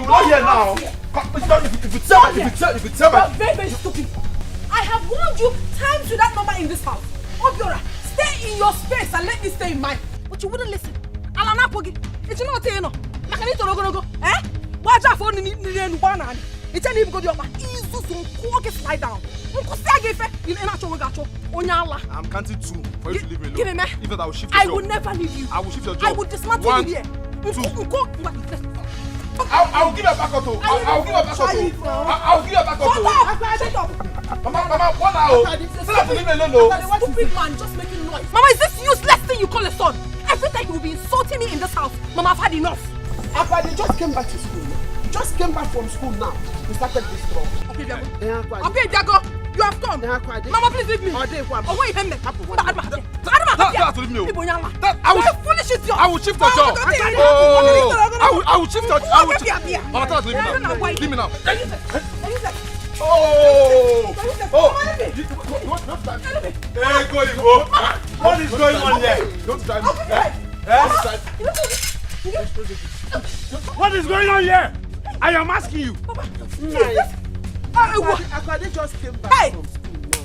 not here now. If you tell me. You're very, very stupid. I have warned you times with that number in this house. Obiora, stay in your space and let me stay in mine. But you wouldn't listen. Alana Pogi, it's not a no. I need to go. Eh? Watch out for the banana. It's an even good job. Easy, lie down. I'm counting 2 for you to leave me alone. Give me. If not, I will shift your job. I will never leave you. I will shift your job. I will dismantle you here. 2. I'll give you back auto. I'll give you back auto. I'll give you back auto. Shut up. Mama, what now? Tell her to leave me alone. Stupid man just making noise. Mama, is this useless thing you call a son? Every time you will be insulting me in this house. Mama, I've had enough. They just came back to school. Just came back from school now. We started this trouble. Okay, Diago. You have come. Mama, please leave me. Oh, wait, leave me. I will shift your job. I will shift your job. Mama, tell her to leave me now. Leave me now. Hey, go. What is going on here? Don't drive me. What is going on here? I am asking you. They just came back from school now.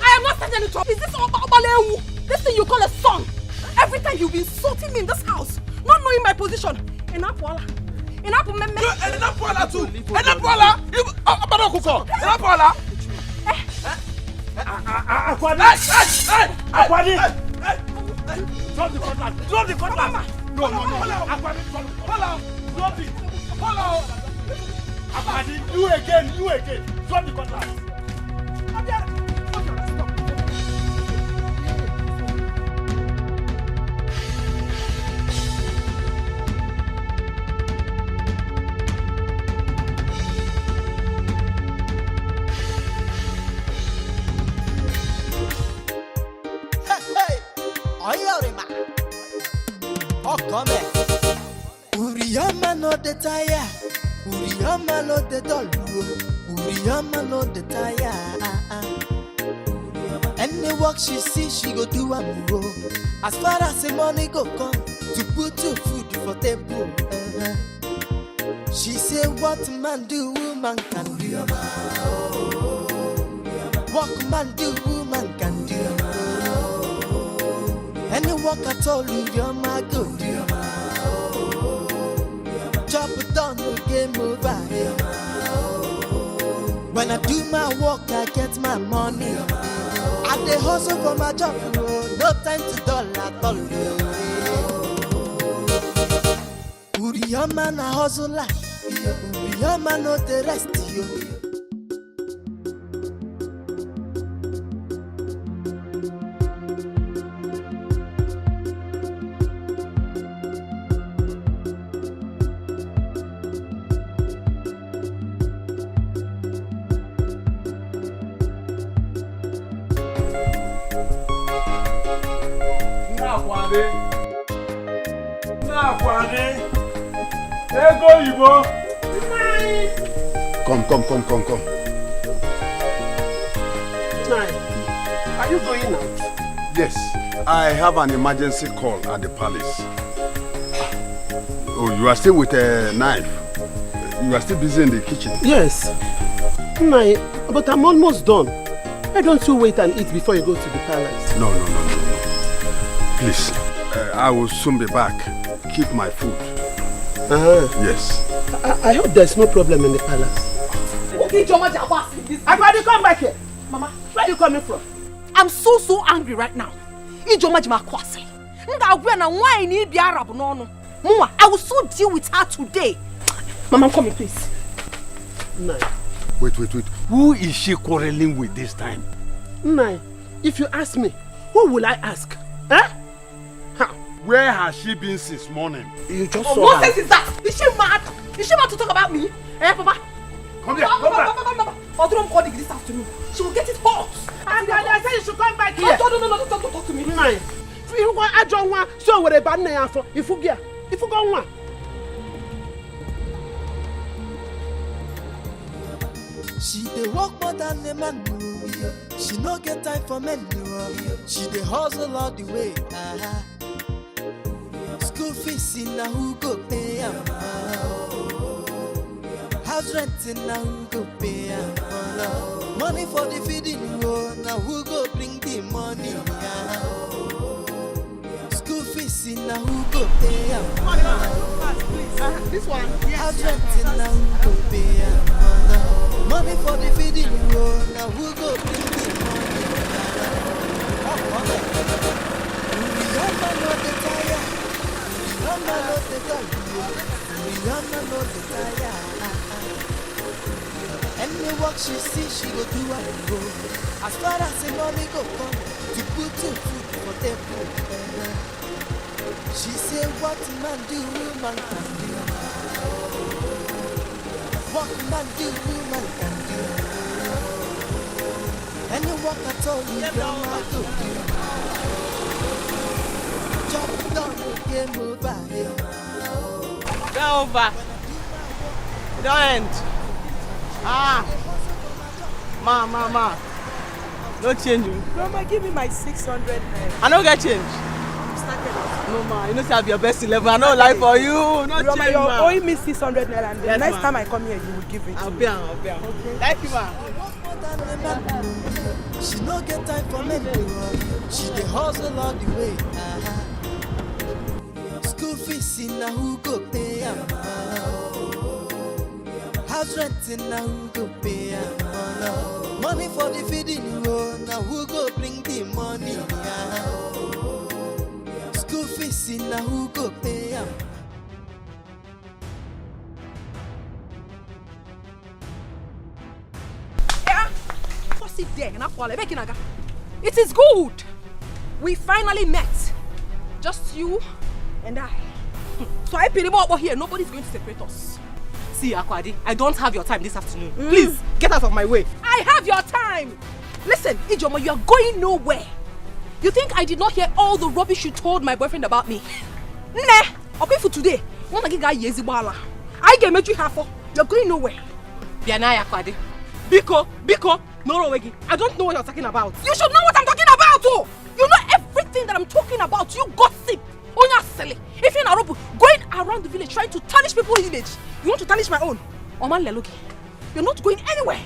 I am not starting any trouble. Is this Obalewu? This thing you call a son? Every time you've been insulting me in this house, not knowing my position. Enapoala too. Enapoala. Enapoala. Akwadi. Drop the cutlass. No. Akwadi, drop it. Follow. Akwadi, you again. Drop the cutlass. Uriyama no the tire, Uriyama no the doll, Uriyama no the tire. Any work she see, she go do a move. As far as the money go come, to put your food for table. She say what man do, woman can do. What man do, woman can do. Any work at all, Uriyama go do. Chop it down, no game over. When I do my work, I get my money. I dey hustle for my job, no time to dull at all. Uriyama na hustle like, Uriyama no the rest you. Come. Are you going out? Yes, I have an emergency call at the palace. Oh, you are still with a knife. You are still busy in the kitchen. Yes. But I'm almost done. Why don't you wait and eat before you go to the palace? No. Please, I will soon be back. Keep my food. Yes. I hope there's no problem in the palace. Akwadi, come back here. Mama, where are you coming from? I'm so angry right now. I will so deal with her today. Mama, come in, please. Nai. Wait. Who is she quarreling with this time? Nai, if you ask me, who will I ask? Huh? Where has she been since morning? You just saw her. What sense is that? Is she mad? Is she mad to talk about me? Eh, Papa? Come here, come back. Odrom called this afternoon. She will get it hot. And I said you should come back here. No, don't talk to me. Nai. If you want to join one, so what about now for? If you go one. She dey work more than a man. She no get time for men. She dey hustle all the way. School fees in a who go pay am. House renting now who go pay money for the feeding now who go bring the money school fees now who go pay This one. House renting now who go pay money for the feeding now who go bring the money Rihanna no the tire Rihanna no the tire Rihanna no the tire Any work she see, she go do what it go. As far as the money go come, to put to food for them. She say, what man do, woman can do. What man do, woman can do. Any work at all, you grandma go do. Chop down, game over. Game over. Don't end. Ma. No change. Grandma, give me my 600 naira. I don't get change. No, ma. You know, say I be your best 11. I don't lie for you. No Grandma, change, you're ma. owing me 600 naira, and the Yes, next ma. time I come here, you will give it. I'll be on. Okay. Thank you, ma. She no get time for men. She dey hustle all the way. School fees na who go pay am? House renting na who go pay am? Money for the feeding na who go bring the money? School fees na who go pay am? Sit there and it is good. We finally met. Just you and I. So I pity about here. Nobody's going to separate us. See, Akwadi, I don't have your time this afternoon. Please, get out of my way. I have your time. Listen, Ijoma, you are going nowhere. You think I did not hear all the rubbish you told my boyfriend about me? Nah, okay for today. I get met you half. You're going nowhere. Bianai, Akwadi. Biko, no, I don't know what you're talking about. You should know what I'm talking about, oh! You know everything that I'm talking about. You gossip. Oh, you're silly. If you're in Arobu, going around the village trying to tarnish people's image, you want to tarnish my own? Oman Leloki, you're not going anywhere.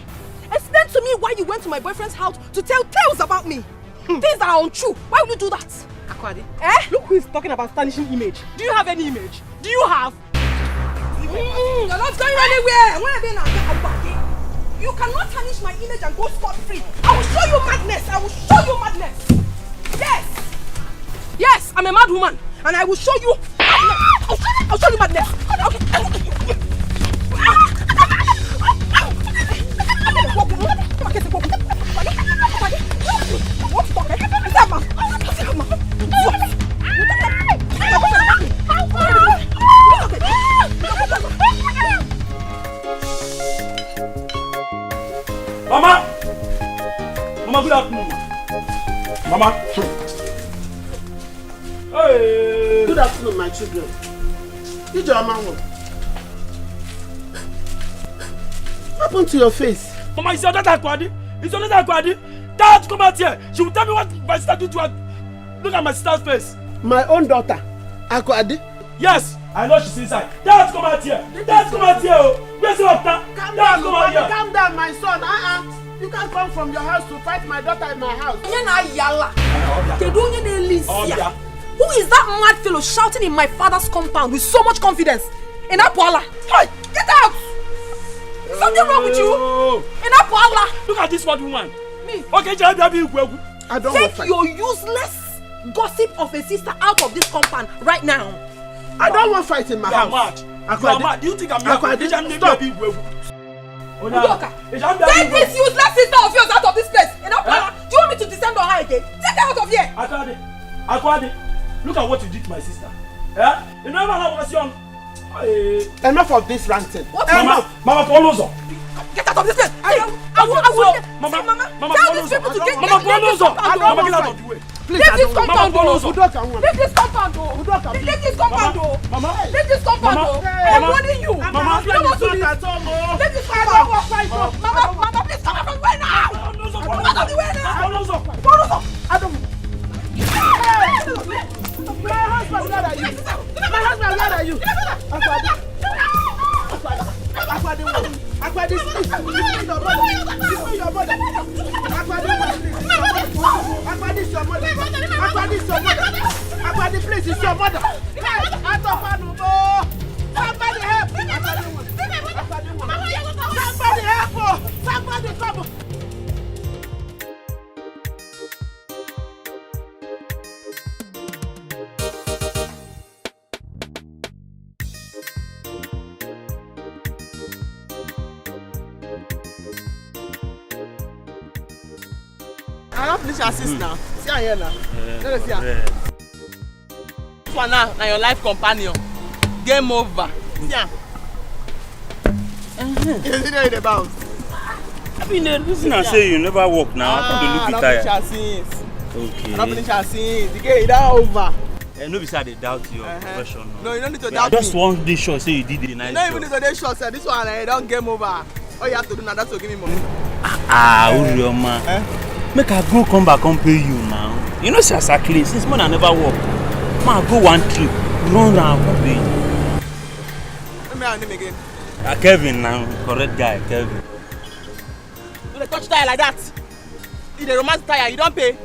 Explain to me why you went to my boyfriend's house to tell tales about me. Things that are untrue. Why would you do that? Akwadi, Look who is talking about tarnishing image. Do you have any image? Do you have? You're not going anywhere. You cannot tarnish my image and go scot-free. I will show you madness. I will show you madness. Yes, I'm a mad woman, and I will show you madness. I'll show you madness. Okay. Mama, good afternoon. Mama. Hey. Good afternoon, my children. Did your mama? What happened to your face? Mama, it's your daughter Akwadi. It's your daughter Akwadi. Dad, come out here. She will tell me what my sister did to her. Look at my sister's face. My own daughter, Akwadi. Yes, I know she's inside. Dad, come out here. Dad, come out here. Where's your daughter? Calm Dad, down, come out here. calm down, my son. You can't come from your house to fight my daughter in my house. Who is that mad fellow shouting in my father's compound with so much confidence? In Apuala. Hey, get out! Is something wrong with you? In Apuala. Look at this one woman. Me. Okay, I don't want Take fight. your useless gossip of a sister out of this compound right now. I don't want fight in my house. Mad. You are mad. Do you think I'm mad? Akwadi, Stop. Udoka, take this useless sister of yours out of this place. In Apuala. Do you want me to descend on her again? Take her out of here. Akwadi, look at what you did to my sister. Yeah? You know when I was young. Enough of this ranting. What? Mama, follow us. Get out of this place. Mama, tell these people to get Mama, follow us. Mama, get out of the way. Please, leave this compound. Udoka, Leave this compound. Leave this compound. Mama, Leave this compound. I'm warning you. Mama, you don't want to leave. at all, Mom. Leave this compound. Mama, please come out of the way now. Come out of the way now. Follow us. I don't. My husband, where are you? My husband, where are you? Akwadi, Aqua, this is your mother. This is your mother. Aqua, this is your mother. Aqua, this is your mother. Aqua, this place is your mother. Somebody help! Somebody help! Somebody come! I don't finish assist now. See her here now. Let me see her. This one now your life companion. Game over. See her. You see her in the bounce. I mean, the reason I say you never walk now. I thought you look tired. I don't finish assist. Okay. I don't finish assist. The game is over. No be say I dey doubt your profession. No, you don't need to doubt me. I just me. want this shot say you did a nice job. You don't even need to do short, sir. This one, don't game over. All you have to do now, that's to give me money. Urioma. Make I go come back and pay you now. You know, say exactly since money I never work. Man, go one trip, run round, come pay you. Let me have him again. Kevin now, correct guy, Kevin. You dey touch tire like that. You dey romance tire, you don't pay.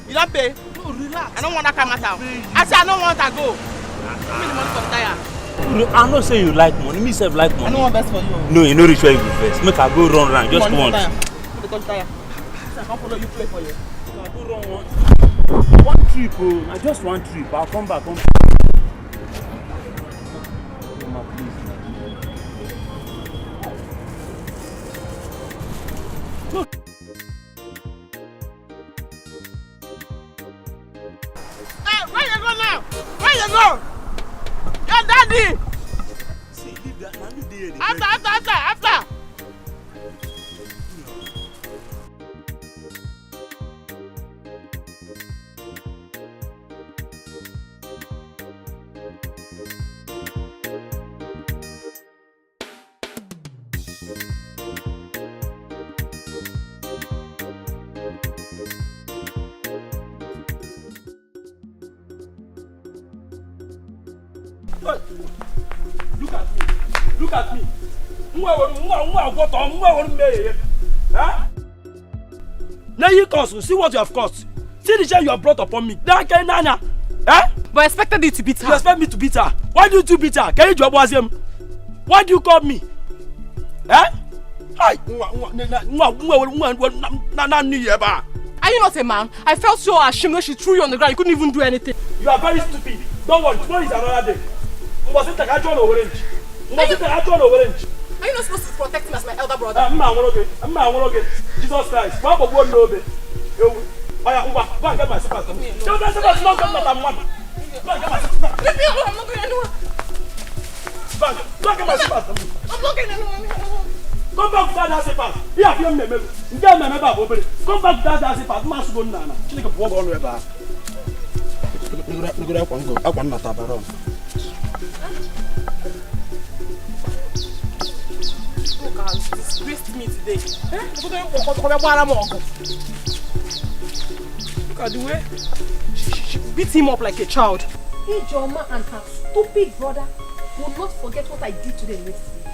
You don't pay. No, relax. I don't want that kind of matter. I say I don't want to go. Give me the money for the tire. I know say you like money, me self like money. I don't want best for you. No, you know reach where you go first. Make I go run round, just once. You dey touch tire. I can't follow you, play for you. I go run once. One trip, oh. I just one trip. I'll come back. Come Where you go now? Where you go? Your daddy! see, leave that. Now you there. After! Look at me. Now you cost, see what you have cost. See the shame you have brought upon me. But I expected you to beat her. You expect me to beat her? Why do you beat her? Can you job was him? Why do you call me? Hi. Are you not a man? I felt so ashamed when she threw you on the ground. You couldn't even do anything. You are very stupid. Don't worry, tomorrow is another day. Was it a orange? Was it a orange? Are you not supposed to protect me as my elder brother? I'm not Jesus Christ. Why would one know me? Go and get my slippers. Don't get my slippers. Go and get my slippers. Leave me alone. I'm not going anywhere. Go and get my slippers. I'm not going anywhere. Come back to that slippers. Here, here, me. Come back to that slippers. Mass go now. She can walk on river. I want not have around. Disgraced me today. Look at the way she beat him up like a child. Ijoma and her stupid brother will not forget what I did to them yesterday.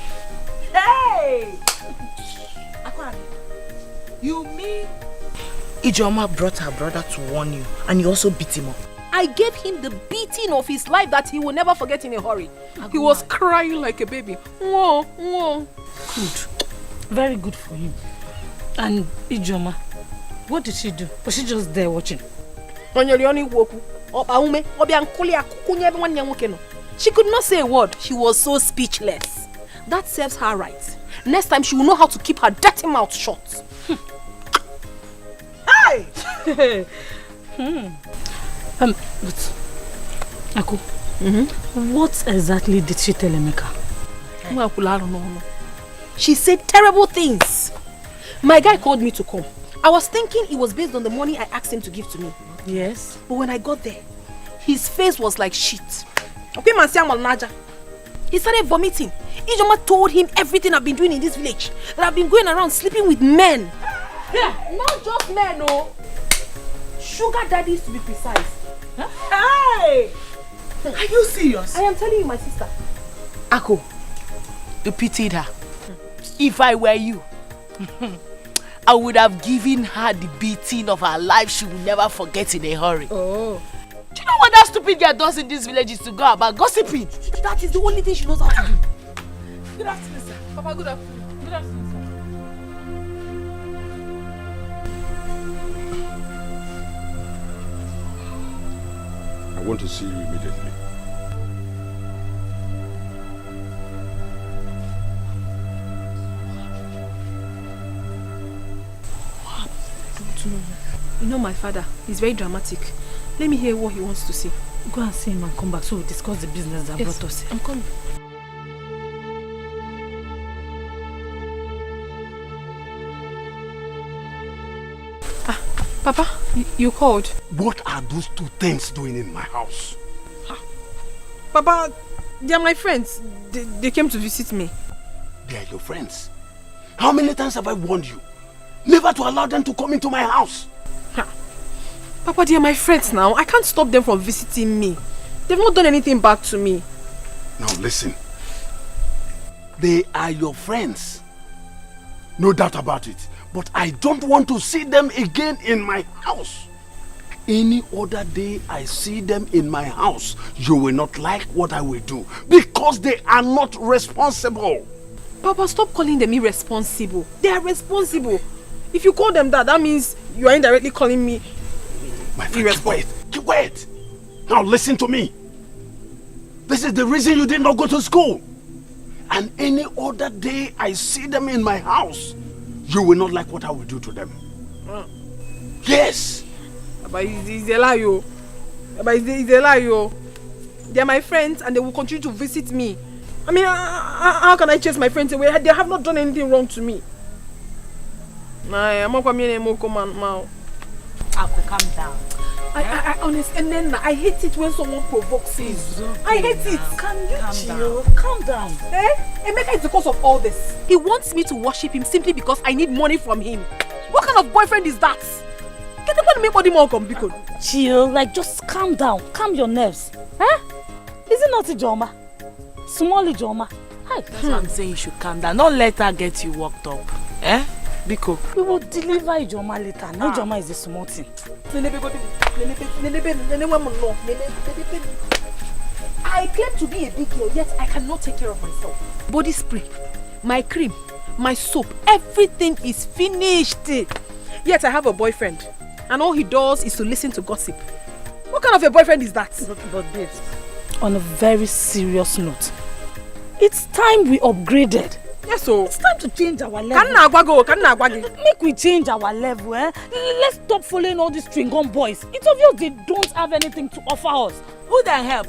Hey! You mean Ijoma brought her brother to warn you and you also beat him up? I gave him the beating of his life that he will never forget in a hurry. He was crying like a baby. Whoa, whoa. Good. Very good for him. And Ijoma, what did she do? Was she just there watching? She could not say a word. She was so speechless. That serves her right. Next time she will know how to keep her dirty mouth shut. Hey! But Aku, what exactly did she tell Emeka? She said terrible things. My guy called me to come. I was thinking it was based on the money I asked him to give to me. Yes. But when I got there, his face was like shit. He started vomiting. Ijoma told him everything I've been doing in this village. That I've been going around sleeping with men. Yeah, not just men, no. Sugar daddies to be precise. Huh? Hey! Are you serious? I am telling you, my sister. Ako, you pitied her. If I were you, I would have given her the beating of her life she will never forget in a hurry. Oh. Do you know what that stupid girl does in this village is to go about gossiping? That is the only thing she knows how to do. Good afternoon, sir. Papa, good afternoon. Good afternoon, sir. I want to see you immediately. You know my father, he's very dramatic. Let me hear what he wants to say. Go and see him and come back so we discuss the business that brought us here. I'm coming. Papa, you called. What are those two things doing in my house? Papa, they are my friends. They came to visit me. They are your friends. How many times have I warned you? Never to allow them to come into my house. Papa, they are my friends now. I can't stop them from visiting me. They've not done anything bad to me. Now listen. They are your friends. No doubt about it. But I don't want to see them again in my house. Any other day I see them in my house, you will not like what I will do. Because they are not responsible. Papa, stop calling them irresponsible. They are responsible. If you call them that, that means you are indirectly calling me my friend, keep quiet. Keep quiet. Now listen to me. This is the reason you did not go to school. And any other day I see them in my house, you will not like what I will do to them. Yes. But it's a lie, yo. But it's a lie, yo. They are my friends and they will continue to visit me. I mean, how can I chase my friends away? They have not done anything wrong to me. I'm not coming anymore. Aku, calm down. I honestly, and then I hate it when someone provokes me. I hate it. Can you chill? Calm down. Emeka is the cause of all this. He wants me to worship him simply because I need money from him. What kind of boyfriend is that? Can you make body more complicated? Chill, like just calm down. Calm your nerves. Is it not Ijoma? Small Ijoma. Hi. That's what I'm saying, you should calm down. Don't let her get you worked up. Biko. We will deliver Ijoma later. Now Ijoma is a small thing. I claim to be a big girl, yet I cannot take care of myself. Body spray, my cream, my soap, everything is finished. Yet I have a boyfriend, and all he does is to listen to gossip. What kind of a boyfriend is that? But babes, on a very serious note, it's time we upgraded. Yes, so it's time to change our level. Make we change our level, Let's stop following all these string-on boys. It's obvious they don't have anything to offer us. Who they help?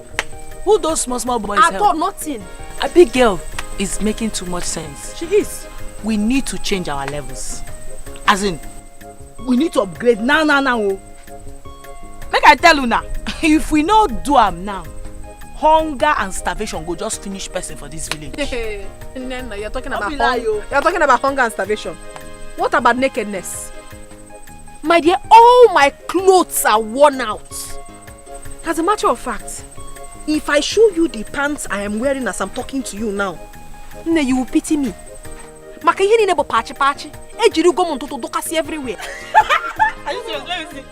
Who those small boys help? I thought nothing. A big girl is making too much sense. She is. We need to change our levels. As in, we need to upgrade now. Make I tell you now, if we not do them now, hunger and starvation go just finish person for this village. Nena, you're talking about hunger and starvation. What about nakedness? My dear, all my clothes are worn out. As a matter of fact, if I show you the pants I am wearing as I'm talking to you now, you will pity me. Maka ihe ni nebo pachi. Ejiru go montoto dokasi everywhere. Are you serious? Let me see.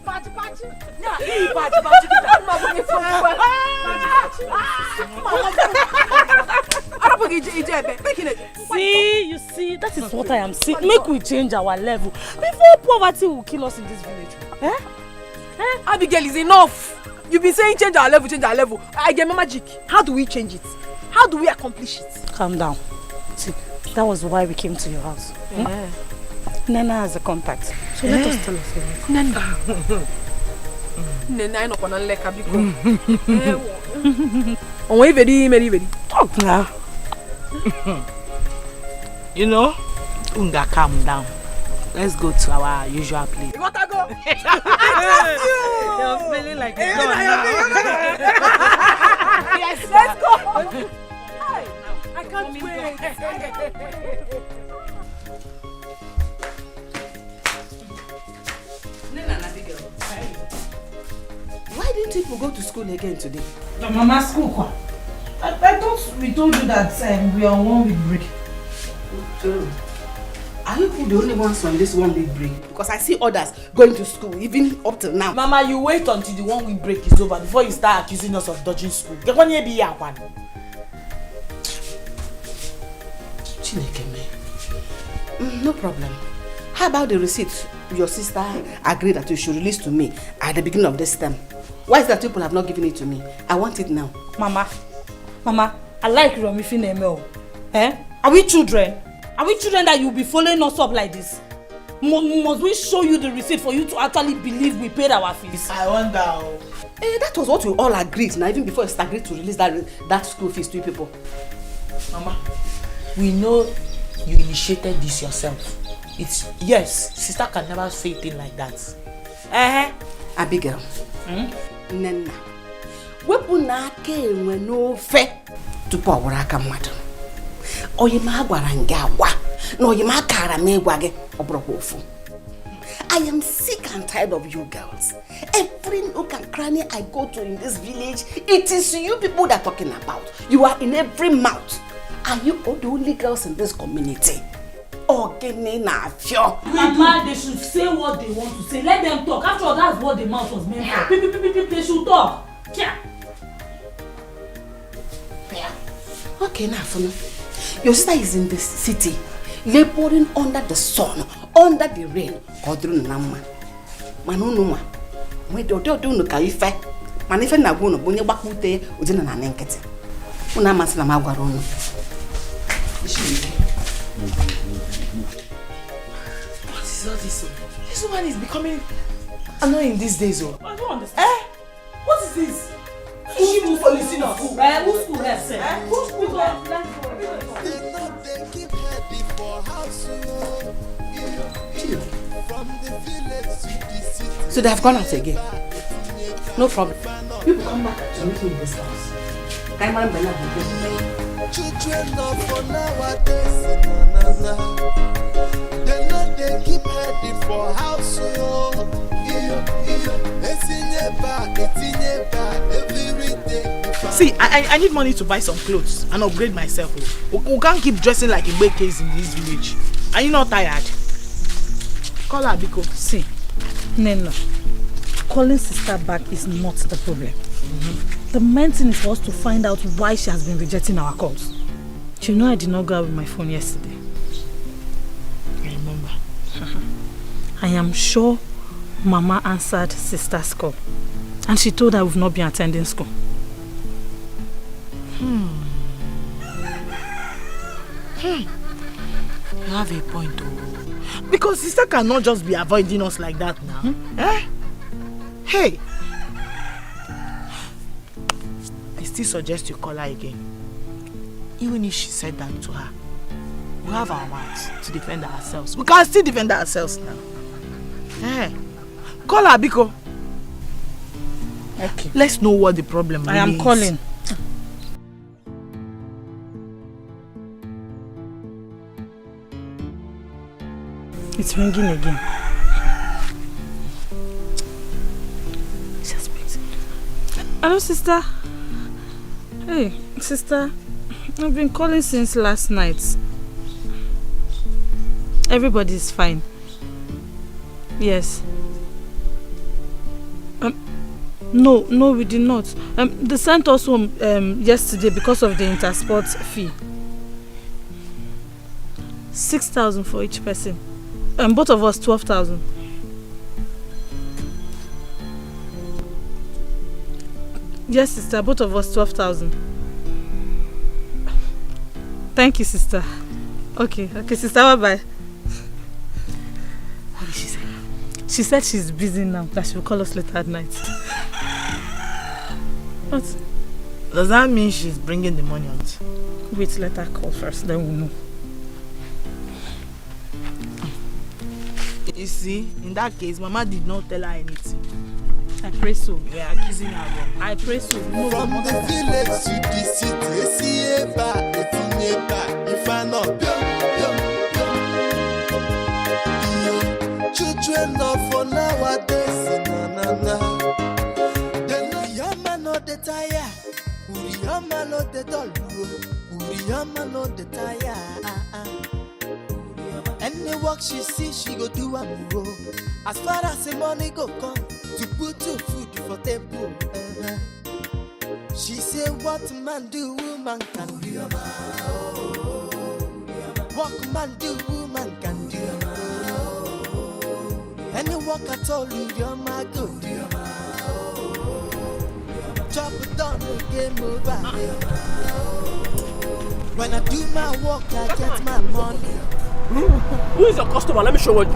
Pachi. Yeah, See, you see, that is what I am saying. Make we change our level before poverty will kill us in this village. Abigail, is enough. You've been saying change our level. I get my magic. How do we change it? How do we accomplish it? Calm down. See, that was why we came to your house. Yeah. Nana has a contact. So let us tell us everything. Nana, I know gonna let her be cool. Oh, very. Talk now. You know, Unga, calm down. Let's go to our usual place. You want to go? You're feeling like a dog now. Yes, let's go. Hi. I can't wait. Why didn't people go to school again today? Mama, school. I thought we told you that we are on 1 week break. So, are you the only ones on this 1 week break? Because I see others going to school, even up till now. Mama, you wait until the 1 week break is over before you start accusing us of dodging school. Get one year be here, one. No problem. How about the receipt your sister agreed that you should release to me at the beginning of this term? Why is that people have not given it to me? I want it now. Mama, I like Romifin Emel. Eh? Are we children? Are we children that you'll be following us up like this? Must we show you the receipt for you to actually believe we paid our fees? I wonder. That was what we all agreed now, even before you agreed to release that school fees to you people. Mama, we know you initiated this yourself. It's yes, sister can never say a thing like that. Abigail. Nena. Wepu na aka enwe n'ofe tupu ọwụrụ aka mmadụ. Oyima gwara nga agwa na oyima akara m ịgwa gị ọbụrụkwa ofu. I am sick and tired of you girls. Every nook and cranny I go to in this village, it is you people that are talking about. You are in every mouth. Are you all the only girls in this community? Mama, they should say what they want to say. Let them talk. After all, that's what the mouth was meant for. They should talk. Yeah. Okay, now, your sister is in the city, laboring under the sun, under the rain. Manunuma. We don't know Kaife. Manife Naguno, Bunya Bakute, Udina Nankete. Unamas Namagarono. What is all this? This woman is becoming annoying these days. Oh. I don't understand. What is this? She move for listening us. Who's school has said? Who's school has So they have gone out again. No problem. People come back to meet me in this house. Children of for nowadays, they know they keep ready for house. See, I need money to buy some clothes and upgrade myself. We can't keep dressing like a big case in this village. Are you not tired? Call her, Biko. See, Nena, calling sister back is not the problem. The main thing is for us to find out why she has been rejecting our calls. You know I did not go out with my phone yesterday. I remember. I am sure Mama answered sister's call. And she told her we've not been attending school. You have a point, though. Because sister cannot just be avoiding us like that now. Hey! I still suggest you call her again. Even if she said that to her, we have our mouths to defend ourselves. We can still defend ourselves now. Call her, Biko. Okay. Let's know what the problem is. I am calling. It's ringing again. Just wait. Hello, sister. Hey, sister. I've been calling since last night. Everybody's fine. Yes. No, we did not. They sent us home yesterday because of the intersport fee. 6,000 for each person. Both of us 12,000. Yes, sister, both of us 12,000. Thank you, sister. Okay, sister, bye-bye. What did she say? She said she's busy now, that she will call us later at night. What? Does that mean she's bringing the money out? Wait, let her call first, then we'll know. You see, in that case, Mama did not tell her anything. I pray so. We are accusing her wrong. I pray so. No, from the village to the city, see if I not children of for nowadays, they know your man not the tire. Uriama no the doll, Uriama no the tire. Any work she see, she go do a move. As far as the money go come, to put your food for table. She say, what man do, woman can do. What man do, woman can do. Any work at all, your man go do. Chop it down, game over. When I do my work, I get my money. Who is your customer? Let me show you.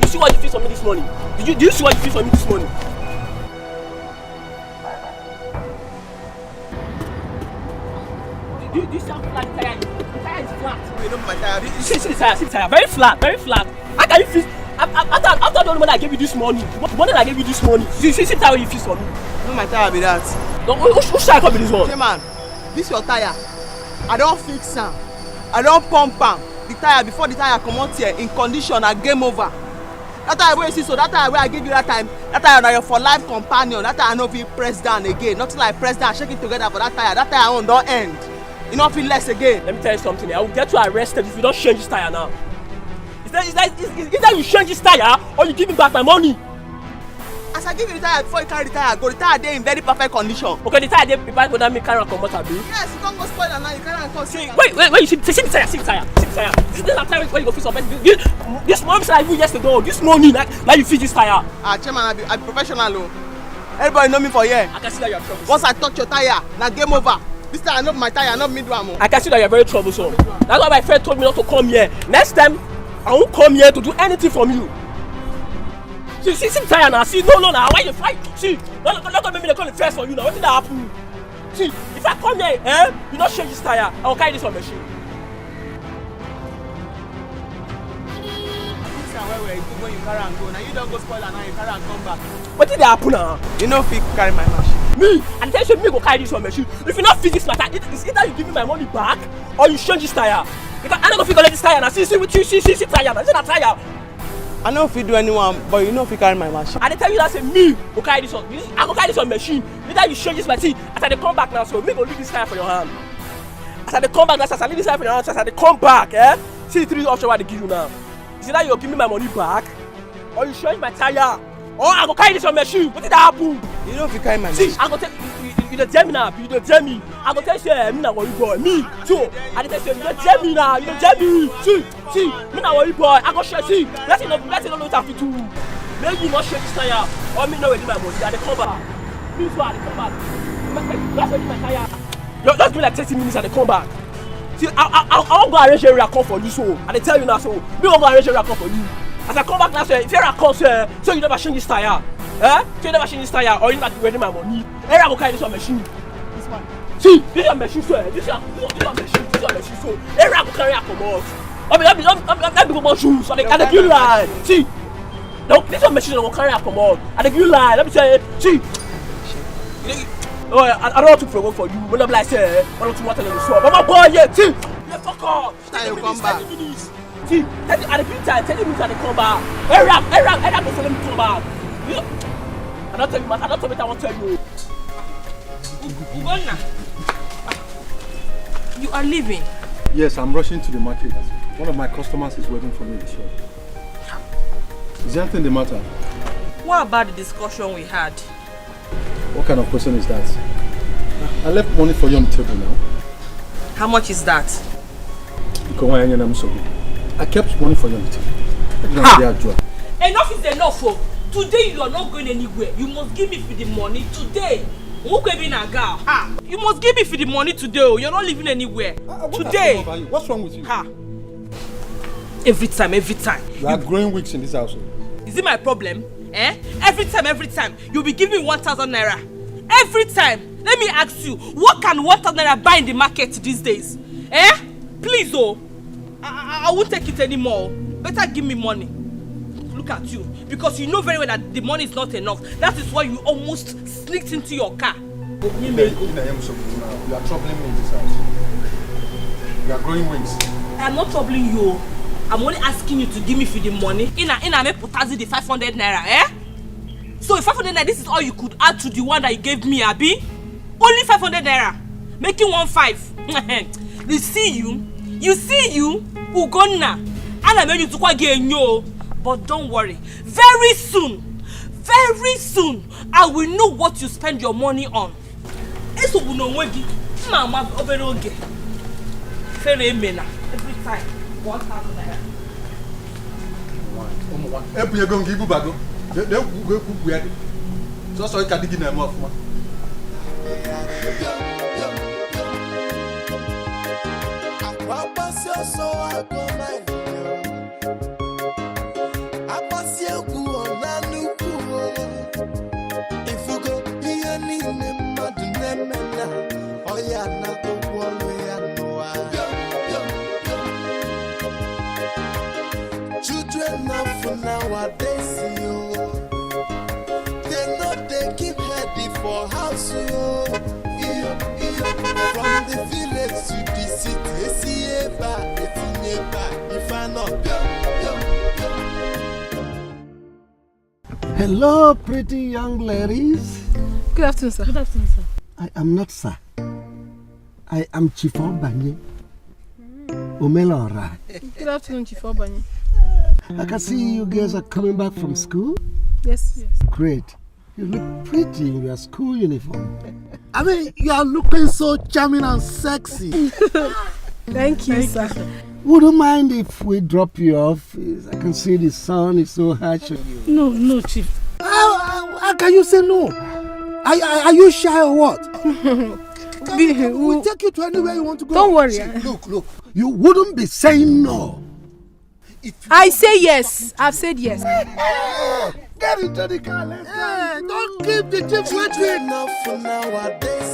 You see what you feel for me this morning? Do you see what you feel for me this morning? Do you see how flat the tire is? The tire is flat. Wait, not my tire. See the tire. Very flat, very flat. How can you feel? After the money I gave you this morning, what money I gave you this morning? See the tire you feel for me. Not my tire be that. No, who's tire come be this one? Hey man, this your tire. I don't fix am. I don't pump am. The tire before the tire come out here in condition and game over. That tire where you see so that tire where I give you that time, that tire na your for life companion. That tire no fit press down again. Nothing like press down, shake it together for that tire. That tire on don't end. You don't feel less again. Let me tell you something. I will get you arrested if you don't change this tire now. Either you change this tire or you give me back my money. As I give you the tire before you carry the tire go, the tire dey in very perfect condition. Okay, the tire dey bad without me carry am comot abi. Yes, you can't go spoil am now. You carry am come. See, wait, you see the tire, see the tire. This is the time when you go fix your best. This morning I do yesterday. This morning, like you fix this tire. Chairman, I be professional o. Everybody know me for here. I can see that you are troublesome. Once I touch your tire, na game over. This tire not my tire, not me do am o. I can see that you are very troublesome. That's why my friend told me not to come here. Next time, I won't come here to do anything from you. See the tire now. See, no, now. Why you fight? See, not gonna make me call the first for you now. What did that happen? See, if I come here, you not change this tire, I will carry this on machine. When you carry and go, now you don't go spoil and now you carry and come back. What did that happen now? You know if you carry my machine. Me? And tell you me go carry this on machine. If you not fix this matter, it's either you give me my money back or you change this tire. Because I'm not gonna figure this tire now. See tire now. See that tire. I know if you do anyone, but you know if you carry my machine. I tell you that say me go carry this on. I go carry this on machine. Either you change this machine. As I come back now, so me go leave this tire for your hand. As I come back now, as I leave this tire for your hand, as I come back, see the 3 options what they give you now. Is either you give me my money back, or you change my tire, or I go carry this on machine. What did that happen? You know if you carry my machine. See, I go tell you don't tell me now. You don't tell me. I go tell you, me now worry boy. Me too. I tell you don't tell me now. You don't tell me. See, me now worry boy. I go share. See, let's not know what I have to do. Maybe you not share this tire, or me know where my money. I dey come back. Me too, I dey come back. That's where my tire. Just give me like 30 minutes and they come back. See, I won't go arrange area call for you, so I tell you now, so me won't go arrange area call for you. As I come back now, so if area call, so you never change this tire, so you never change this tire, or you never ready my money. Area go carry this one machine. This one. See, this is your machine, sir. This is your machine, so area go carry a commode. Let me go more shoes, so they can give you line. See, no, this is your machine, go carry a commode. And they give you line. Let me tell you, see. Oh, I don't want to provoke for you. When I'm like, say, I don't want to tell you the swap. But my boy, yeah, see, let's fuck off. 30 minutes. See, at the good time, 30 minutes and they come back. Area go for them to come back. I don't tell you, man. I don't tell you what I want to tell you. Ugonna, you are leaving. Yes, I'm rushing to the market. One of my customers is waiting for me in the shop. Is there anything the matter? What about the discussion we had? What kind of question is that? I left money for you on the table now. How much is that? I kept money for you on the table. Enough is enough. Oh. Today you are not going anywhere. You must give me for the money today. You must give me for the money today. Oh. You're not leaving anywhere. Today. What's wrong with you? Every time. You are growing weeks in this house. Is it my problem? Every time, you'll be giving me 1,000 naira. Every time. Let me ask you, what can 1,000 naira buy in the market these days? Please, oh. I won't take it anymore. Better give me money. Look at you. Because you know very well that the money is not enough. That is why you almost sneaked into your car. You are troubling me in this house. You are growing wings. I'm not troubling you. I'm only asking you to give me for the money. In a me putazi the 500 naira, eh? So if 500 naira, this is all you could add to the one that you gave me, Abi? Only 500 naira. Making 1.5. You see you, Ugonna. And I made you to quite get you. But don't worry. Very soon, I will know what you spend your money on. Eso buno wegi. Mama oberoge. Fere mena. Every time. 1,000 naira. Every year going to give you back. They'll go cook weird. So sorry, can't dig in them off. Children now for nowadays, they know they keep ready for house, from the village to the city, if I not. Hello, pretty young ladies. Good afternoon, sir. Good afternoon, sir. I am not sir. I am Chief Obanye. Omelora. Good afternoon, Chief Obanye. I can see you guys are coming back from school. Yes. Great. You look pretty in your school uniform. I mean, you are looking so charming and sexy. Thank you, sir. Wouldn't mind if we drop you off? I can see the sun is so harsh on you. No, Chief. How can you say no? Are you shy or what? We'll take you to anywhere you want to go. Don't worry. See, look. You wouldn't be saying no. I say yes. I've said yes. Get into the car, let's go. Don't keep the chips waiting. Enough for nowadays,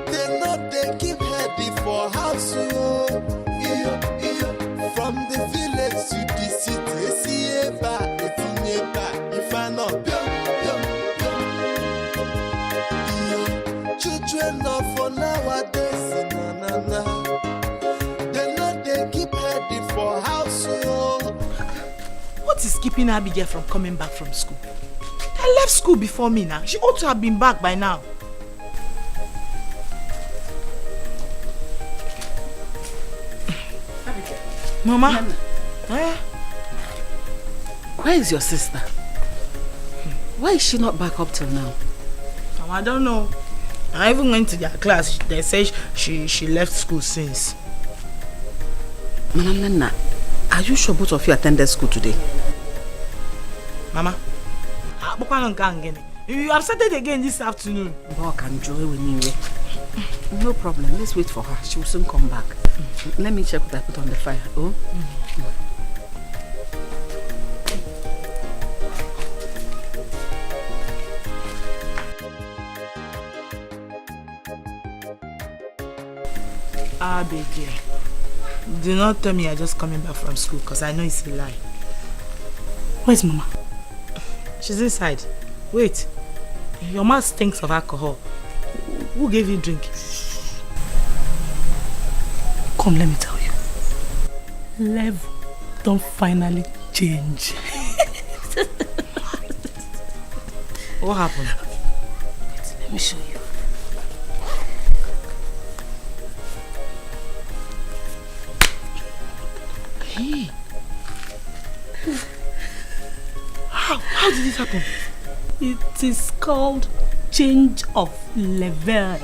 they know they keep ready for house, from the village to the city, if I not. Children now for nowadays, they know they keep ready for house. What is keeping Abigail from coming back from school? I left school before me now. She ought to have been back by now. Abigail. Mama? Eh? Where is your sister? Why is she not back up till now? I don't know. I even went to their class. They say she left school since. Nana, are you sure both of you attended school today? Mama, you have started again this afternoon. No problem. Let's wait for her. She will soon come back. Let me check what I put on the fire. Oh? Abigail, do not tell me you're just coming back from school because I know it's a lie. Where's Mama? She's inside. Wait. Your mouth stinks of alcohol. Who gave you drink? Come, let me tell you. Level don't finally change. What happened? Wait, let me show you. Hey. How did this happen? It is called change of level.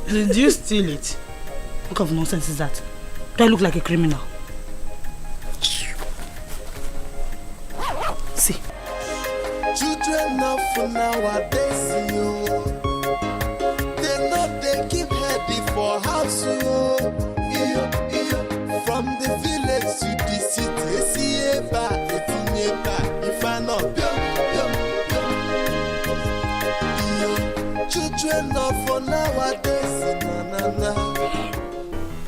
Did you steal it? What kind of nonsense is that? Do I look like a criminal? See. Children now for nowadays, they know they keep ready for house, from the village to the city, if I not. Children now for nowadays,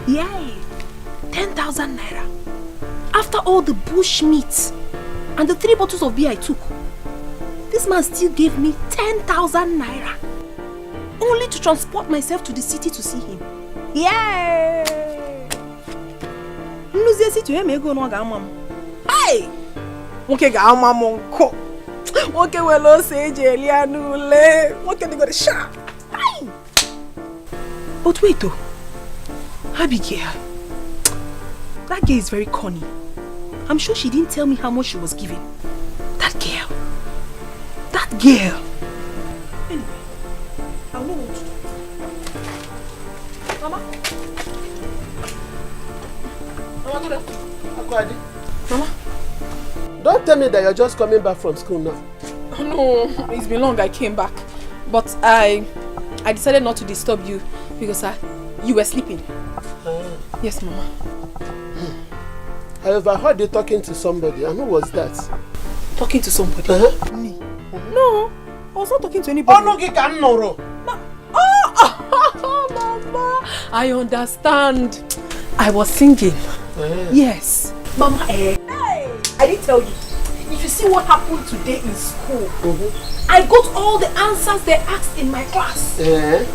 Yay! 10,000 naira. After all the bush meat and the 3 bottles of beer I took, this man still gave me 10,000 naira. only to transport myself to the city to see him. Yay! Hey! Okay, well, say Jelianule. Okay, they got a shot. But wait, though. Abigail. That girl is very corny. I'm sure she didn't tell me how much she was giving. That girl. That girl. Anyway, I'll know what to do. Mama? Mama? Don't tell me that you're just coming back from school now. No, it's been long I came back. But I decided not to disturb you because you were sleeping. Yes, Mama. I overheard you talking to somebody, and who was that? Talking to somebody? Me? No, I was not talking to anybody. Oh, no, you can't know. Oh, Mama, I understand. I was singing. Yes. Mama, hey, I didn't tell you. If you see what happened today in school, I got all the answers they asked in my class. Hey,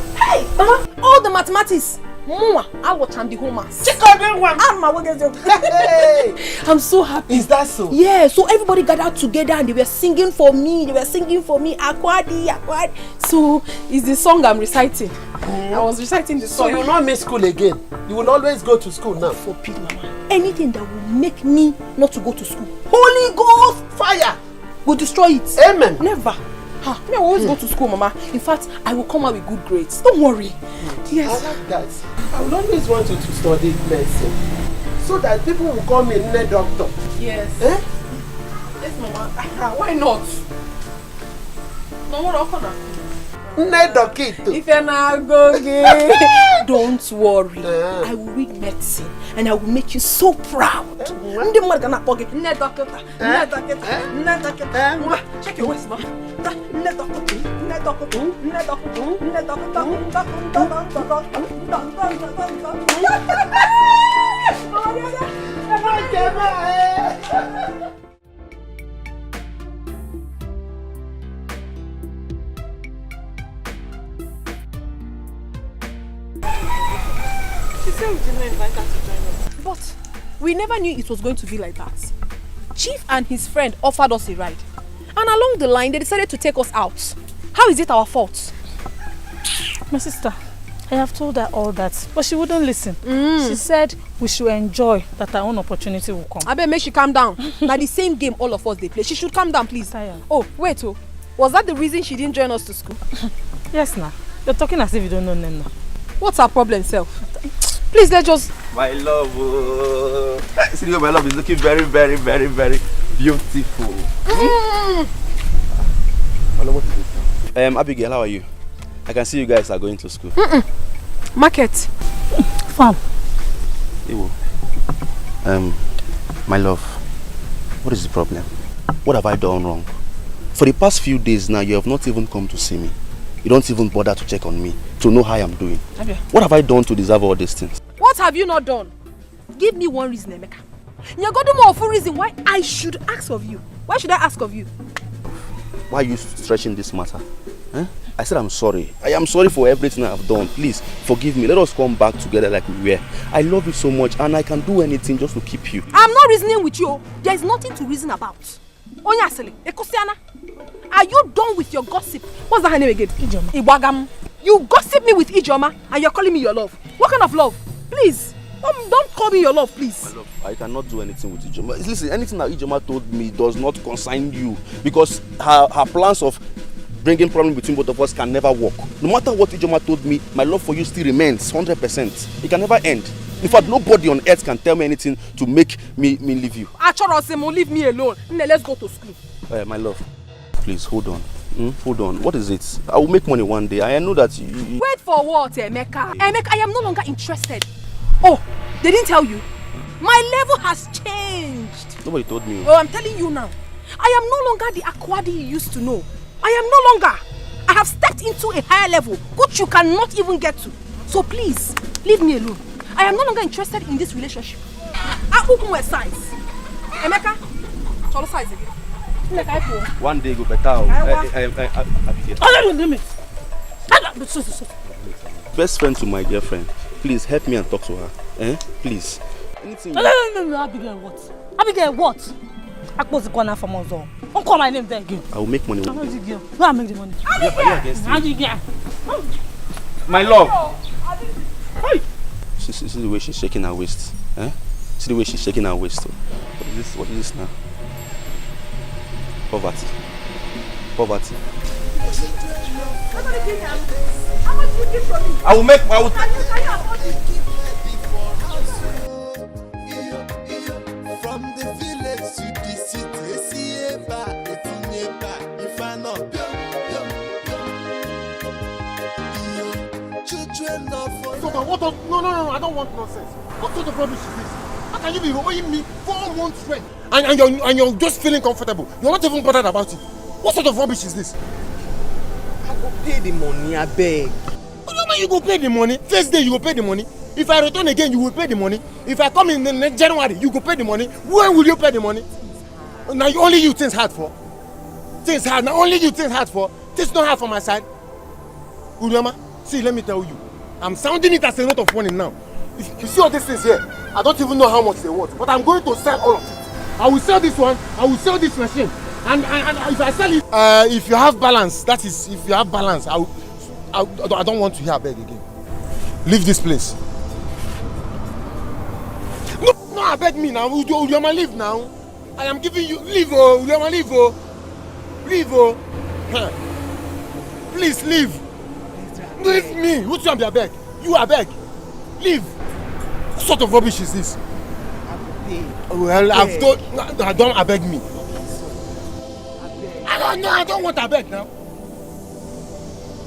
Mama, all the mathematics. I watch the homeworks. I'm so happy. Is that so? Yeah, so everybody gathered together and they were singing for me. Akwadi. So it's the song I'm reciting. I was reciting the song. So you will not miss school again? You will always go to school now? Forbid, Mama. Anything that will make me not to go to school. Holy Ghost fire will destroy it. Amen. Never. Me, I will always go to school, Mama. In fact, I will come out with good grades. Don't worry. Yes. I like that. I will always want you to study medicine so that people will call me a doctor. Yes. Yes, Mama. Why not? No, what else? If you're not going, don't worry. I will read medicine and I will make you so proud. Check your waist, Mama. She said we didn't invite her to join us. But we never knew it was going to be like that. Chief and his friend offered us a ride. And along the line, they decided to take us out. How is it our fault? My sister, I have told her all that, but she wouldn't listen. She said we should enjoy that our own opportunity will come. I bet make she calm down. Now the same game all of us they play. She should calm down, please. Oh, wait, was that the reason she didn't join us to school? Yes, nah. You're talking as if you don't know them now. What's our problem, self? Please, let's just... My love, see, my love is looking very, very, very, very beautiful. Hello, what is this? Abigail, how are you? I can see you guys are going to school. Market. Farm. Ewo. My love, what is the problem? What have I done wrong? For the past few days now, you have not even come to see me. You don't even bother to check on me, to know how I'm doing. Okay. What have I done to deserve all these things? What have you not done? Give me one reason, Emeka. You're going to more of a reason why I should ask of you. Why should I ask of you? Why are you stretching this matter? I said I'm sorry. I am sorry for everything I've done. Please, forgive me. Let us come back together like we were. I love you so much and I can do anything just to keep you. I'm not reasoning with you. There is nothing to reason about. Onyasele, Ekosiana, are you done with your gossip? What's that her name again? Ijoma. Iwagam. You gossip me with Ijoma and you're calling me your love. What kind of love? Please, don't call me your love, please. My love, I cannot do anything with Ijoma. Listen, anything that Ijoma told me does not concern you because her plans of bringing problem between both of us can never work. No matter what Ijoma told me, my love for you still remains 100%. It can never end. In fact, nobody on earth can tell me anything to make me leave you. Achorosemo, leave me alone. Let's go to school. My love, please hold on. Hold on. What is it? I will make money one day. I know that you... Wait for what, Emeka? Emeka, I am no longer interested. Oh, they didn't tell you? My level has changed. Nobody told me. Oh, I'm telling you now. I am no longer the Akwadi you used to know. I am no longer. I have stepped into a higher level, which you cannot even get to. So please, leave me alone. I am no longer interested in this relationship. I open my size. Emeka, cholo size again. One day go better. Best friend to my girlfriend. Please help me and talk to her. Please. Anything. No, Abigail, what? Abigail, what? I close the corner from us all. Don't call my name there again. I will make money with you. Abigail, where I make the money? Abigail. My love. Hey. See the way she's shaking her waist. See the way she's shaking her waist. What is this now? Poverty. How much do you give for me? I will make. Can you afford it? From the village to the city, if I not children of No, I don't want nonsense. What sort of rubbish is this? How can you be owing me 4 months rent and you're just feeling comfortable? You're not even bothered about it. What sort of rubbish is this? I go pay the money, I beg. No, you go pay the money. First day you go pay the money. If I return again, you will pay the money. If I come in the next January, you go pay the money. When will you pay the money? Now only you things hard for. Things hard. Now only you things hard for. Things not hard for my side. Urioma, see, let me tell you. I'm sounding it as a note of warning now. If you see all these things here, I don't even know how much they worth. But I'm going to sell all of it. I will sell this one. I will sell this machine. And if I sell it, if you have balance, that is, if you have balance, I don't want to hear beg again. Leave this place. No, I beg me now. Urioma, leave now. I am giving you leave, oh, Urioma, leave, oh, leave, oh. Please leave. Leave me. Who's you I beg? You I beg. Leave. What sort of rubbish is this? Well, I've told. I don't. I beg me. I don't want a beg now.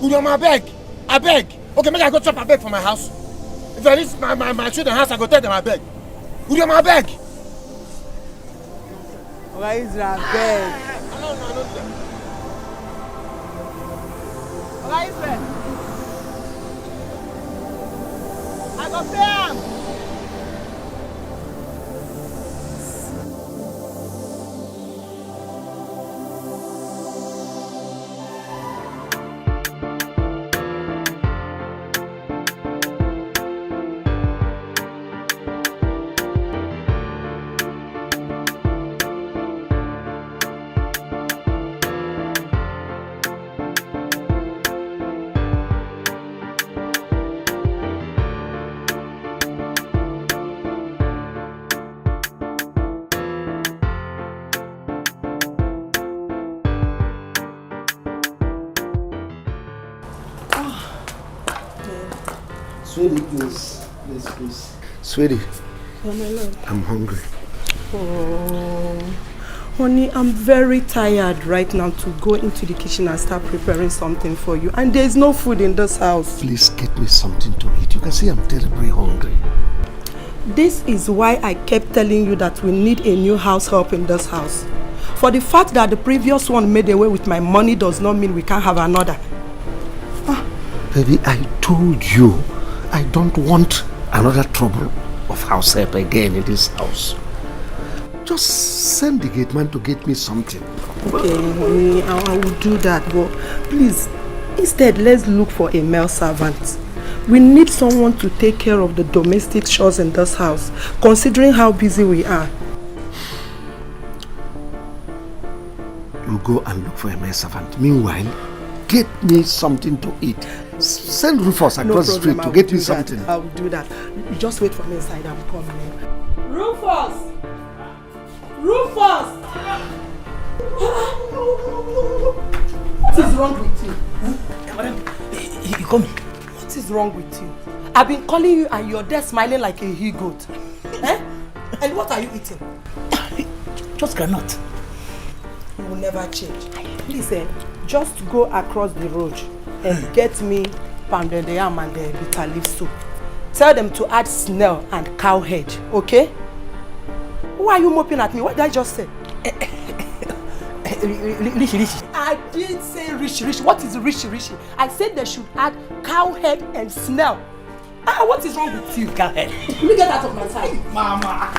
Urioma, I beg. Okay, maybe I go chop a beg for my house. If I reach my children's house, I go tell them I beg. Urioma, I beg. Why is that beg? No. Why is that? I go pay am. Sweetie, please. Sweetie, Oh, my love. I'm hungry. Oh, honey, I'm very tired right now to go into the kitchen and start preparing something for you. And there's no food in this house. Please get me something to eat. You can see I'm terribly hungry. This is why I kept telling you that we need a new house help in this house. For the fact that the previous one made away with my money does not mean we can't have another. Baby, I told you, I don't want another trouble of house help again in this house. Just send the gate man to get me something. Okay, honey, I will do that, but please, instead, let's look for a male servant. We need someone to take care of the domestic chores in this house, considering how busy we are. You go and look for a male servant. Meanwhile, get me something to eat. Send Rufus across the street to get me something. I will do that. You just wait for me inside. I'm coming. Rufus! Rufus! What is wrong with you? You call me? What is wrong with you? I've been calling you and you're there smiling like a he-goat. And what are you eating? Just granite. You will never change. Please, just go across the road and get me pounded yam and the bitter leaf soup. Tell them to add snail and cow head, okay? Why are you moping at me? What did I just say? Rishi. I didn't say rishi. What is rishi? I said they should add cow head and snail. What is wrong with you? Cow head. Let me get out of my sight. Mama.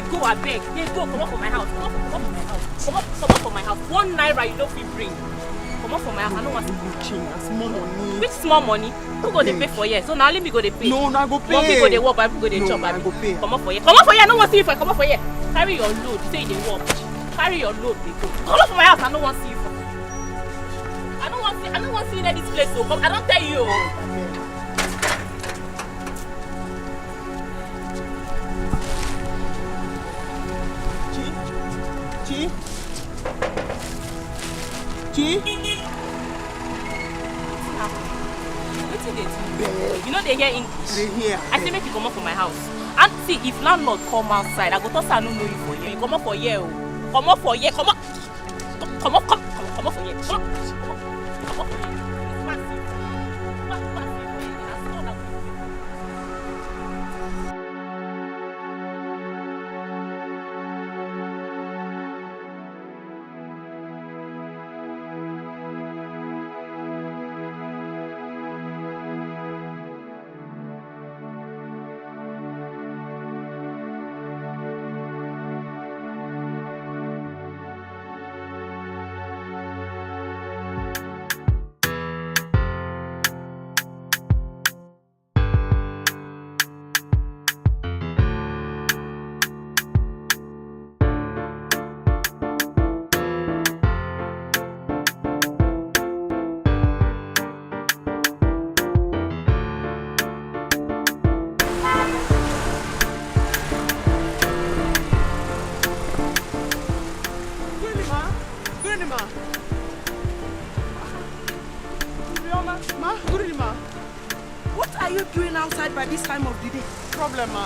go, I beg. They go, come up from my house. Come up from my house. Come up from my house. 1 naira you don't feel bring. Come up from my house. I don't want to small money. Which small money? Who go they pay for here? So now let me go they pay. No, I go pay. One people they work, but people go they chop. I go pay. Come up for here. Come up for here. I don't want to see you for. Come up for here. Carry your load. You say they work. Carry your load. They go. Come up from my house. I don't want to see you for. I don't want to see you in this place. So come. I don't tell you. You know they hear English. They hear. I say make you come up from my house. And see if landlord come outside, I go tell say I don't know you for here. You come up for here. Come up for here. Come up. Come up for here. Come up. Come up. It's massive. What are you doing outside by this time of the day? Problem, ma.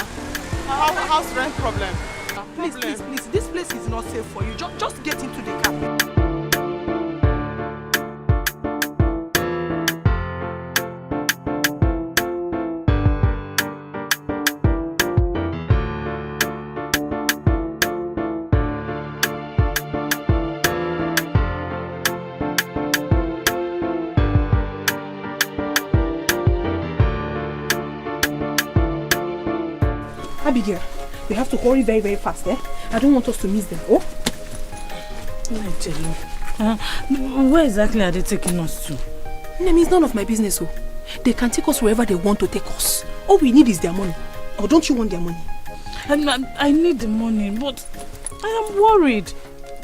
House rent problem. Please, this place is not safe for you. Just get into the car. Abigail, we have to hurry very, very fast, eh? I don't want us to miss them, oh? I tell you. Where exactly are they taking us to? Name is none of my business, oh. They can take us wherever they want to take us. All we need is their money. Or don't you want their money? I need the money, but I am worried.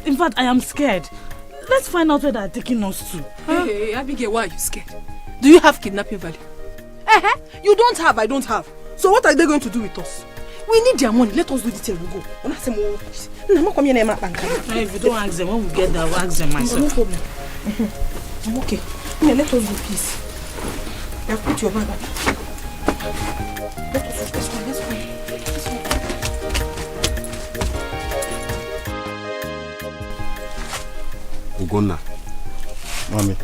In fact, I am scared. Let's find out where they are taking us to. Hey, Abigail, why are you scared? Do you have kidnapping value? You don't have, I don't have. So what are they going to do with us? We need their money. Let us do the thing. We'll go. If you don't ask them, when we get there, we'll ask them myself. No problem. I'm okay. Yeah, let us do peace. You have put your bag back. Let us do this one. Ugonna. Mommy.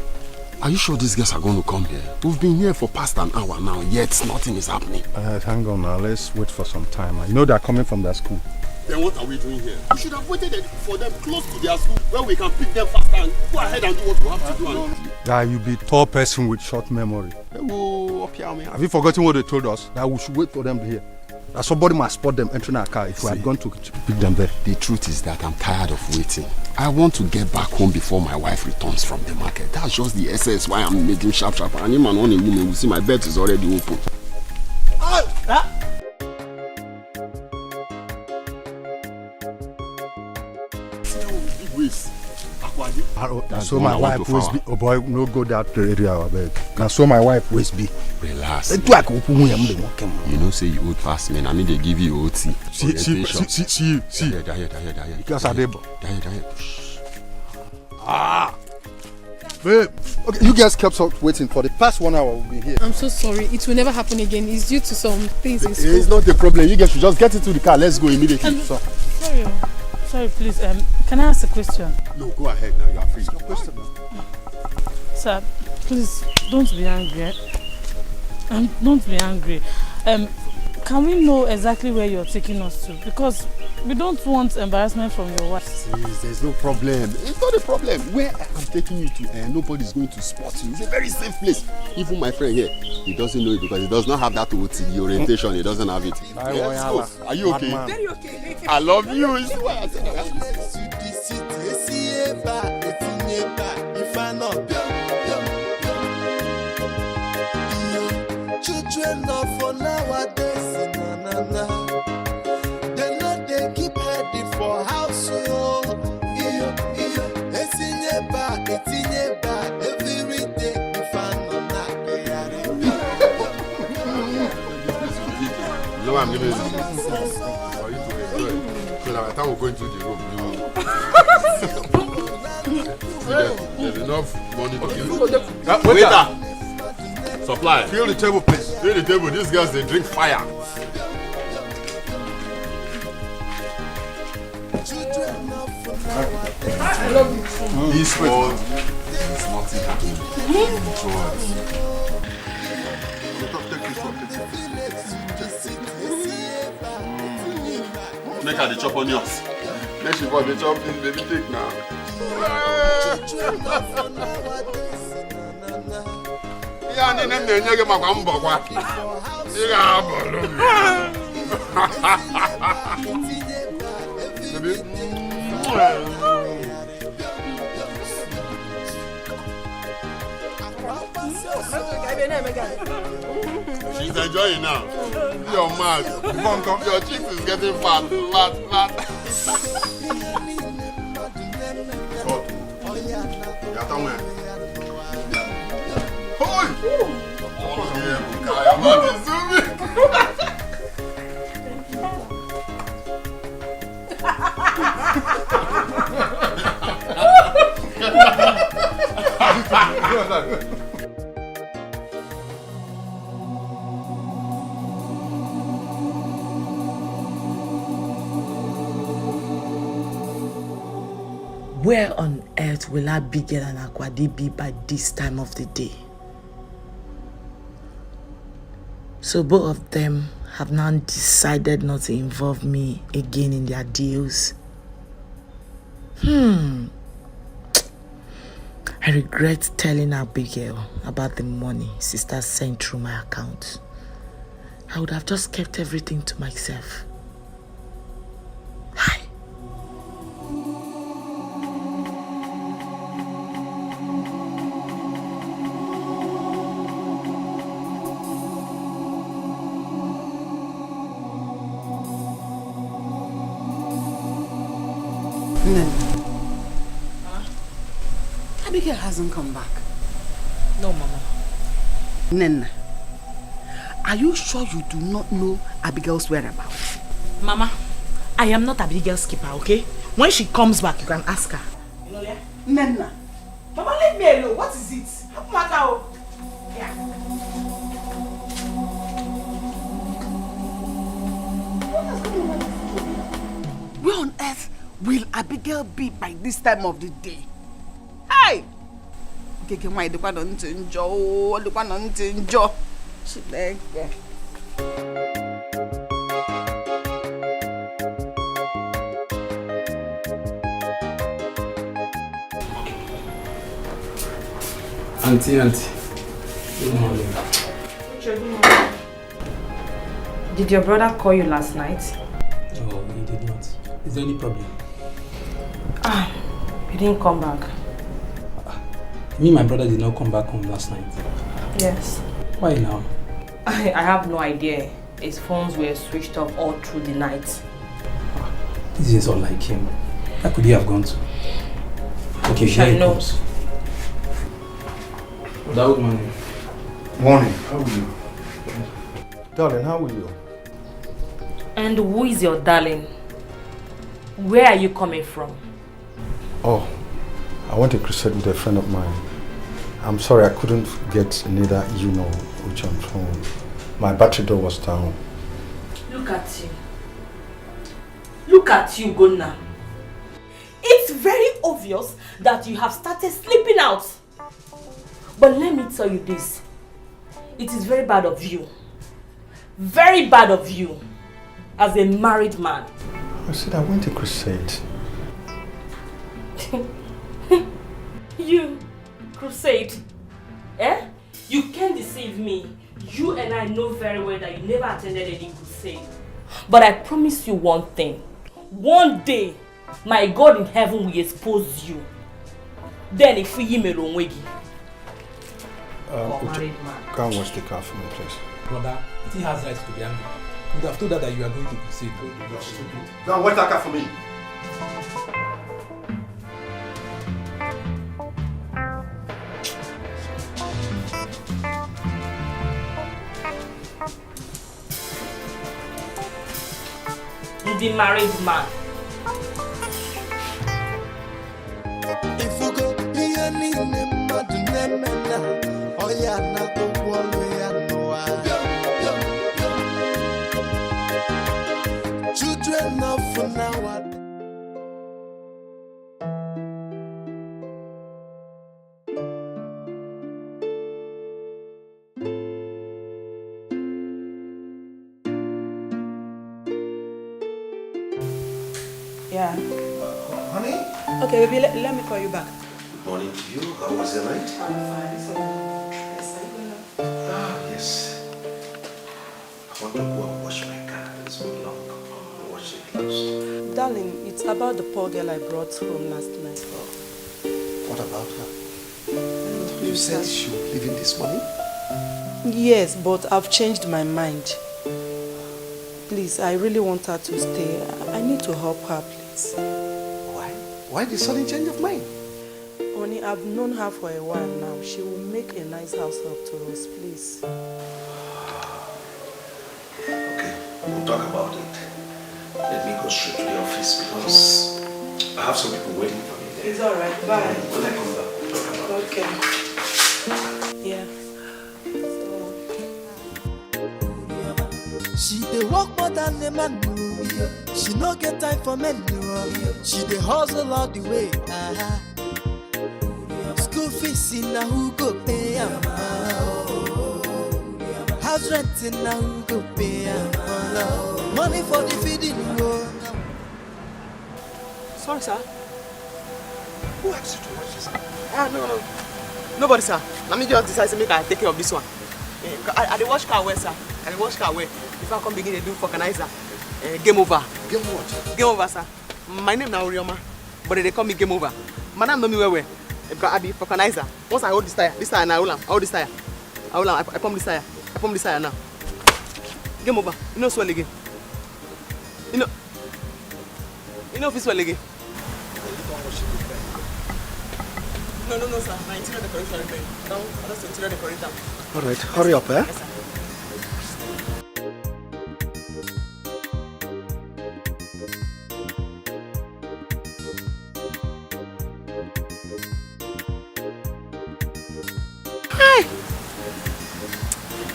Are you sure these guys are going to come here? We've been here for past an hour now, yet nothing is happening. Hang on now, let's wait for some time. You know they're coming from their school. Then what are we doing here? We should have waited for them close to their school where we can pick them faster and go ahead and do what we have to do. Yeah, you be a tall person with short memory. Have you forgotten what they told us? That we should wait for them here. That somebody must spot them entering our car if we are going to pick them there. The truth is that I'm tired of waiting. I want to get back home before my wife returns from the market. That's just the essence why I'm making sharp. And him and only woman will see my bed is already open. So my wife always be. Oh boy, no go that area, I beg. Now so my wife always be. Relax. You know, say you old past me. I mean, they give you OT. See. Because I did. Babe. Okay, you guys kept waiting for the past 1 hour. We've been here. I'm so sorry. It will never happen again. It's due to some things in school. It's not the problem. You guys should just get into the car. Let's go immediately. Sorry, please. Can I ask a question? No, go ahead now. You are free. Your question now. Sir, please don't be angry. Don't be angry. Can we know exactly where you're taking us to? Because We don't want embarrassment from your wife. Sis, there's no problem. It's not a problem. Where I'm taking you to, nobody's going to spot you. It's a very safe place. Even my friend here, he doesn't know it because he does not have that OT, the orientation. He doesn't have it. Yes, so, are you okay? Very okay. I love you. You see why I said that? Children of for nowadays, they know they keep heading for house. Every day, if I know that. You know I'm giving you for you to enjoy. So that by the time we go into the room, there's enough money to give. Waiter! Supply. Fill the table, please. Fill the table. These girls, they drink fire. This world is nothing happening. Make her the chop onions. Make she for the chop in baby take now. Ya ni nem na-enye gị makwa mbọ kwa. Ị ga-abọrọ m. She's enjoying now. You're mad. Your cheeks is getting fat. Where on earth will Abigail and Akwadi be by this time of the day? So both of them have now decided not to involve me again in their deals. I regret telling Abigail about the money sister sent through my account. I would have just kept everything to myself. Hi. Abigail hasn't come back. No, Mama. Nena, are you sure you do not know Abigail's whereabouts? Mama, I am not Abigail's keeper, okay? When she comes back, you can ask her. Nena. Mama, leave me alone. What is it? What matter? Yeah. Where on earth will Abigail be by this time of the day? Hey! Keke why the one on Tinjo, the one on Tinjo. She like Auntie. Good morning. Good morning. Did your brother call you last night? Oh, he did not. Is there any problem? He didn't come back. Me and my brother did not come back home last night. Yes. Why now? I have no idea. His phones were switched off all through the night. This is all like him. Where could he have gone to? Okay, here he comes. Good morning. Morning. How are you? Darling, how are you? And who is your darling? Where are you coming from? Oh, I went to crusade with a friend of mine. I'm sorry I couldn't get neither you nor Uche on phone. My battery door was down. Look at you. Look at you, Gonna. It's very obvious that you have started sleeping out. But let me tell you this. It is very bad of you. Very bad of you as a married man. I said I went to crusade. You crusade? Eh? You can't deceive me. You and I know very well that you never attended any crusade. But I promise you one thing. One day, my God in heaven will expose you. Then if we email Onwegi. Go and wash the car for me, please. Brother, he has rights to be angry. You would have told her that you are going to crusade. Go and wash that car for me. The married man. If you go here, oh yeah, na go children of now. Yeah. Honey? Okay, baby, let me call you back. Good morning to you. How was the night? I'm fine. So, Yes. I want to go and wash my car. It's been long. Wash it close. darling, it's about the poor girl I brought home last night. What about her? You said she would leave in this morning? Yes, but I've changed my mind. Please, I really want her to stay. I need to help her, please. Why? Why the sudden change of mind? Honey, I've known her for a while now. She will make a nice house help to us, please. Okay, we'll talk about it. Let me go straight to the office because I have some people waiting for me there. It's alright, bye. When I come back, we'll talk about it. Okay. Yeah. She dey work more than a man do. She no get time for men do. She dey hustle all the way. School fees in na who go pay am? House rent in na who go pay am? Money for the feeding. Sorry, sir. Who asked you to watch this? No. Nobody, sir. Let me just decide to make I take care of this one. I dey wash car well, sir. I dey wash car well. If I come begin to do vulcanizer, game over. Game what? Game over, sir. My name now Orioma, but they call me Game Over. Madam know me well. Because I be vulcanizer. Once I hold this tire and I hold this tire. I pump this tire. I pump this tire now. Game over. You know swell again. You know if it's swell again. No, sir. My interior decoration is down. That's the interior decorator. All right, hurry up, eh? Yes, sir.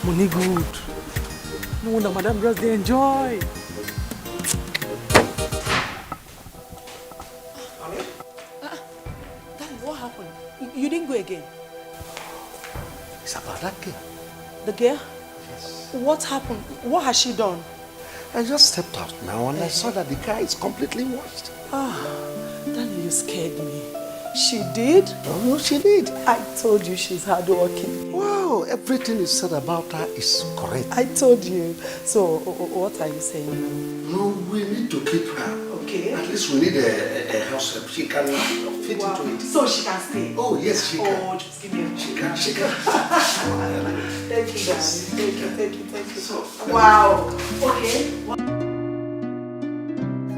Money good. No wonder Madam just they enjoy. Darling, what happened? You didn't go again? It's about that girl. The girl? Yes. What happened? What has she done? I just stepped out now and I saw that the car is completely washed. Darling, you scared me. She did? Oh, she did. I told you she's hardworking. Wow, everything you said about her is correct. I told you. So, what are you saying now? No, we need to keep her. Okay. At least we need a house help. She can fit into it. So she can stay? Oh, yes, she can. Oh, just give me a She can. Thank you, darling. Thank you. So, wow. Okay.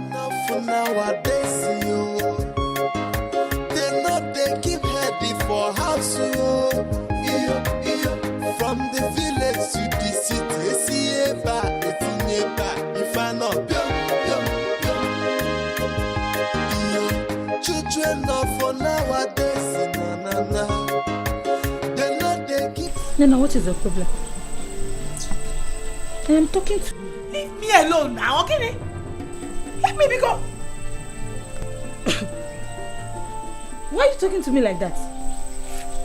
Now for nowadays, they know they keep heady for house. From the village to the city, if I know, children know for nowadays, they know they keep. Nana, what is the problem? I am talking to you. Leave me alone now, okay? Let me go. Why are you talking to me like that?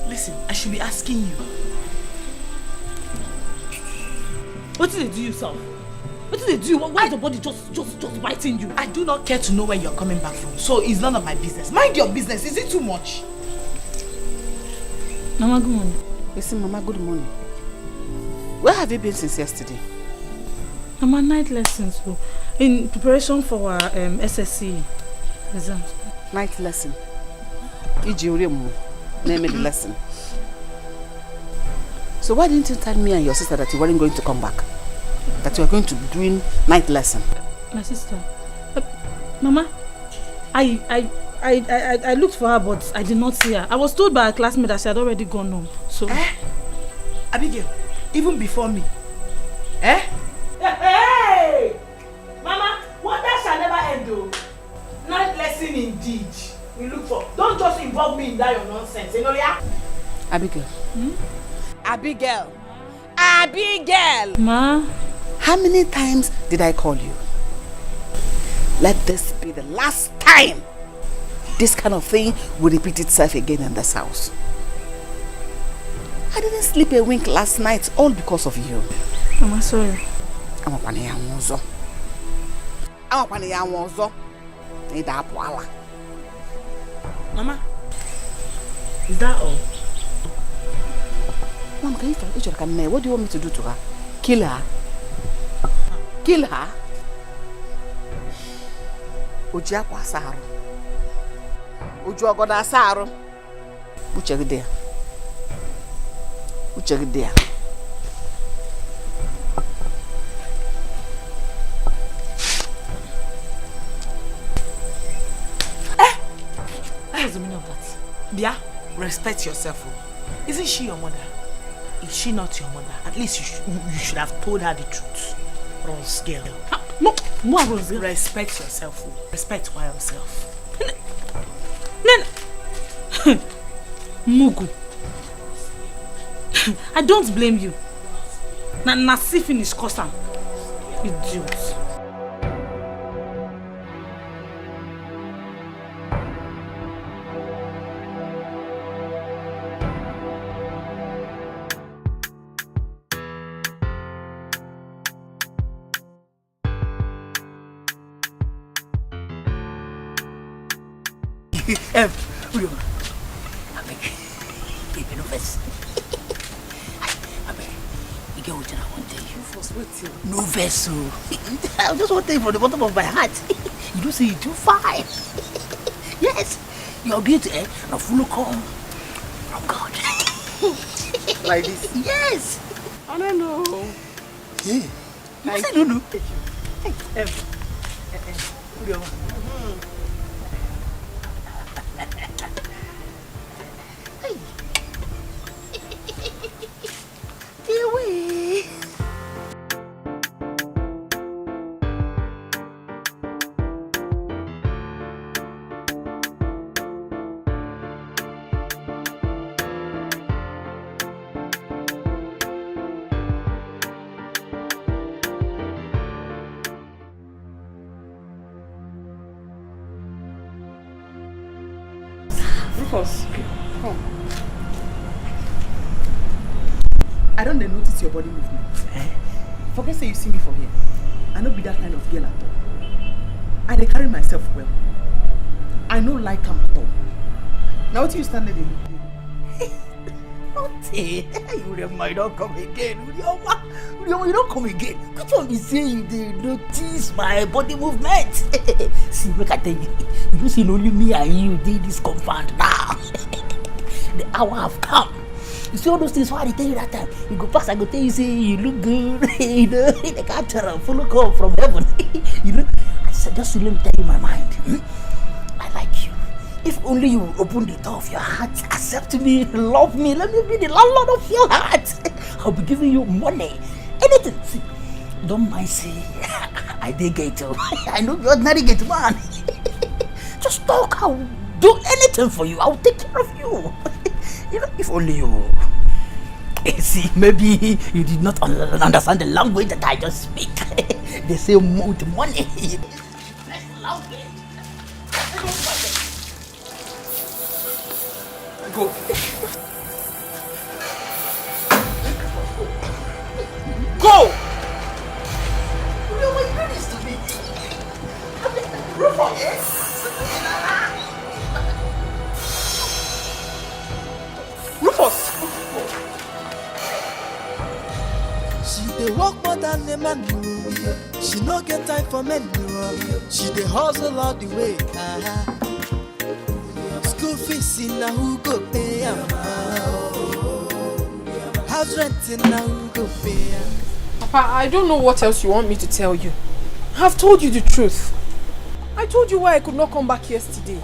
Listen, I should be asking you. What did they do yourself? What did they do? Why is your body just biting you? I do not care to know where you're coming back from, so it's none of my business. Mind your business. Is it too much? Mama, good morning. Listen, Mama, good morning. Where have you been since yesterday? Mama, night lessons. In preparation for our SSC exams. Night lesson. Name the lesson. So why didn't you tell me and your sister that you weren't going to come back? That you were going to be doing night lesson? My sister. Mama, I looked for her, but I did not see her. I was told by a classmate that she had already gone home. So. Abigail, even before me. Eh? Hey! Mama, wonder shall never end though. Night lesson indeed. We look for. Don't just involve me in that your nonsense. You know, yeah? Abigail. Abigail. Abigail! Ma? How many times did I call you? Let this be the last time this kind of thing will repeat itself again in this house. I didn't sleep a wink last night, all because of you. Mama, sorry. I'm a paniyanwozo. Mama, is that all? Mom, can you tell each other, what do you want me to do to her? Kill her? Kill her? Ojiakwa Saru. Ojuagoda Saru. Uchegidea. Uchegidea. What's the meaning of that? Bia, respect yourself. Isn't she your mother? Is she not your mother? At least you should have told her the truth. Rose girl. No, Rose girl. Respect yourself. Respect yourself. Mugu. I don't blame you. Nasi finish Kosam. Idiot. No vessel. I just want to tell you from the bottom of my heart. You don't say you do fine. Yes, you're beauty, eh? Now full of calm from God. Like this? Yes. I don't know. Yeah. I don't know. Rufus, come. I don't notice your body movement. Forget say you see me for here. I no be that kind of girl at all. I dey carry myself well. I no like am at all. Now what you stand there dey look? Nothing. You might not come again. You don't come again. Which one be saying you dey notice my body movement? See, make I tell you. You see, only me and you did this compound now. The hour have come. You see all those things why I tell you that time. You go past, I go tell you, say you look good. You know, the catcher full of call from heaven. You know, I said just let me tell you my mind. I like you. If only you open the door of your heart, accept me, love me, let me be the landlord of your heart. I'll be giving you money, anything. See, don't mind say I did get you. I know you're ordinary get man. Just talk. I'll do anything for you. I'll take care of you. You know, if only you. See, maybe you did not understand the language that I just speak. They say with money. Go. Go! dey work more than a man. She no get time for men. She dey hustle all the way. School fees in na who go pay am? House rent in na who go pay am? Papa, I don't know what else you want me to tell you. I've told you the truth. I told you why I could not come back yesterday.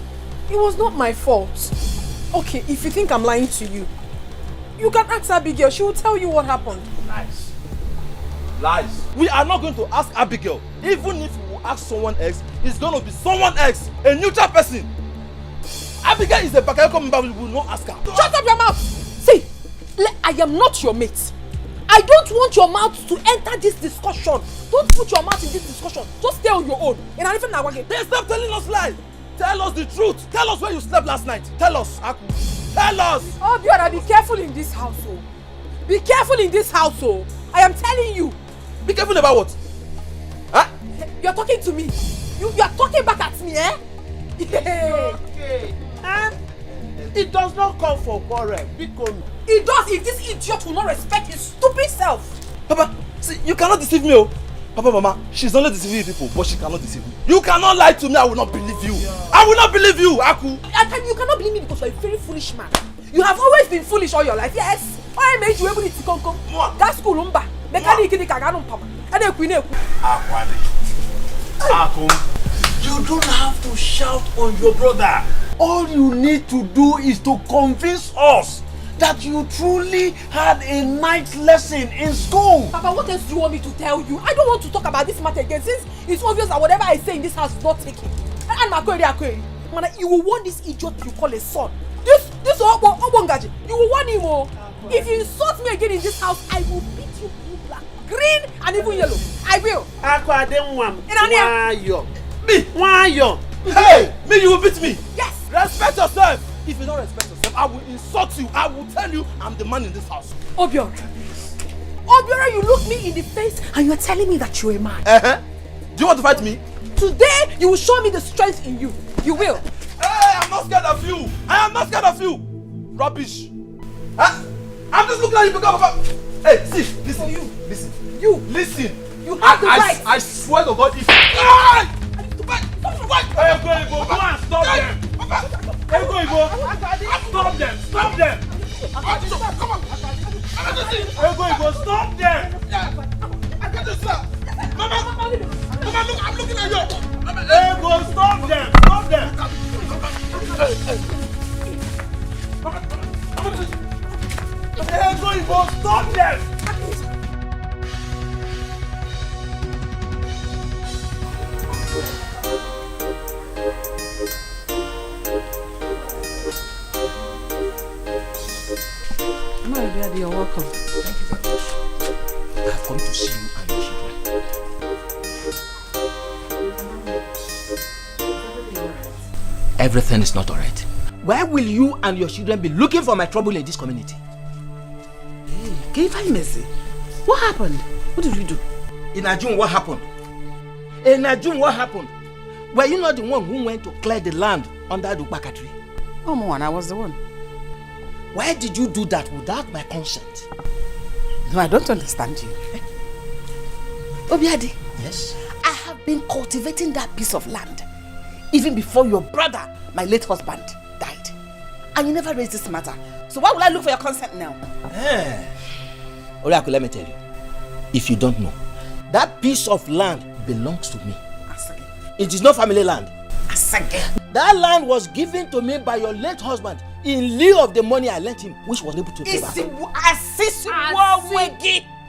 It was not my fault. Okay, if you think I'm lying to you, you can ask Abigail. She will tell you what happened. Lies. Lies. We are not going to ask Abigail. Even if we will ask someone else, it's going to be someone else, a neutral person. Abigail is a Bakayoko member. We will not ask her. Shut up your mouth! See, I am not your mate. I don't want your mouth to enter this discussion. Don't put your mouth in this discussion. Just stay on your own. And I even again. Then stop telling us lies. Tell us the truth. Tell us where you slept last night. Tell us, Aku. Tell us. Oh, Biola, be careful in this household. Be careful in this household. I am telling you. Be careful about what? Huh? You are talking to me. You are talking back at me, eh? Okay. It does not call for quarrel. It does if this idiot will not respect his stupid self. Papa, see, you cannot deceive me, oh. Papa, Mama, she's only deceiving people, but she cannot deceive me. You cannot lie to me. I will not believe you. I will not believe you, Aku. You cannot believe me because you are a very foolish man. You have always been foolish all your life. Yes. I made you able to come. That's school, umba. Aku, you don't have to shout on your brother. All you need to do is to convince us that you truly had a night lesson in school. Papa, what else do you want me to tell you? I don't want to talk about this matter again since it's obvious that whatever I say in this house is not taking. And man, you will want this idiot you call a son. This Obongaji, you will want him. Oh. If you insult me again in this house, I will beat you blue, black, green, and even yellow. I will. Why you? Hey, me, you will beat me. Yes. Respect yourself. If you don't respect yourself, I will insult you. I will tell you I'm the man in this house. Obiora, you look me in the face and you're telling me that you're a man. Do you want to fight me? Today, you will show me the strength in you. You will. Hey, I'm not scared of you. I am not scared of you. Rubbish. I'm just looking at you because of... Hey, see, listen. Listen. You have the right. I swear to God, if... Hey, go and stop them. Hey, go. Stop them. Come on. Hey, go, stop them. I got this, sir. Mama, look, I'm looking at you. Hey, go, stop them. Hey, go, stop them. My dear, you're welcome. Thank you very much. I have come to see you and your children. Everything is not alright. Why will you and your children be looking for my trouble in this community? Hey, can you find Mercy? What happened? What did you do? In Ajun, what happened? Were you not the one who went to clear the land under the Baka tree? Oh, Moan, I was the one. Why did you do that without my consent? No, I don't understand you. Obiadi. Yes? I have been cultivating that piece of land even before your brother, my late husband, died. And you never raised this matter. So why will I look for your consent now? Oraku, let me tell you. If you don't know, that piece of land belongs to me. Asage. It is not family land. Asage. That land was given to me by your late husband in lieu of the money I lent him, which was able to pay back.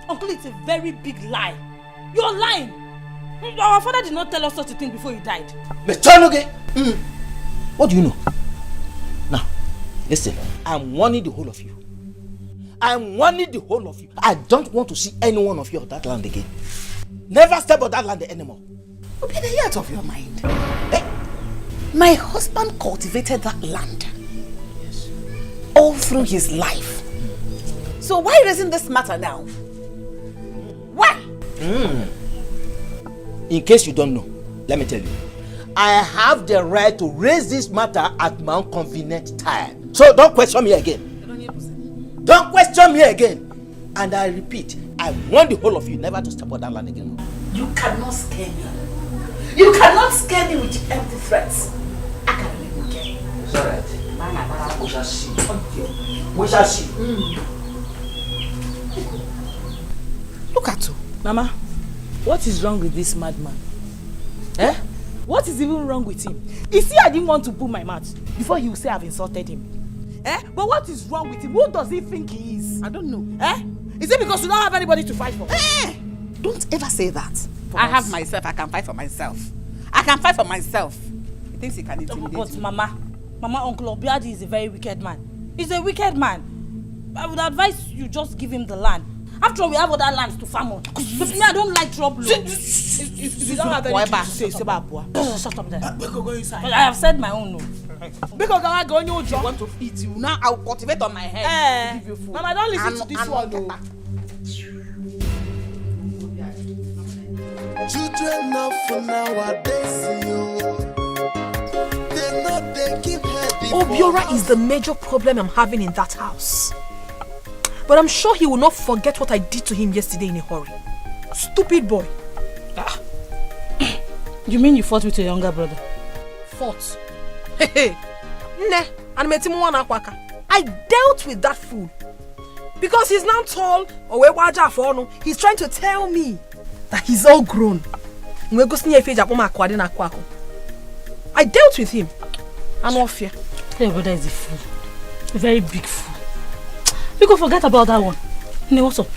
Uncle, it's a very big lie. You're lying. Our father did not tell us such a thing before he died. What do you know? Now, listen, I'm warning the whole of you. I don't want to see any one of you on that land again. Never step on that land anymore. Okay, then you're out of your mind. My husband cultivated that land. Yes. All through his life. So why raising this matter now? Why? In case you don't know, let me tell you. I have the right to raise this matter at my own convenient time. So don't question me again. And I repeat, I I want the whole of you never to step on that land again. You cannot scare me. You cannot scare me with empty threats. I can let you get. It's alright. We shall see. We shall see. Look at you. Mama, what is wrong with this madman? Eh? What is even wrong with him? You see, I didn't want to pull my mouth before he will say I've insulted him. Eh? But what is wrong with him? Who does he think he is? I don't know. Eh? Is it because you don't have anybody to fight for? Eh! Don't ever say that. I have myself. I can fight for myself. I can fight for myself. He thinks he can intimidate me. But Mama, Uncle Obiadi is a very wicked man. He's a wicked man. I would advise you just give him the land. After all, we have other lands to farm on. But me, I don't like trouble. If you don't have anything to say, shut up there. But I have said my own no. Because I go on your job. I want to feed you. Now I'll cultivate on my head. Give you food. Mama, don't listen to this one though. Children of nowadays, they keep heavy. Obiora is the major problem I'm having in that house. But I'm sure he will not forget what I did to him yesterday in a hurry. Stupid boy. Ah. You mean you fought with your younger brother? Fought? Hey. I dealt with that fool. Because he's now tall, he's trying to tell me that he's all grown. I dealt with him. I'm off here. Your brother is a fool. A very big fool. You go forget about that one. Hey, what's up?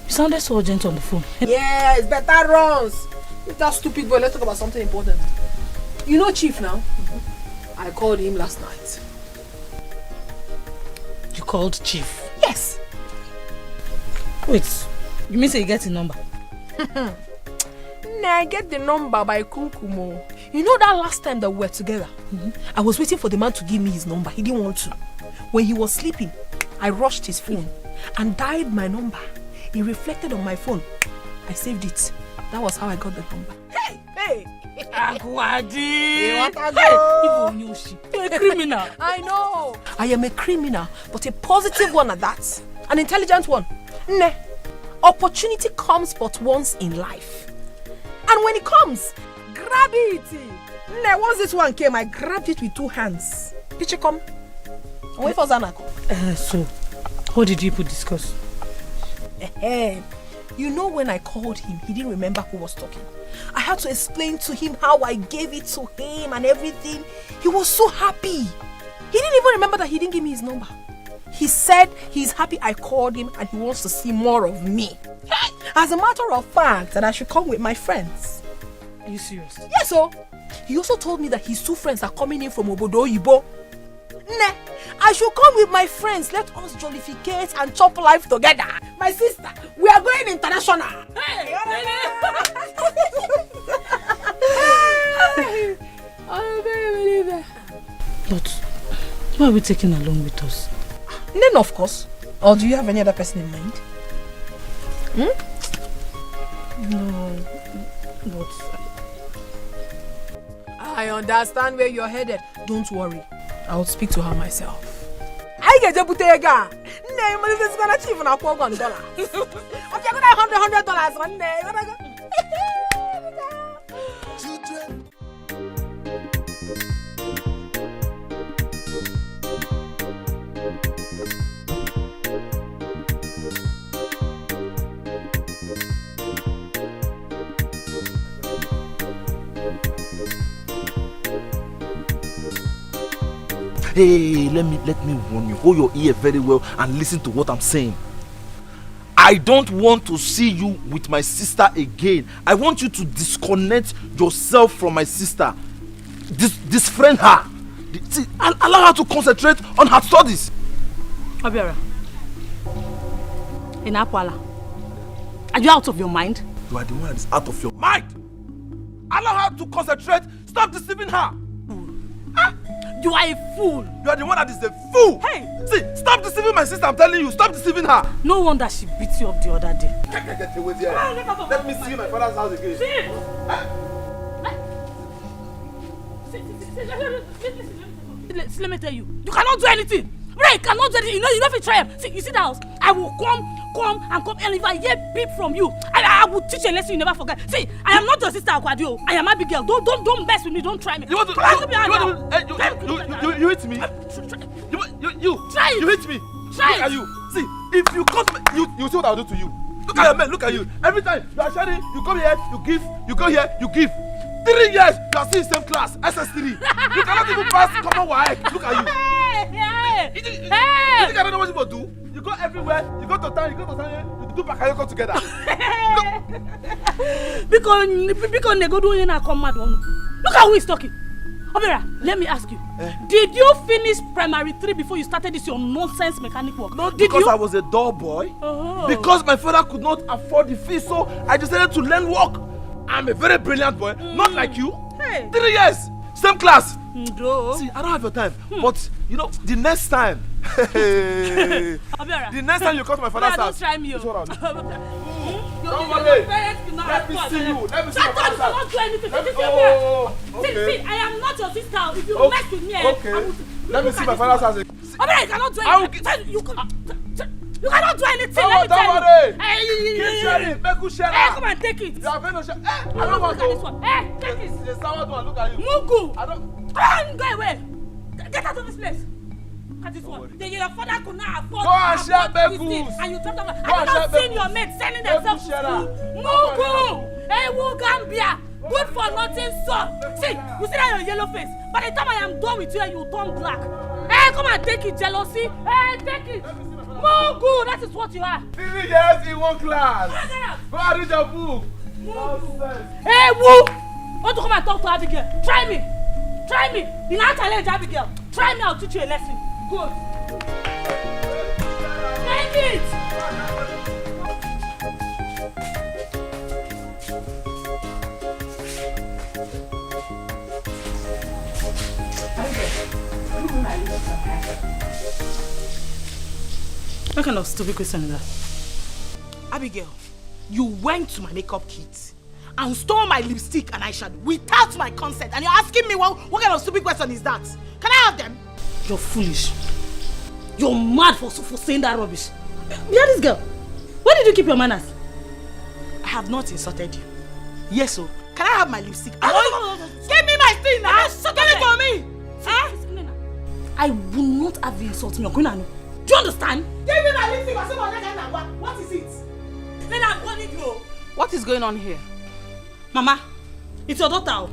You sounded so urgent on the phone. Yeah, it's better runs. With that stupid boy, let's talk about something important. You know Chief now? I called him last night. You called Chief? Yes. Wait, you mean say you get the number? Nah, I get the number by Kunkumo. You know that last time that we were together? I was waiting for the man to give me his number. He didn't want to. When he was sleeping, I rushed his phone and dialed my number. It reflected on my phone. I saved it. That was how I got the number. Hey! Agwadi! You're a criminal. I know. I am a criminal, but a positive one at that. An intelligent one. Nah. Opportunity comes but once in life. And when it comes, grab it. Nah, once this one came, I grabbed it with 2 hands. Piche come. Wait for Zanako. So, what did you discuss? You know, when I called him, he didn't remember who was talking. I had to explain to him how I gave it to him and everything. He was so happy. He didn't even remember that he didn't give me his number. He said he's happy I called him and he wants to see more of me. As a matter of fact, that I should come with my friends. Are you serious? Yes, sir. He also told me that his 2 friends are coming in from Obodo Yibo. Nah, I should come with my friends. Let us jollificate and chop life together. My sister, we are going international. Hey! Oh, baby. But who are we taking along with us? Then, of course. Or do you have any other person in mind? No, but I understand where you're headed. Don't worry. I'll speak to her myself. I get a butega. Name is gonna achieve $100. Okay, I'm gonna $100 one day. Hey, let me warn you. Hold your ear very well and listen to what I'm saying. I don't want to see you with my sister again. I want you to disconnect yourself from my sister. Disfriend her. Allow her to concentrate on her studies. Obiora, in Apuala, are you out of your mind? You are the one that is out of your mind. Allow her to concentrate. Stop deceiving her. You are a fool. You are the one that is a fool. Hey! See, stop deceiving my sister. I'm telling you, stop deceiving her. No wonder she beat you up the other day. Get away there. Let me see my father's house again. Let me tell you, you cannot do anything. Abeg, you cannot do anything. You know if you try am. See, you see that house? I will come, and if I hear beep from you, I will teach you a lesson you never forget. See, I am not your sister Akwadio. I am Abigail. Don't mess with me. Don't try me. You want to? You hit me. You try it. You hit me. Try look at you. See, if you come to me, you see what I'll do to you. Look at man. Look at you. Every time you are sharing, you come here, you give. You go here, you give. 3 years, you are still in same class, SS3. You cannot even pass common WAEC. Look at you. You think I don't know what you will do? You go everywhere, you go to town, you do Bakayoko together. Because they go do in a command one. Look at who is talking. Obera, let me ask you. Did you finish primary 3 before you started this your nonsense mechanic work? Not because I was a door boy. Because my father could not afford the fee, so I decided to learn work. I'm a very brilliant boy, not like you. Hey. 3 years, same class. No. See, I don't have your time, but you know, the next time, the next time you come to my father's house, don't try me. Don't worry. Let me see you. Let me see my father's house. Not do anything. See, I am not your sister. If you mess with me, let me see my father's house. I cannot do anything. You cannot do anything. Let me don't tell worry. you. Keep sharing. Make you share. Come and take it. You are going to share. I Look don't want at this one. Take it. The sour one. Look at you. Mugu. I don't. Come on, go away. Get out of this place. Look at this one. Your father could not afford. Go and share Bekus. And you dropped them. I have not seen your mates selling themselves to school. Mugu. Hey, Gambia. Good for nothing, son. See, you see that your yellow face. By the time I am done with you, you turn black. Hey, come and take it, jealousy. Hey, take it. Mugu, that is what you are. 3 years in one class. Go and read your book. Hey, Woo! Want to come and talk to Abigail? Try me. Try me. You not challenge Abigail. Try me, I'll teach you a lesson. Good. Take it. What kind of stupid question is that? Abigail, you went to my makeup kit and stole my lipstick and eyeshadow without my consent, and you're asking me what kind of stupid question is that? Can I have them? You're foolish. You're mad for saying that rubbish. Hear this girl. Where did you keep your manners? I have not insulted you. Yes, so can I have my lipstick? Give me my thing now. Give it to me. I will not have you insult me. Do you understand? Give me my lipstick. What is it? Then I'm calling you. What is going on here? Mama, it's your daughter.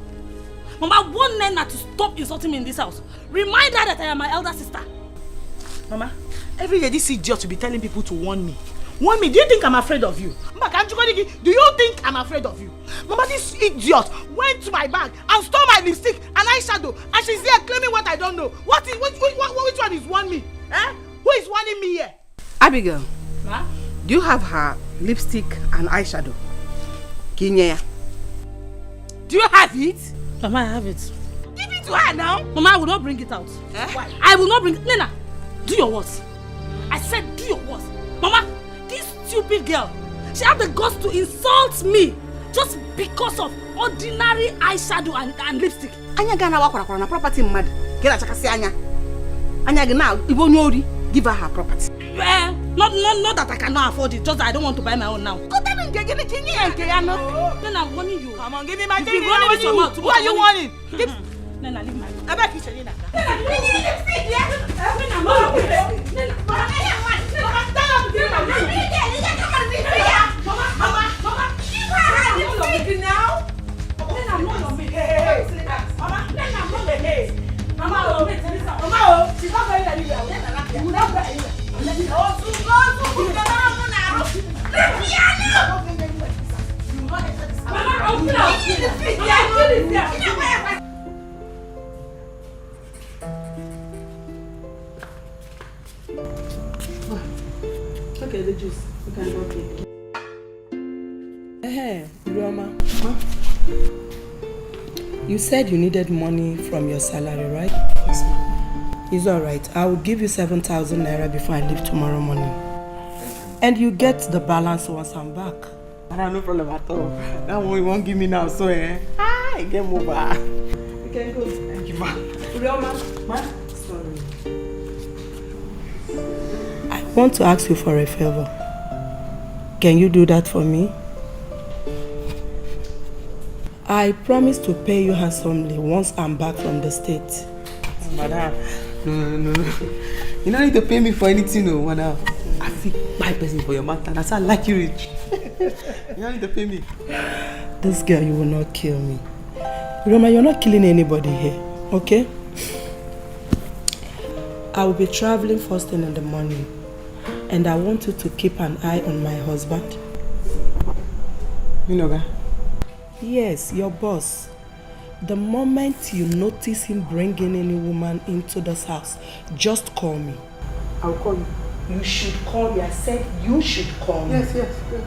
Mama, warn Nena to stop insulting me in this house. Remind her that I am my elder sister. Mama, every day this idiot will be telling people to warn me. Warn me, do you think I'm afraid of you? Mama, do you think I'm afraid of you? Mama, this idiot went to my bag and stole my lipstick and eyeshadow, and she's here claiming what I don't know. Which one is warning me? Eh? Who is warning me here? Abigail, Ma? do you have her lipstick and eyeshadow? Kinyea. Do you have it? Mama, I have it. Give it to her now. Mama, I will not bring it out. Why? I will not bring it. Nena, do your worst. I said do your worst. Mama, this stupid girl, she had the guts to insult me just because of ordinary eyeshadow and lipstick. Anya gana wakora na property mad. Kela chakasi anya. Anya gana ibonyori. Give her her property. Not that I cannot afford it, just that I don't want to buy my own now. Then I'm warning you. Come on, give me my thing. Who are you warning? Nena, leave my room. I bet you say Nena. She's not going anywhere. You will not go anywhere. Okay, the juice. You can go Hey, Roma. Huh? You said you needed money from your salary, right? Yes, ma'am. It's alright. I will give you 7,000 naira before I leave tomorrow morning. And you get the balance once I'm back. I have no problem at all. That one you won't give me now, so I get over. You can go. Thank you, ma. Roma, ma? Sorry. want to ask you for a favor. Can you do that for me? I promise to pay you handsomely once I'm back from the States. Madam, no. You don't need to pay me for anything, no, madam. I feel my person for your matter. That's how I like you rich. You don't need to pay me. This girl, you will not kill me. Roma, you're not killing anybody here, okay? I will be traveling first thing in the morning, and I want you to keep an eye on my husband. You know that? Yes, your boss. The moment you notice him bringing any woman into this house, just call me. I'll call you. You should call me. I said you should call me. Yes.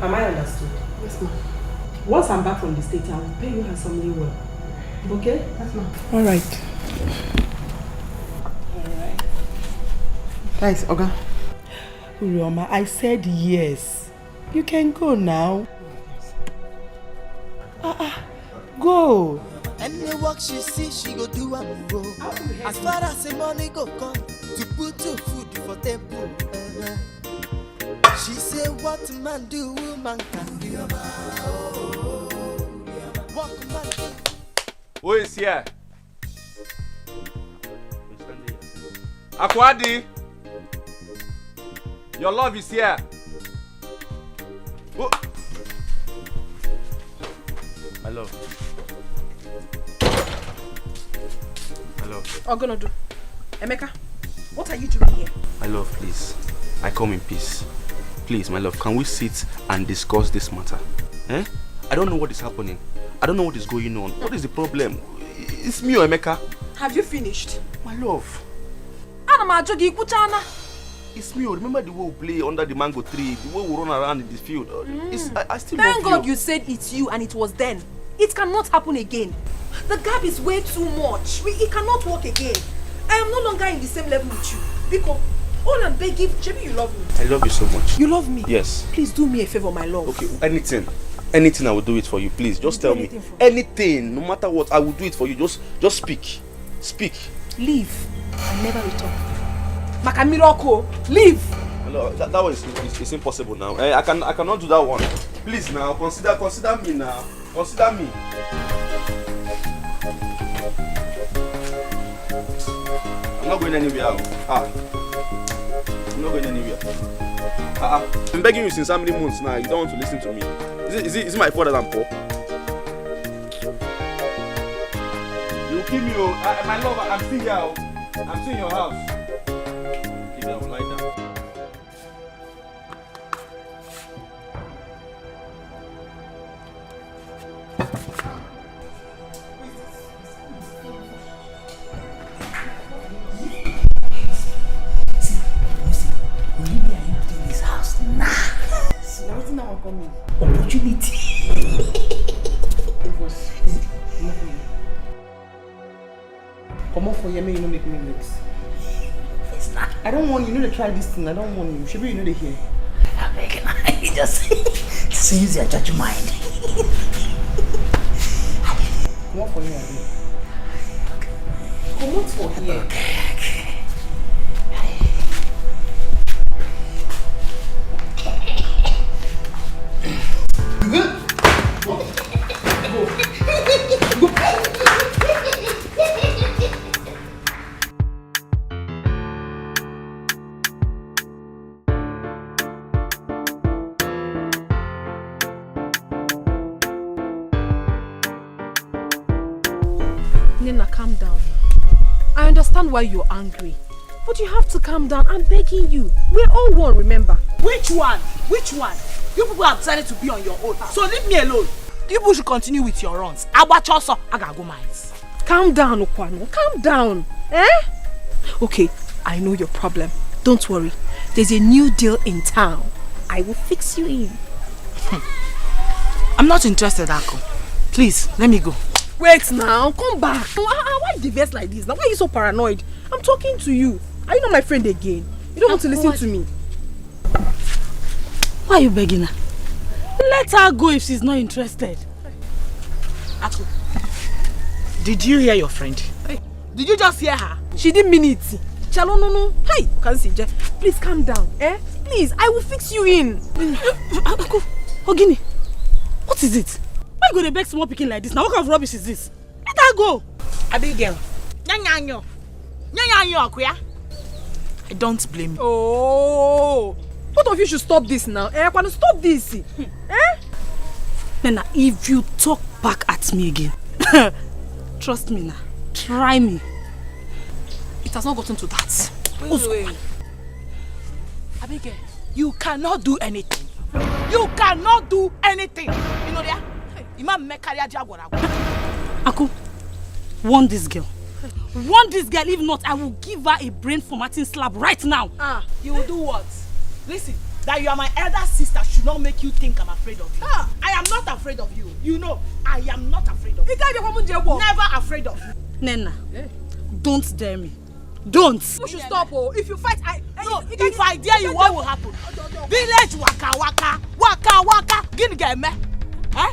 Am I understood? Yes, ma'am. Once I'm back from the States, I will pay you handsomely well. Okay? Yes, ma'am. All right. Guys, Oga. Roma, I said yes. You can go now. Go. Any work she see, she go do am go. As far as the money go come, to put your food for table. She say what man do, woman can do. What man do. Who is here? Akwadi, your love is here. Oh. My love. Ogonodu. Emeka, what are you doing here? My love, please. I come in peace. Please, my love, can we sit and discuss this matter? Eh? I don't know what is happening. I don't know what is going on. What is the problem? It's me or Emeka. Have you finished? My love. It's me. Remember the way we play under the mango tree, the way we run around in this field. I still love you. Thank God you said it's you and it was then. It cannot happen again. The gap is way too much. It cannot work again. I am no longer in the same level with you. Because all I'm begging, Shebi, you love me. I love you so much. You love me? Yes. Please do me a favor, my love. Okay, anything. Anything, I will do it for you. Please, just tell me. Anything, no matter what, I will do it for you. Just speak. Speak. Leave and never return. Miracle, leave. No, that one is impossible now. I cannot do that one. Please now, consider me now. Consider me. I'm not going anywhere. I'm not going anywhere. I've been begging you since how many months now? You don't want to listen to me. Is it my fault that I'm poor? You kill me, my love. I'm still here. I'm still in your house. Keep that one like that. Opportunity. Come on for you, you know make me mix. I don't want you to try this thing. I don't want you. Should be you know they hear. I'm making just use your judge mind. Come on for you, again. Come on for here. Nina, calm down. I understand why you're angry, but you have to calm down. I'm begging you. We're all one, remember? Which one? Which one? You people have decided to be on your own, so leave me alone. You people should continue with your runs. I gotta go mines. Calm down, Okwano. Calm down. Eh? Okay, I know your problem. Don't worry. There's a new deal in town. I will fix you in. I'm not interested, Ako. Please, let me go. Wait now, come back. Why the verse like this? Now why are you so paranoid? I'm talking to you. Are you not my friend again? You don't want to listen to me. Why are you begging her? Let her go if she's not interested. Ako, did you hear your friend? Hey, did you just hear her? She didn't mean it. Chalo no. Hey, can see Jeff. Please calm down. Eh? Please, I will fix you in. Ogini, what is it? Why you go to beg small picking like this? Now what kind of rubbish is this? Let her go. Abigail. Nyanyanyo. Nyanyanyo, Akuya. I don't blame you. Oh, both of you should stop this now. Stop this. Nena, if you talk back at me again, trust me now. Try me. It has not gotten to that. Wait. Abigail, you cannot do anything. You cannot do anything. You know that? Aku, warn this girl. Warn this girl. If not, I will give her a brain formatting slap right now. You will do what? Listen, that you are my elder sister should not make you think I'm afraid of you. I am not afraid of you. You know, I am not afraid of you. Never afraid of you. Nena, don't dare me. Don't. You should stop. If you fight, if I dare you, what will happen? Village waka waka waka waka. Gin get me.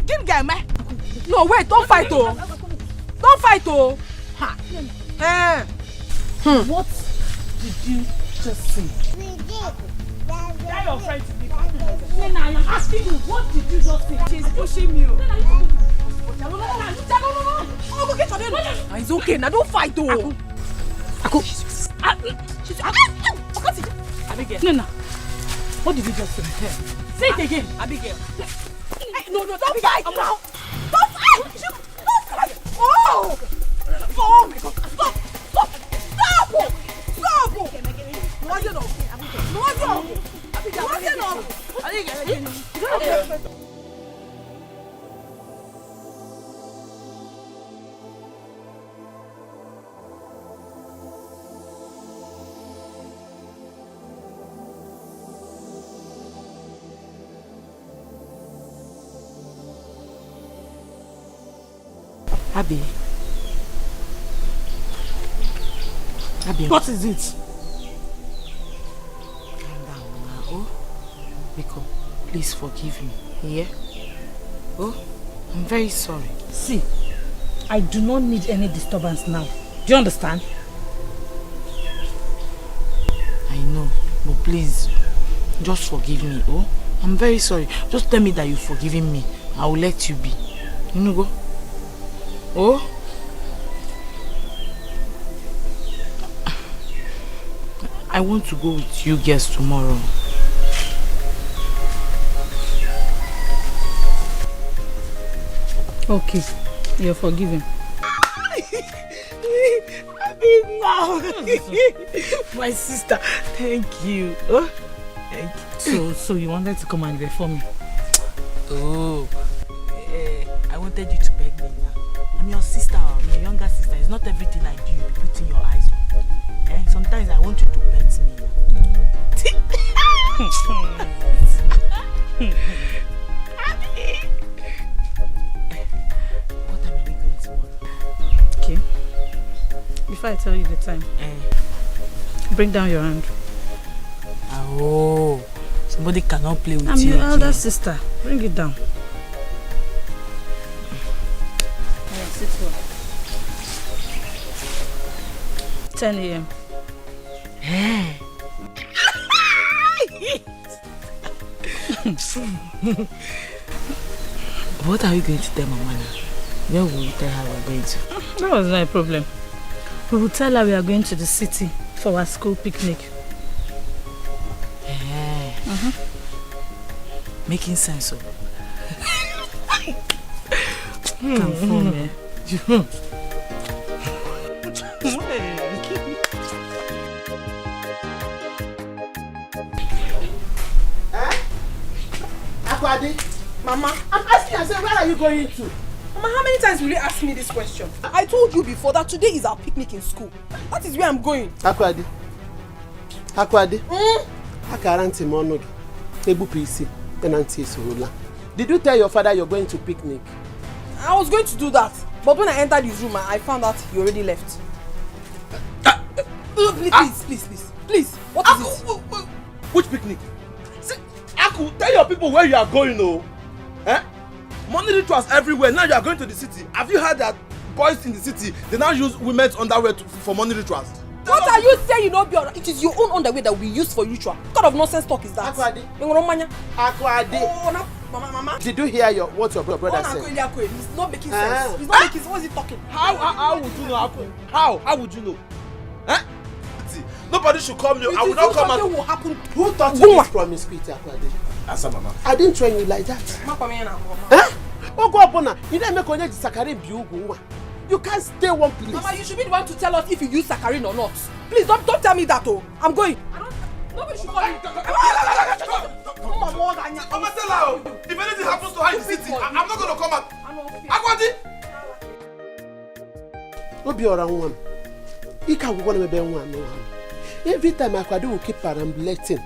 Gin get me. No, wait, don't fight, Don't fight, What did you just say? Tell your friend to leave. Nena, I am asking you, what did you just say? She's pushing you. It's okay, now don't fight, Aku. Abigail. Nena, what did you just say? Say it again. Abigail. No, don't fight now. Don't fight. Oh my God. Stop. Abby, what is it? Calm down now. Oh, Biko, please forgive me. Yeah? Oh, I'm very sorry. See, I do not need any disturbance now. Do you understand? I know, but please, just forgive me. Oh, I'm very sorry. Just tell me that you've forgiven me. I will let you be. You know, go. Oh? I want to go with you guys tomorrow. Okay, you're forgiven. My sister, thank you. Oh, thank you. So you wanted to come and reform me? Oh, I wanted you to beg me now. I'm your sister, I'm your younger sister. It's not everything I do you be putting your eyes on. Sometimes I want you to bet me. What time are we going tomorrow? Okay. Before I tell you the time, bring down your hand. Oh, somebody cannot play with you. I'm your elder sister. Bring it down. Sit well. 10 a.m. What are you going to tell Mama now? Where will you tell her we're going to? That was not a problem. We will tell her we are going to the city for our school picnic. Making sense of Confirm, eh? Akwadi, Mama, I'm asking you, where are you going to? Mama, how many times will you ask me this question? I told you before that today is our picnic in school. That is where I'm going. Akwadi, Akaranti Monog, Ebu PC, Tenanti Surula. Did you tell your father you're going to picnic? I was going to do that, but when I entered his room, I found out he already left. Please, what is it? Which picnic? See, Aku, tell your people where you are going, oh. Money rituals everywhere. Now you are going to the city. Have you heard that boys in the city, they now use women's underwear for money rituals? What are you saying, Obiora? It is your own underwear that we use for ritual. What kind of nonsense talk is that? Akwadi. Mama. Did you hear what your brother said? He's not making sense. He's not making sense. What is he talking? How would you know, Aku? How would you know? Huh? See, nobody should come here. I will not come Something will happen. Who taught you this promiscuity, Akwadi? Asa Mama. I didn't train you like that. Huh? You didn't make Onye Sakarin Biugu. You can't stay one place. Mama, you should be the one to tell us if you use saccharin or not. Please don't tell me that. Oh, I'm going. Nobody should call you. Mama, tell her. If anything happens to her in the city, I'm not going to come out. Akwadi. Obiora one. He can't go on one. Every time Akwadi will keep perambulating,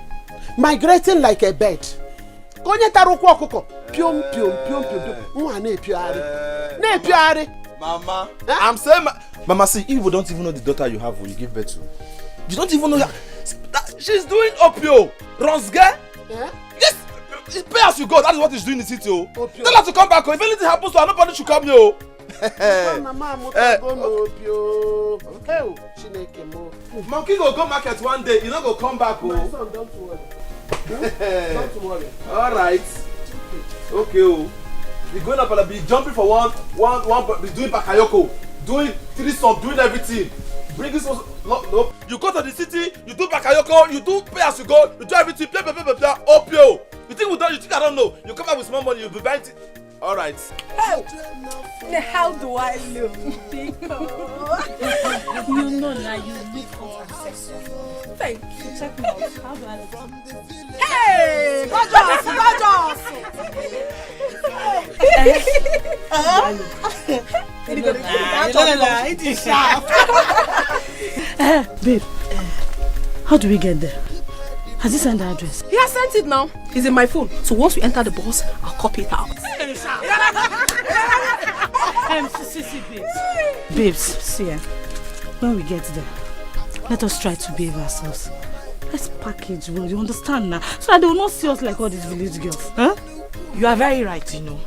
migrating like a bird. Konye tarokwa koko. Pium. Ne Mama, I'm saying, Mama, see, you don't even know the daughter you have when you give birth to. You don't even know that she's doing opio. Ronsge? Yeah? Yes, pay as you go. That is what he's doing in the city. Tell her to come back. If anything happens to her, nobody should come here. Mama, Monkey will go market one day. You not go come back. My son, don't worry. Don't worry. All right. Okay. Be going up and be jumping for one, be doing bakayoko, doing threesome, doing everything. Bring this one. No. You go to the city, you do bakayoko, you do pay as you go, you do everything, blah. Opio. You think I don't know? You come back with small money, you'll be buying it. All right. How the hell do I look? You know now you look hot and sexy. Thank you. Check me out. How do I look? Hey, gorgeous. It is sharp. Babe, how do we get there? Has he sent the address? He has sent it now. It's in my phone. So once we enter the bus, I'll copy it out. Babes, see ya. When we get there, let us try to behave ourselves. Let's package well, you understand now? So that they will not see us like all these village girls. Huh? You are very right, you know.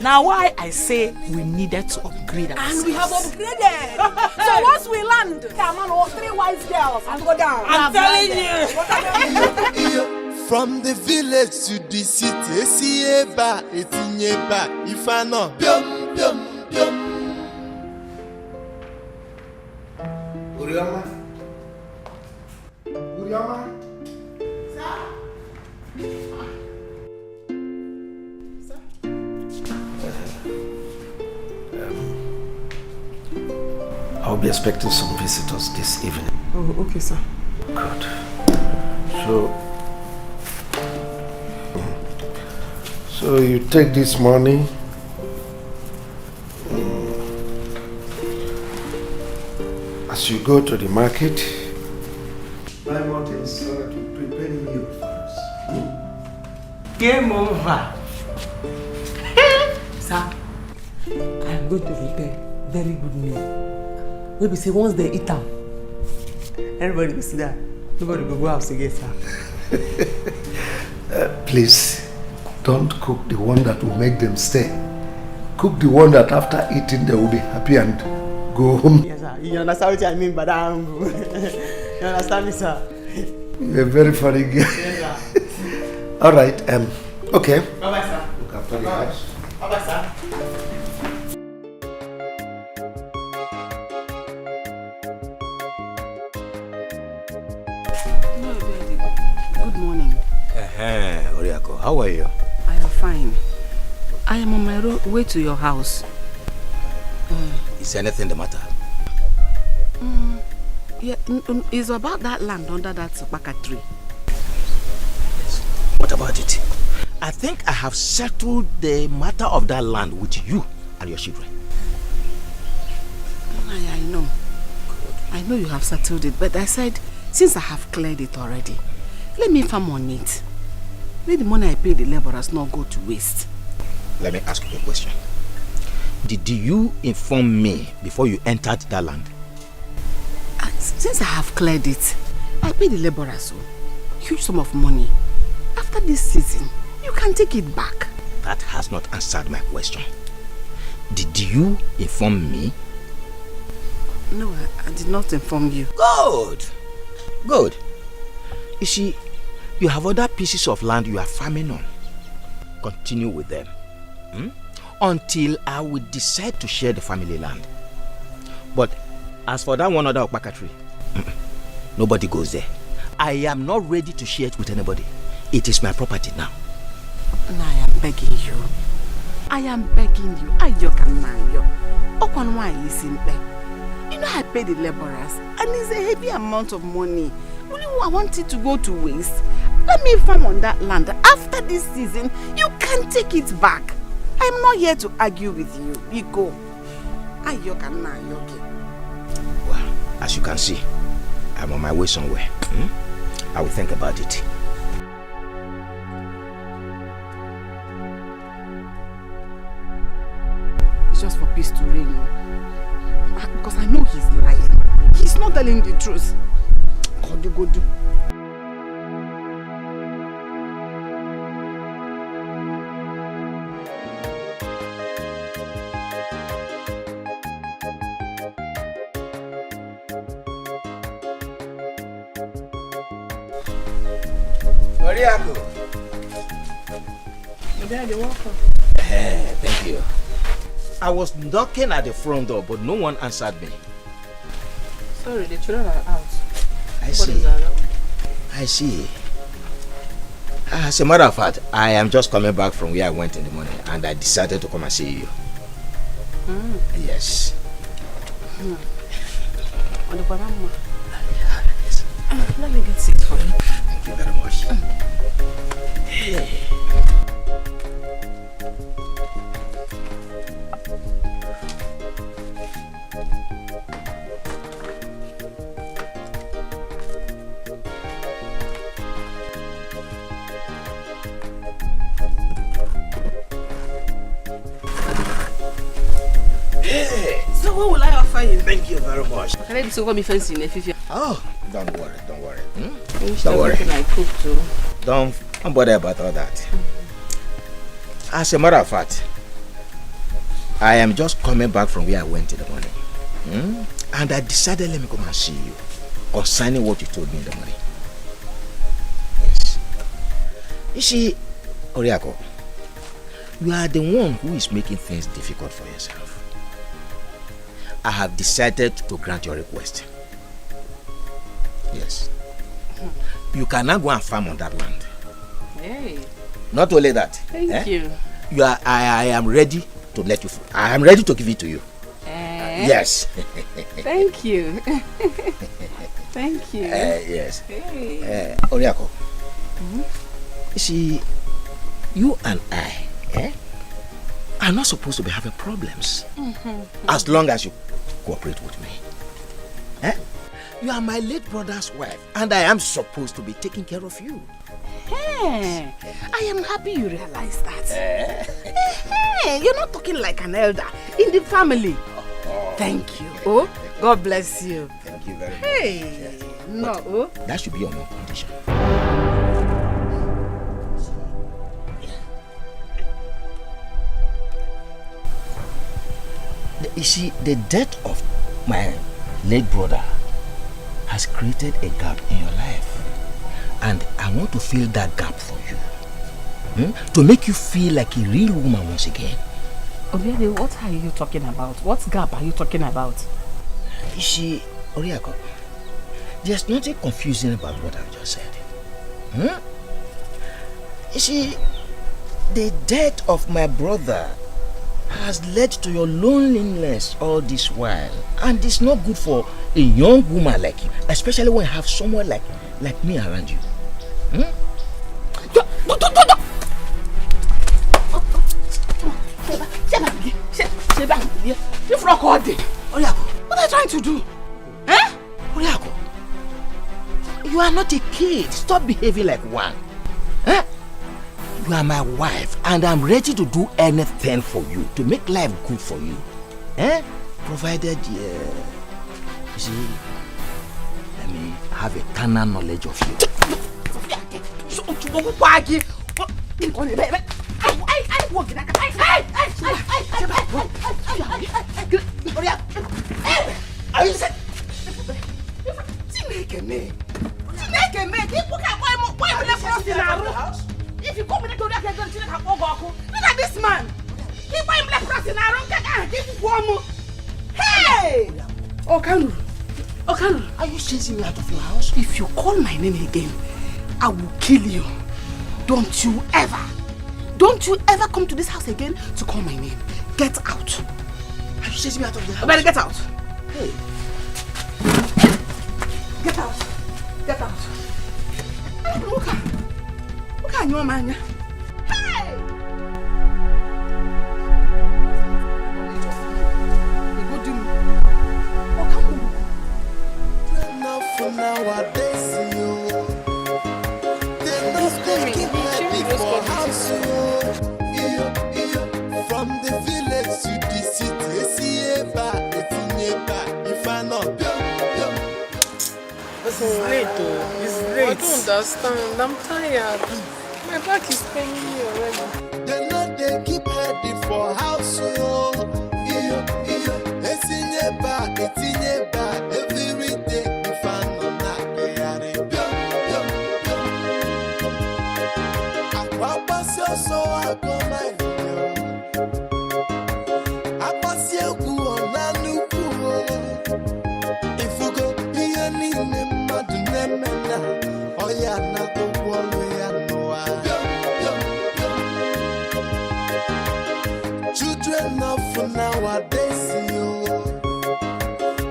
Now why I say we needed to upgrade ourselves. And we have upgraded. So once we land, come on, 3 wise girls and go down. I'm telling you. From the village to the city, Esieba, Etinyeba, Ifano, Pium. Uriama. I'll be expecting some visitors this evening. Oh, okay, sir. Good. So you take this money. As you go to the market, buy more things so that you prepare meal for us. Game over. Sir, I am going to prepare very good meal. Maybe say once they eat them, everybody will sit down. Nobody will go out again, sir. Please, don't cook the one that will make them stay. Cook the one that after eating they will be happy and go home. Yes, sir. You understand what I mean by that? You understand me, sir? You're a very funny guy. Yes, sir. All right. Okay. Bye-bye, sir. Look after the house. Bye-bye, sir. Good morning. Oriako, how are you? I am fine. I am on my way to your house. Is anything the matter? Yeah, it's about that land under that baka tree. What about it? I think I have settled the matter of that land with you and your children. I know. I know you have settled it, but I said, since I have cleared it already, let me farm on it. Let the money I pay the laborers not go to waste. Let me ask you a question. Did you inform me before you entered that land? Since I have cleared it, I pay the laborers a huge sum of money. After this season, you can take it back. That has not answered my question. Did you inform me? No, I did not inform you. Good. Good. You see, you have other pieces of land you are farming on. Continue with them. Until I will decide to share the family land. But as for that one other okpaka tree, nobody goes there. I am not ready to share it with anybody. It is my property now. And I am begging you. I am begging you. You know I pay the laborers and it's a heavy amount of money. I want it to go to waste. Let me farm on that land. After this season, you can take it back. I'm not here to argue with you. You go. Well, as you can see, I'm on my way somewhere. I will think about it. It's just for peace to reign. Because I know he's lying. He's not telling the truth. God, you go do. Mariako. You're welcome. Thank you. I was knocking at the front door, but no one answered me. Sorry, the children are out. I see. I see. As a matter of fact, I am just coming back from where I went in the morning, and I decided to come and see you. Yes. Let me get seats for you. Thank you very much. So what will I offer you? Thank you very much. Can I do be fancy in a Oh, don't worry, don't worry. Don't worry. I cook too. Don't bother about all that. As a matter of fact, I am just coming back from where I went in the morning. And I decided let me come and see you concerning what you told me in the morning. Yes. You see, Oriako, you are the one who is making things difficult for yourself. I have decided to grant your request. Yes. You can now go and farm on that land. Hey. Not only that. Thank you. I am ready to let you. I am ready to give it to you. Yes. Thank you. Thank you. Yes. Hey. Oriako. You see, you and I are not supposed to be having problems. As long as you cooperate with me. You are my late brother's wife, and I am supposed to be taking care of you. Hey, I am happy you realize that. Hey, you're not talking like an elder in the family. Thank you. Oh, God bless you. Thank you very much. Hey, no. That should be on one condition. You see, the death of my late brother has created a gap in your life, and I want to fill that gap for you, to make you feel like a real woman once again. Obiade, what are you talking about? What gap are you talking about? You see, Oriako, there's nothing confusing about what I've just said. You see, the death of my brother has led to your loneliness all this while, and it's not good for a young woman like you, especially when you have someone like me around you. What are you trying to do? Oriako, you are not a kid. Stop behaving like one. You are my wife, and I'm ready to do anything for you, to make life good for you. Provided, you see, let me have a carnal knowledge of you. Are you saying? Chineke me. If you come in to that again, look at this man. He buy him leprosy in our room. Give you one more. Hey! Okanu. Are you chasing me out of your house? If you call my name again, I will kill you. Don't you ever come to this house again to call my name. Get out. Are you chasing me out of the house? You better get out. Hey. Get out. Look at your man. Hey! For nowadays, they're not taking ready for house. From the village to the city, see if I not. This is late though. It's late. I don't understand. I'm tired. My back is paining me already. They know they keep ready for house. It's in your back, every day. If I know not, they are in. I pass your soul, I go my I pass your good on a new cool. If you go, here, oh yeah, not the one way I know. Children of for nowadays,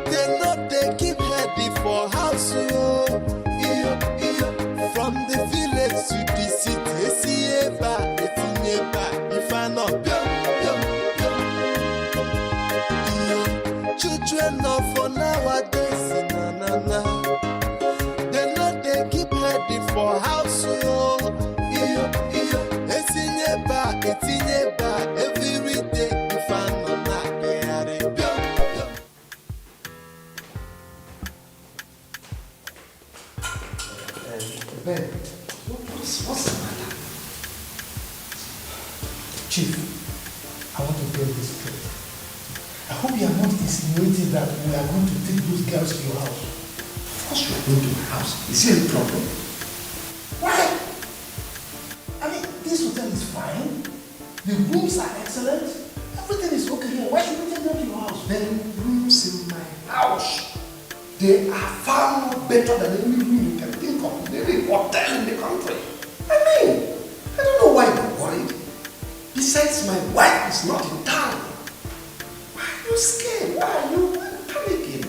they know they keep ready for house. From the village to the city, see if I know. Children of for nowadays, they know they keep ready for house. It's in your back, every day. If I know not, they are in. Ben, what's the matter? Chief, I want to tell this straight. I hope you are not insinuating that we are going to take those girls to your house. Of course you are going to my house. Is there any problem? Why? I mean, this hotel is fine. The rooms are excellent. Everything is okay here. Why should we take them to your house? The rooms in my house, they are far more better than any room you can think of in any hotel in the country. I mean, I don't know why you're worried. Besides, my wife is not in town. Why are you scared? Why are you panicking?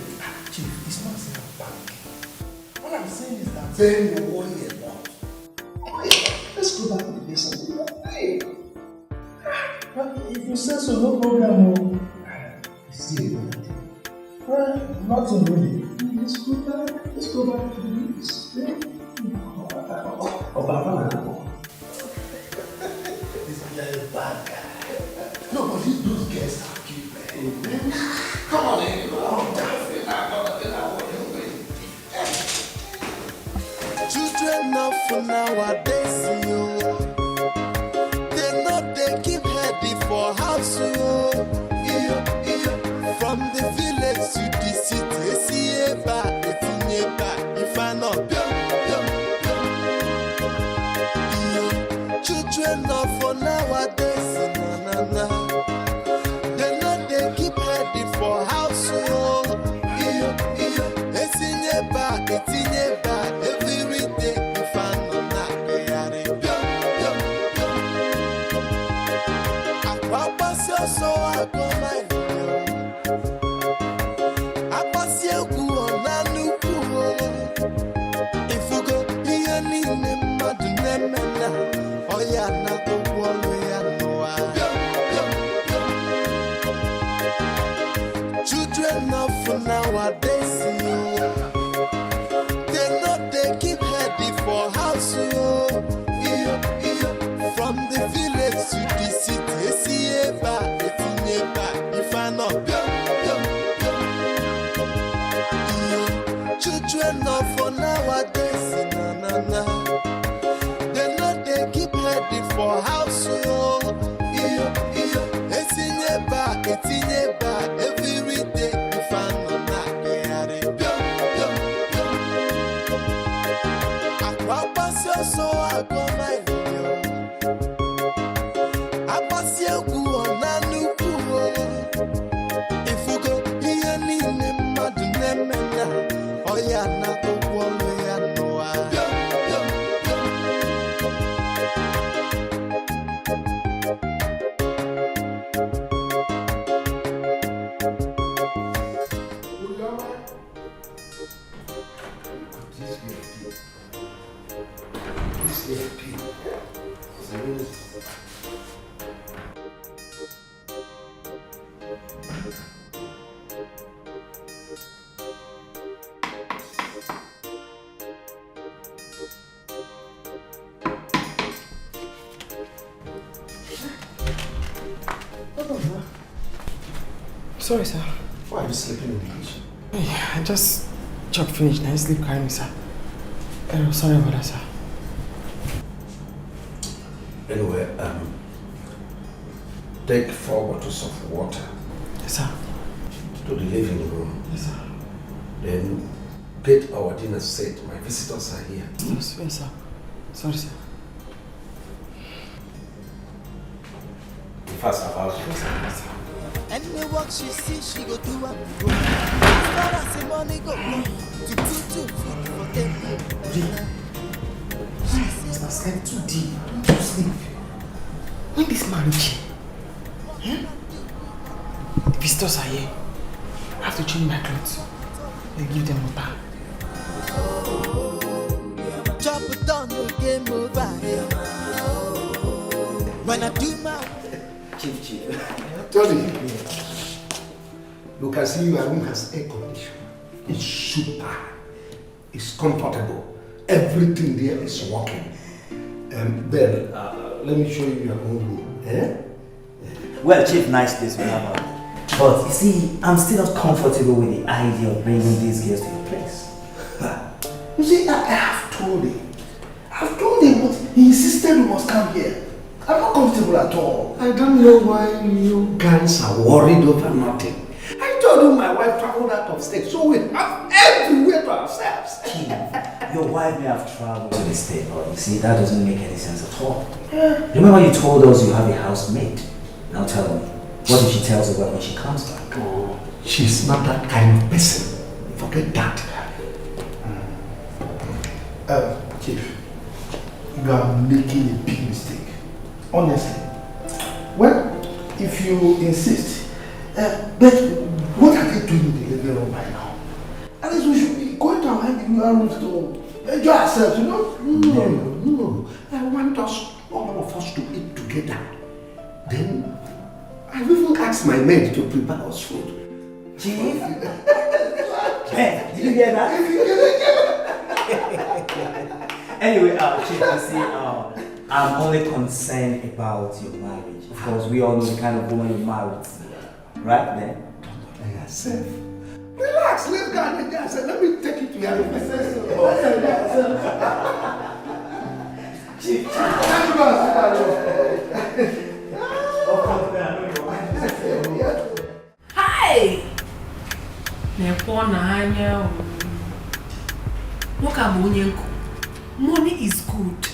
Chief, it's not saying I'm panicking. What I'm saying is that then you worry a lot. Let's go back to the base and do that. Hey. If you say so, no problem. Still, nothing really. Let's go back to the base. This is a bad guy. No, but those guests are cute, man. Come on in. Children of for nowadays, they know they keep ready for house. From the village to the city, see if I not. Children of for nowadays, they know they keep ready for house. It's in your back, every day. If I know not, they are in. I pass your soul, I go my. I pass your good on a new cool. If you go, here, oh yeah, not the one way I know. Children of for nowadays, they know they keep ready for house. From the village to the city, see if I know. Children of for nowadays, they know they keep ready for house. It's in your back, every day. If I know not, Sorry, sir. Why are you sleeping in the kitchen? Yeah, I just chopped finished. Now sleep carry me, sir. Sorry about that, sir. Anyway, take 4 bottles of water. Yes, sir. To the living room. Yes, sir. Then get our dinner set. My visitors are here. Yes, sir. Sorry, sir. Fast about it. Yes, sir. And the work she see, she go do am. As far as the money go come, to put food for them. It's not slept too deep. Don't you sleep. When this marriage, the visitors are here. I have to change my clothes and give them water. Chop it down, no game over. When I do my Chief. Tony, you can see your room has air conditioning. It's super. It's comfortable. Everything there is working. Ben, let me show you your own room. Well, Chief, nice place we have. But you see, I'm still not comfortable with the idea of bringing these girls to your place. You see, I have told him. I've told him, but he insisted we must come here. I'm not comfortable at all. I don't know why you guys are worried over nothing. I told you my wife traveled out of state, so we have everywhere to ourselves. Chief, your wife may have traveled to the state, but you see, that doesn't make any sense at all. Remember you told us you have a housemaid. Now tell me, what if she tells her when she comes back? Oh, she's not that kind of person. Forget that. Chief, you are making a big mistake. Honestly. Well, if you insist, but what are they doing in the living room right now? At least we should be going to our living room to enjoy ourselves, you know? No. I want us, all of us, to eat together. Then, I've even asked my maid to prepare us food. Chief? Hey, did you hear that? Anyway, Chief, you see, I'm only concerned about your marriage. Of course, we all know the kind of woman you married. Right then? Don't yourself. Relax, let's go and enjoy ourselves. Let me take you to your room. Chief, Hi! Look at Munyenko. Money is good.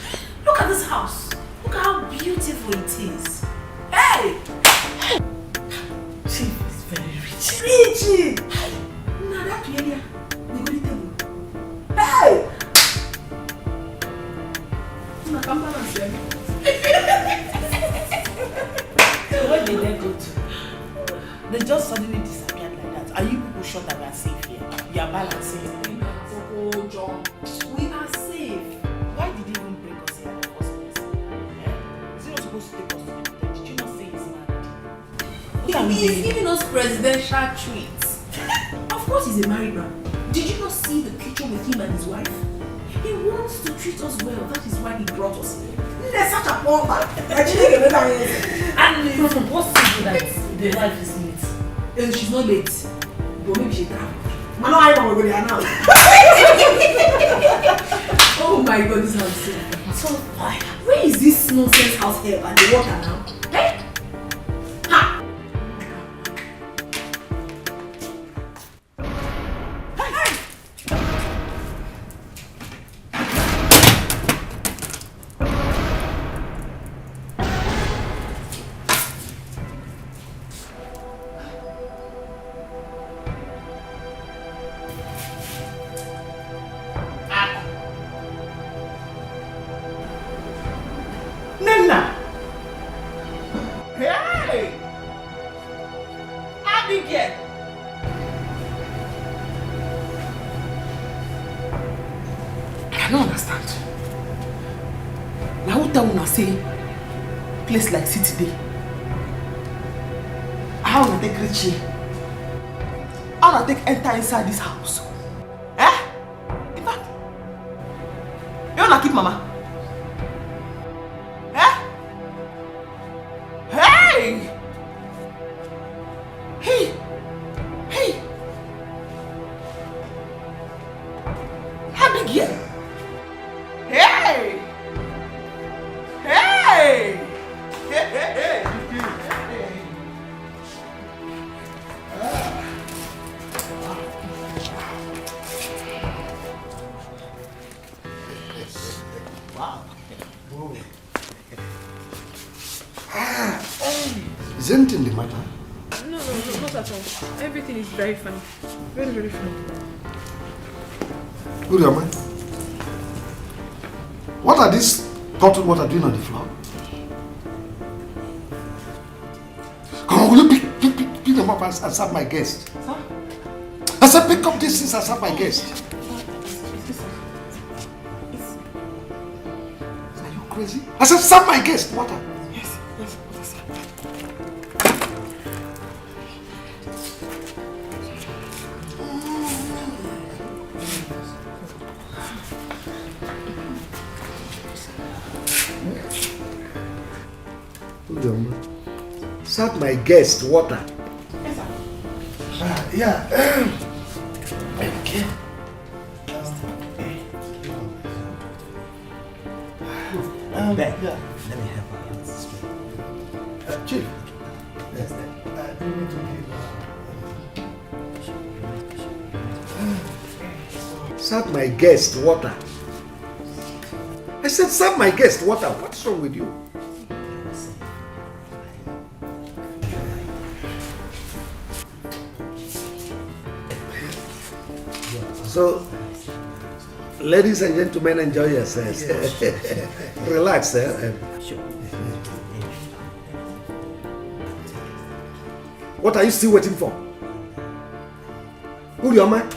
Look at this house. Look at how beautiful it is. Hey! Chief is very rich. Rich! Now that area, we go to table. Hey! Where did they go to? They just suddenly disappeared like that. Are you people sure that we are safe here? You are balancing. Oh, John. We are safe. Why did you even bring us here in the first place? Is he not supposed to take us to the hotel? Did you not say he's married? He's giving us presidential treats. Of course he's a married man. Did you not see the picture with him and his wife? He wants to treat us well. That is why he brought us here. There's such a poor man. And what's it that the wife is late? She's not late. But maybe she traveled. Man, I know where they are now. Oh my God, this house is so fine. Where is this nonsense house help and the water now? Hey? Ha! Hey! don't understand. Now who tell una say place like city day? How una take reach here? How una take enter inside this house? Eh? In fact, you wanna keep mama? Eh? Hey! Hey! Hey! How big here? Hey! Hey! Hey! Hey! Hey! Wow. Is anything the matter? No, not at all. Everything is very fine. Very, very fine. Good, your man. What are these bottled water doing on the floor? Come on, will you pick them up and serve my guest? Huh? I said pick up these things and serve my guest. Are you crazy? I said serve my guest water. Yes. Good, your man. Serve my guest water. Yes, sir. Yeah. Okay. Ben, yeah. let me help her. Chief. Yes, you need to give. Serve my guest water. I said serve my guest water. What's wrong with you? So, ladies and gentlemen, enjoy yourselves. Relax, eh? Sure. What are you still waiting for? Who your man?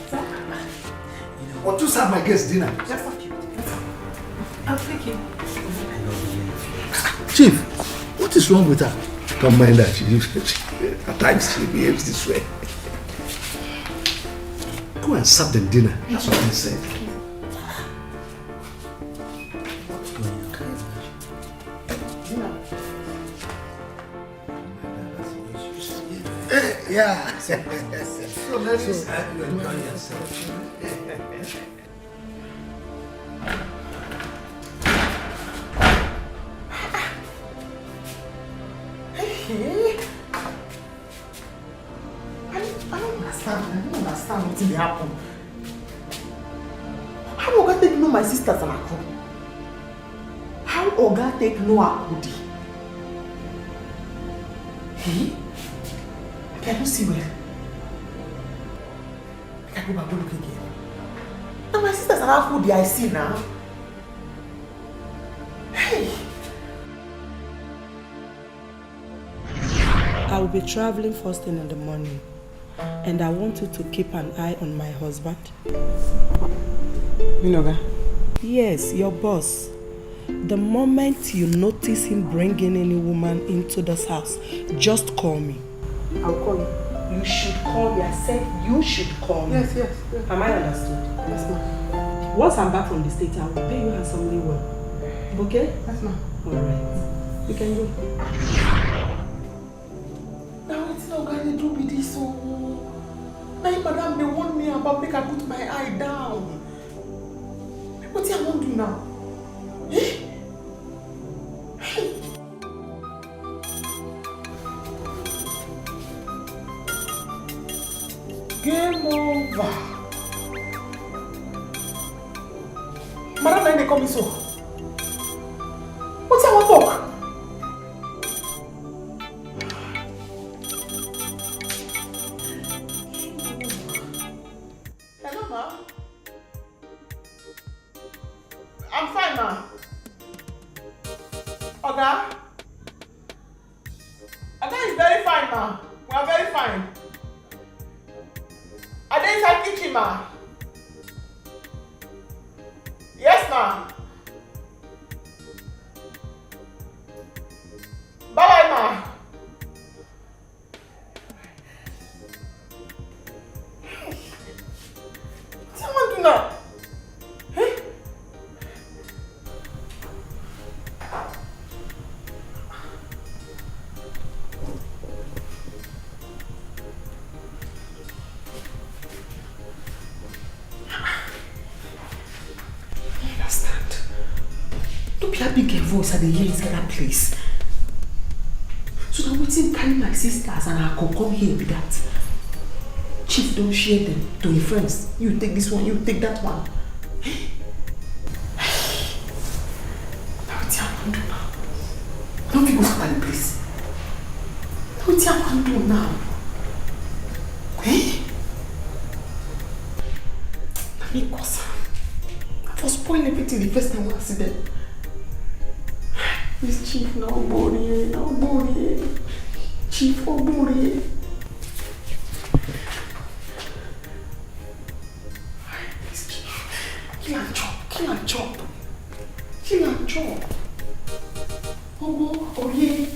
Or to serve my guest dinner? I'll take it. Chief, what is wrong with her? Don't mind her. At times she behaves this way. Go and serve them dinner. That's what I said. Yeah. So let's just have you enjoy yourself. I don't understand what will happen. How Oga take know my sisters and Akko? How Oga take know Akudi? Hey? I don't see well. I can go back and look again. Now my sisters and Akudi I see now. Hey! I will be traveling first thing in the morning, and I want you to keep an eye on my husband. Minoga? Yes, your boss. The moment you notice him bringing any woman into this house, just call me. I'll call you. You should call me. I said you should call me. Yes. Am I understood? Yes, ma'am. Once I'm back from the States, I will pay you handsomely well. Okay? Yes, ma'am. Alright. You can go. Now it's not going to do with this. So now, madam, they warn me about make I put my eye down. What do I want to do now? Eh? Hey. Game over. Madam, then they call me so. What's I want to talk? Hello, ma. I'm fine, ma. Oga? Oga is very fine, ma. We are very fine. Are they inside kitchen, ma? Yes, ma. Bye-bye, ma. What's I do now? Big voice at the hear inside that place. So now wetin carry my sisters and I could come here with that. Chief don't share them to your friends. You take this one, you take that one. Now wetin I wan do now? Don't be go scatter the place. Now wetin I wan do now? Na me cause am. I was spoil everything the first time I see them. This chief now body. Chief or body. This chief. Kill and chop. Oh yeah.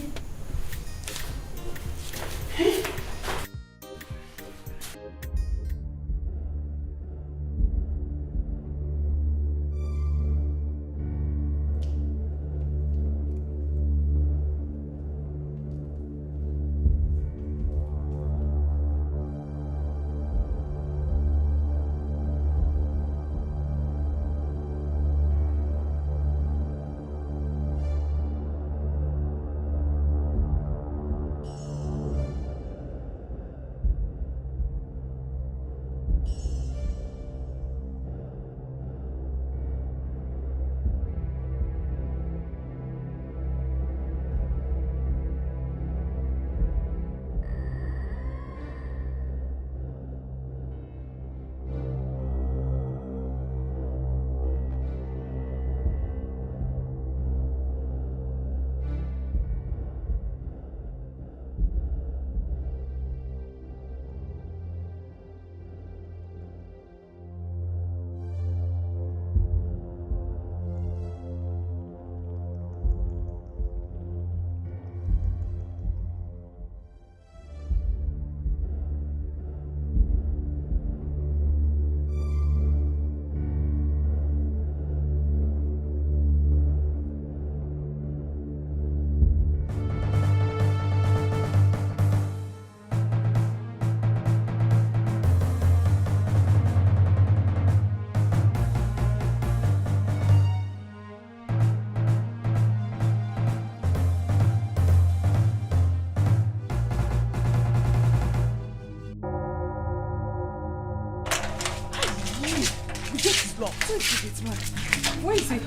Where is he?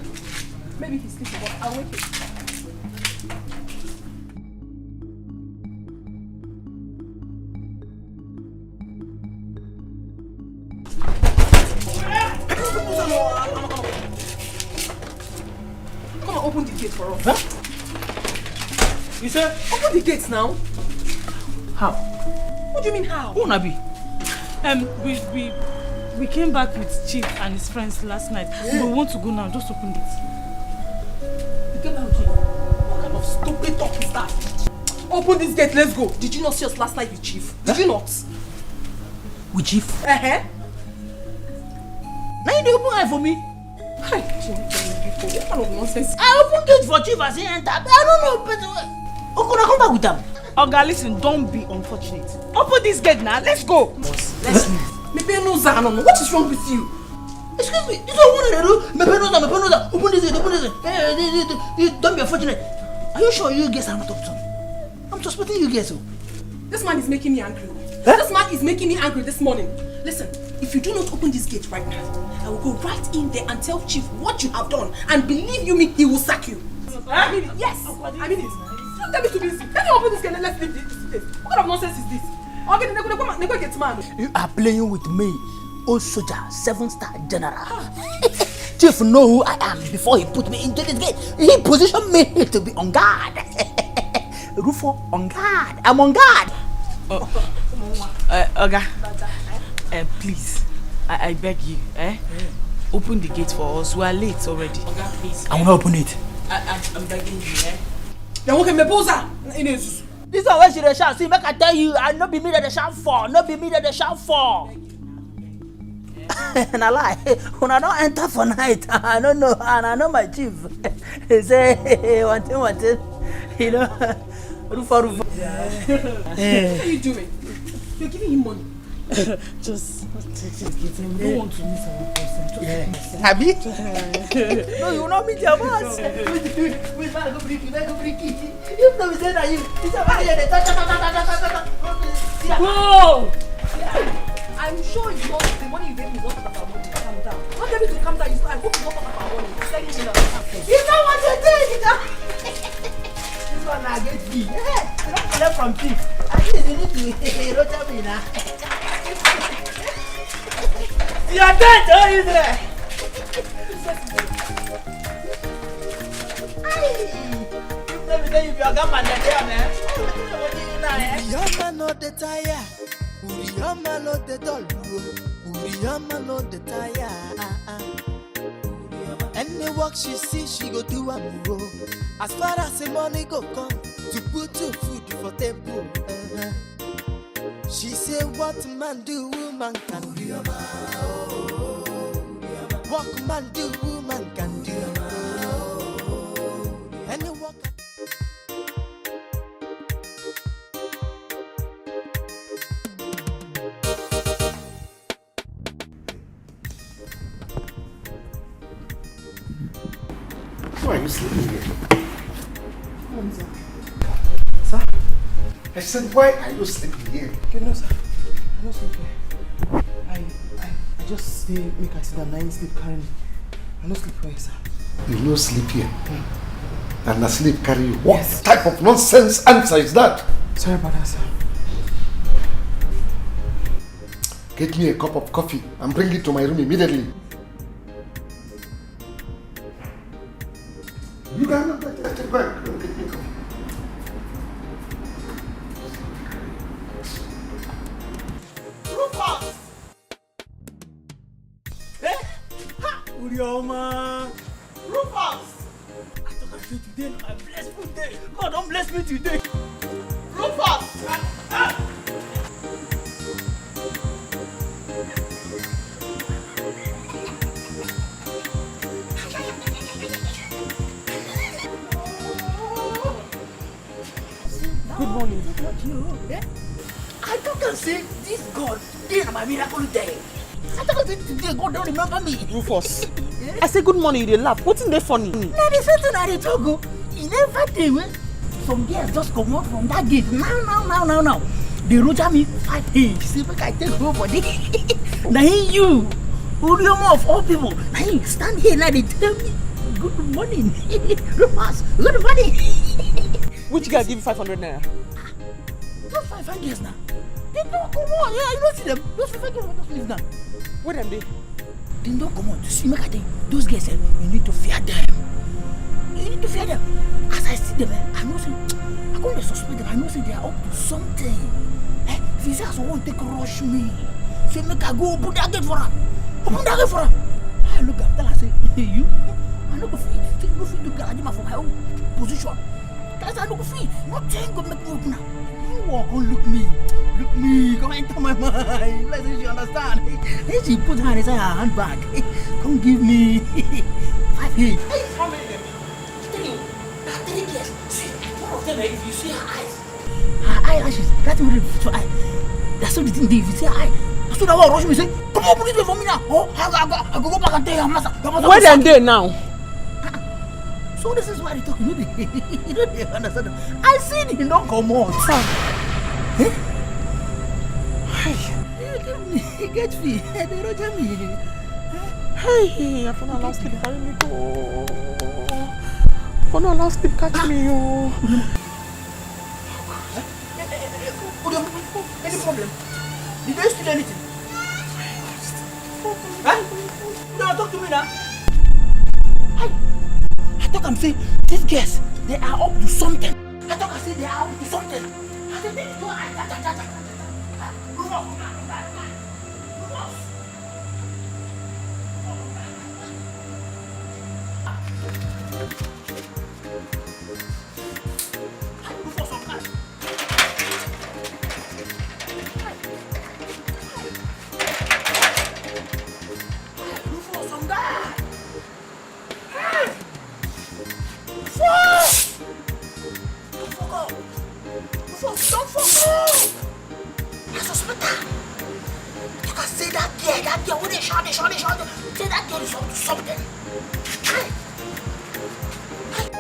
Maybe he's sleeping, but I'll wake him. Come on, open the gate for us. Huh? You said? Open the gates now. How? What do you mean how? Who Nabi? We came back with Chief and his friends last night. Yeah. We want to go now. Just open it. You came back with Chief? What kind of stupid talk is that? Open this gate. Let's go. Did you not see us last night with Chief? Did you not? With Chief? Uh-huh. Now you open eye for me. Hi, what kind of nonsense? I open gate for Chief as he enter. I don't know, but Okuna come back with them. Oga, listen, don't be unfortunate. Open this gate now. Let's go. Let's leave. What is wrong with you? Excuse me, this is what I do. Mepenoza. Open this gate. Hey, don't be unfortunate. Are you sure you guys are not up to? I'm suspecting you guys. This man is making me angry. Huh? This man is making me angry this morning. Listen, if you do not open this gate right now, I will go right in there and tell Chief what you have done. And believe you me, he will sack you. I mean it. Yes, I mean it. Don't tell me to be easy. Let me open this gate and let's leave this place. What kind of nonsense is this? You are playing with me, old soldier, 7-star general. Chief know who I am before he put me into this gate. He positioned me to be on guard. Rufo, on guard. I'm on guard. Oga, please, I beg you, open the gate for us. We are late already. Okay, please. I will not open it. I'm begging you, eh? Then okay, me pose. This one where she dey shout. See, make I tell you, I no be me that dey shout for. No be me that dey shout for. And I lie. When I don't enter for night, I don't know, and I know my chief. He say, one thing, you know, Rufa. What are you doing? You're giving him money. Just give him. We don't want to miss our person. Abi? No, you will not meet your boss. Wait, man, go break it. If no, we say that you. It's a man. Go! I'm sure it's not the money you gave me is not about money. Calm down. Not able to calm down. I hope you don't talk about money. You know what you think? This one I get fee. You don't collect from thief. At least you need to rotate me now. Your dad, oh, is there? Let me tell you, if you're a gunman, then there, man. Uriyama no the tire. Uriyama no the doll. Uriyama no the tire. Any work she see, she go do a move. As far as the money go come, to put your food for table. She say, what man do, woman can do. What man do, woman can do. Any work. Why are you sleeping here? Sir? I said, why are you sleeping here? You know, sir. I'm not sleeping. I just stay, make I sit down, I ain't sleep carry me. I no sleep here, sir. You no sleep here? And the sleep carry you? What type of nonsense answer is that? Sorry about that, sir. Get me a cup of coffee and bring it to my room immediately. You can go and get me coffee. Urioma! Rufus! I thought I feel today, my blessed day. God, don't bless me today. Rufus! Good morning. I thought I said this God did my miracle day. I thought I said today God don't remember me. Rufus. I say good morning, you dey laugh. What's in there funny? Now the certain I dey talk go. He never dey when some girls just come out from that gate. Now. They roger me 5 days. See, make I take nobody. Now you, Urioma of all people. Now you stand here now they tell me good morning. Rufus, good morning. Which guy give you 500 naira? Those 5 girls now. They don't come on. Yeah, you don't see them. Those 5 girls just leave now. Where them they? They don't come on. You see, make I tell you, those girls, you need to fear them. You need to fear them. As I see them, I know say, I can't suspect them. I know say they are up to something. If you say someone take rush me, say make I go open that gate for her. Open that gate for her. I look at them and say, you, I no go fit. You go fit to garage for my own position. That's I no go fit. Nothing go make me open her. You walk on, look me, come enter my mind. Let's see she understand. Then she put her inside her handbag. Come give me 5 hits. Hey, how many them? I tell you, there are 3 girls. See, one of them, if you see her eyes, her eyelashes, that's what it's for eye. That's what the thing they, if you see her eye, that's what I want to rush me say, come on, please wait for me now. Oh, I go back and tell your master. Where them they now? So this is why they talk. You know they understand. I see they don't come on. Eh? He get me. They roger me. Hey, I found a last sleep carry me go. I found a last sleep catch me yo. Any problem? Did they steal anything? Huh? You don't talk to me now. I thought I'm saying these girls, they are up to something. I thought I said they are up to something. I said they do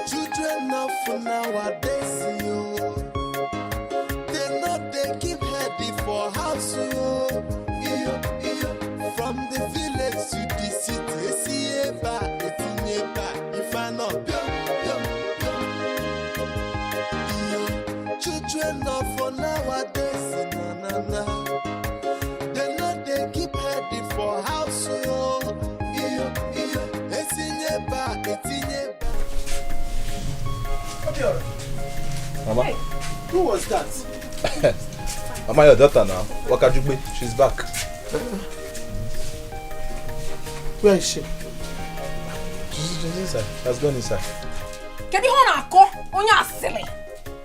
Children of nowadays, yo, they know they keep heady for house, yo. From the village to the city, see if I not children of nowadays, they know they keep heady for house, yo. Mama. Hey, who was that? Mama, your daughter now. Wakajugbe, she's back. Where is she? She's inside. She has gone inside. Kedi hona ako onya asile.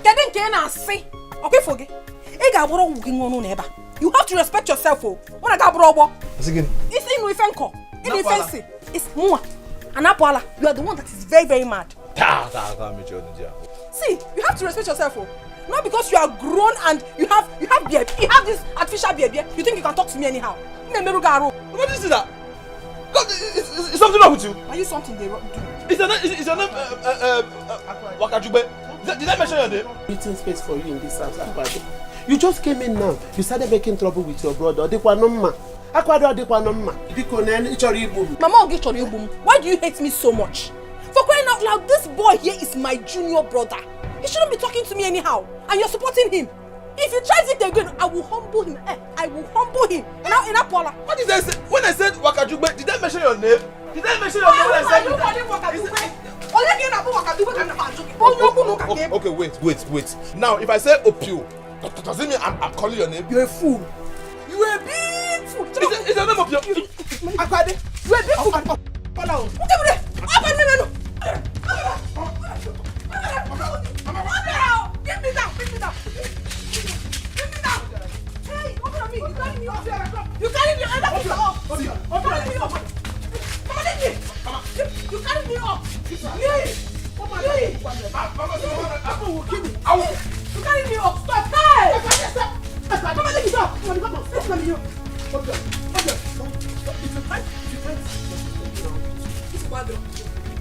Kedi nke na asi. Okay foge. E ga boro wugi ngonu na eba. You have to respect yourself oh. Ona ga boro ogbo. Asigin. Isi inu ife nko. Ini fancy. It's mua. Anapoala, you are the one that is very very mad. See, you have to respect yourself oh. Not because you are grown and you have beard. You have this artificial beard. You think you can talk to me anyhow. What is that? Is something wrong with you? Are you something they do? Is your name Wakajugbe? Did I mention your name? Meeting space for you in this house, Akwado. You just came in now. You started making trouble with your brother. Akwado Mama, why do you hate me so much? For crying out loud, this boy here is my junior brother. He shouldn't be talking to me anyhow. And you're supporting him. If he tries it again, I will humble him. I will humble him. Now, in Apola. What did I say? When I said Wakajugbe, did I mention your name? Did I mention your name when I said? Okay, wait. Now, if I say Opio, does it mean I'm calling your name? You're a fool. You're a big fool. Is your name Opio? Akwade, you're a big fool. Follow. Get me down. Hey, open on me. You carry me off here. You carry me off. You carry me off. You carry me off. Stop. Hey! Come on, let me go. Come on. Let's come here.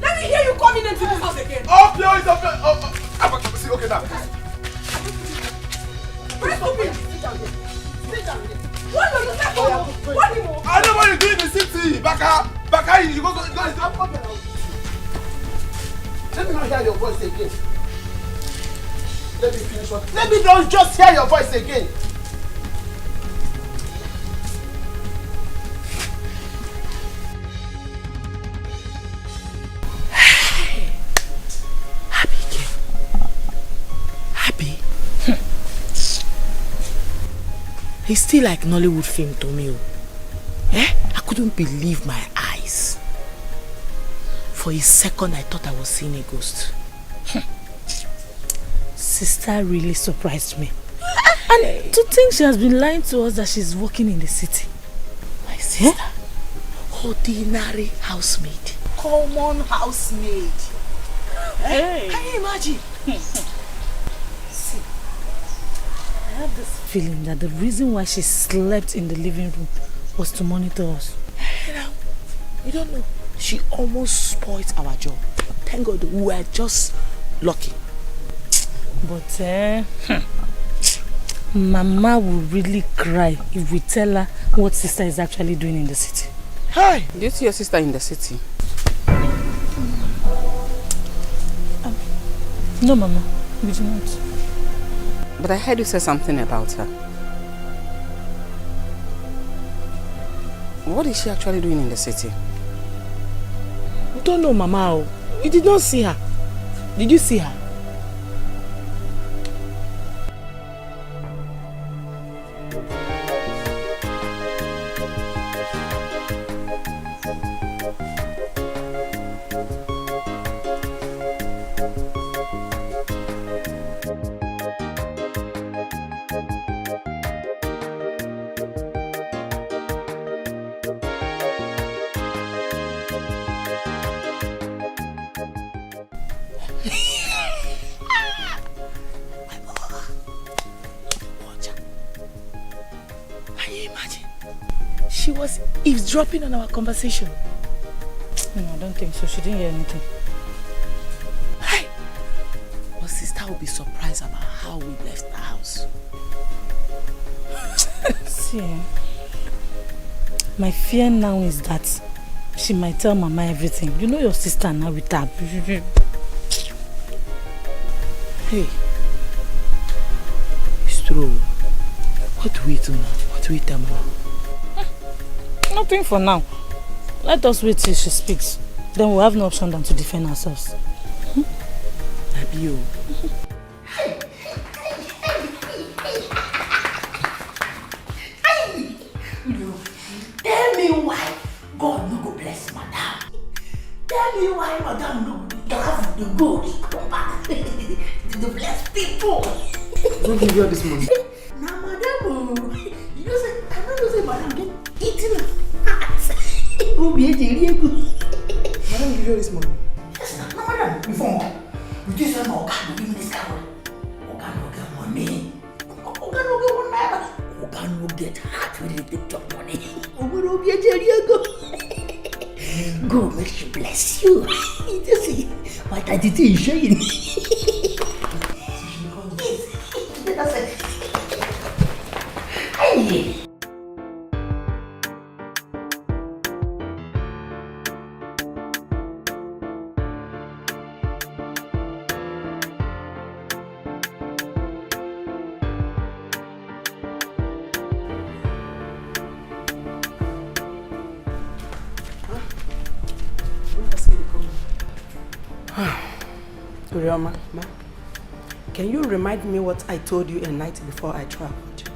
Let me hear you coming into this house again. See, okay now. Very stupid. Sit down. What do you say for? What do you want? I know what you do in the city. Baka, you go. Let me not hear your voice again. Let me finish what. Let me not just hear your voice again. He's still like Nollywood film to me. I couldn't believe my eyes. For a second, I thought I was seeing a ghost. Sister really surprised me. And to think she has been lying to us that she's working in the city. My sister, ordinary housemaid. Common housemaid. Hey. Can you imagine? See, I have this feeling that the reason why she slept in the living room was to monitor us. You don't know. She almost spoiled our job. Thank God we were just lucky. But Mama will really cry if we tell her what sister is actually doing in the city. Hi! Do you see your sister in the city? No, Mama. We do not. But I heard you say something about her. What is she actually doing in the city? We don't know, Mama. You did not see her. Did you see her? was eavesdropping on our conversation. No, I don't think so. She didn't hear anything. Hey! But sister will be surprised about how we left the house. See, my fear now is that she might tell Mama everything. You know your sister now with her. Hey, it's true. What do we do now? What do we tell Mama? Nothing for now. Let us wait till she speaks. Then we'll have no option than to defend ourselves. Abio. Tell me why God no go bless Madam. Tell me why Madam no have the good come back to bless people. Don't give you all this money. Now, Madam, you know say I don't say Madam get eaten. Who be a Madam give you all this money. Yes, no, Madam. Before you just say no, God give me this card. God no get money. God no get one naira. God no get heart when you take your money. God be a Jericho. God make she bless you. You just see what I did is showing. That's it. Hey. Urioma, ma, can you remind me what I told you a night before I traveled?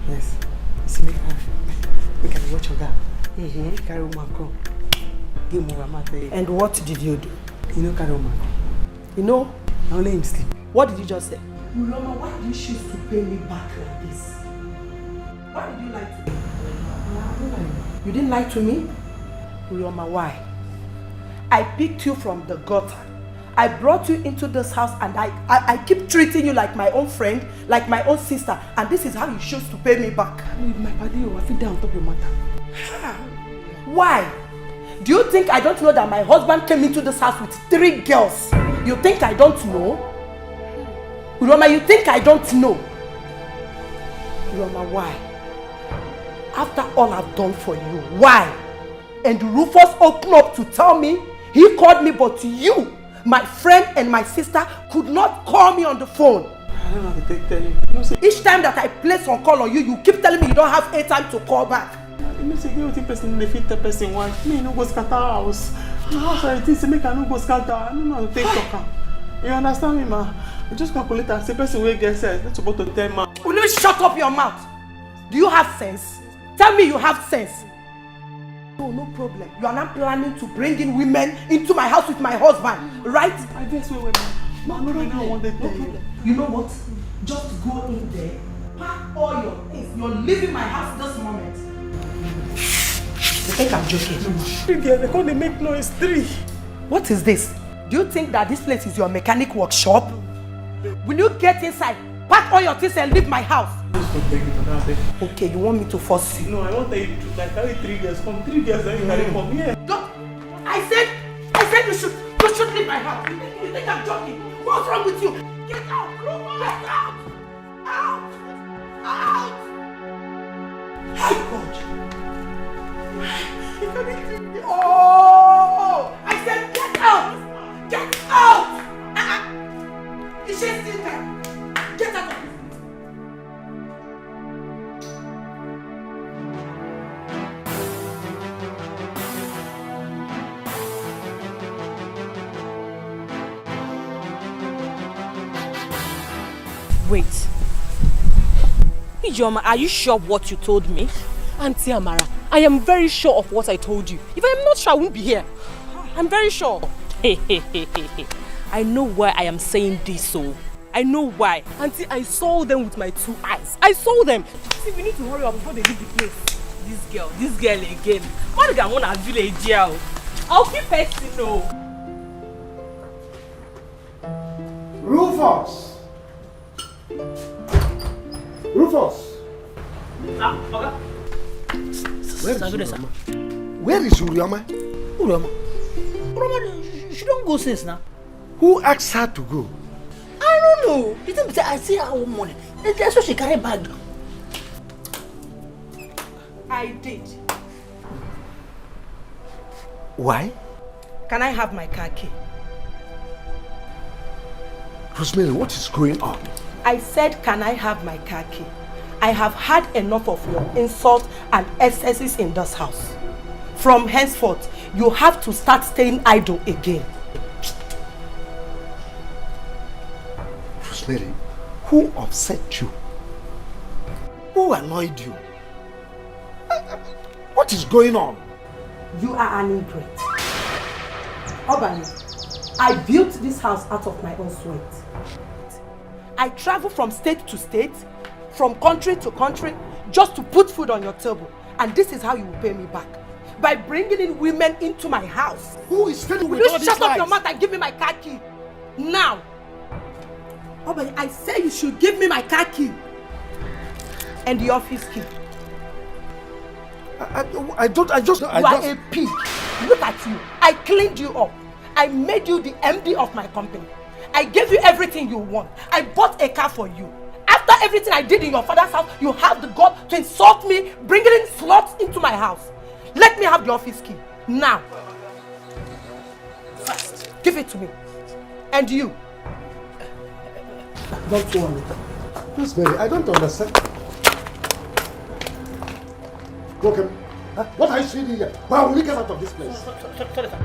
Yes. See me, we can watch your girl. Carry my girl. Give me a matter. And what did you do? You know, carry my girl. You know? I'll let him sleep. What did you just say? Urioma, why do you choose to pay me back like this? Why did you lie to me? You didn't lie to me? Urioma, why? I picked you from the gutter. I brought you into this house and I keep treating you like my own friend, like my own sister, and this is how you choose to pay me back. My body, I feel down on top of your matter. Why? Do you think I don't know that my husband came into this house with 3 girls? You think I don't know? Uroma, you think I don't know? Uroma, why? After all I've done for you, why? And Rufus opened up to tell me, he called me, but you, my friend and my sister, could not call me on the phone. I don't know how to tell you. Each time that I place on call on you, you keep telling me you don't have airtime to call back. You know, say, you think person they fit the person want. Me no go scatter house. So I think say make I no go scatter. I don't know how to take talk. You understand me, ma? You just calculate and say person will get sense. That's about to tell ma. Will you shut up your mouth? Do you have sense? Tell me you have sense. No, no problem. You are not planning to bring in women into my house with my husband, right? I guess we will. Ma, no, right now I want to tell you. You know what? Just go in there, pack all your things. You're leaving my house this moment. You think I'm joking? They call they make noise 3. What is this? Do you think that this place is your mechanic workshop? Will you get inside, pack all your things and leave my house? Okay, you want me to force you? No, I want to tell you the truth. I carry 3 girls. Come 3 girls, then you carry come here. Don't! I said you should leave my house. You think I'm joking? What's wrong with you? Get out! Get out! Out! Out! Oh God! Oh! I said get out! Get out! Is she still there? Get out of here! Wait. Ijoma, are you sure of what you told me? Auntie Amara, I am very sure of what I told you. If I am not sure, I won't be here. I'm very sure. I know why I am saying this so. I know why. Auntie, I saw them with my 2 eyes. I saw them. See, we need to hurry up before they leave the place. This girl again. What do I want to village here? I'll keep petting no. Rufus! Rufus! Okay. Where is Urioma? Urioma, she don't go since now. Who asked her to go? I don't know. You think I see her one morning. That's why she carry bag. I did. Why? Can I have my car key? Rosemary, what is going on? I said, can I have my car key? I have had enough of your insults and excesses in this house. From henceforth, you have to start staying idle again. Rosemary, who upset you? Who annoyed you? What is going on? You are an ingrate. Obani, I built this house out of my own sweat. I travel from state to state, from country to country, just to put food on your table. And this is how you will pay me back. By bringing in women into my house. Who is telling with all these lies? Shut up your mouth and give me my car key. Now. Obani, I say you should give me my car key. And the office key. You are a pig. Look at you. I cleaned you up. I made you the MD of my company. I gave you everything you want. I bought a car for you. After everything I did in your father's house, you have the gall to insult me, bringing in sluts into my house. Let me have the office key. Now. First, give it to me. And you. Don't worry. Rosemary, I don't understand. Okay. What are you saying here? Why will we get out of this place? Sorry, sir.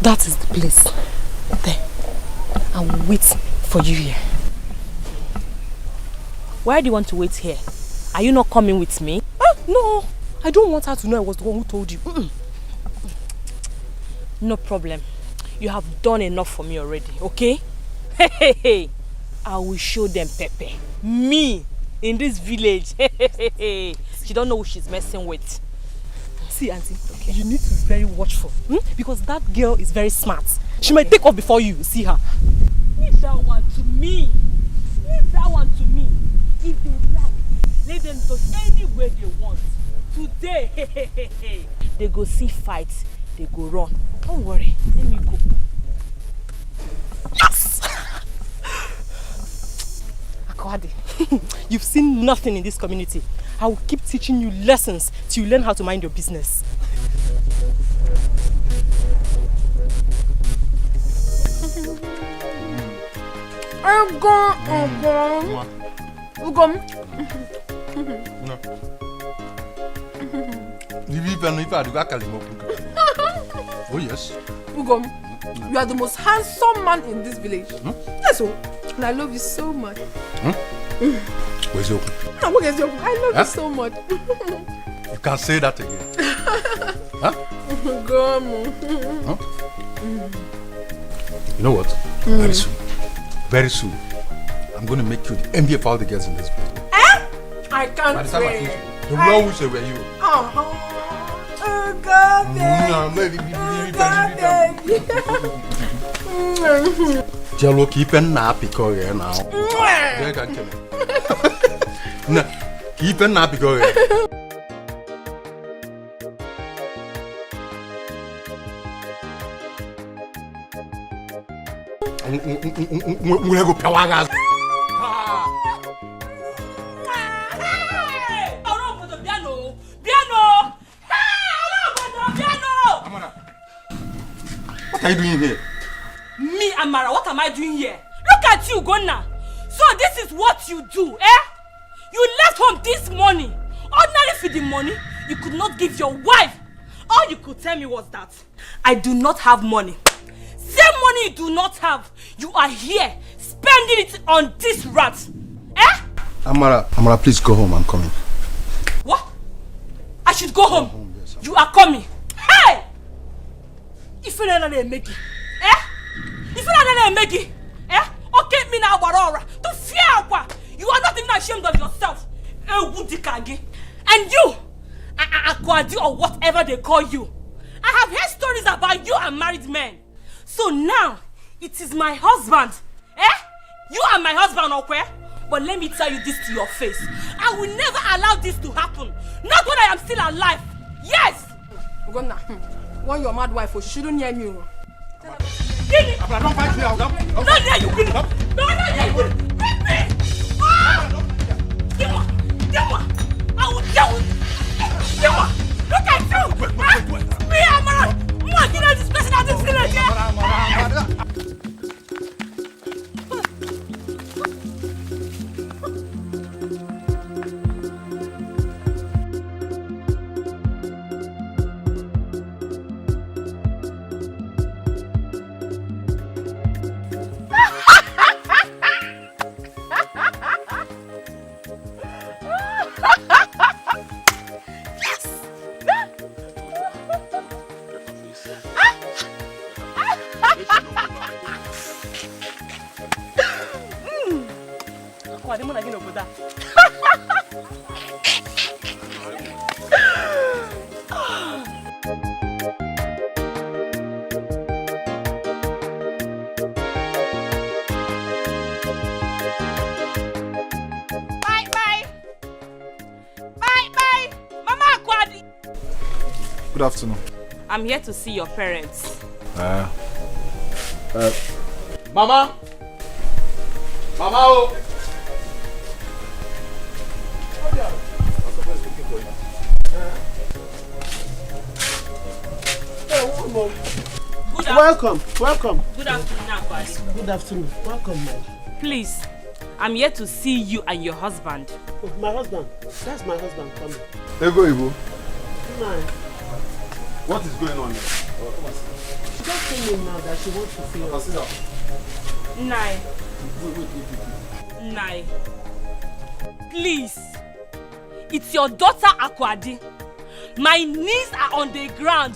That is the place. There. I will wait for you here. Why do you want to wait here? Are you not coming with me? No. I don't want her to know I was the one who told you. No problem. You have done enough for me already, okay? Hey. I will show them Pepe. Me in this village. She don't know who she's messing with. See, auntie, okay. You need to be very watchful. Because that girl is very smart. She might take off before you see her. Leave that one to me. Leave that one to me. If they like, let them do anywhere they want. Today, they go see fights, they go run. Don't worry, let me go. Yes! Akwadi, you've seen nothing in this community. I will keep teaching you lessons till you learn how to mind your business. Oh yes. Ugom, you are the most handsome man in this village. Yes, oh. And I love you so much. Where's your? I love you so much. You can't say that again. Huh? Huh? You know what? Very soon, I'm going to make you the envy of all the girls in this place. I can't wait. The one who say were you. Oh God, baby. Jello keep a nappy courier now. No, keep a nappy courier. We'll go Pawagas. What are you doing here? Me, Amara, what am I doing here? Look at you, Gonna. So this is what you do, eh? You left home this morning. Ordinary for the money, you could not give your wife. All you could tell me was that I do not have money. Same money you do not have, you are here spending it on this rat. Eh? Amara, please go home. I'm coming. What? I should go home? Yes, you are coming. Hey! If you don't make it, eh? If you don't make it, eh? Okay, me now, Barora. To fear, you are not even ashamed of yourself. And you, Akwadi or whatever they call you, I have heard stories about you and married men. So now, it is my husband. Eh? You are my husband, okay? But let me tell you this to your face. I will never allow this to happen. Not when I am still alive. Yes! Ugonna, when your mad wife, she shouldn't hear me. Give me! Don't fight me out. Don't hear you, give me! Don't hear you! Give me! Give me! I will deal with you! Give me! Look at you! Me, Amara! What? You know this person out in village, yeah? Good afternoon. I'm here to see your parents. Mama! Mama! Oh! Welcome. Good afternoon, Akwadi. Good afternoon. Welcome, man. Please, I'm here to see you and your husband. Oh, my husband. That's my husband coming. Ego. Man. What is going on here? She just told me now that she wants to see us. Sit down. Nai. Wait. Nai. Please. It's your daughter Akwadi. My knees are on the ground.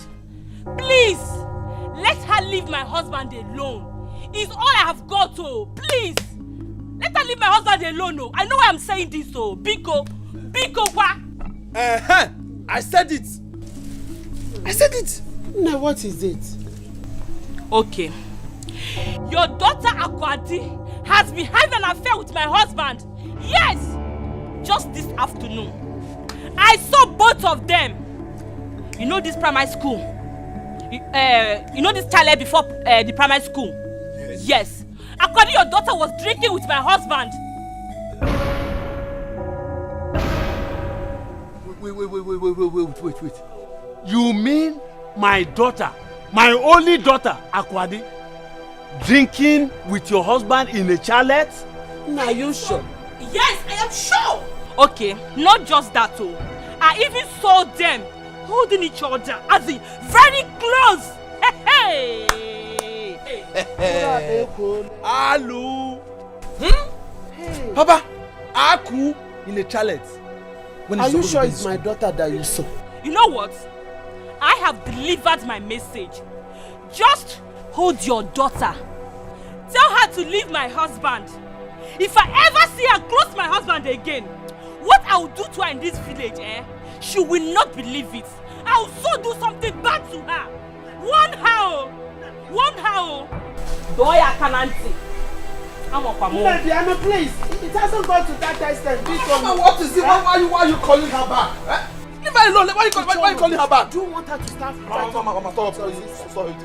Please. Let her leave my husband alone. It's all I have got, oh. Please. Let her leave my husband alone, oh. I know why I'm saying this, oh. Biko, wa. I said it. Now, what is it? Okay. Your daughter Akwadi has been having an affair with my husband. Yes! Just this afternoon. I saw both of them. You know this primary school? You know this toilet before the primary school? Yes. Akwadi, your daughter was drinking with my husband. Wait. You mean my daughter, my only daughter, Akwadi, drinking with your husband in a chalet? Now, are you sure? Yes, I am sure. Okay, not just that, oh. I even saw them holding each other as in very close. Hey. Alu. Hey. Papa, Aku in a chalet. Are you sure it's my daughter that you saw? You know what? I have delivered my message. Just hold your daughter. Tell her to leave my husband. If I ever see her close my husband again, what I will do to her in this village, she will not believe it. I will so do something bad to her. One how. Doya Kananti. I'm up a Diana, please. It hasn't gone to that extent. What is it? Why are you calling her back? Leave her alone. Why are you calling her back? Do you want her to start? Mama, stop. Sorry.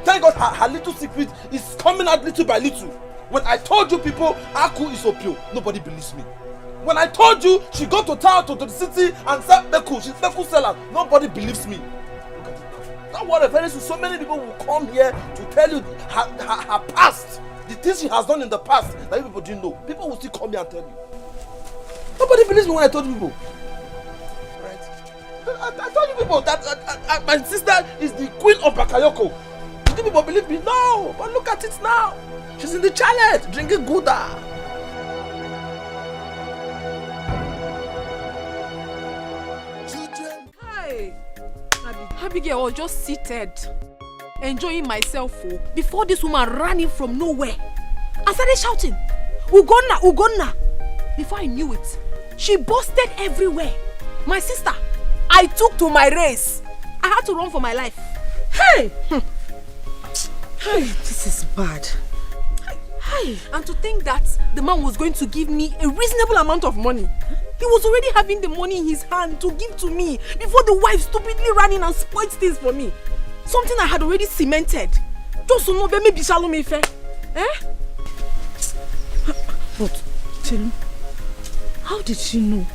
Thank God her little secret is coming out little by little. When I told you people Aku is Opio, nobody believes me. When I told you she got to town to the city and said Beku, she's Beku seller, nobody believes me. Look at it. Don't worry, very soon so many people will come here to tell you her past. The things she has done in the past that you people didn't know. People will still come here and tell you. Nobody believes me when I told you people. Right? I told you people that my sister is the queen of Bakayoko. you people believe me? No, but look at it now. She's in the chalet, drinking Gouda. Hi. Abigail was just seated, enjoying myself before this woman ran in from nowhere. I started shouting, Ugonna, Ugonna. Before I knew it, she busted everywhere. My sister, I took to my race. I had to run for my life. Hey! Hey, this is bad. Hey. And to think that the man was going to give me a reasonable amount of money. He was already having the money in his hand to give to me before the wife stupidly ran in and spoiled things for me. Something I had already cemented. Just to know maybe Shalom Ife. Eh? But, Chelu, how did she know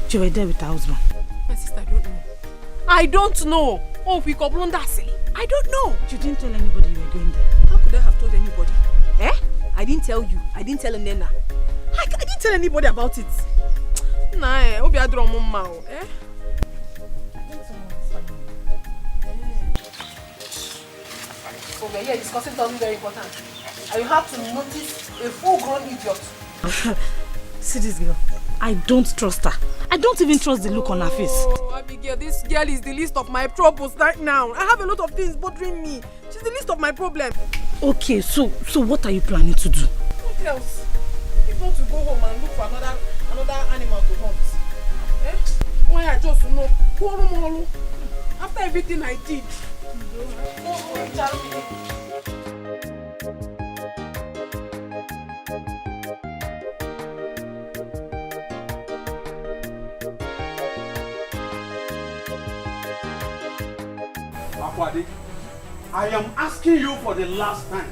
you were there with her husband? My sister, I don't know. I don't know. Oh, we got blonde silly. I don't know. You didn't tell anybody you were going there. How could I have told anybody? Eh? I didn't tell you. I didn't tell Nena. I didn't tell anybody about it. Nah, eh? Obi adro mama, eh? So we're here discussing something very important. And you have to notice a full-grown idiot. See this girl. I don't trust her. I don't even trust the look on her face. Oh, Abigail, this girl is the least of my troubles right now. I have a lot of things bothering me. She's the least of my problems. Okay, so what are you planning to do? What else? If not to go home and look for another animal to hunt. Eh? Why I just know? After everything I did. Akwade, I am asking you for the last time.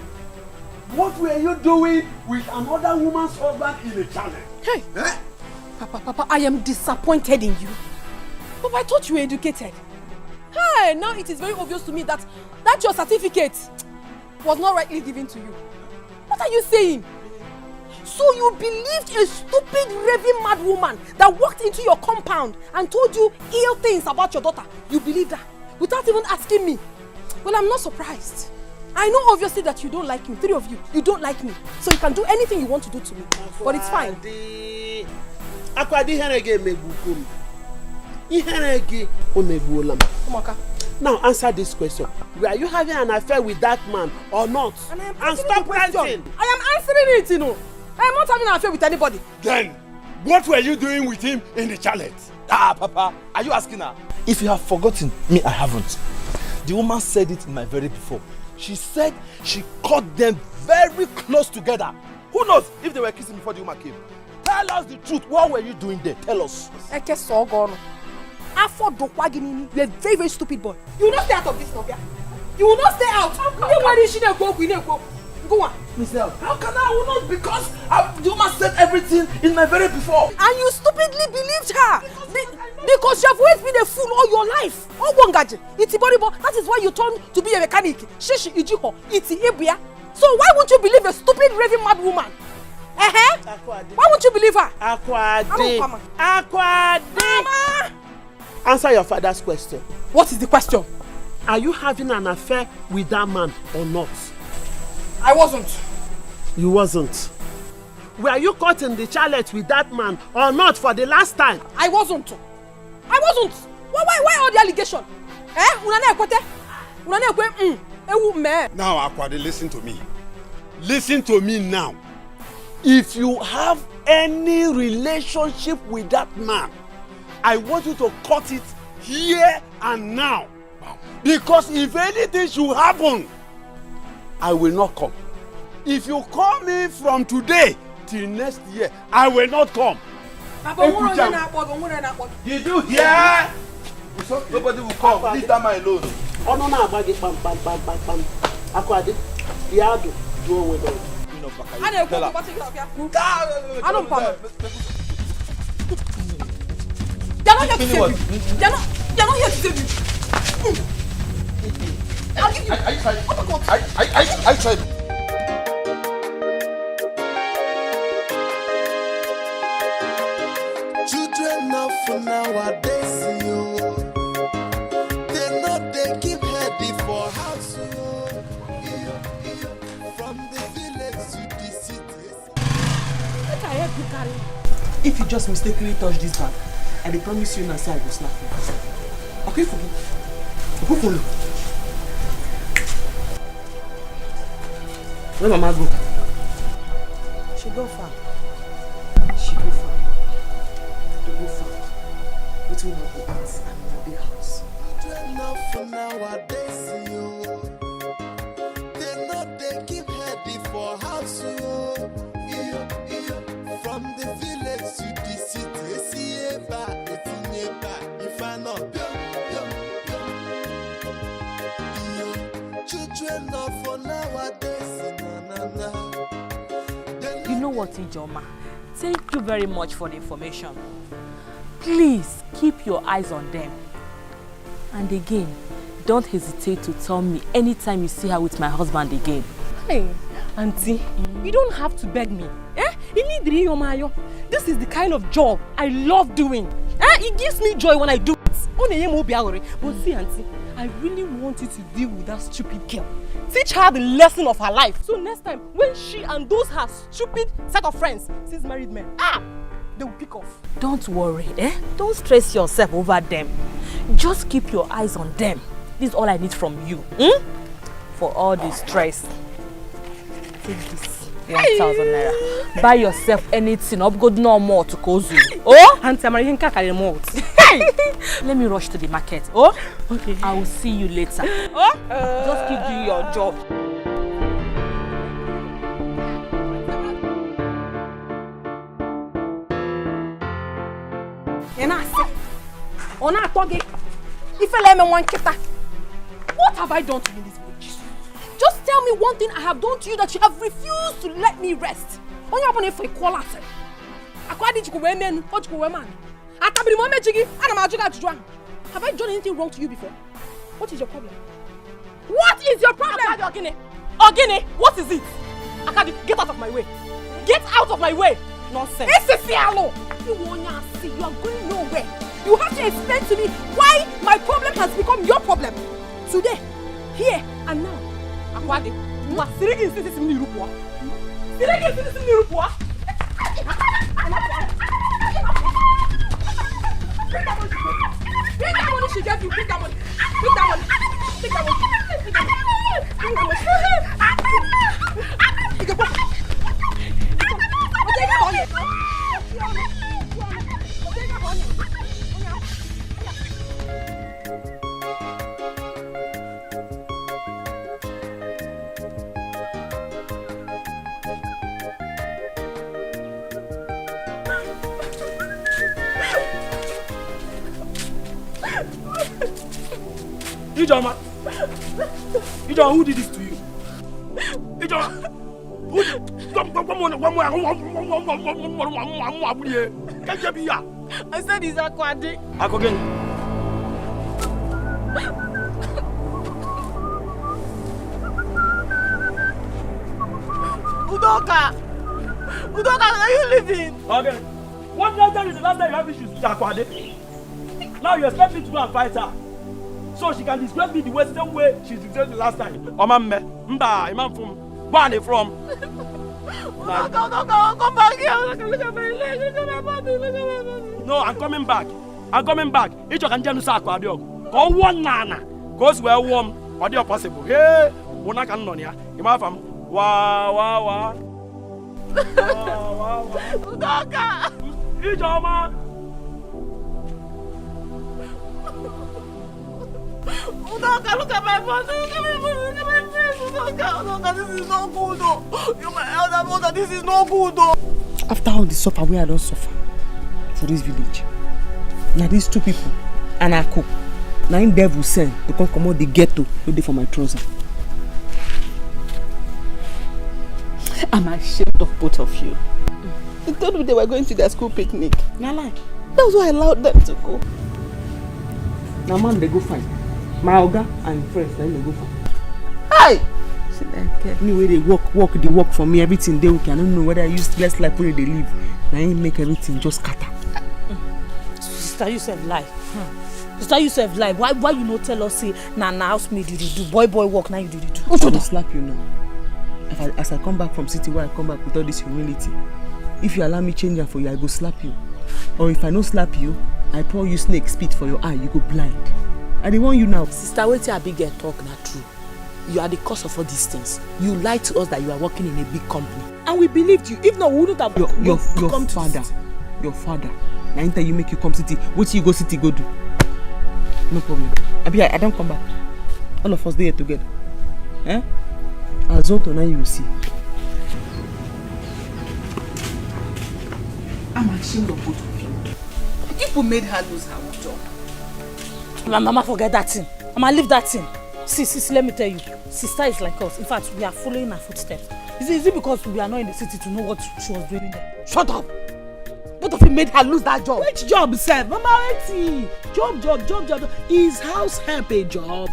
What were you doing with another woman's husband in the channel? Hey! Eh? Papa, I am disappointed in you. Papa, I thought you were educated. Hey, now it is very obvious to me that your certificate was not rightly given to you. What are you saying? So you believed a stupid, raving mad woman that walked into your compound and told you ill things about your daughter. You believed her without even asking me. Well, I'm not surprised. I know obviously that you don't like me. Three of you, you don't like me. So you can do anything you want to do to me. But it's fine. Now answer this question. Were you having an affair with that man or not? And stop ranting. I am answering it, you know. I am not having an affair with anybody. Then, what were you doing with him in the chalet? Papa, are you asking her? If you have forgotten, me, I haven't. The woman said it in my very before. She said she caught them very close together. Who knows if they were kissing before the woman came? Tell us the truth. What were you doing there? Tell us. You're a very, very stupid boy. You will not stay out of this, Novia. You will not stay out. Go on. Mister, how can I will not? Because the woman said everything in my very before. And you stupidly believed her. Because you have always been a fool all your life. That is why you turned to be a mechanic. So why won't you believe a stupid, raving mad woman? Why won't you believe her? Akwade. Mama! Answer your father's question. What is the question? Are you having an affair with that man or not? I wasn't. You wasn't. Were you caught in the chalet with that man or not for the last time? I wasn't. Why all the allegation? Now, Akwade, listen to me. Listen to me now. If you have any relationship with that man, I want you to cut it here and now. Because if anything should happen, I will not come. If you call me from today till next year, I will not come. Did you hear? Nobody will come. Leave that man alone. Oh no, no, Akwade, Yado, do away with it. I don't come. They're not here to save you. They're not here to save you. I'll give you. I tried. Children now for nowadays, yo. They know they keep heady for house, yo. if you just mistakenly touch this bag, I dey promise you now say I go slap you. Okay, Fugu? Go follow. Where Mama go? She go far. She go far. To go far. Which will not go out and in a big house. Enough for nowadays, yo. They know they keep heady for house, yo. From the village to the city, see if I know, children not for nowadays, na. You know what, Ijoma? Thank you very much for the information. Please keep your eyes on them. And again, don't hesitate to tell me anytime you see her with my husband again. Hey, Auntie, you don't have to beg me. This is the kind of job I love doing. It gives me joy when I do it. But see, Auntie, I really want you to deal with that stupid girl. Teach her the lesson of her life. So next time, when she and those her stupid set of friends sees married men, they will pick off. Don't worry, Don't stress yourself over them. Just keep your eyes on them. This is all I need from you. For all the stress. Take this 1,000 naira. Buy yourself anything. Up good no more to Kozu. Oh? Auntie, I'm Let me rush to the market. Oh? Okay. I will see you later. Oh? Just keep doing your job. What have I done to you in this village? Just tell me one thing I have done to you that you have refused to let me rest. Have I done anything wrong to you before? What is your problem? What is your problem? Ogini, what is it? Akadi, get out of my way. Get out of my way. Nonsense. You are going nowhere. You have to explain to me why my problem has become your problem. Today, here, and now. Akwadi, you are sitting in this Nirupua. Sitting in this Nirupua. Bring that money. Bring that money she gave you. Bring that money. Bring that money. Bring that money. Bring that money. Bring that money. Ijoma, who did this to you? Ijoma, who did? I said he's Akwadi. Akogeni. Udoka, are you leaving? Okay. What did I tell you the last time you have issues with Akwadi? Now you expect me to go and fight her. So she can describe me the same way she described the last time. Omame, Mba, Imam from, where are they from? Come back here. Look at my leg. Look at my body. Look at my body. No, I'm coming back. I'm coming back. Each of you can say Akwadi. Go one nana. Goes where warm. Or the possible. Hey, we're not going on here. Imam from, wa. Udoka. Ijoma. Udoka, look at my body. Look at my body. Look at my face. Udoka, this is not good, though. You're my elder brother. This is not good, though. After all the suffer, where I don't suffer for this village. Now these two people, and I cook. Now in devil send to come out the ghetto, ready for my trouser. I'm ashamed of both of you. They told me they were going to their school picnic. Now lie. That was why I allowed them to go. Now man, they go fine. My oga and friends, then they go fine. Hey! See that me where they work for me, everything they okay. I don't know whether I use less like where they live. Now I make everything just scatter. Sister, you said lie. Sister, you said lie. Why you not tell us say na house me do boy work now you do. What should I slap you now? As I come back from city where I come back with all this humility, if you allow me change for you, I go slap you. Or if I no slap you, I pour you snake spit for your eye, you go blind. I dey warn you now. Sister, wetin Abigail talk na true. You are the cause of all these things. You lied to us that you are working in a big company. And we believed you. If not, we wouldn't have your father. Now enter you make you come city. What you go city go do? No problem. Abi, I don't come back. All of us there together. Eh? As on to now you will see. I'm ashamed of both of you. People made her lose her job. Mama, forget that thing. Mama, leave that thing. See, let me tell you. Sister is like us. In fact, we are following her footsteps. Is it because we are not in the city to know what she was doing there? Shut up! Both of you made her lose that job. Which job, sir? Mama, wait. Job. Is house help a job?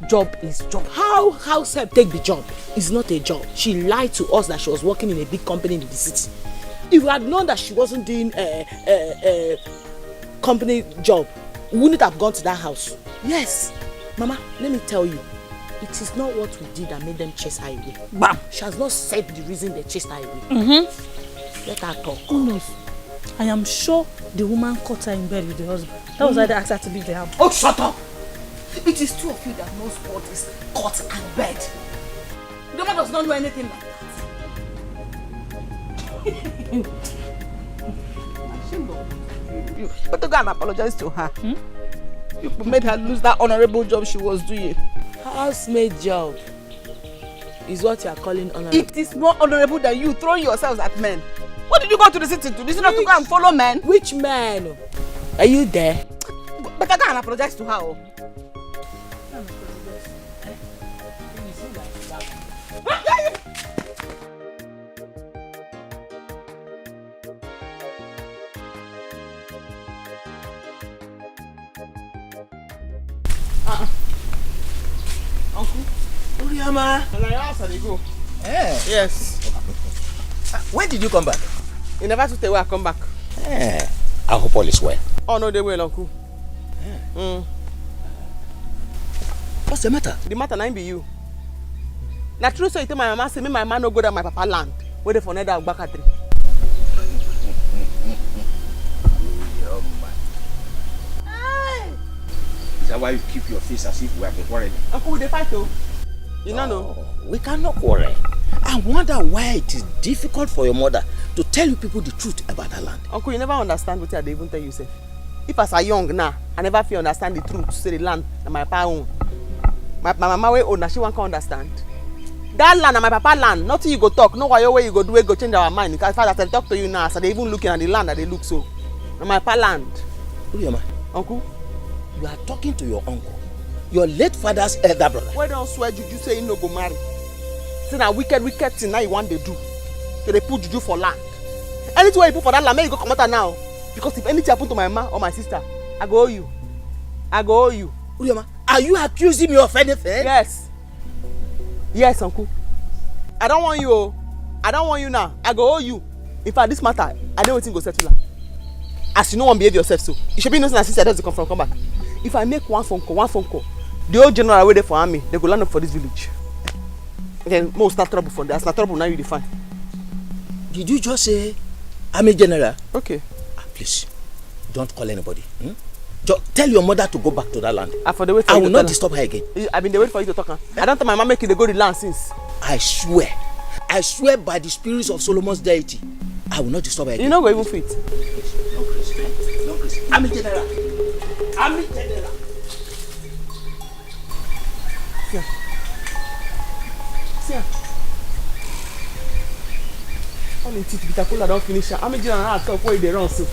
Job is job. How house help take the job? It's not a job. She lied to us that she was working in a big company in the city. If we had known that she wasn't doing a company job, we wouldn't have gone to that house. Yes. Mama, let me tell you, it is not what we did that made them chase her away. Bam! She has not said the reason they chased her away. Let her talk. Who knows? I am sure the woman caught her in bed with the husband. That was why they asked her to leave the house. Oh, shut up! It is two of you that knows what is caught and bed. The woman does not know anything like that. You better go and apologize to her. You made her lose that honorable job she was doing. Housemaid job is what you are calling honorable. It is more honorable than you throwing yourselves at men. What did you go to the city to? Did you not to go and follow men? Which man? Are you there? Better go and apologize to her. Uncle, Uriama. And I asked her to go. Yes. When did you come back? You never took the way I come back. I hope all is well. Oh no, they will, Uncle. What's the matter? The matter now be you. Na true so you tell my mama say me my man no go down my papa land. Where they for another Agbaka tree. Is that why you keep your face as if we have been quarreling? Uncle, we dey fight though. You know. We cannot quarrel. I wonder why it is difficult for your mother to tell you people the truth about her land. Uncle, you never understand what I dey even tell you, sef. If as I young now, I never feel understand the truth. Say the land na my papa own. My mama wey own, na she wan come understand. That land na my papa land. Nothing you go talk. No wayo wey you go do wey go change our mind. Because as I talk to you now, as I dey even looking at the land that they look so. Na my papa land. Uriama. Uncle. You are talking to your uncle, your late father's elder brother. Why don't swear juju say he no go marry? Say na wicked thing now you want to do. So they put juju for land. Anything you put for that land, make you go come out now. Because if anything happen to my mama or my sister, I go owe you. Uriama, are you accusing me of anything? Yes, uncle. I don't want you. I don't want you now. I go owe you. In fact, this matter, I know wetin go settle her. As you no wan behave yourself so, you should be innocent as sister doesn't come back. If I make one phone call, the old general wey dey for army, they go land up for this village. Then most start trouble for there. As na trouble now you define. Did you just say army general? Okay. Please, don't call anybody. Just tell your mother to go back to that land. I will not disturb her again. I've been waiting for you to talk. I don't tell my mama make you go the land since. I swear by the spirits of Solomon's deity, I will not disturb her again. You no go even fit. No, Chris. Army general. See. All the teeth bitter cola don't finish. Army general now talk where they run so.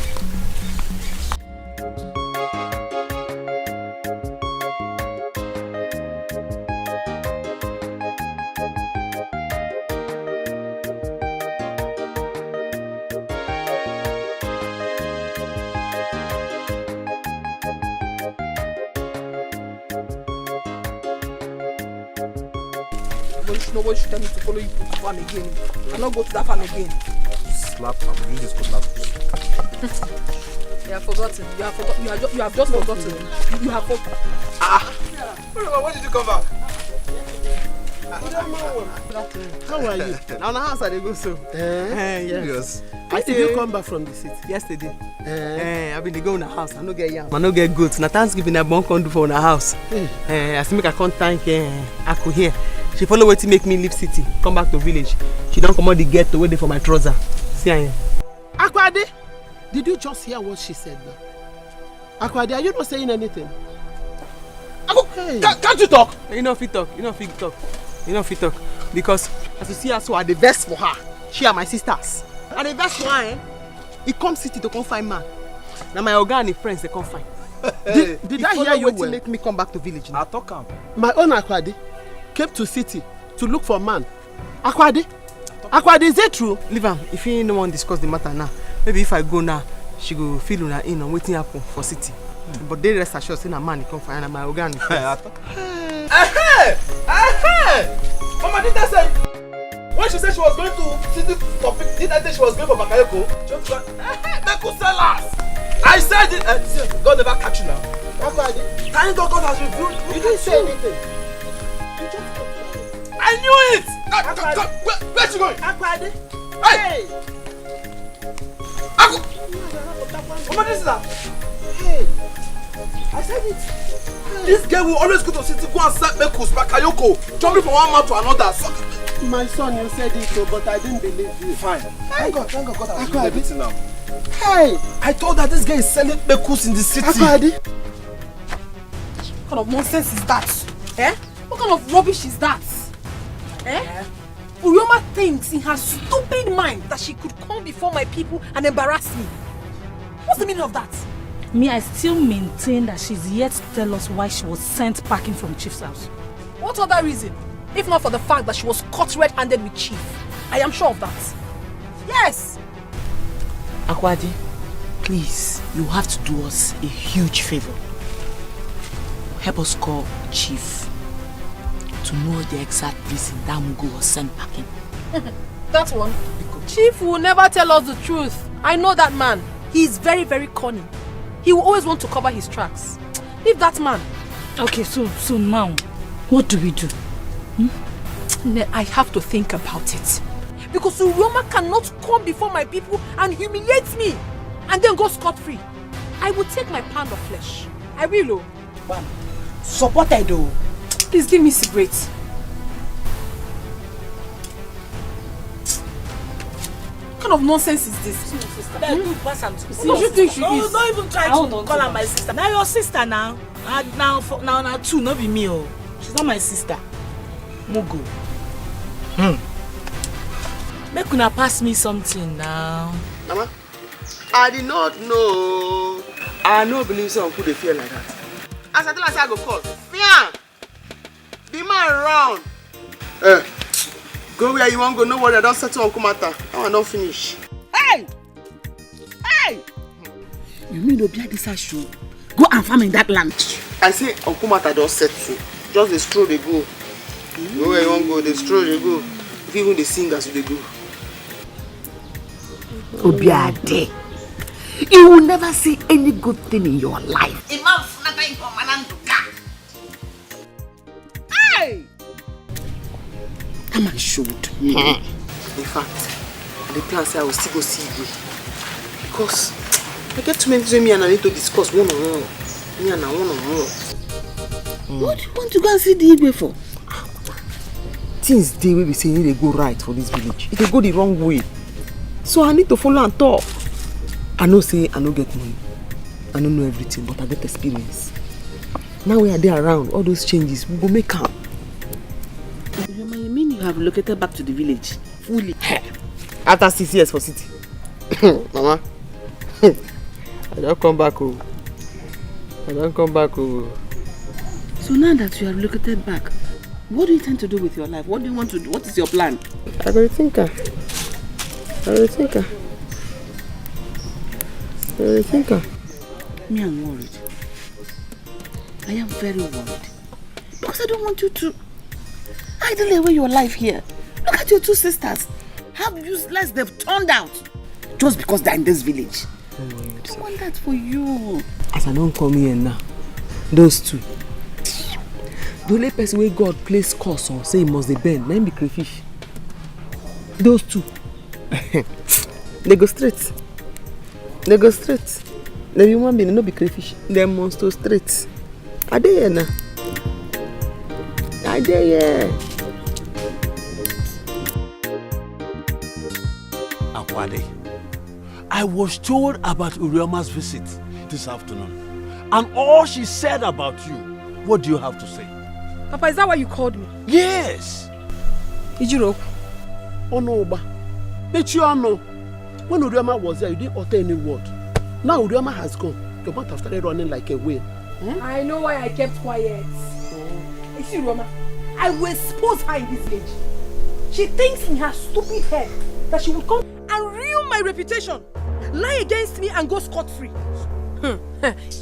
Nobody should tell me to follow you to the farm again. I not go to that farm again. Slap, I will use this cutlass. You have forgotten. You have just forgotten. You have forgotten. When did you come back? How are you? Now the house I dey go so. Yes. When did you come back from the city? Yesterday. I been go in the house. I no get yam. I no get goats. Na Thanksgiving I born come do for in the house. I still make a come thank Aku here. She follow wetin make me leave city, come back to village. She don't come out the ghetto wait for my trouser. See her. Akwade, did you just hear what she said now? Akwade, are you not saying anything? Hey. Can't you talk? You know fit talk. You know fit talk. You know fit talk. Because as you see her, so I the best for her. She are my sisters. And the best for her, he come city to come find man. Now my organ and friends they come find. Did I hear you well? Make me come back to village now? I talk am. My own Akwade came to city to look for man. Akwade, is it true? Leave am. If you no want to discuss the matter now, maybe if I go now, she go feel una in on waiting happen for city. But they rest assured say na man he come find and my organ. Mama, did I say? When she said she was going to city topic, did I say she was going for Bakayoko? Just go. Sellers. I said it. God never catch you now. Thank God has revealed. You didn't say anything. You just I knew it. Where's she going? Hey. Mama, this is her. Hey. I said it. This girl will always go to city, go and sell Mekus, Bakayoko, jumping from one man to another. So, my son, you said it, but I didn't believe you. Fine. Thank God has revealed everything now. Hey! I told her this guy is selling Mekus in the city. Akwade. What kind of nonsense is that? Eh? What kind of rubbish is that? Eh? Urioma thinks in her stupid mind that she could come before my people and embarrass me. What's the meaning of that? Me, I still maintain that she's yet to tell us why she was sent packing from Chief's house. What other reason? If not for the fact that she was caught red-handed with Chief. I am sure of that. Yes! Akwadi, please, you have to do us a huge favor. Help us call Chief to know the exact reason that Mugu was sent packing. That one? Chief will never tell us the truth. I know that man. He is very, very cunning. He will always want to cover his tracks. Leave that man. Okay, so now, what do we do? I have to think about it. Because Urioma cannot come before my people and humiliate me and then go scot-free. I will take my pound of flesh. I will. Ma'am, supported though. Please give me cigarettes. What kind of nonsense is this? Don't you think she is? Don't even try to call her my sister. Now your sister now. Now two, not be me. Oh. She's not my sister. Mugu. Make una pass me something now. Mama, I did not know. I don't believe someone could feel like that. As I tell her, I go call. Fear! The man around. Go where you want to go. No worry, I don't settle on Kumata. I don't finish. Hey! Hey! You mean to be at this show? Go and farm in that land. I say Uncle Mata don't settle. Just the stroll they go. Go where you want to go. The stroll they go. If even the singers they go. Obiade, you will never see any good thing in your life. Hey! That man showed. In fact, the plan say I will still go see you. Because I get too many things with me and I need to discuss one-on-one. Me and I one-on-one. What do you want to go and see the Igwe for? Things they will be saying they go right for this village. If they go the wrong way. So I need to follow and talk. I know say I don't get money. I don't know everything, but I get experience. Now we are there around, all those changes, we go make up. You mean you have relocated back to the village? Fully? After 6 years for city. Mama, I don't come back. I don't come back. So now that you have relocated back, what do you intend to do with your life? What do you want to do? What is your plan? I will think. Me, I'm worried. I am very worried. Because I don't want you to idle away your life here. Look at your two sisters. How useless they've turned out. Just because they're in this village. I don't want that for you. As I don't come here now, those two. The only person where God place curse on say he must be bend, let him be crayfish. Those two. They go straight. They go straight. They human being, no be crayfish. They must go straight. Are they here now? Are they here? Akwade, I was told about Urioma's visit this afternoon. And all she said about you, what do you have to say? Papa, is that why you called me? Yes. Ijiro. Oh no, Oba. Let you know. When Urioma was there, you didn't utter any word. Now Urioma has gone. Your mouth have started running like a whale. I know why I kept quiet. You see, Urioma, I will expose her in this village. She thinks in her stupid head that she would come and ruin my reputation, lie against me and go scot-free.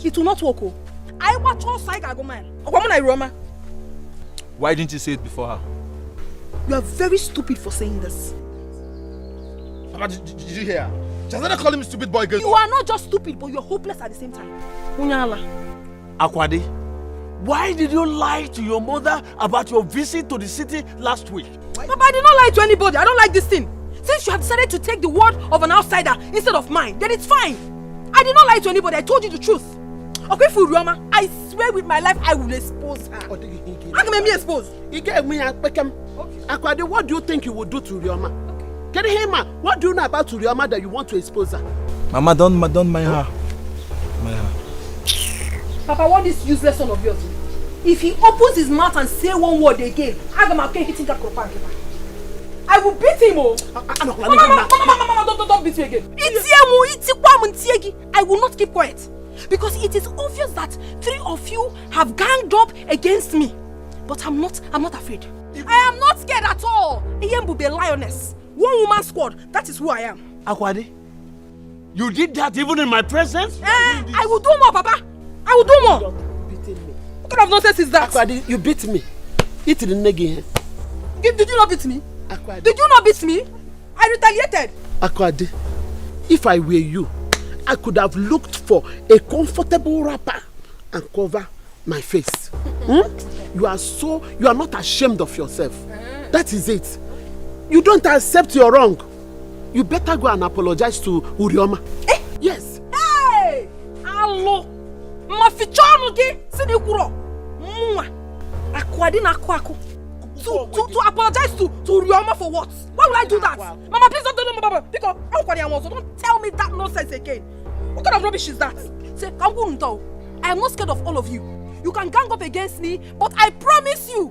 It will not work. Oh. I watch all side argument. Why didn't you say it before her? You are very stupid for saying this. Papa, did you hear? She started calling me stupid boy again. You are not just stupid, but you are hopeless at the same time. Akwade, why did you lie to your mother about your visit to the city last week? Papa, I did not lie to anybody. I don't like this thing. Since you have decided to take the word of an outsider instead of mine, then it's fine. I did not lie to anybody. I told you the truth. Okay, Furioma, I swear with my life I will expose her. How can I be exposed? You gave me a Beckham. Akwade, what do you think you would do to Urioma? Get him, what do you know about Urioma that you want to expose her? Mama, don't mind her. Mind her. Papa, what is useless son of yours? If he opens his mouth and say one word again, I will beat him. Mama, don't beat me again. I will not keep quiet. Because it is obvious that 3 of you have ganged up against me. But I'm not afraid. I am not scared at all. Iyembu be lioness. One woman squad, that is who I am. Akwade, you did that even in my presence? I will do more, Papa. I will do more. Stop beating me. What kind of nonsense is that? Akwade, you beat me. Eat the negi. Did you not beat me? Akwade. Did you not beat me? I retaliated. Akwade, if I were you, I could have looked for a comfortable wrapper and cover my face. You are not ashamed of yourself. That is it. You don't accept your wrong. You better go and apologize to Urioma. Yes. Hey! Allo! Mafichano ge sinikuro. Akwade na akwaku. To apologize to Urioma for what? Why would I do that? Mama, please don't do that, Mama. Because don't tell me that nonsense again. What kind of rubbish is that? Say, I am not scared of all of you. You can gang up against me, but I promise you,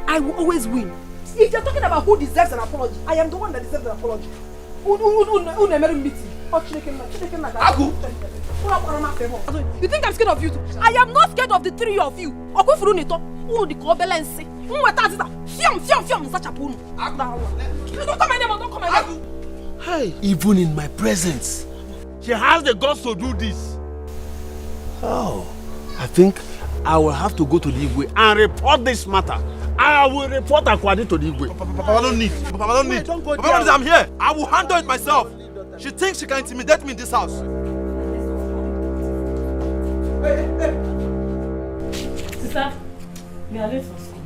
I will always win. If you're talking about who deserves an apology, I am the one that deserves an apology. You think I'm scared of you too? I am not scared of the 3 of you. Don't come my name, don't come my name. Hey, even in my presence, she has the guts to do this. Oh, I think I will have to go to the Igwe and report this matter. I will report Akwade to the Igwe. Papa, I don't need. Papa, I don't need. Papa, I'm here. I will handle it myself. She thinks she can intimidate me in this house. Sister, we are late for school.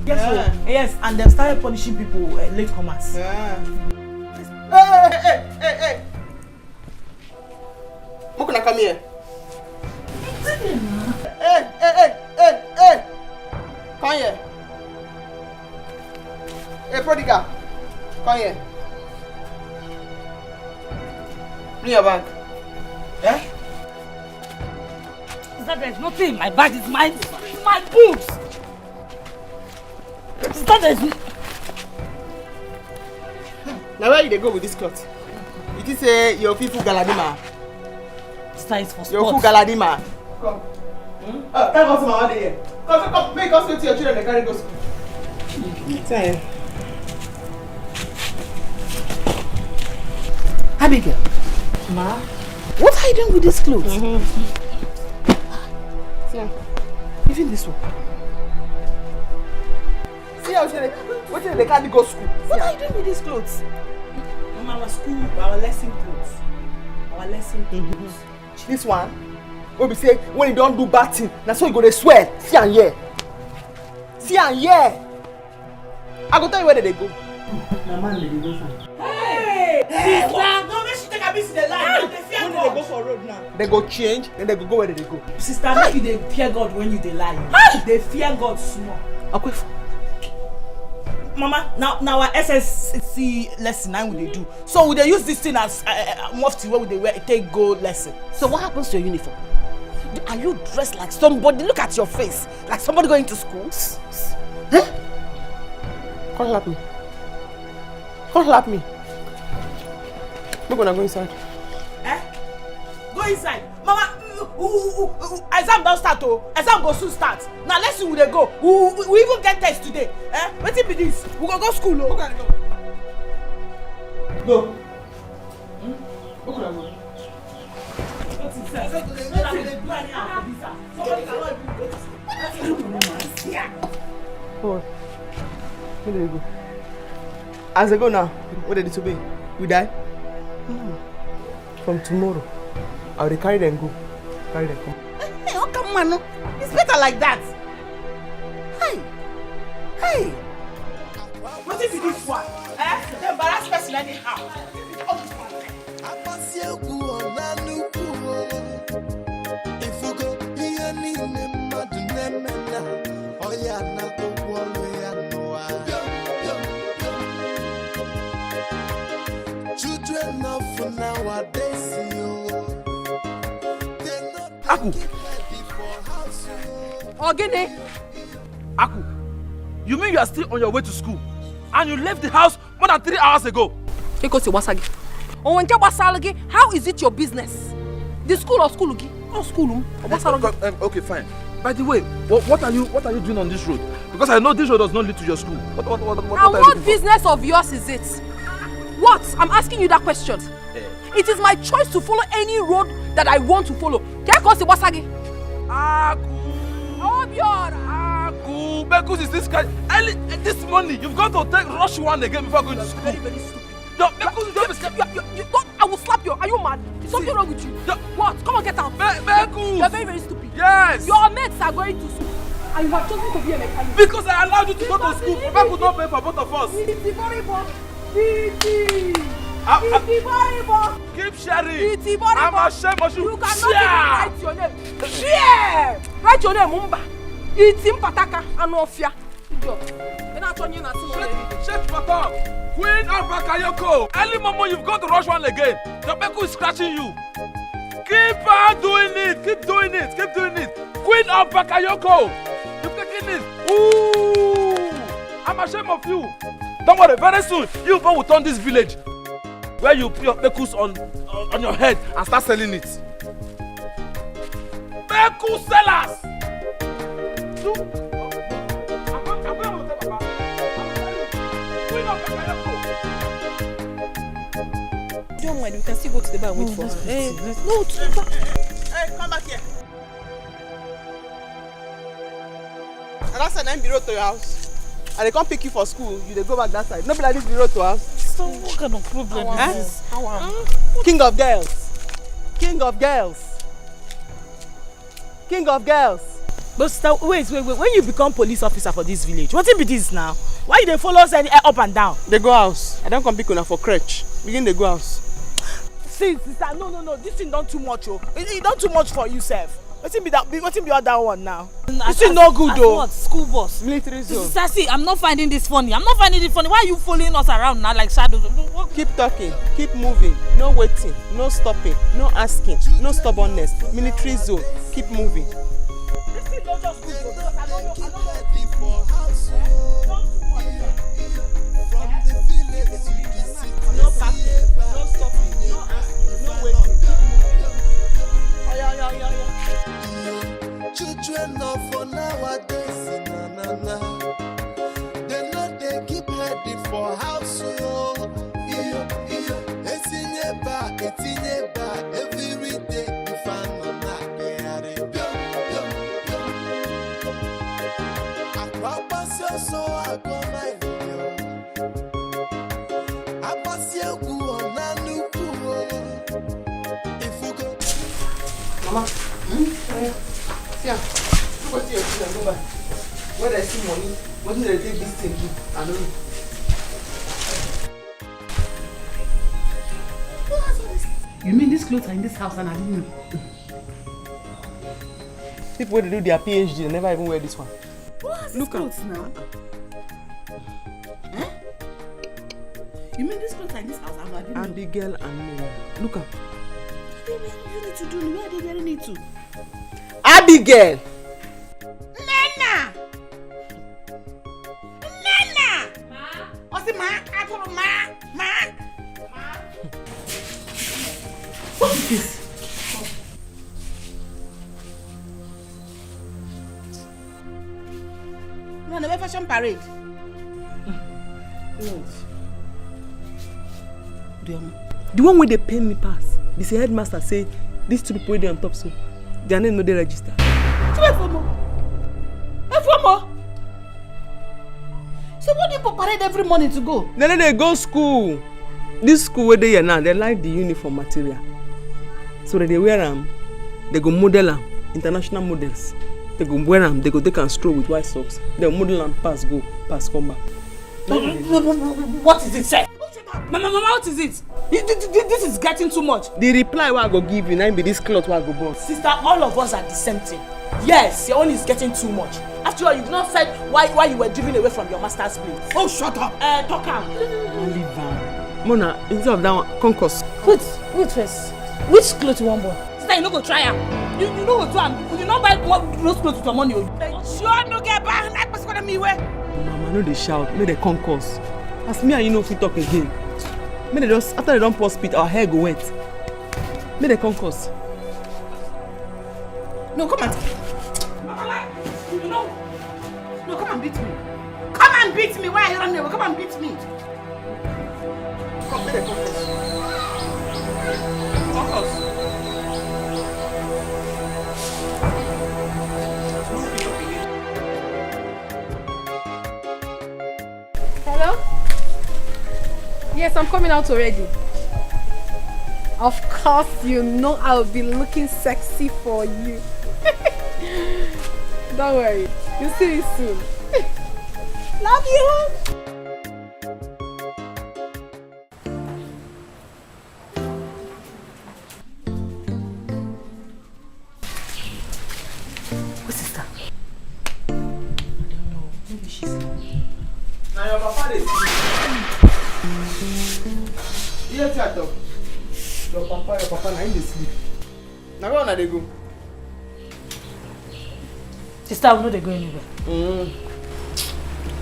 Yes, and they started punishing people late comers. Hey! Mukuna, come here. Hey! Come here. Hey, prodigal. Come here. Bring your bag. Yeah? Sister, there's nothing in my bag. It's my boobs. Sister, there's Now where you go with this cloth? It is your people galadima. Sister, it's for sports. Your people galadima. Come. Carry go to my one here. Come. Make us go to your children and carry go school. Time. Abigail. Ma? What are you doing with these clothes? See, even this one. See how they can't go school. What are you doing with these clothes? Mama, our lesson clothes. Our lesson clothes. This one, when we say when you don't do bad thing, that's why you go to swear. See and hear. I go tell you where they go. Mama, they go for. Hey! Sister! Abis they lie. They fear When God. they go for road now, they go change, then they go where they go. Sister, make you dey fear God when you dey lie. They fear God small. Okay. Mama, now our SSC lesson 9 we dey do. So we dey use this thing as mufti where we dey wear take go lesson. So what happens to your uniform? Are you dressed like somebody? Look at your face, like somebody going to school. Huh? Come slap me. Come slap me. We're gonna go inside. Go inside. Mama, exam don start oh. Exam go soon start. Now let's see where they go. We even get test today. Wetin be this? We go school oh. Okay, go. Go. Oh, where did they go? As they go now, what did they disobey? We die? From tomorrow, I will carry them go. Carry them come. Hey, how come man? It's better like that. Hey. What if this one? The embarrass person anyhow. Children of nowadays, Aku. Ogene. Aku, you mean you are still on your way to school and you left the house more than 3 hours ago? How is it your business? The school or school? Or school? Okay, fine. By the way, what are you doing on this road? Because I know this road does not lead to your school. What and what business of yours is it? What? I'm asking you that question. It is my choice to follow any road that I want to follow. Aku. Aku, Bekus is this guy. Early this morning, you've got to take rush one again before going to school. Very, very stupid. No, Bekus, I will slap you. Are you mad? Is something wrong with you? What? Come on, get out. Bekus. You're very, very stupid. Yes. Your mates are going to school. And you have chosen to be a mechanic. Because I allowed you to go to school. Papa could not pay for both of us. Keep sharing. I'm ashamed of you. You cannot even write your name. Share! Write your name, Mumba. Itim Pataka Anofia. Shut your up. Queen of Bakayoko. Early Momo, you've got to rush one again. Your Beku is scratching you. Keep on doing it. Keep doing it. Keep doing it. Queen of Bakayoko. You're taking it. Ooh. I'm ashamed of you. Don't worry, very soon you will turn this village where you put your Bekus on your head and start selling it. Beku sellers! Don't mind, we can still go to the bar and wait for us. Hey, come back here. And that's the name road to your house. And they come pick you for school, you they go back that side. Nobody like this be road to house. So what kind of problem is this? King of girls. King of girls. King of girls. But sister, wait. When you become police officer for this village, what be this now? Why they follow us up and down? They go house. I don't come pick una for crutch. Begin they go house. See, sister, no. This thing done too much, oh. It done too much for you, sef. What's be the other one now? This is no good, though. What? School bus. Military zone. Sister, see, I'm not finding this funny. Why are you following us around now like shadows? Keep talking, keep moving, no waiting, no stopping, no asking, no stubbornness. Military zone, keep moving. This thing don't just good, though, because I don't know. No packing, no stopping, no asking, no waiting, keep moving. Children of nowadays, they know they keep heading for house. Every day you find on that they are I promise you, so I go my I pass you on a new if you go. Mama, yeah, look what you're doing. Go back. When I see money, what do they take this thing to? I don't know. You mean these clothes are in this house and I didn't know? People when they do their PhD, they never even wear this one. What's these clothes now? Eh? You mean these clothes are in this house and I didn't know? Abigail and Nena. Look at. What you need to do? Where do they need to? Abigail! Nena! Nena! Ma? Ma? I told her, Ma! What is this? No, the fashion parade. The one where they pay me pass. The headmaster say these two people they on top so their name no they register. So what do you parade every morning to go? Then they go school. This school where they are now, they like the uniform material. So that they wear them, they go model them, international models. They go wear them, they go take and stroll with white socks. They model and pass come back. What is it, sir? Mama, what is it? This is getting too much. The reply I go give you now be this cloth I go bust. Sister, all of us are the same thing. Yes, your own is getting too much. After all, you did not say why you were driven away from your master's place. Oh, shut up! Talk out. Leave her. Mona, instead of that one, concourse. Wait first. Which clothes you want buy? Sister, you no go try am. You no go do am. You no buy those clothes with your money. Sure, no get back. Like what's gonna me way? Mama, no they shout. Make they concourse. As me and you know if we talk again. Make they just after they don't pour spit, our hair go wet. Make they concourse. No, come and. No, come and beat me. Come and beat me. Why are you running away? Come and beat me. Come, make they concourse. Hello? Yes, I'm coming out already. Of course, you know I'll be looking sexy for you. Don't worry, you'll see me soon. Love you! What's sister? I don't know. Maybe she's Now your papa is yes, I talk. Your papa now in the sleep. Now where they go? Sister, we know they go anywhere.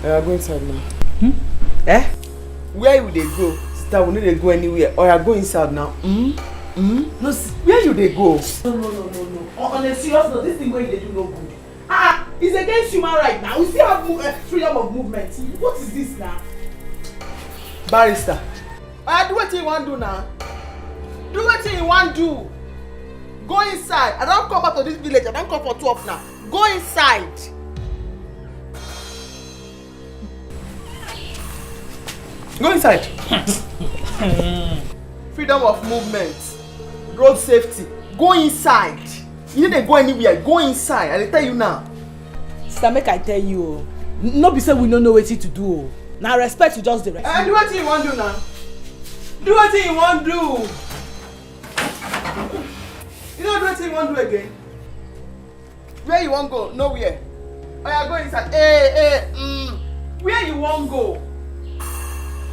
I are going inside now. Eh? Where will they go? Sister, we know they go anywhere. Or you go inside now. No, where you they go? No. On a serious note, this thing going they do no good. It's against human right now. We still have freedom of movement. What is this now? Barrister. Do what you want to do now. Do what you want to do. Go inside. I don't come back to this village. I don't come for 12 now. Go inside. Go inside. Freedom of movement. Road safety. Go inside. You need to go anywhere. Go inside. I tell you now. Sister, make I tell you. No be say we don't know what to do. Now respect you just the respect. Do what you want to do now. Do what you want to do. You don't do what you want to do again. Where you want to go? Nowhere. Oh, you go inside. Where you want to go?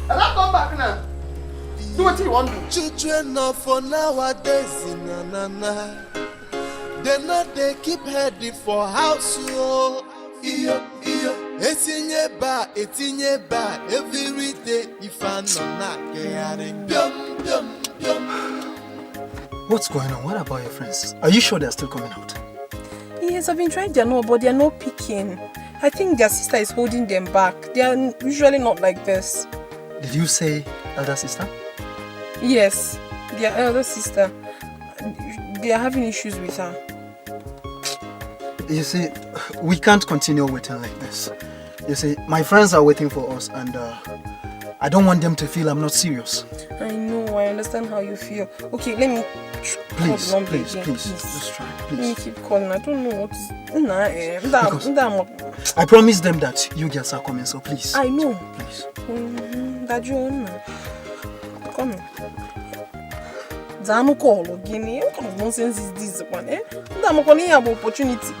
I don't come back now. Do what you want to do. Children of for nowadays, na. They keep heading for house, yo. Etinye ba, every day if I not What's going on? What about your friends? Are you sure they're still coming out? Yes, I've been trying their number, but they're not picking. I think their sister is holding them back. They are usually not like this. Did you say elder sister? Yes, their elder sister. They are having issues with her. You see, we can't continue waiting like this. You see, my friends are waiting for us and I don't want them to feel I'm not serious. I know, I understand how you feel. Okay, let me call the number again. Please, just try, please. Let me keep calling. I don't know what is... I promised them that you girls are coming, so please. I know. Please. That you come. Zanu call Guinea. What kind of nonsense is this one, eh? I'm going to have opportunity.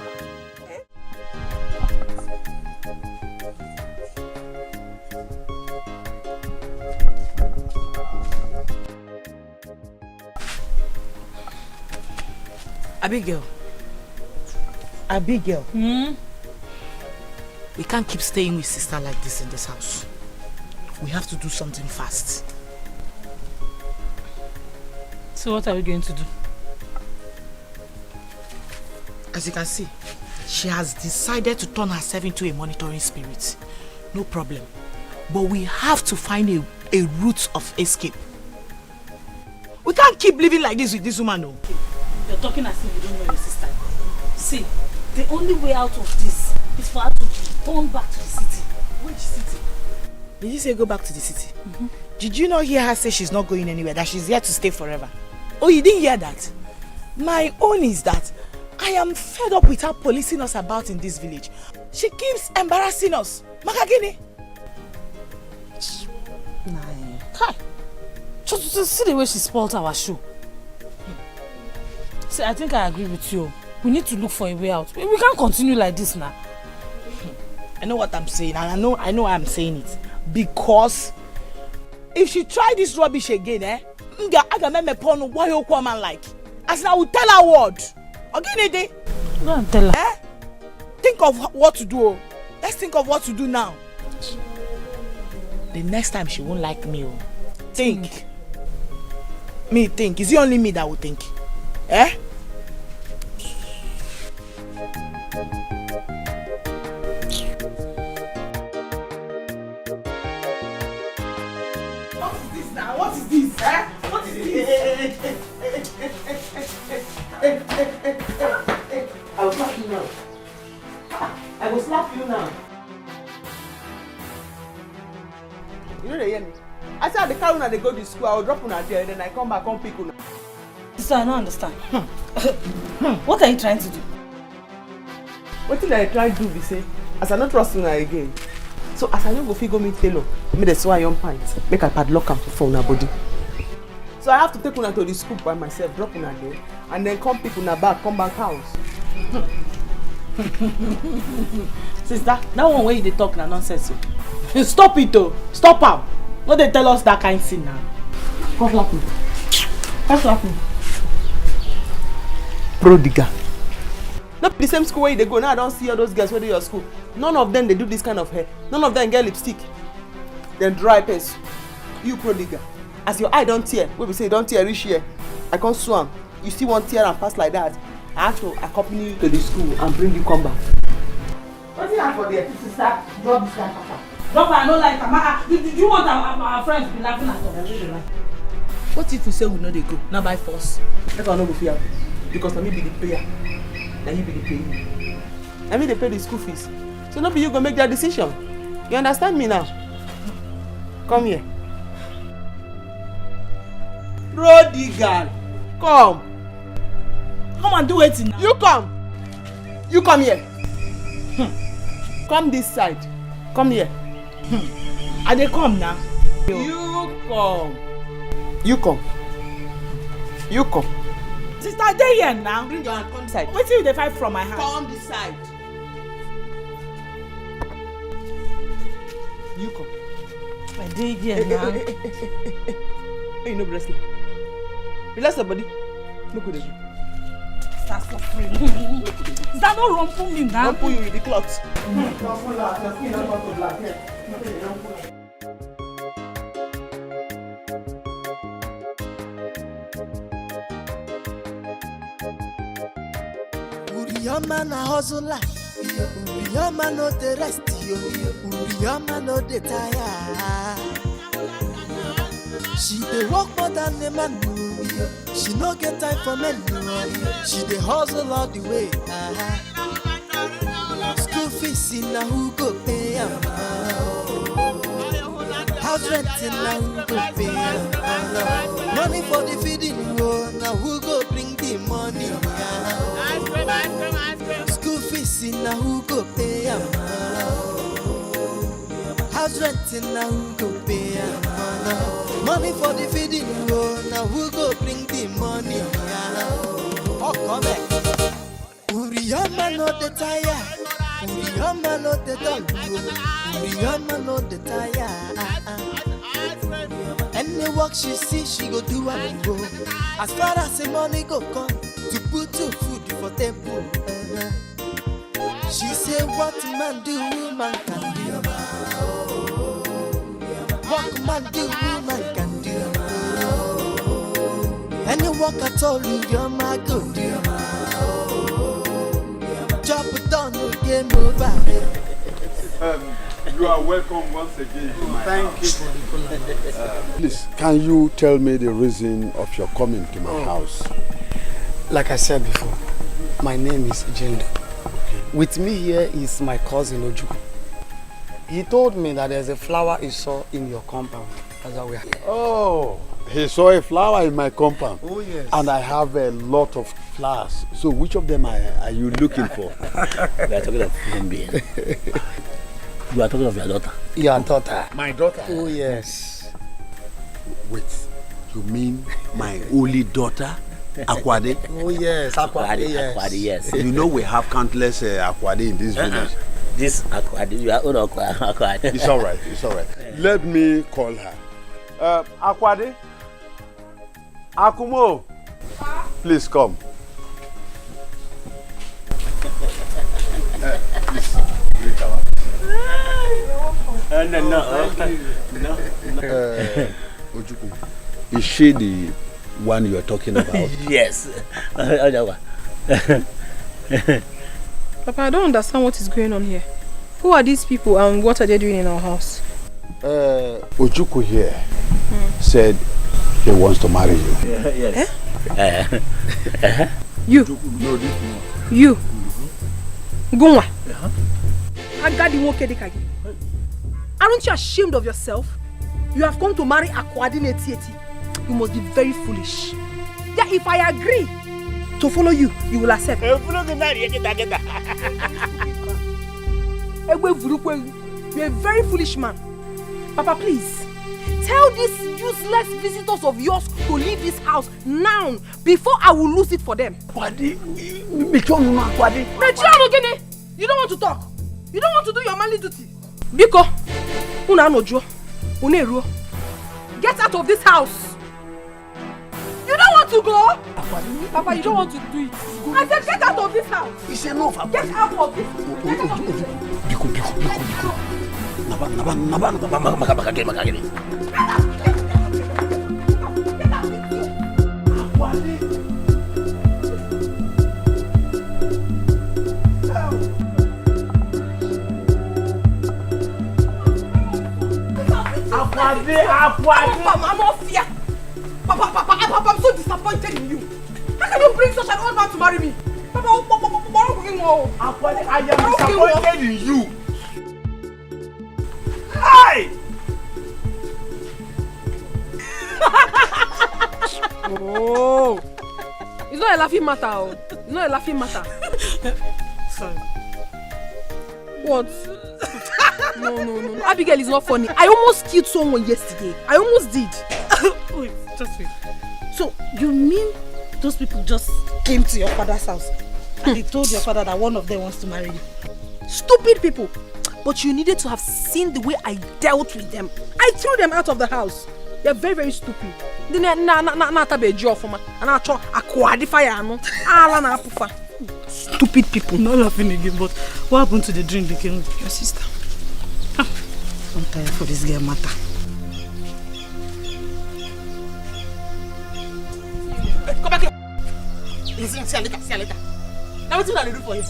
Abigail. We can't keep staying with sister like this in this house. We have to do something fast. So what are we going to do? As you can see, she has decided to turn herself into a monitoring spirit. No problem. But we have to find a route of escape. We can't keep living like this with this woman, no. You're talking as if you don't know your sister. See, the only way out of this is for her to return back to the city. Which city? Did you say go back to the city? Did you not hear her say she's not going anywhere, that she's here to stay forever? Oh, you didn't hear that? My own is that I am fed up with her policing us about in this village. She keeps embarrassing us. Makagini. Hi. Just see the way she spoiled our shoe. See, I think I agree with you. We need to look for a way out. We can't continue like this now. I know what I'm saying, and I know I'm saying it. Because if she try this rubbish again, I can make me pon why you come and like. As I will tell her what. Okay, go and tell her. Think of what to do. Let's think of what to do now. The next time she won't like me. Think. Me think. Is it only me that will think? Eh? What is this now? What is this? Eh? What is this? I will slap you now. I will slap you now. You know they hear me? I said the car when they go to school, I will drop una there, then I come back and pick una. Sister, I don't understand. What are you trying to do? What did I try to do? Be say, as I not trust una again. So as I don't go figure me tailor, me the sew iron pants, make I padlock am for una body. So I have to take una to the school by myself, drop una there, and then come pick una back, come back house. Sister, that one way they talk na nonsense. Stop it though. Stop am. No, they tell us that kind of thing now. Come slap me. Come slap me. Prodigal. Not the same school where they go. Now I don't see all those girls where they your school. None of them they do this kind of hair. None of them get lipstick. Then dry pencil. You prodigal. As your eye don't tear, we say don't tear reach here. I can't swam. You see one tear and pass like that. I have to accompany you to the school and bring you come back. What's it for there? Sister, drop this guy, Papa. Drop her, I don't like her. Do you want our friends to be laughing at us? What if we say we know they go? Not by force. That's why I no go fear. Because let me be the payer. And you be the payee. Let me pay the school fees. So no be you go make that decision. You understand me now? Come here. Prodigal. Come. Come and do it now. You come. You come here. Come this side. Come here. Are they come now? You come. You come. You come. Sister, are they here now? Bring your hand. Come this side. Wait till they fight from my hand. Come this side. You come. Are they here now? Hey, you no bless me. Relax your body. Look at you. That's so free. Is that not rumple me now? Rumple you with the cloth. Uriyama na hustler, Uriyama no the rest, Uriyama no the tire. She dey work more than the man. She no get time for men. She dey hustle all the way. School fees in na who go pay am? House rent in na who go pay am? Money for the feeding, na who go bring the money? School fees in na who go pay am? House rent in na who go pay am? Money for the feeding, oh, now who go bring the money? Oh, come back. Uriyama no the tire, Uriyama no the dog, Uriyama no the tire. Any work she see, she go do and go. As far as the money go come, to put to food for table. She say, what man do, woman can do. What man do, woman can do. Any work at all, you're my good. Chop it down, game over. You are welcome once again. Thank you for the politeness. Please, can you tell me the reason of your coming to my house? Like I said before, my name is Jendo. With me here is my cousin Ojuku. He told me that there's a flower he saw in your compound. That's why we are here. Oh, he saw a flower in my compound. Oh, yes. And I have a lot of flowers. So which of them are you looking for? We are talking of Gombe. You are talking of your daughter. Your daughter. My daughter? Oh, yes. Wait, you mean my only daughter? Akwade? Oh, yes. Akwade, yes. Akwade, yes. You know we have countless Akwade in this village. This Akwade, you are own Akwade. It's all right, it's all right. Let me call her. Akwade? Akumo? Please come. Please, drink our No. Ojuku, is she the one you are talking about? Yes. Papa, I don't understand what is going on here. Who are these people and what are they doing in our house? Ojuku here said he wants to marry you. Yes. You? You? Gunwa? Aren't you ashamed of yourself? You have come to marry Akwadi Netieti. You must be very foolish. Yeah, if I agree to follow you, you will accept. You're a very foolish man. Papa, please, tell these useless visitors of yours to leave this house now before I will lose it for them. You don't want to talk. You don't want to do your manly duty. Biko, get out of this house. You don't want to go? Papa, you don't want to do it. I said get out of this house. It's enough. Get out of this. Get out of this. Biko. Akwade. I'm not fear. Papa, I'm so disappointed in you. How can you bring such an old man to marry me? Papa, Akwade, I am disappointed in you. Hey! Oh, it's not a laughing matter. Oh, it's not a laughing matter. Sorry. What? No. Abigail is not funny. I almost killed someone yesterday. I almost did. Wait, just wait. So, you mean those people just came to your father's house and they told your father that one of them wants to marry you? Stupid people. But you needed to have seen the way I dealt with them. I threw them out of the house. They're very, very stupid. Stupid people. Not laughing again, but what happened to the drink they came with your sister? I'm tired for this girl matter. Come back here. See you later. Now what do you do for him?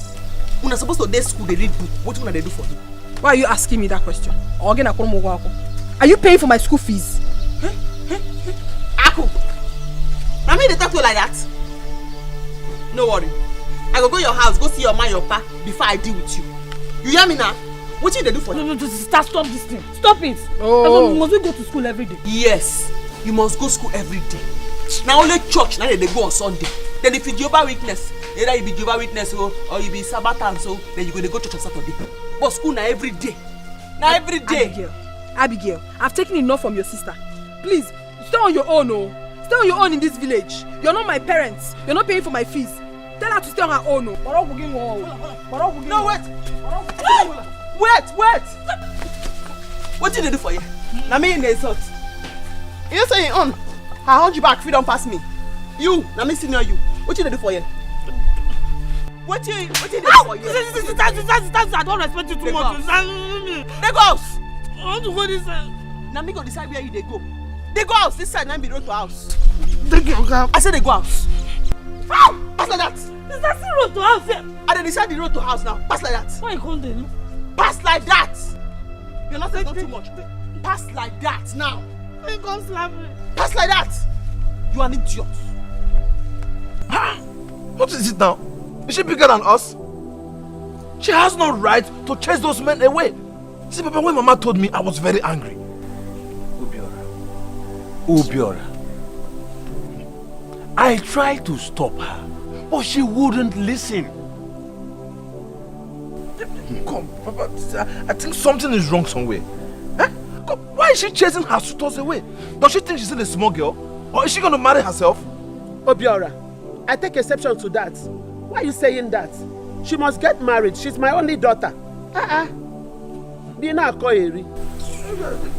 When you're supposed to day school, they read book. What do they do for him? Why are you asking me that question? Are you paying for my school fees? Aku, I mean they talk to you like that. No worry. I go your house, go see your man, your pa, before I deal with you. You hear me now? What did they do for you? No, stop this thing. Stop it. Oh. Must we go to school every day? Yes, you must go school every day. Now only church, now they go on Sunday. Then if you Jehovah Witness, either you be Jehovah Witness or you be Sabbath, so then you go to church on Saturday. But school now every day. Now every day. Abigail, I've taken enough from your sister. please, stay on your own, oh. Stay on your own in this village. You're not my parents. You're not paying for my fees. Tell her to stay on her own, oh. No, wait. Wait. What did they do for you? Now me in the insult. You say on. I hold you back if you don't pass me. You, now me senior you. What did they do for you? What did they do for you? I don't respect you too much. They go house. I want to go this side. Now me go decide where you they go. They go house. This side now be road to house. I said they go house. How? Pass like that. Is that still road to house here? I they decide the road to house now. Pass like that. Why you call them? Pass like that. You're not saying too much. Pass like that now. Why you can't slap me? Pass like that. You are an idiot. What is it now? Is she bigger than us? She has no right to chase those men away. See, Papa, when Mama told me, I was very angry. Ubiora. I tried to stop her, but she wouldn't listen. Come, Papa, I think something is wrong somewhere. Eh? Come, why is she chasing her suitors away? Does she think she's still a small girl? Or is she going to marry herself? Obiora, I take exception to that. Why are you saying that? She must get married. She's my only daughter. Bina Koyeri.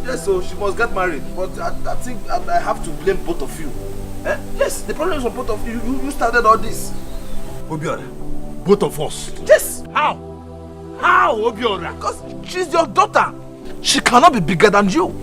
Yes, so she must get married. But I think I have to blame both of you. Eh? Yes, the problem is on both of you. You started all this. Obiora, both of us. Yes. How? How, Obiora? Because she's your daughter. She cannot be bigger than you.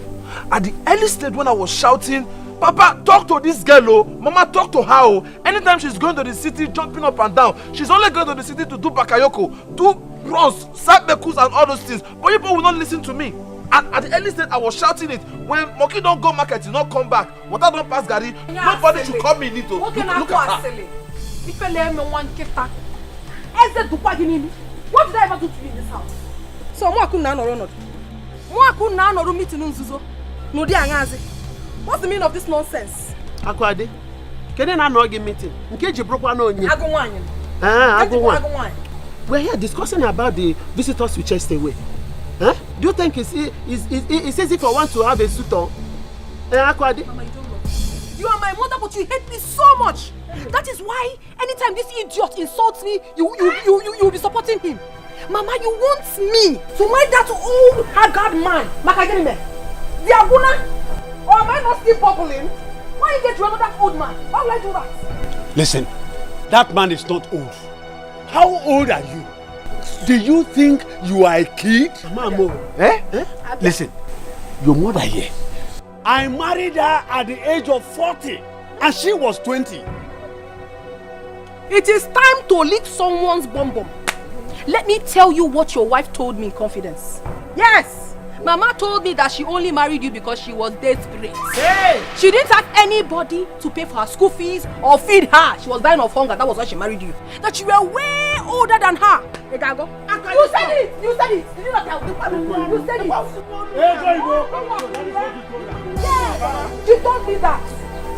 At the early stage when I was shouting, Papa, talk to this girl, oh. Mama, talk to her, oh. Anytime she's going to the city, jumping up and down, she's only going to the city to do bakayoko, do runs, sabekus and all those things. But people will not listen to me. And at the early stage, I was shouting it. When Moki don't go market, you not come back. Water don't pass Gary. Nobody should come in it. Look at her. What did I ever do to you in this house? So, what's the meaning of this nonsense? Akwade, can you not give meeting? In case you broke one on you. We're here discussing about the visitors who chased away. Huh? Do you think it's easy for one to have a suitor? Akwade? Mama, you don't know. You are my mother, but you hate me so much. That is why anytime this idiot insults me, you will be supporting him. Mama, you want me to marry that old haggard man, Makagenime, the Abuna? Or am I not still bubbling? Why you get to another old man? Why would I do that? Listen, that man is not old. How old are you? Do you think you are a kid? Mamo. Listen, your mother here. I married her at the age of 40 and she was 20. It is time to lick someone's bum bum. Let me tell you what your wife told me in confidence. Yes! Mama told me that she only married you because she was desperate. Hey! She didn't have anybody to pay for her school fees or feed her. She was dying of hunger. That was why she married you. That you were way older than her. You said it! You said it! Did you not tell me? You said it! Yeah! She told me that.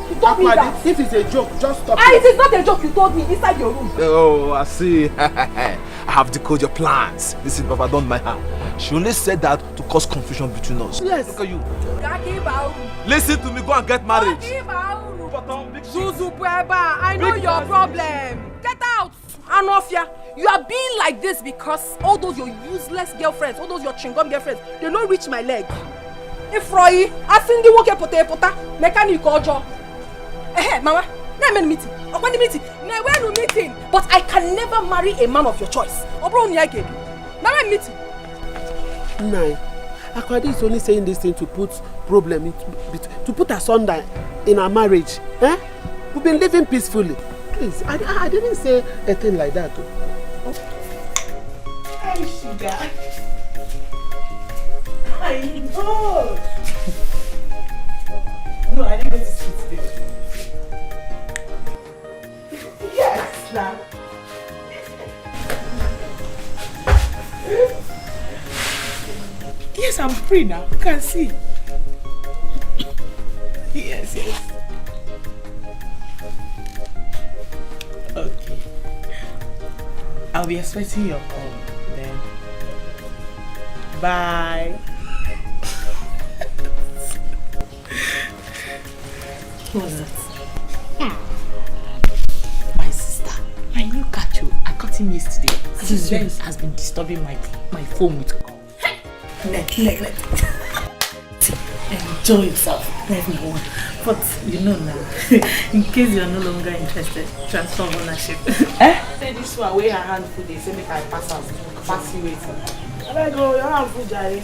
She told me that. If it's a joke, just stop it is not a joke. You told me inside your room. Oh, I see. I have decoded your plans. Listen, Papa, don't mind her. She only said that to cause confusion between us. Yes. Look at you. Listen to me, go and get married. I know your problem. Get out. Anofia, you are being like this because all those your useless girlfriends, all those your chingom girlfriends, they don't reach my leg. If Roy, I think they won't get pota, mechanic or job. Mama, now I'm meeting. Now we're meeting. But I can never marry a man of your choice. Now I'm meeting. No, Akwade is only saying this thing to put problem to put asunder in our marriage. Eh? We've been living peacefully. Please, I didn't say a thing like that. Hey, sugar. I know. No, I didn't go to sleep today. Yes, now. Yes, I'm free now. You can see. Yes. Okay. I'll be expecting your call then. Bye. What's that? My sister, my new catch. I caught him yesterday. His friends has been disturbing my phone with call. Let. Enjoy yourself. Let me go. But you know now, in case you're no longer interested, transfer ownership. Say this one, where your hand food, they say make I pass you waiting. I go, your hand food, Jari.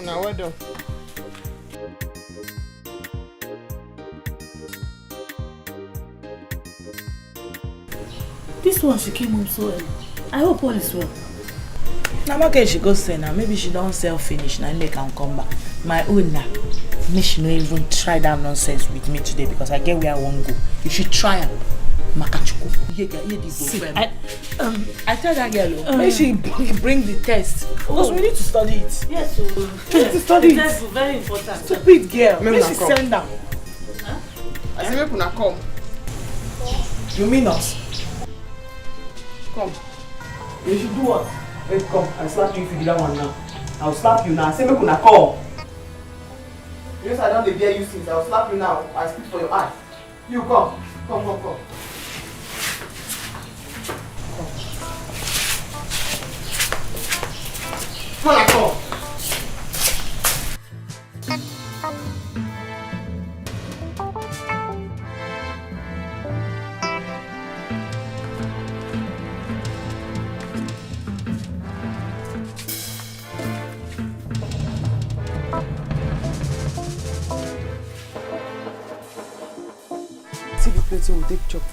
Now well done. This one, she came home so early. I hope all is well. Now, okay, she go say now. Maybe she don't sell finish. Now, make her come back. My own now. Maybe she no even try that nonsense with me today because I get where I want to go. You should try her. Makachuku. I tell that girl, maybe she bring the test. Because we need to study it. Yes, so we need to study it. The test is very important. Stupid girl. Maybe she send down. I say, make una come. You mean us? Come. You should do what? Wait, come. I slap you if you do that one now. I'll slap you now. I say, make una come. Yes, I don't bear you since. I'll slap you now. I speak for your eye. You come. Come. Come on, come. See the plate we take chop.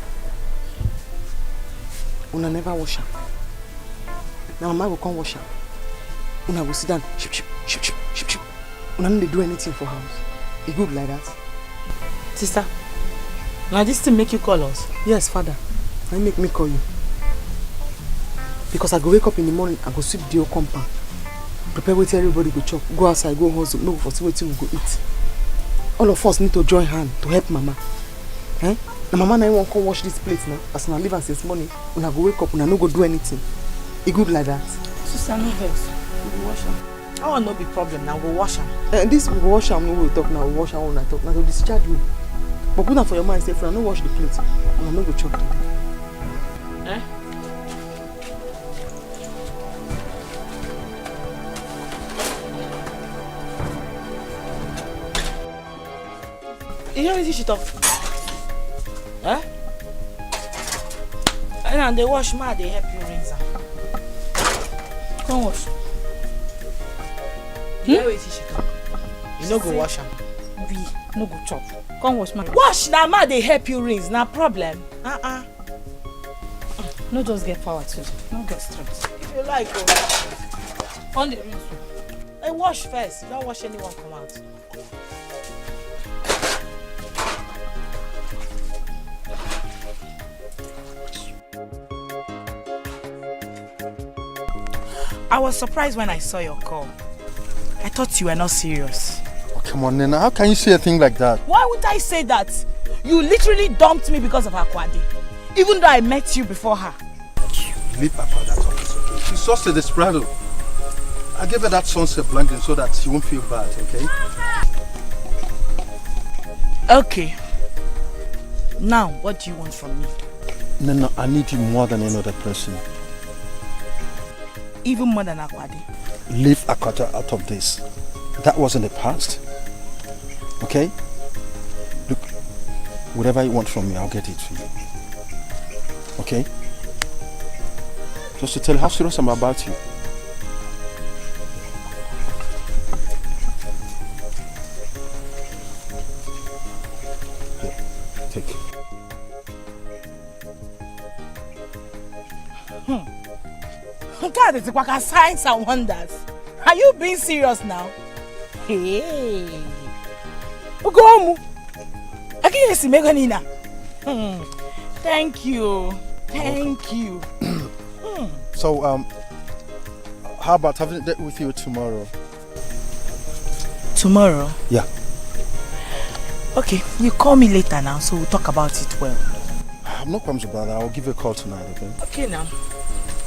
Una never wash her. Now mama will come wash her. Una will sit down. Ship. Una no dey do anything for house. E good like that. Sister, now this thing make you call us? Yes, father. Why make me call you? Because I go wake up in the morning, I go sweep the whole compound. Prepare what everybody go chop. Go outside, go hustle, no for see what we go eat. All of us need to join hand to help mama. Eh? Now mama now won't come wash this plate now. As una leave and since morning, una go wake up, una no go do anything. E good like that. Sister, no vex. We go wash them. I want no be problem now. Go wash them. This we go wash them. No we talk now. We wash them when I talk. Now to discharge you. But put that for your mind. Say, if una no wash the plate, una no go chop today. Eh? You hear anything she talk? Eh? And they wash ma, they help you rinse her. Come wash. You hear anything she talk? You no go wash her. We no go chop. Come wash ma. Wash na ma, they help you rinse. Na problem. No just get power too. No get strength. If you like, go. On the rinse. Hey, wash first. Don't wash anyone come out. I was surprised when I saw your call. I thought you were not serious. Oh, come on, Nena. How can you say a thing like that? Why would I say that? You literally dumped me because of Akwadi. Even though I met you before her. Leave Papa that office, okay? She's just a desperado. I gave her that sunset blending so that she won't feel bad, okay? Okay. Now, what do you want from me? Nena, I need you more than any other person. Even more than Akwadi. Leave Akata out of this. That was in the past. Okay? Look, whatever you want from me, I'll get it to you. Okay? Just to tell you how serious I'm about you. Here, take it. God, it's like signs and wonders. Are you being serious now? Hey. Ugomu. I can't see Meganina. Thank you. Thank you. So, how about having a date with you tomorrow? Tomorrow? Yeah. Okay, you call me later now, so we'll talk about it well. No problems about that. I'll give you a call tonight, okay? Okay now.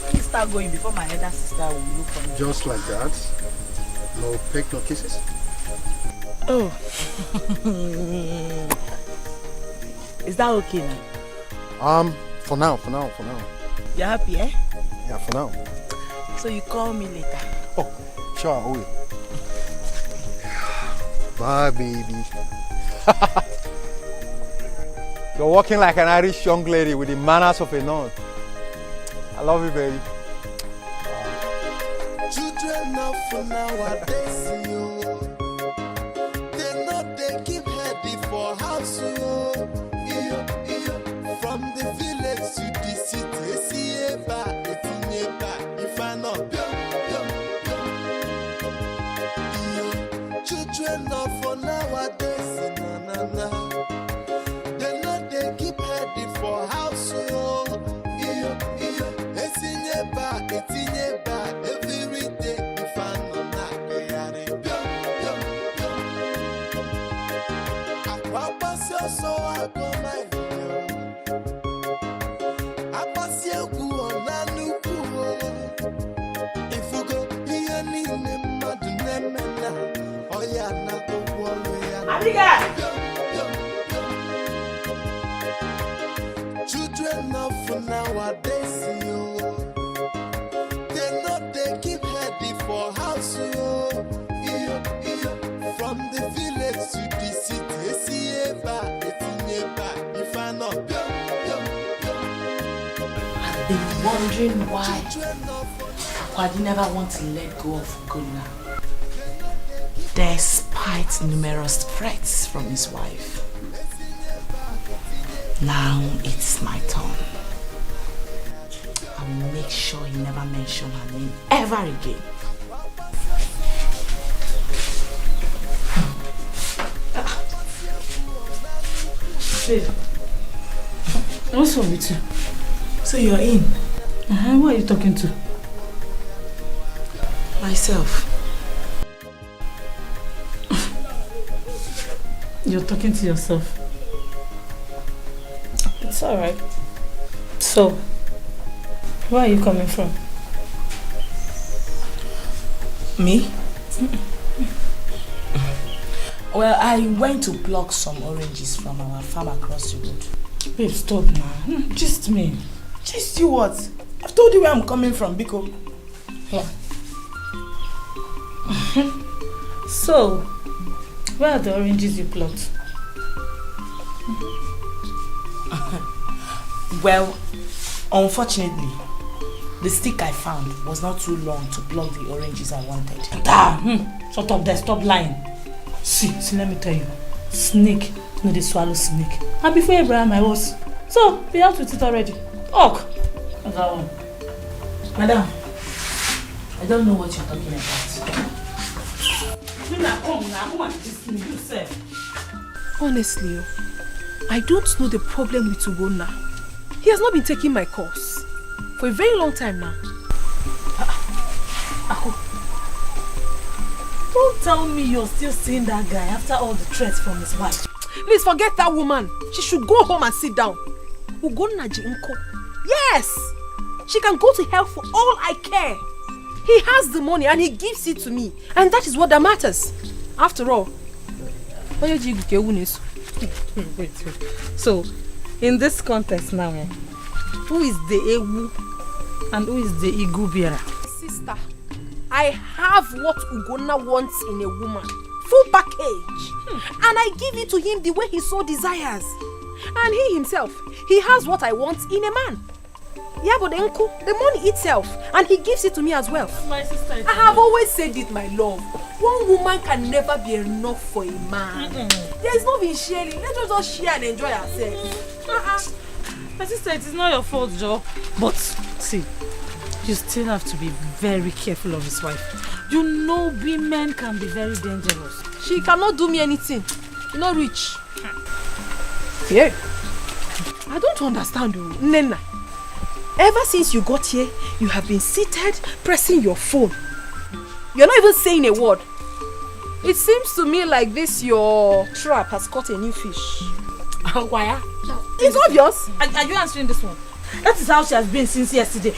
Let me start going before my elder sister will look for me. Just like that? No peck, no kisses? Oh. Is that okay now? For now. You're happy, eh? Yeah, for now. So you call me later? Oh, sure, I will. Bye, baby. You're walking like an Irish young lady with the manners of a nun. I love you, baby. Children of nowadays, they know they keep heady for house. From the village to the city, see if I know. Children of nowadays, they know they keep heady for house. Every day, if I know that they are I pass your so I go my I pass your go on a new if you go here, oh yeah, not the children of nowadays, they know they keep heady for house. From the village to the city, see if I know. I've been wondering why Akwadi never want to let go of Ugonna, despite numerous threats from his wife. Now it's my turn. I will make sure he never mention her name ever again. Babe, what's wrong with you? So you're in? Who are you talking to? Myself. You're talking to yourself. It's alright. So, where are you coming from? Me? Well, I went to pluck some oranges from our farm across the road. Babe, stop now. Just me. Just you what? I've told you where I'm coming from, Biko. Here. So, where are the oranges you plucked? Well, unfortunately, the stick I found was not too long to pluck the oranges I wanted. Damn! Shut up there, stop lying. See, let me tell you. Snake, no, they swallow snake. And before Abraham, I was. So, be out with it already. Ok. Madam, I don't know what you're talking about. Honestly, I don't know the problem with Ugonna. He has not been taking my course for a very long time now. Don't tell me you're still seeing that guy after all the threats from his wife. Please forget that woman. She should go home and sit down. Ugonna Jinko. Yes! She can go to hell for all I care. He has the money and he gives it to me. And that is what that matters. After all. Wait. So, in this contest now, who is the Ewu and who is the Igubiara? Sister, I have what Ugonna wants in a woman. Full package. And I give it to him the way he so desires. And he himself, he has what I want in a man. Yeah, but the money itself, and he gives it to me as well. My sister, I have always said it, my love. One woman can never be enough for a man. There is no being sharing. Let us just share and enjoy ourselves. My sister, it is not your fault, Joe. But see, you still have to be very careful of his wife. You know, women can be very dangerous. She cannot do me anything. She's not rich. Yeah. I don't understand, Nena. Ever since you got here, you have been seated, pressing your phone. You're not even saying a word. It seems to me like this your trap has caught a new fish. Why? It's obvious. Are you answering this one? That is how she has been since yesterday.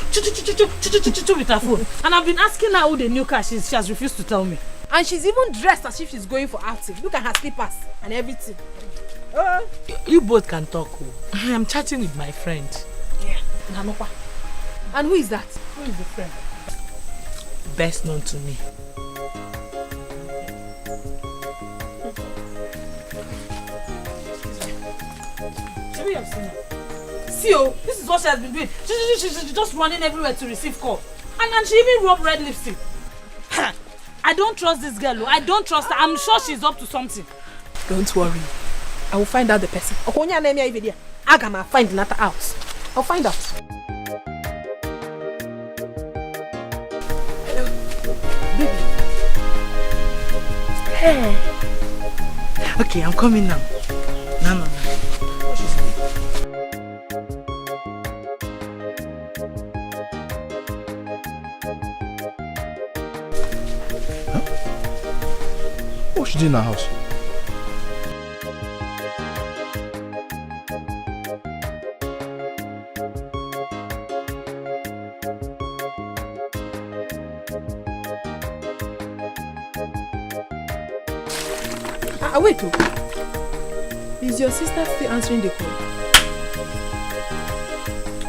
With her phone. And I've been asking her who the new car she has refused to tell me. And she's even dressed as if she's going for outing. Look at her slippers and everything. You both can talk. I am chatting with my friend. Yeah. And who is that? Who is the friend? Best known to me. We have seen her. See, oh, this is what she has been doing. She's just running everywhere to receive call. And she even rubbed red lipstick. I don't trust this girl. I don't trust her. I'm sure she's up to something. Don't worry. I will find out the person. I can find another house. I'll find out. Hello. Baby. Hey. Okay, I'm coming now. No. What's she doing in her house? Wait, is your sister still answering the call?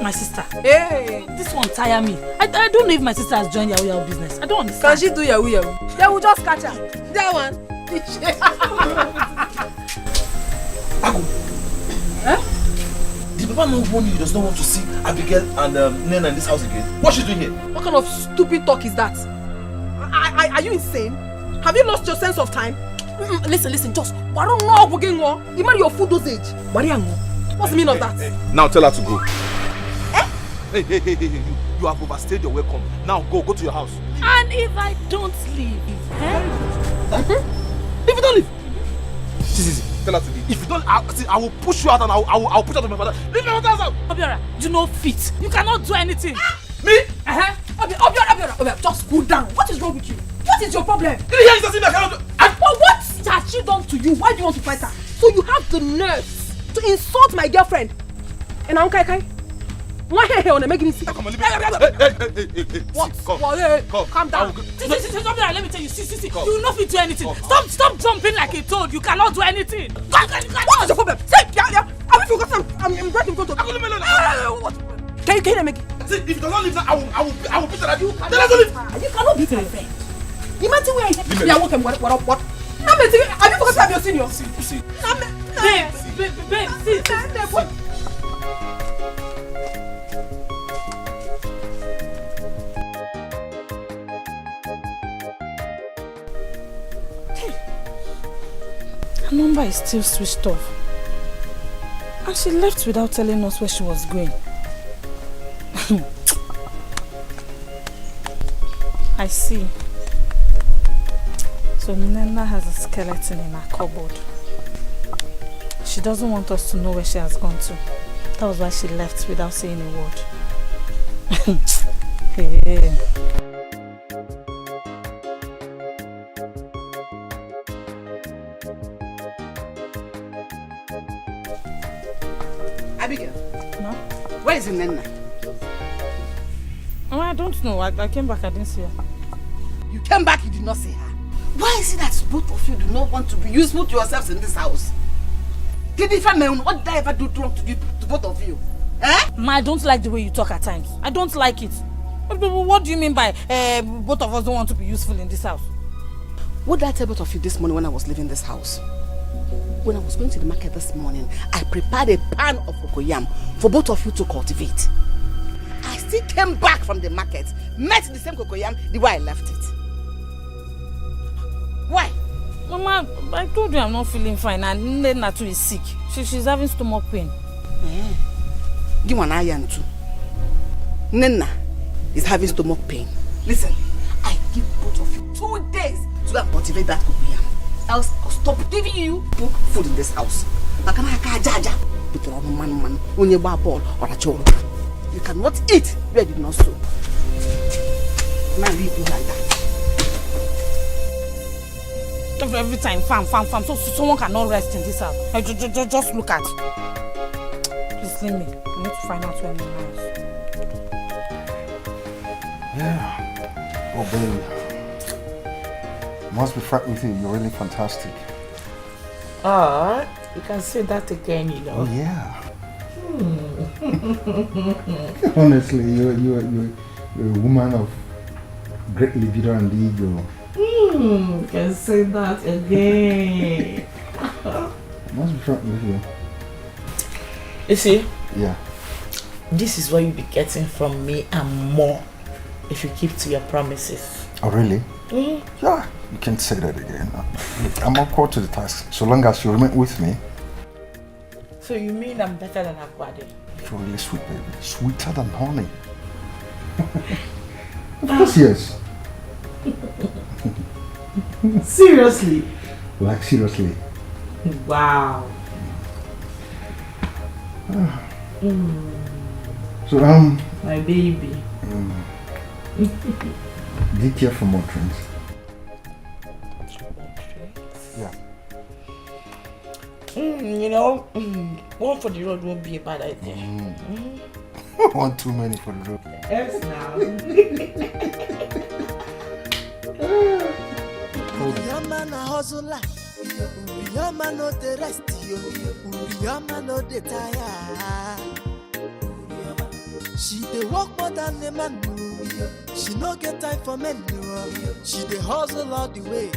My sister. Hey! This one tire me. I don't know if my sister has joined Yahoo business. I don't understand. Can she do Yahoo? They will just catch her. That one. Huh? Did Papa not warn you he does not want to see Abigail and Nena in this house again? What's she doing here? What kind of stupid talk is that? Are you insane? Have you lost your sense of time? Listen, just you marry your full dosage. What's the meaning of that? Now tell her to go. Hey, you have overstayed your welcome. Now go to your house. And if I don't leave, If you don't leave, see, tell her to leave. If you don't, I will push you out and I will push out of my father. Leave my father's house. Obiora, you know fit. You cannot do anything. Me? Obiora, just cool down. What is wrong with you? What is your problem? Did you hear you say I cannot do? Well, what has she done to you? Why do you want to fight her? So you have the nerve to insult my girlfriend? And I'm Kai. Why here on the making see? Come on, Hey. What? Calm down. Let me tell you, see. You will not fit do anything. Stop jumping like a toad. You cannot do anything. What is your problem? Say, yeah. Have you forgotten? I'm right in front of you. What? Can you make it? See, if you don't leave, I will beat her at you. You cannot beat my friend. Imagine where I am. Yeah, what? Have you forgotten I'm your senior? See. Babe, see. Her number is still switched off. And she left without telling us where she was going. I see. So Nena has a skeleton in her cupboard. She doesn't want us to know where she has gone to. That was why she left without saying a word. Hey. Abigail. No? Where is Nena? Oh, I don't know. I came back, I didn't see her. You came back, you did not see her. Why is it that both of you do not want to be useful to yourselves in this house? What did I ever do wrong to both of you? Ma, I don't like the way you talk at times. I don't like it. What do you mean by both of us don't want to be useful in this house? What did I tell both of you this morning when I was leaving this house? When I was going to the market this morning, I prepared a pan of cocoyam for both of you to cultivate. I still came back from the market, met the same cocoyam the way I left it. Why? Mama, I told you I'm not feeling fine and Nena too is sick. She's having stomach pain. Give one eye too. Nena is having stomach pain. Listen, I give both of you 2 days to go and cultivate that cocoyam. Else I'll stop giving you food in this house. You cannot eat where I did not sow. Now leave me like that. Every time, farm. So someone cannot rest in this house. Just look at. Please leave me. I need to find out when I'm nice. Yeah. Oh, baby. Must be frank with you. You're really fantastic. You can say that again, you know. Oh, yeah. Honestly, you're a woman of great libido and ego. You can say that again. Must be frank with you. You see? Yeah. This is what you'll be getting from me and more if you keep to your promises. Oh, really? Yeah. You can't say that again. Look, I'm equal to the task. So long as you remain with me. So you mean I'm better than Akwade? You're really sweet, baby. Sweeter than honey. Of course, yes. Seriously? Like, seriously. Wow. So, my baby. Be careful more drinks. Yeah. You know, one for the road won't be a bad idea. One too many for the road. Yes, now. Uriyama na hustler, Uriyama no the rest, Uriyama no the tire. She dey work more than a man, she no get time for men. She dey hustle all the way.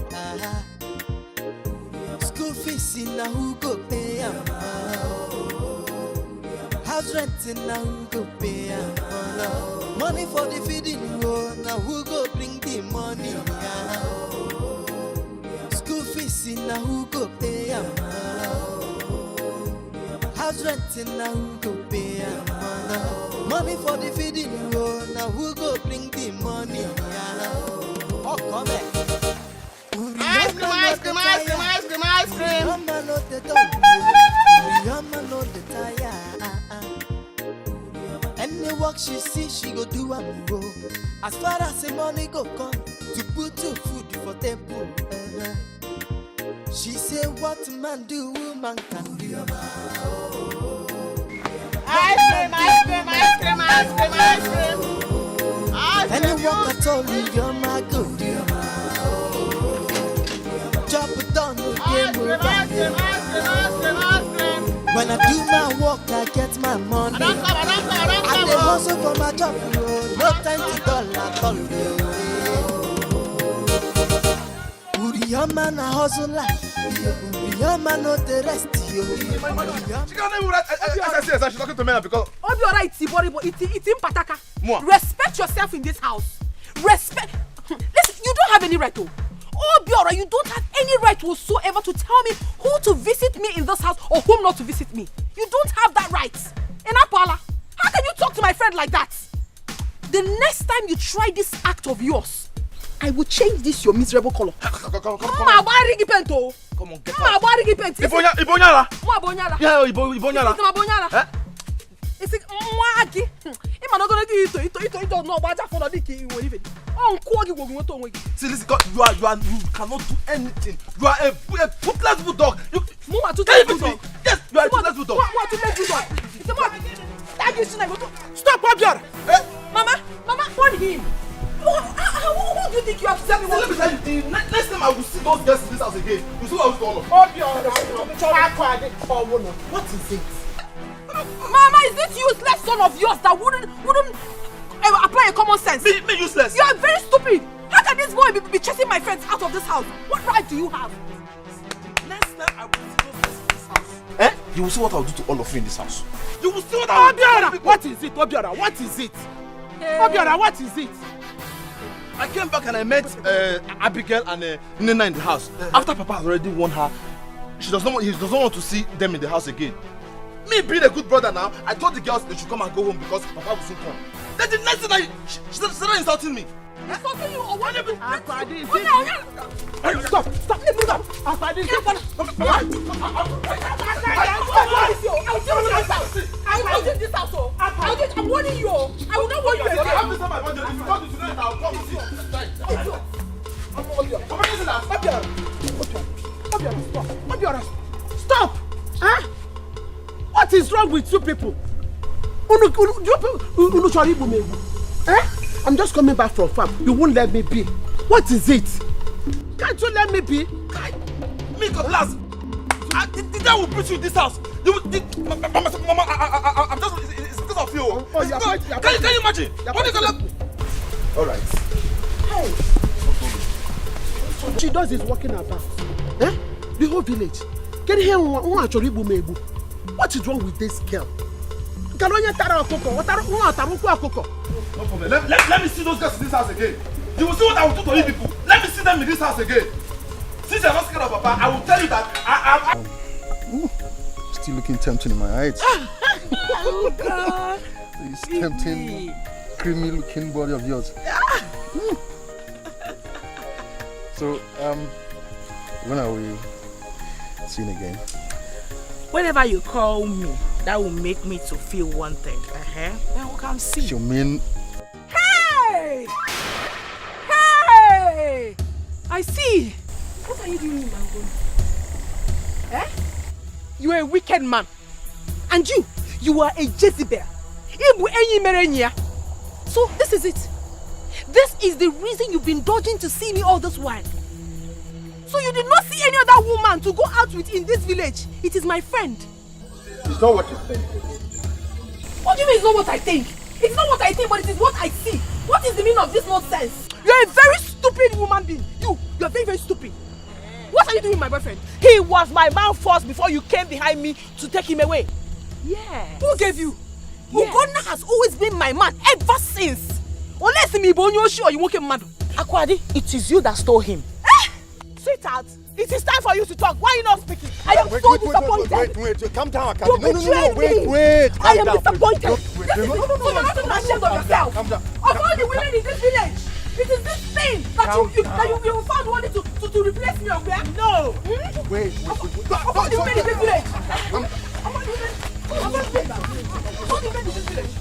School fees in a who go pay am. House rent in a who go pay am. Money for the feeding, now who go bring the money? School fees in a who go pay am. House rent in a who go pay am. Money for the feeding, now who go bring the money? Oh, come back. Ice cream, ice cream, ice cream, ice cream, ice cream. Uriyama no the dog, Uriyama no the tire. Any work she see, she go do am go. As far as the money go come, to put your food for table. She say what man do, woman can do. Ice cream, ice cream, ice cream, ice cream, ice cream. Any work at all, Uriyama go do. Chop it down, no game over. When I do my work, I get my money. I dey hustle for my job, no time to dull at all. Uriyama na hustle life, Uriyama no the rest. She can't even write. She's talking to me now because. Obiora, it's in Pataka. Moi. Respect yourself in this house. Respect. Listen, you don't have any right to. Obiora, you don't have any right whatsoever to tell me who to visit me in this house or whom not to visit me. You don't have that right. Enapala, how can you talk to my friend like that? The next time you try this act of yours, I will change this your miserable color. Come on, Come on, get out. Ibonyala. Yeah, Ibonyala. It's like mwagi. Ima no gonna do it. No, but just for the dick you will even. On kwagi wo gwo to nwe. See, listen, God, you cannot do anything. You are a toothless bulldog. You are toothless bulldog. Yes, you are a toothless bulldog. What toothless bulldog? It's a what? Stop, Obiora. Mama, warn him. Who do you think you have said me? Let me tell you, the next time I will see those girls in this house again, you see what I will call them. What is it? Mama, is this useless son of yours that wouldn't apply a common sense? Me useless? You are very stupid. How can this boy be chasing my friends out of this house? What right do you have? Next time I will see those girls in this house. You will see what I will do to all of you in this house. You will see what I will do. Obiora, what is it? Obiora, what is it? Obiora, what is it? I came back and I met Abigail and Nina in the house. After Papa has already warned her, he doesn't want to see them in the house again. Me being a good brother now, I told the girls they should come and go home because Papa will soon come. Then the next thing she started insulting me. Insulting you or what? Stop! Let me go! I'll do this house. I'm warning you. I will not warn you again. I have to tell my brother. If you come to tonight, I'll come with you. Obiora, stop! Huh? What What is wrong with you people? I'm just coming back from farm. You won't let me be. What is it? Can't you let me be? Me go last. The day will put you in this house. Mama, I'm just. It's because of you. Can you imagine? What is gonna? All right. Hey. She does is walking about. The whole village. Get here. What is wrong with this girl? No problem. Let me see those guys in this house again. You will see what I will do to you people. Let me see them in this house again. Since you're not scared of Papa, I will tell you that I Still looking tempting in my eyes. Oh God. This tempting, creamy looking body of yours. So, when are we seeing again? Whenever you call me, that will make me to feel wanted. Then we'll come see. You mean? Hey! Hey! I see. What are you doing in my home? You are a wicked man. And you are a Jezebel. So this is it. This is the reason you've been dodging to see me all this while. So you did not see any other woman to go out with in this village. It is my friend. It's not what you think. What do you mean it's not what I think? It's not what I think, but it is what I see. What is the meaning of this nonsense? You're a very stupid woman being. You're very, very stupid. What are you doing, my boyfriend? He was my man first before you came behind me to take him away. Yes. Who gave you? Yes. Ugonna has always been my man ever since. Unless me bonyo sure you won't get mad. Akwadi, it is you that stole him. Sweetheart, it is time for you to talk. Why are you not speaking? I am so disappointed. Wait, calm down, Akadi. No, wait. I am disappointed. So you're not even ashamed of yourself. Of all the women in this village, it is this thing that you found wanting to replace me or where? No. Wait. Of all the women in this village. Of all the women in this village.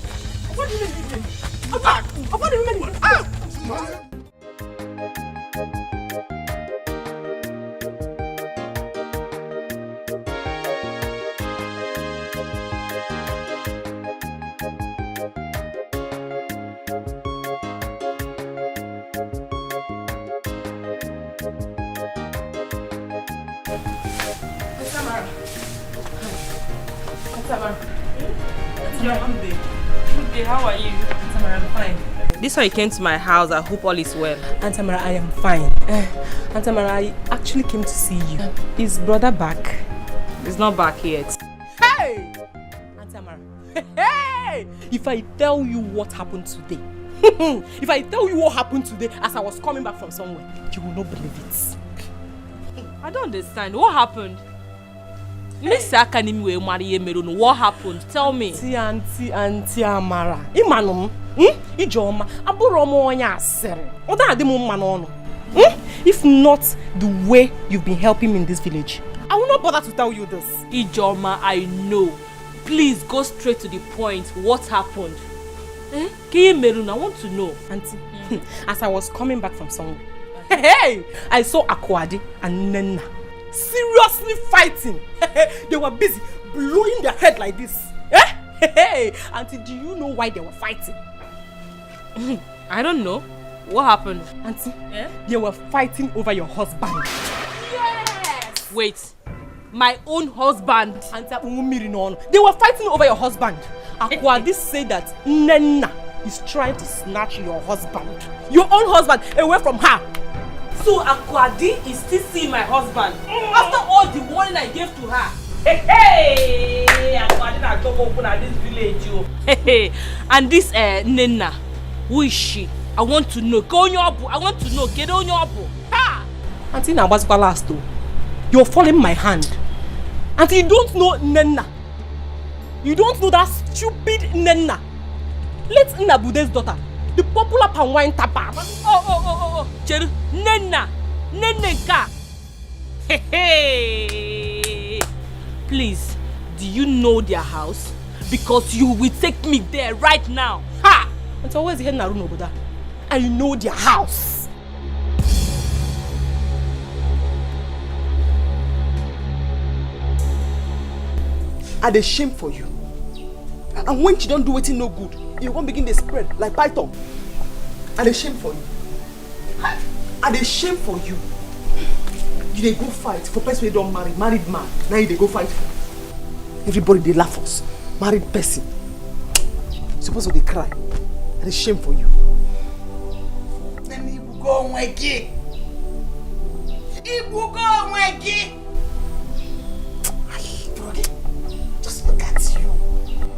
Good day, how are you? Tamara, I'm fine. This one you came to my house, I hope all is well. Aunt Tamara, I am fine. Aunt Tamara, I actually came to see you. Is brother back? He's not back yet. Hey! Aunt Tamara, hey! If I tell you what happened today, if I tell you what happened today as I was coming back from somewhere, you will not believe it. I don't understand. What happened? Miss Akanimi Marie Meruno, what happened? Tell me. Auntie Amara. Imanum. Ijoma. Aburomo onya asere. Oda ademu manono. If not the way you've been helping me in this village, I will not bother to tell you this. Ijoma, I know. Please go straight to the point. What happened? Kiye Meruno, I want to know. Auntie, as I was coming back from somewhere, hey, I saw Akwadi and Nena seriously fighting. They were busy blowing their head like this. Hey, Auntie, do you know why they were fighting? I don't know. What happened? Auntie, they were fighting over your husband. Yes! Wait, my own husband? Auntie, they were fighting over your husband. Akwadi said that Nena is trying to snatch your husband, your own husband, away from her. So Akwadi is still seeing my husband after all the warning I gave to her. Hey, Akwadi na job open at this village, yo. Hey, and this Nena, who is she? I want to know. Go on your abu. I want to know. Get on your abu. Ha! Auntie, now what's the last though? You're following my hand. Auntie, you don't know Nena. You don't know that stupid Nena. Let Nnabude's daughter, the popular palm wine tapper. Oh. Cheru, Nena. Neneka. Hey. Please, do you know their house? Because you will take me there right now. Ha! And so where's the head Narun over there? I know their house. I dey shame for you. And when she don't do wetin no good, you won't begin to spread like python. I dey shame for you. I dey shame for you. You dey go fight for person wey don married man. Now you dey go fight for. Everybody dey laugh us. Married person. Suppose they cry. I dey shame for you. Then you go on again. You go on again. Just look at you.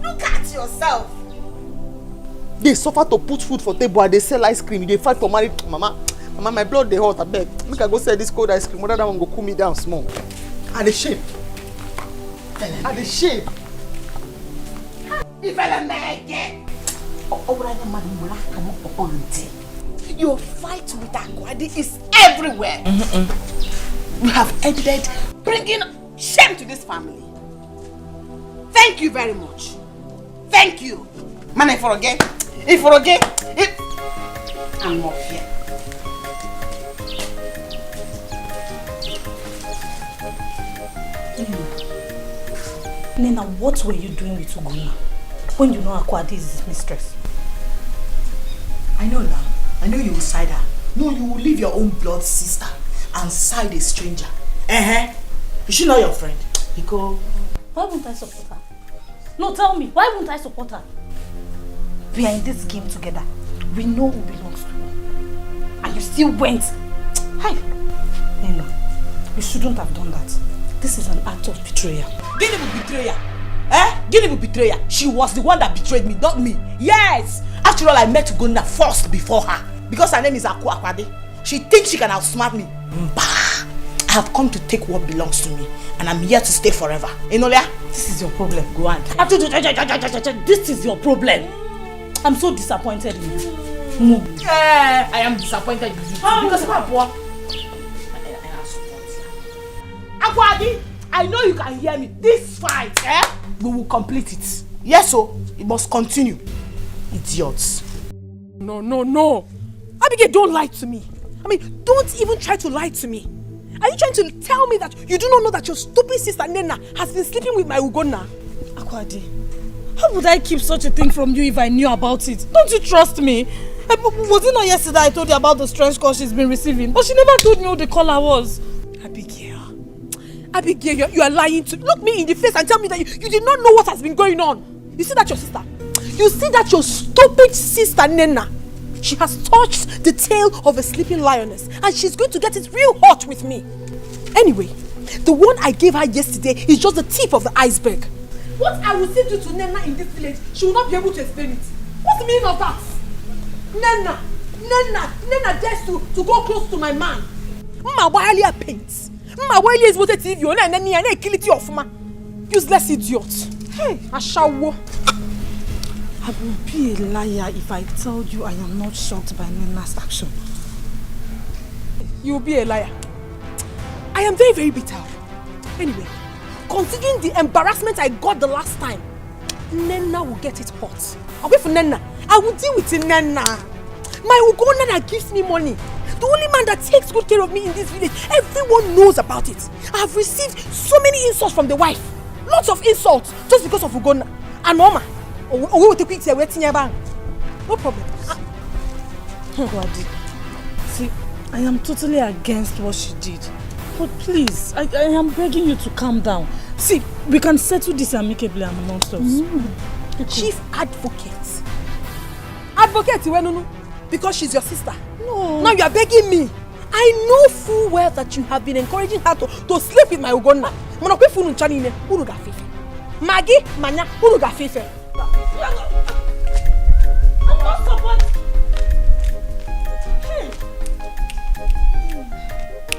Look at yourself. They suffer to put food for table and they sell ice cream. They fight for married mama. Mama, my blood they hot. I beg. Make I go sell this cold ice cream. Whether that one go cool me down small. I dey shame. I dey shame. If I make it. Your fight with Akwadi is everywhere. You have ended bringing shame to this family. Thank you very much. Thank you. Man, if forget, I'm not here. Nena, what were you doing with Ugonna when you know Akwadi is his mistress? I know now. I know you will side her. No, you will leave your own blood sister and side a stranger. Is she not your friend? Because why won't I support her? No, tell me, why won't I support her? We are in this game together. We know who belongs to who. And you still went. Hi. Nena, you shouldn't have done that. This is an act of betrayal. Guinea will betray her. Guinea will betray her. She was the one that betrayed me, not me. Yes! After all, I met Ugonna first before her. Because her name is Akwadi. She thinks she can outsmart me. Bah! I have come to take what belongs to me. And I'm here to stay forever. Enolia, this is your problem. Go on. This is your problem. I'm so disappointed in you. No. I am disappointed in you. Because my boy. Akwadi, I know you can hear me. This fight, we will complete it. Yes, so it must continue. Idiots. No. Abigail, don't lie to me. I mean, don't even try to lie to me. Are you trying to tell me that you do not know that your stupid sister Nena has been sleeping with my Ugonna? Akwadi, how would I keep such a thing from you if I knew about it? Don't you trust me? Was it not yesterday I told you about the strange call she's been receiving? But she never told me who the caller was. Abigail, you are lying to me. Look me in the face and tell me that you did not know what has been going on. You see that your sister? You see that your stupid sister Nena? She has touched the tail of a sleeping lioness and she's going to get it real hot with me. Anyway, the one I gave her yesterday is just the tip of the iceberg. What I will say to Nena in this village, she will not be able to explain it. What's the meaning of that? Nena dares to go close to my man. Mawali paints. Mawali is what TV on and then I kill it off ma. Useless idiot. Hey, Ashawo. I will be a liar if I tell you I am not shocked by Nena's action. You will be a liar. I am very, very bitter. Anyway, considering the embarrassment I got the last time, Nena will get it hot. I'll wait for Nena. I will deal with Nena. My Ugonna that gives me money. The only man that takes good care of me in this village. Everyone knows about it. I have received so many insults from the wife. Lots of insults just because of Ugonna. And Mama. No problem. See, I am totally against what she did. But please, I am begging you to calm down. See, we can settle this amicably amongst us. Chief advocate. Advocate, because she's your sister. No. Now you are begging me. I know full well that you have been encouraging her to sleep with my Ugonna. Maggie, Manya, I'm not supporting.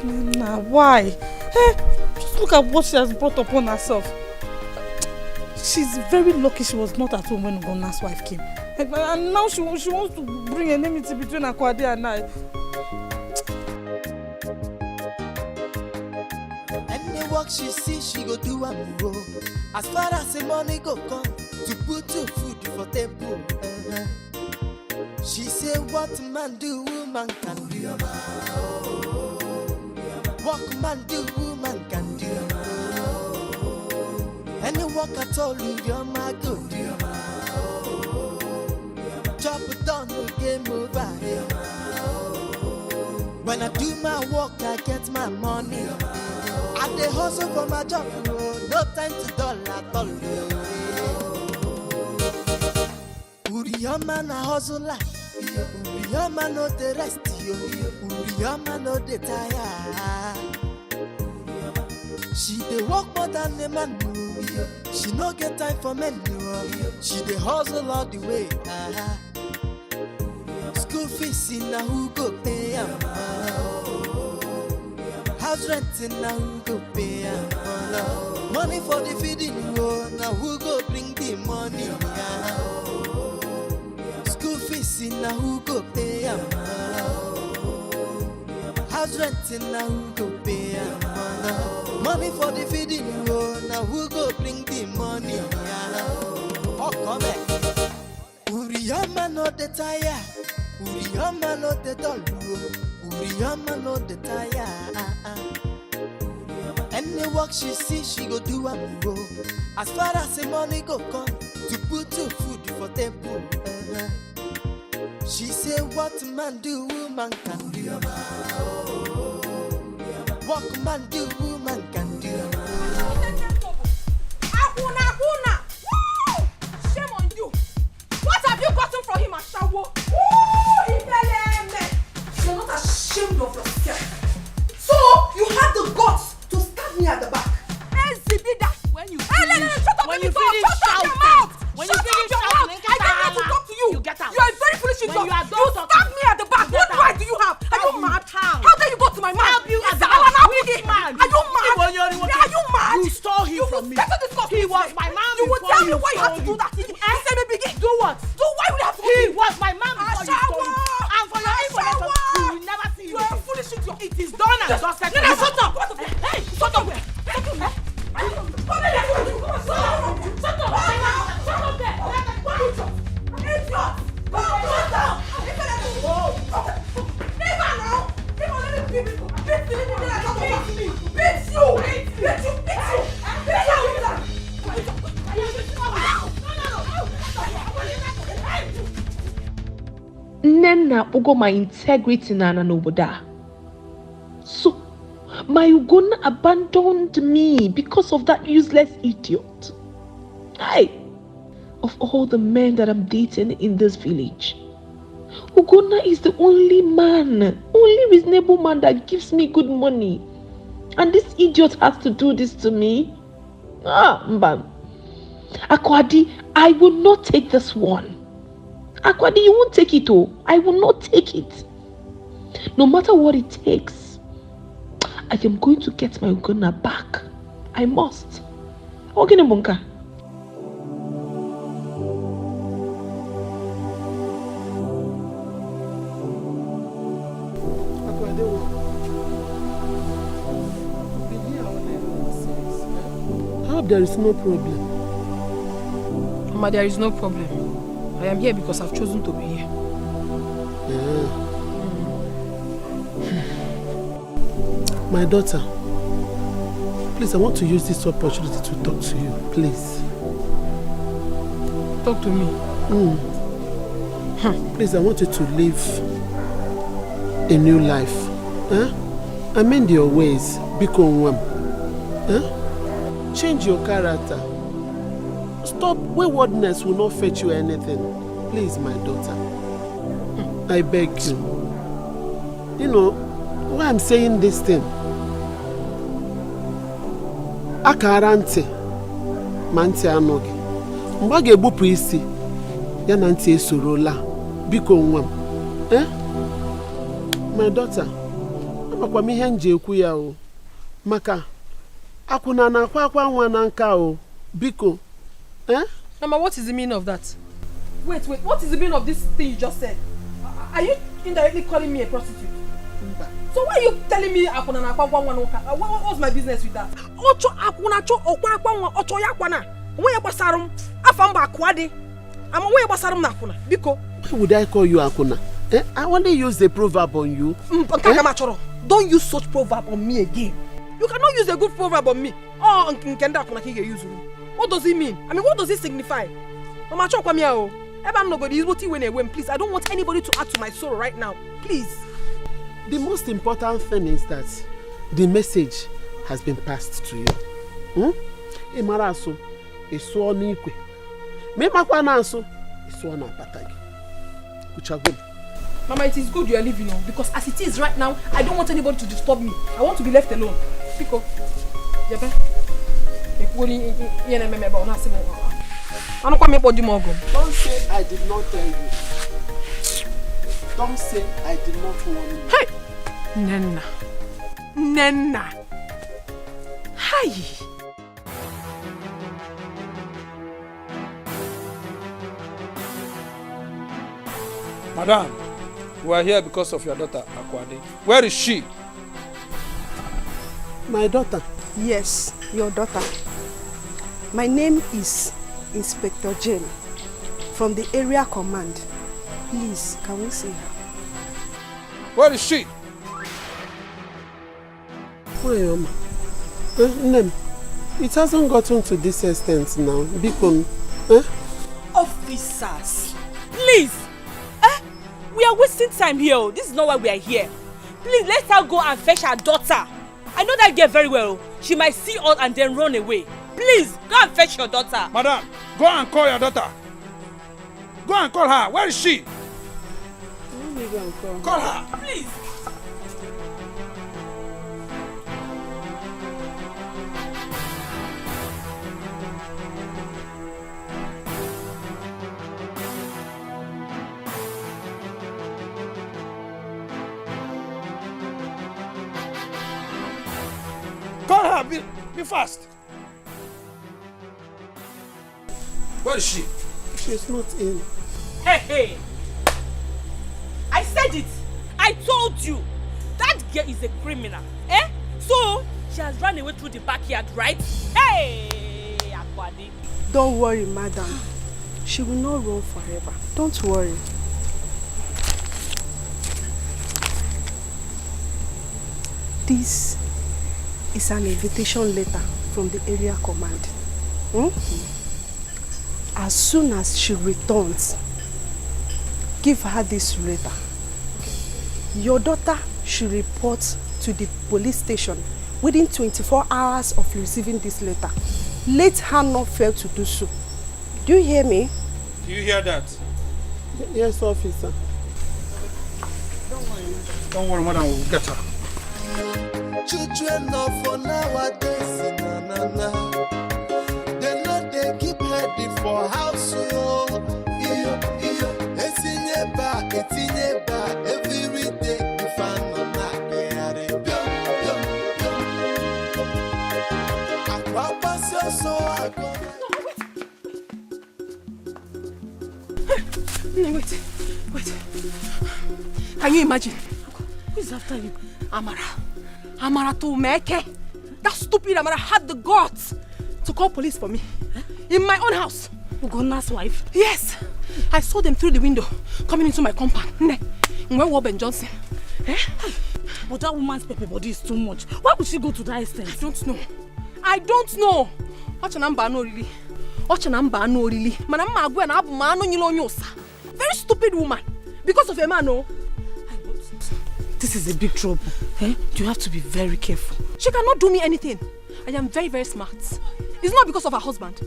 Nena, why? Hey, just look at what she has brought upon herself. She's very lucky she was not at home when Ugonna's wife came. And now she wants to bring enmity between Akwadi and I. Any work she see, she go do am go. As far as the money go come, to put your food for table. She say what man do, woman can do. What man do, woman can do. Any work at all, you're my good. Chop it down, no game over. When I do my work, I get my money. I dey hustle for my job, no time to dull at all. Uriyama na hustle life. Uriyama no the rest. Uriyama no the tire. She dey work more than a man. She no get time for men. She dey hustle all the way. School fees in na who go pay am? House rent in na who go pay am? Money for the feeding, na who go bring the money? School fees in na who go pay am? House rent in na who go pay am? Money for the feeding, na who go bring the money? Oh, come here. Uriyama no the tire. Uriyama no the doll. Uriyama no the tire. Any work she see, she go do am go. As far as the money go come, to put to food for table. She say what man do, woman can do. What man do, woman can do. Akuna! Shame on you! What have you gotten from him, Ashawo? You're not ashamed of yourself. So, you had the guts to stab me at the back. When you finish shouting, when you finish shouting, I don't need to talk to you. You get out. You are very foolish. You stabbed me at the back. What right do you have? Are you mad? How dare you go to my man? Are you mad? Are you mad? You stole him from me. He was my man. You would tell me why you had to do that. You said me begin. Do what? Do why would you have to do? He was my man before you stole him. And for your information, you will never see him. You are foolish. It is done and dusted. Shut up. Hey, shut up. Nena ugo my integrity nana noboda. So my Ugonna abandoned me because of that useless idiot. Hey, of all the men that I'm dating in this village, Ugonna is the only reasonable man that gives me good money. And this idiot has to do this to me? Mbam. Akwadi, I will not take this one. Akwadi, you won't take it, oh. I will not take it. No matter what it takes, I am going to get my Ugonna back. I must. Okay, Bunka. I hope there is no problem. Mama, there is no problem. I am here because I've chosen to be here. My daughter, please, I want to use this opportunity to talk to you, please. Talk to me? Please, I want you to live a new life. Amend your ways. Become one. Change your character. Stop. Waywardness will not fetch you anything. Please, my daughter. I beg you. You know why I'm saying this thing? Akarante manti anogi. Mbage bupu isi. Ya nanti esorola. Biko nwam. My daughter. Amakwa mi henje ekwu ya o. Maka akuna na kwa nwa na nka o. Biko. Mama, what is the meaning of that? Wait, what is the meaning of this thing you just said? Are you indirectly calling me a prostitute? So why are you telling me akuna na kwa nwa na nka? What's my business with that? Ocho akuna cho okwa nwa ocho ya kwa na. Nwe ya gbasarum afamba akwade. Ama nwe ya gbasarum na akuna. Biko. Why would I call you akuna? I only use the proverb on you. Don't use such proverb on me again. You cannot use a good proverb on me. Oh, nkenda akuna ki use. What does it mean? I mean, what does it signify? Mama, chokwa mi o. Eba nobody is what when away. Please, I don't want anybody to add to my sorrow right now. Please. The most important thing is that the message has been passed to you. Imaraso, iso ni ikwe. Me makwa na aso, iso na patagi. Kuchagom. Mama, it is good you are leaving now because as it is right now, I don't want anybody to disturb me. I want to be left alone. Pico, Yebe. Don't say I did not tell you. Don't say I did not warn you. Hey! Nenna. Nenna. Hi. Madam, we are here because of your daughter, Akwade. Where is she? My daughter? Yes, your daughter. My name is Inspector Jane from the area command. Please, can we see her? Where is she? It hasn't gotten to this extent now. Beacon, Officers, please. We are wasting time here. This is not why we are here. Please, let her go and fetch her daughter. I know that girl very well. She might see us and then run away. Please, go and fetch your daughter. Madam, go and call your daughter. Go and call her. Where is she? Call her. Please. Call her. Be fast. Where is she? She's not in. Hey. I said it. I told you. That girl is a criminal. So, she has run away through the backyard, right? Hey, Akwade. Don't worry, madam. She will not run forever. Don't worry. This is an invitation letter from the area command. As soon as she returns, give her this letter. Your daughter should report to the police station within 24 hours of receiving this letter. Let her not fail to do so. Do you hear me? Do you hear that? Yes, officer. Don't worry, madam. We'll get her. Children of for nowadays, they know they keep heading for house. Every day you find on that they are Wait. Can you imagine? Who is after you? Amara to Meke. That stupid Amara had the guts to call police for me. In my own house. Ugonna's wife? Yes. I saw them through the window coming into my compound. Where was Ben Johnson? But that woman's pepper body is too much. Why would she go to that extent? I don't know. Very stupid woman. Because of a man, no. This is a big trouble. You have to be very careful. She cannot do me anything. I am very, very smart. It's not because of her husband.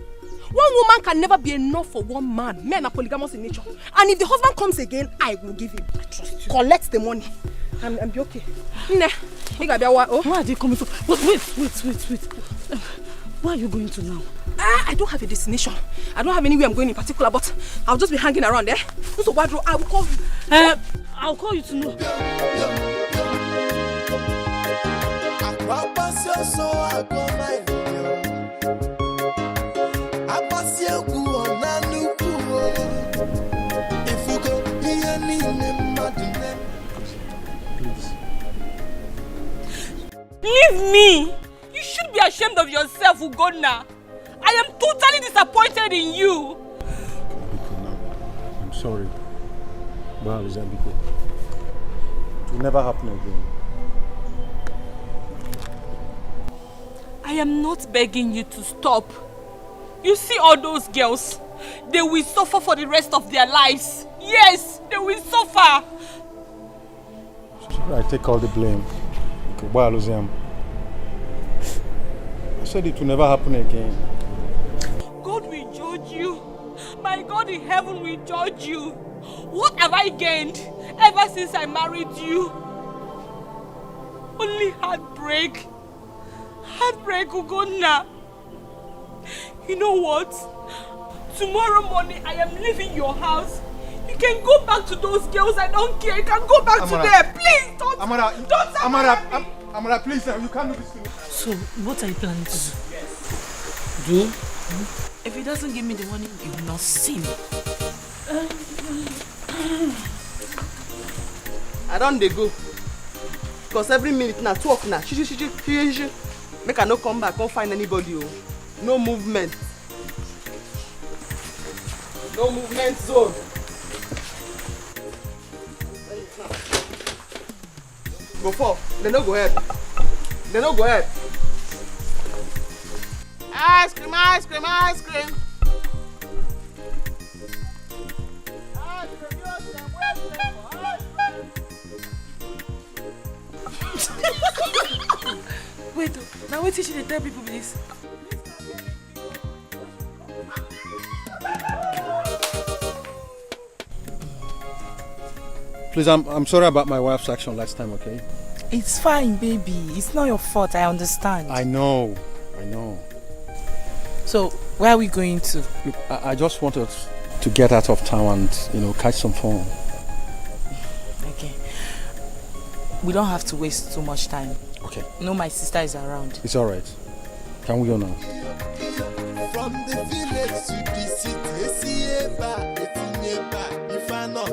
One woman can never be enough for one man. Men are polygamous in nature. And if the husband comes again, I will give him. I trust you. Collect the money. And be okay. Where are they coming from? But wait. Where are you going to now? I don't have a destination. I don't have anywhere I'm going in particular, but I'll just be hanging around there. So I will call you. I'll call you to know. Leave me! You should be ashamed of yourself, Ugonna. I am totally disappointed in you. I'm sorry. It will never happen again. I am not begging you to stop. You see all those girls? They will suffer for the rest of their lives. Yes, they will suffer. I take all the blame. Okay, why lose him? I said it will never happen again. God will judge you. My God in heaven will judge you. What have I gained ever since I married you? Only heartbreak. Heartbreak, Ugonna. You know what? Tomorrow morning I am leaving your house. You can go back to those girls. I don't care. You can go back to them. Please don't. Amara, please, you can't do this to me. So, what are you planning to do? Do? If he doesn't give me the money, he will not see me. I don't dey go. Because every minute now, talk now. Make I no come back, can't find anybody. Oh. No movement. No movement zone. Go for. They no go ahead. They no go ahead. Ice cream, ice cream, ice cream. Wait, now wait till she tell people this. Please, I'm sorry about my wife's action last time, okay? It's fine, baby. It's not your fault, I understand. I know. So, where are we going to? Look, I just wanted to get out of town and, catch some fun. Okay. We don't have to waste too much time. Okay. My sister is around. It's alright. Can we go now? From the village to the city, if I know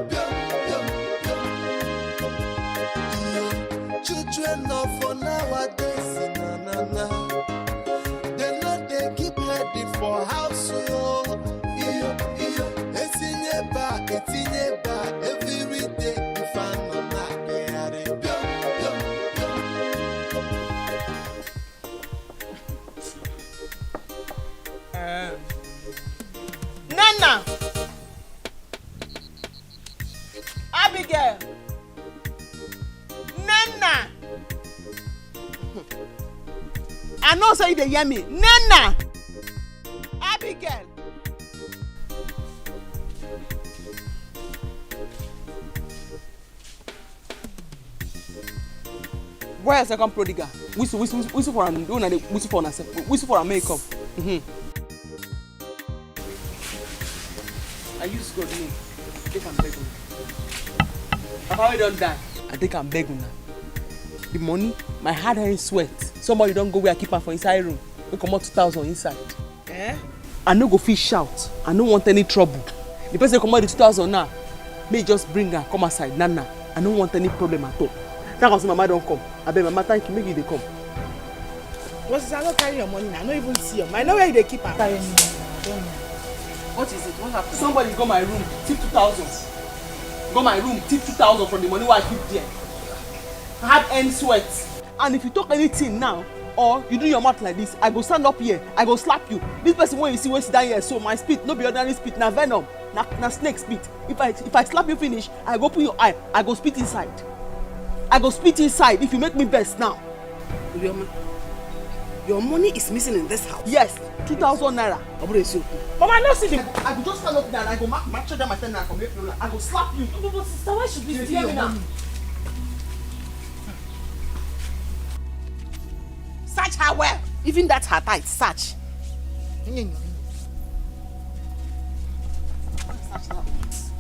children of for nowadays, they know they keep ready for house. Every day, if I know Nana! Abigail! Nana! I know say they hear me. Nana! Abigail! Where is second prodigal? Whistle for an whistle for herself. Whistle for her makeup. I use God name. They can beg una. Papa, we don't die. I think I'm begging now. The money, my hard earned sweat. Somebody don't go where I keep her for inside room. We come out 2,000 inside. I no go fit shout. I no want any trouble. The person come out the 2,000 now. May just bring her come outside. Nana, I don't want any problem at all. That was Mama don't come. I beg Mama, thank you. Maybe they come. What's I don't carry your money now. I don't even see them. I know where they keep her. I don't know. What is it? What happened? Somebody go my room, tip 2,000. Go my room, tip 2,000 from the money what I keep there. Hard earned sweat. And if you talk anything now, or you do your mouth like this, I go stand up here, I go slap you. This person when you see when sit down here, so my spit, no be ordinary spit, na venom, na snake spit. If I slap you finish, I go put your eye, I go spit inside. I go spit inside if you make me best now. Your money is missing in this house. Yes, 2,000 naira. Mama, I don't see them. I go just stand up there and I go match them my friend and I come here. I go slap you. But sister, why should we steal your money? Search her well. Even that's her tight. Search.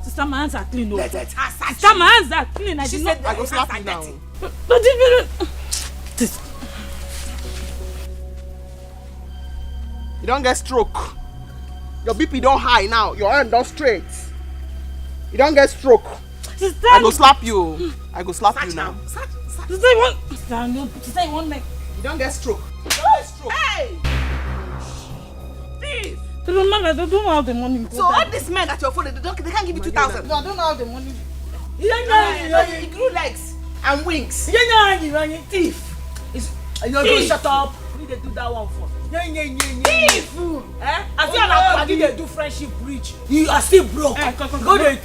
Sister, my hands are clean. Let it her search. Sister, my hands are clean. She said I go slap you now. You don't get stroke. Your BP don't high now. Your hand don't straight. You don't get stroke. Sister, I go slap you. I go slap you now. Sister, you want me? You don't get stroke. You don't get stroke. Hey! Thief! They don't know how the money. So all these men that you're following, they can't give you 2,000. No, I don't know how the money. He grew legs and wings. Thief. You don't shut up. We need to do that one for. Thief! Eh? As you are they do friendship bridge. You are still broke. Go there.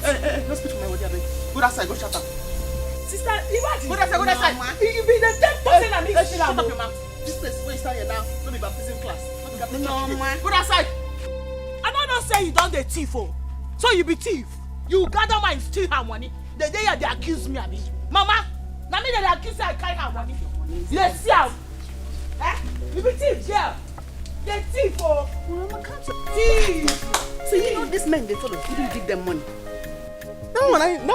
Don't speak to my body, go that side, go shut up. Sister, imagine. Go that side, go that side. You be the 10% that makes you shut up your mouth. This place where you stand here now, don't be baptism class. No, man. Go that side. I don't say you done the thief, oh. So you be thief. You gather my steal her money. The day they accuse me of it. Mama, now me they accuse I carry her money. Yes, see. Eh? You be thief, girl. They thief, oh. Mama, can't you? Thief. So you know these men they follow. You didn't give them money. Now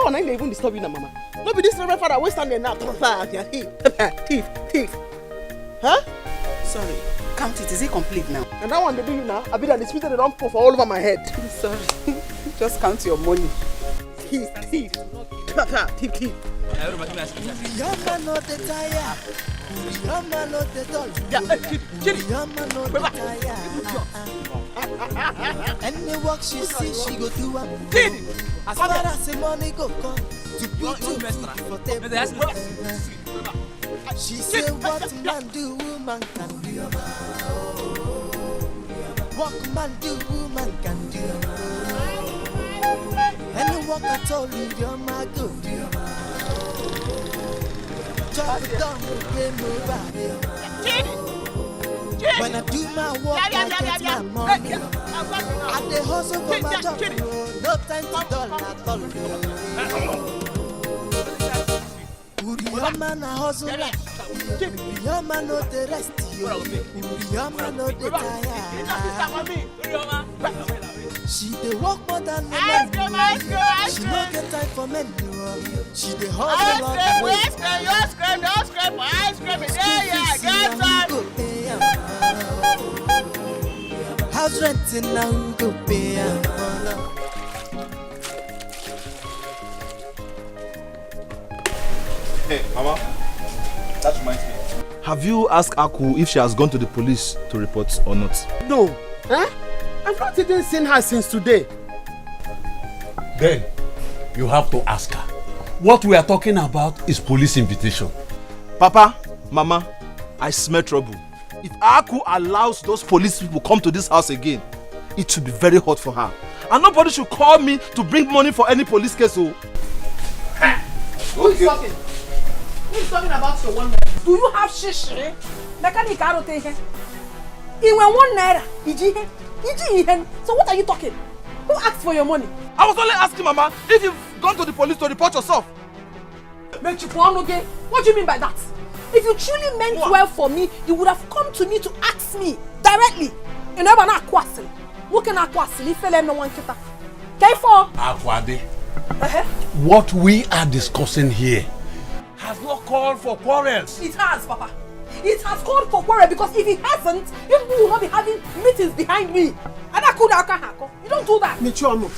when I even disturb you now, Mama. No be this reverend father we stand there now. Thief. Huh? Sorry. Count it. Is it complete now? And that one they do you now. I be that the sweeter they don't pour for all over my head. Sorry. Just count your money. Thief. Thief. Your man not the tire. Your man not the doll. Your man not the tire. Any work she see, she go do am. As far as the money go come, to put you for table. She say what man do, woman can do. What man do, woman can do. Any work at all, your man go do. Job done, game over. When I do my work, I get my money. I dey hustle for my job, no time to dull at all. Your man a hustle like your man no the rest. Your man no the tire. She dey work more than men. She no get time for men. She dey hustle all the way. Ice cream. Yeah, get some. House renting now who go pay am. Hey, Mama, that reminds me. Have you asked Aku if she has gone to the police to report or not? No. Eh? I've not even seen her since today. Then, you have to ask her. What we are talking about is police invitation. Papa, Mama, I smell trouble. If Aku allows those police people come to this house again, it should be very hot for her. And nobody should call me to bring money for any police case. Oh. Who is talking? Who is talking about your 1 naira? Do you have shish? Mechanic, I don't take it. It went 1 naira. So what are you talking? Who asked for your money? I was only asking, Mama, if you've gone to the police to report yourself. What do you mean by that? If you truly meant well for me, you would have come to me to ask me directly. You know, I'm not kwasili. What can I kwasili? If I no one kita. K4. Akwade. What we are discussing here has not called for quarrels. It has, Papa. It has called for quarrel because if it hasn't, you will not be having meetings behind me. And I could have. You don't do that. Michuano,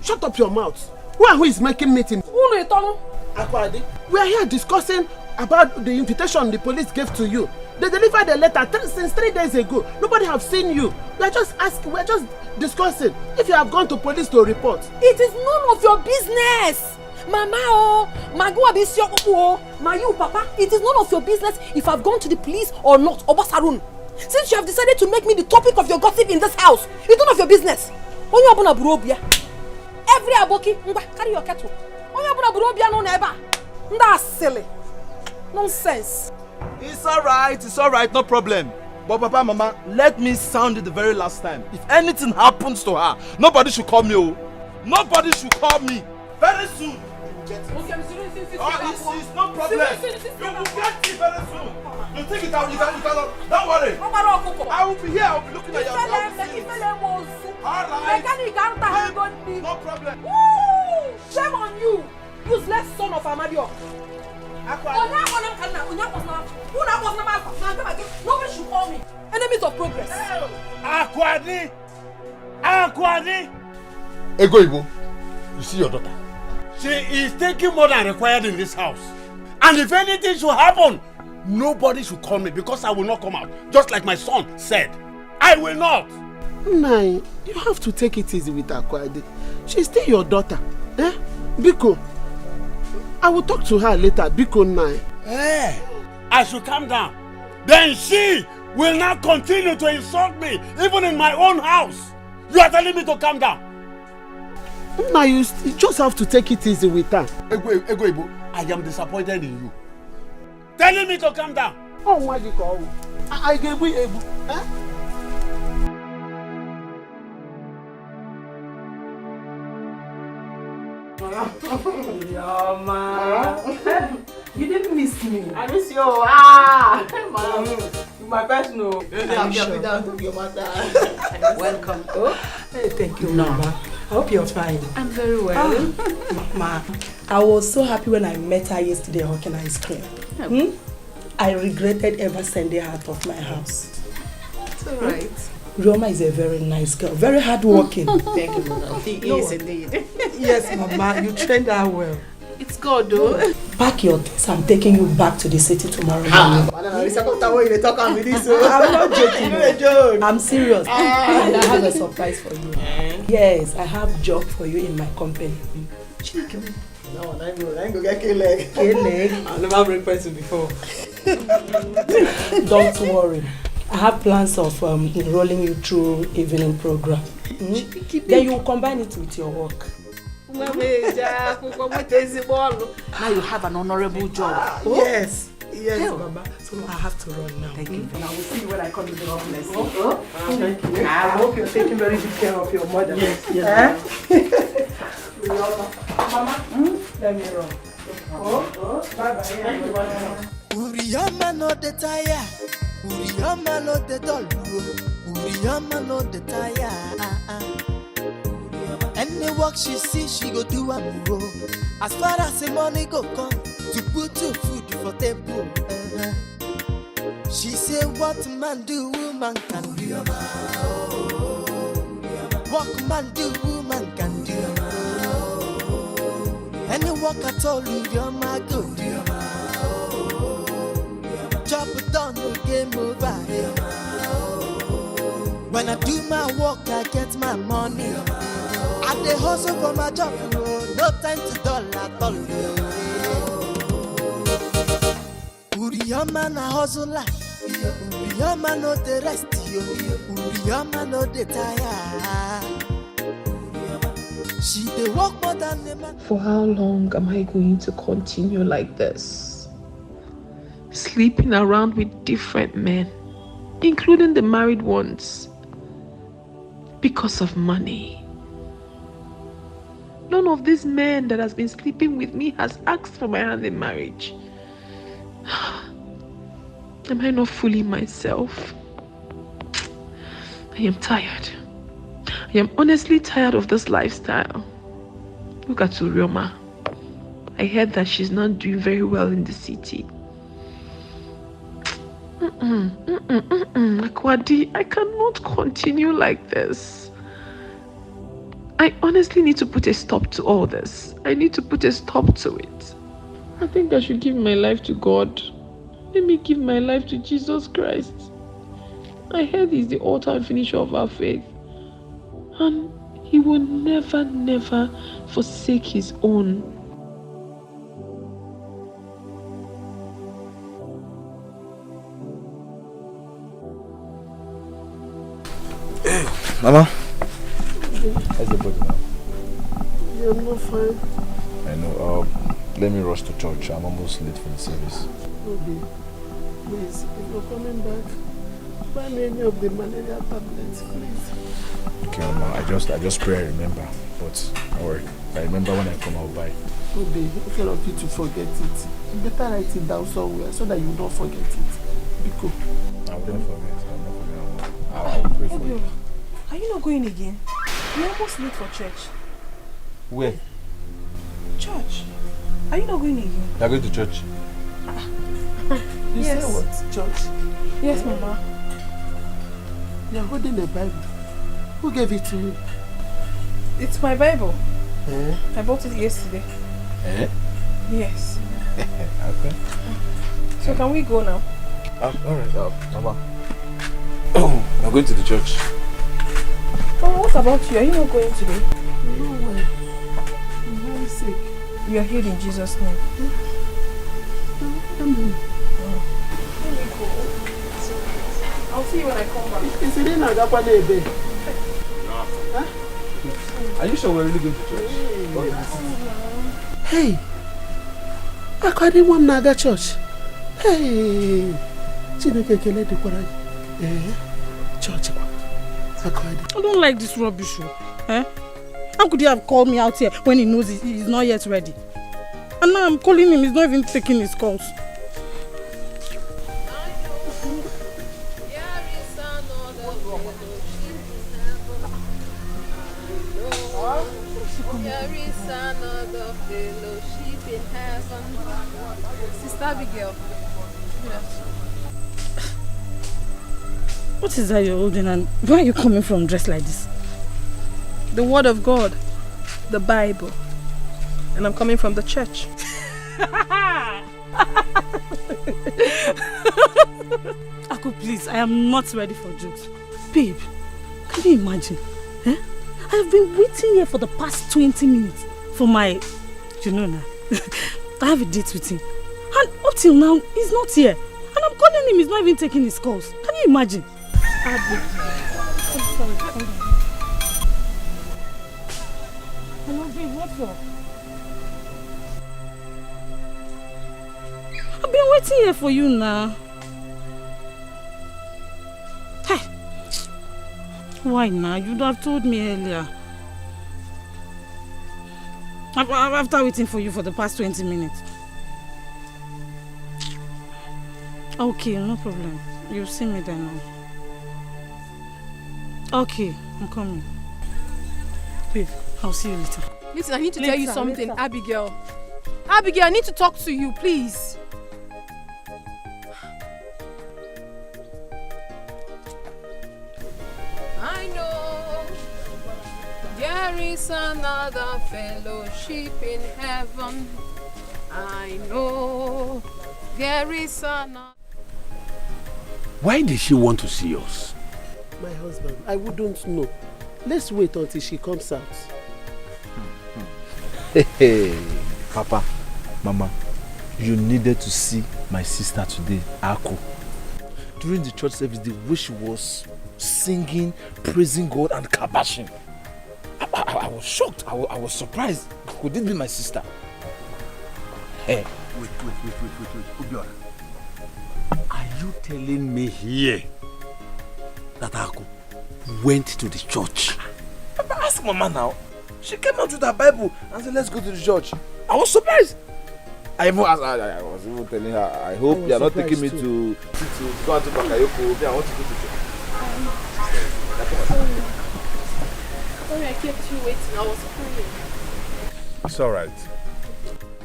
shut up your mouth. Who is making meetings? Akwade. We are here discussing about the invitation the police gave to you. They delivered a letter since 3 days ago. Nobody have seen you. We are just asking, we are just discussing if you have gone to police to report. It is none of your business. Mama, oh, Magua Bisio, oh, Mayu, Papa. It is none of your business if I've gone to the police or not, Obasarun. Since you have decided to make me the topic of your gossip in this house, it's none of your business. Every aboki, carry your kettle. No neighbor. That's silly. Nonsense. It's alright, no problem. But Papa, Mama, let me sound it the very last time. If anything happens to her, nobody should call me. Oh. Nobody should call me. Very soon. It's no problem. You will get me very soon. You take it out, you cannot. Don't worry. I will be here, I will be looking at your Alright. No problem. Woo! Shame on you, useless son of Amadio. Nobody should call me. Enemies of progress. Akwadi! Ego Ibo, you see your daughter? She is taking more than required in this house. And if anything should happen, nobody should call me because I will not come out. Just like my son said. I will not. Nai, you have to take it easy with Akwadi. She's still your daughter. Eh? Biko, I will talk to her later. Biko Nai. I should calm down. then she will not continue to insult me, even in my own house. You are telling me to calm down. Now you just have to take it easy with her. Ego, I am disappointed in you. Telling me to calm down. Oh, why you call? I gave you Ego. You didn't miss me. I miss you. My personal. Welcome. Hey, thank you, Mama. I hope you're fine. I'm very well. Mama, I was so happy when I met her yesterday hawking ice cream. I regretted ever sending her out of my house. It's alright. Roma is a very nice girl, very hardworking. Thank you, Mama. She is indeed. Yes, Mama, you trained her well. It's good, though. Pack your things. I'm taking you back to the city tomorrow morning. I'm not joking. I'm serious. And I have a surprise for you. Yes, I have a job for you in my company. No, I ain't go get K-leg. K-leg? I've never breakfast before. Don't worry. I have plans of enrolling you through evening program. Then you will combine it with your work. Now you have an honorable job. Yes, Mama. So I have to run now. Thank you. And I will see you when I come to the office. Thank you. I hope you're taking very good care of your mother. Yes. Mama, let me run. Bye-bye. Uriyama no the tire. Uriyama no the doll. Uriyama no the tire. Any work she see, she go do am go. As far as the money go come, to put your food for table. She say what man do, woman can do. What man do, woman can do. Any work at all, your man go do. Chop it down, no game over. When I do my work, I get my money. I dey hustle for my job, no time to dull at all. Uriyama na hustle like, Uriyama no the rest, Uriyama no the tire. She dey work more than the man. For how long am I going to continue like this? Sleeping around with different men, including the married ones, because of money. None of these men that has been sleeping with me has asked for my hand in marriage. Am I not fooling myself? I am tired. I am honestly tired of this lifestyle. Look at Urioma. I heard that she's not doing very well in the city. Akwadi, I cannot continue like this. I honestly need to put a stop to all this. I need to put a stop to it. I think I should give my life to God. Let me give my life to Jesus Christ. I heard He's the author and finisher of our faith. And He will never, never forsake His own. Mama, how's the body now? You're not fine. I know. Let me rush to church. I'm almost late for the service. Okay. Please, if you're coming back, buy me any of the malaria tablets, please. Okay, Mama. I just pray I remember. But don't worry. If I remember when I come, I'll buy. Okay, if you want you to forget it, you better write it down somewhere so that you don't forget it. Be cool. I will not forget. I will pray for you. Are you not going again? You're almost late for church. Where? Church? Are you not going again? You're going to church? You Yes. say what? Church? Yes, Mama. You're holding a Bible. Who gave it to you? It's my Bible. Eh? I bought it yesterday. Eh? Yes. Okay. So can we go now? Alright, Mama. I'm going to the church. Oh, what about you? Are you not going today? No way. I'm very sick. You are healed in Jesus' name. Amen. Let me go. I'll see you when I come back. Is it in Agapane? Are you sure we're really going to church? Hey, Akwade won Naga church. Hey, Chineke kele dikwara. Church Akwade. I don't like this rubbish. How could he have called me out here when he knows he's not yet ready? And now I'm calling him, he's not even taking his calls. There is another fellowship in heaven. Sister Abigail. Yes. What is that you're holding and where are you coming from dressed like this? The Word of God, the Bible. And I'm coming from the church. Aku, please, I am not ready for jokes. Babe, can you imagine? I have been waiting here for the past 20 minutes for my, now. I have a date with him. And up till now, he's not here. And I'm calling him, he's not even taking his calls. Can you imagine? Abi. I'm sorry, hold on. Hello, babe, what's up? I've been waiting here for you now. Hey. Why now? You'd have told me earlier. After waiting for you for the past 20 minutes. Okay, no problem. You'll see me there now. Okay, I'm coming. Babe, I'll see you later. Listen, I need to tell you something, Abigail. Abigail, I need to talk to you, please. I know there is another fellowship in heaven. I know there is another. Why did she want to see us? My husband, I wouldn't know. Let's wait until she comes out. Hey, Papa, Mama, you needed to see my sister today, Aku. During the church service, the way she was singing, praising God and kabashing. I was shocked. I was surprised. Could this be my sister? Hey. Wait. Obiora. Are you telling me here that Aku went to the church? Papa, ask Mama now. She came out with her Bible and said, let's go to the church. I was surprised. I was even telling her, I hope you are not taking me to go out to Bakayoko. I want to go to church. Sorry, I kept you waiting. I was praying. It's all right.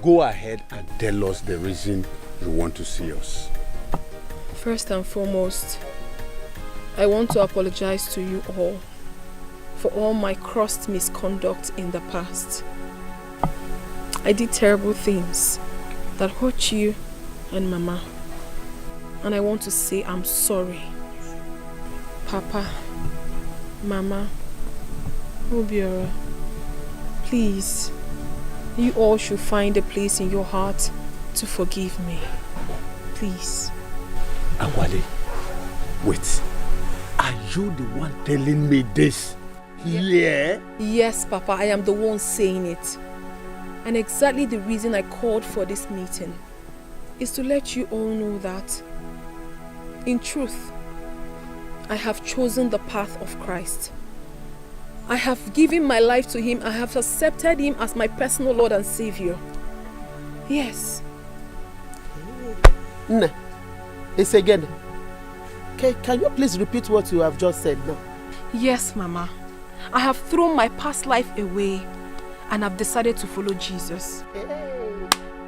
Go ahead and tell us the reason you want to see us. First and foremost, I want to apologize to you all for all my crossed misconduct in the past. I did terrible things that hurt you and Mama. And I want to say I'm sorry. Papa, Mama, Obiora, please, you all should find a place in your heart to forgive me. Please. Agwale, wait. Are you the one telling me this? Yeah? Yes, Papa, I am the one saying it. And exactly the reason I called for this meeting is to let you all know that, in truth, I have chosen the path of Christ. I have given my life to Him. I have accepted Him as my personal Lord and Savior. Yes. Nah, it's again. Can you please repeat what you have just said now? Yes, Mama. I have thrown my past life away and I've decided to follow Jesus. Hey,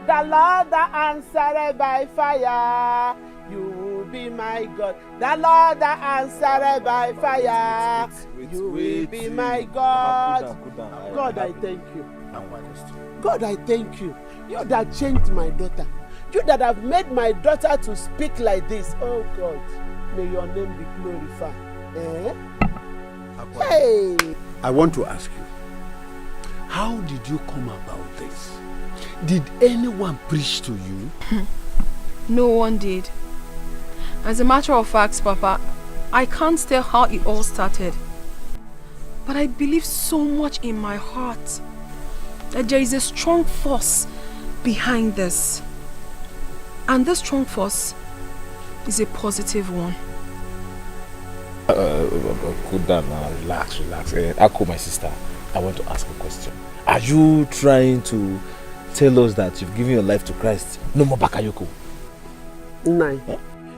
the Lord that answered by fire, you will be my God. The Lord that answered by fire, you will be my God. God, I thank you. God, I thank you. You that changed my daughter. You that have made my daughter to speak like this. Oh God, may your name be glorified. Hey! I want to ask you, how did you come about this? Did anyone preach to you? No one did. As a matter of fact, Papa, I can't tell how it all started. But I believe so much in my heart that there is a strong force behind this. And this strong force is a positive one. Cool down now, relax. Ako, my sister, I want to ask a question. Are you trying to tell us that you've given your life to Christ? No more Bakayoko. Nine.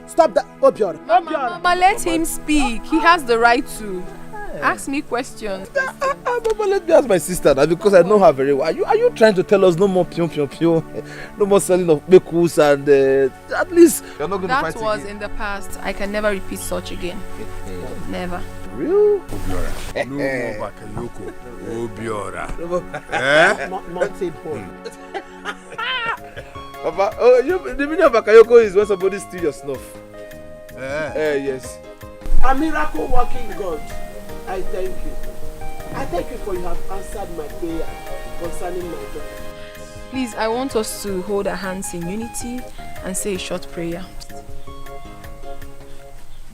Stop that, Obiora. Mama, let him speak. He has the right to. Ask me questions. Mama, let me ask my sister now because I know her very well. Are you trying to tell us no more pion, no more selling of bekus and at least you're not going to fight again? That was in the past. I can never repeat such again. Never. Real? Obiora. No more Bakayoko. Obiora. Not say point. Papa, the meaning of Bakayoko is when somebody steals your snuff. Yes. A miracle working God. I thank you. I thank you for you have answered my prayer concerning my daughter. Please, I want us to hold our hands in unity and say a short prayer.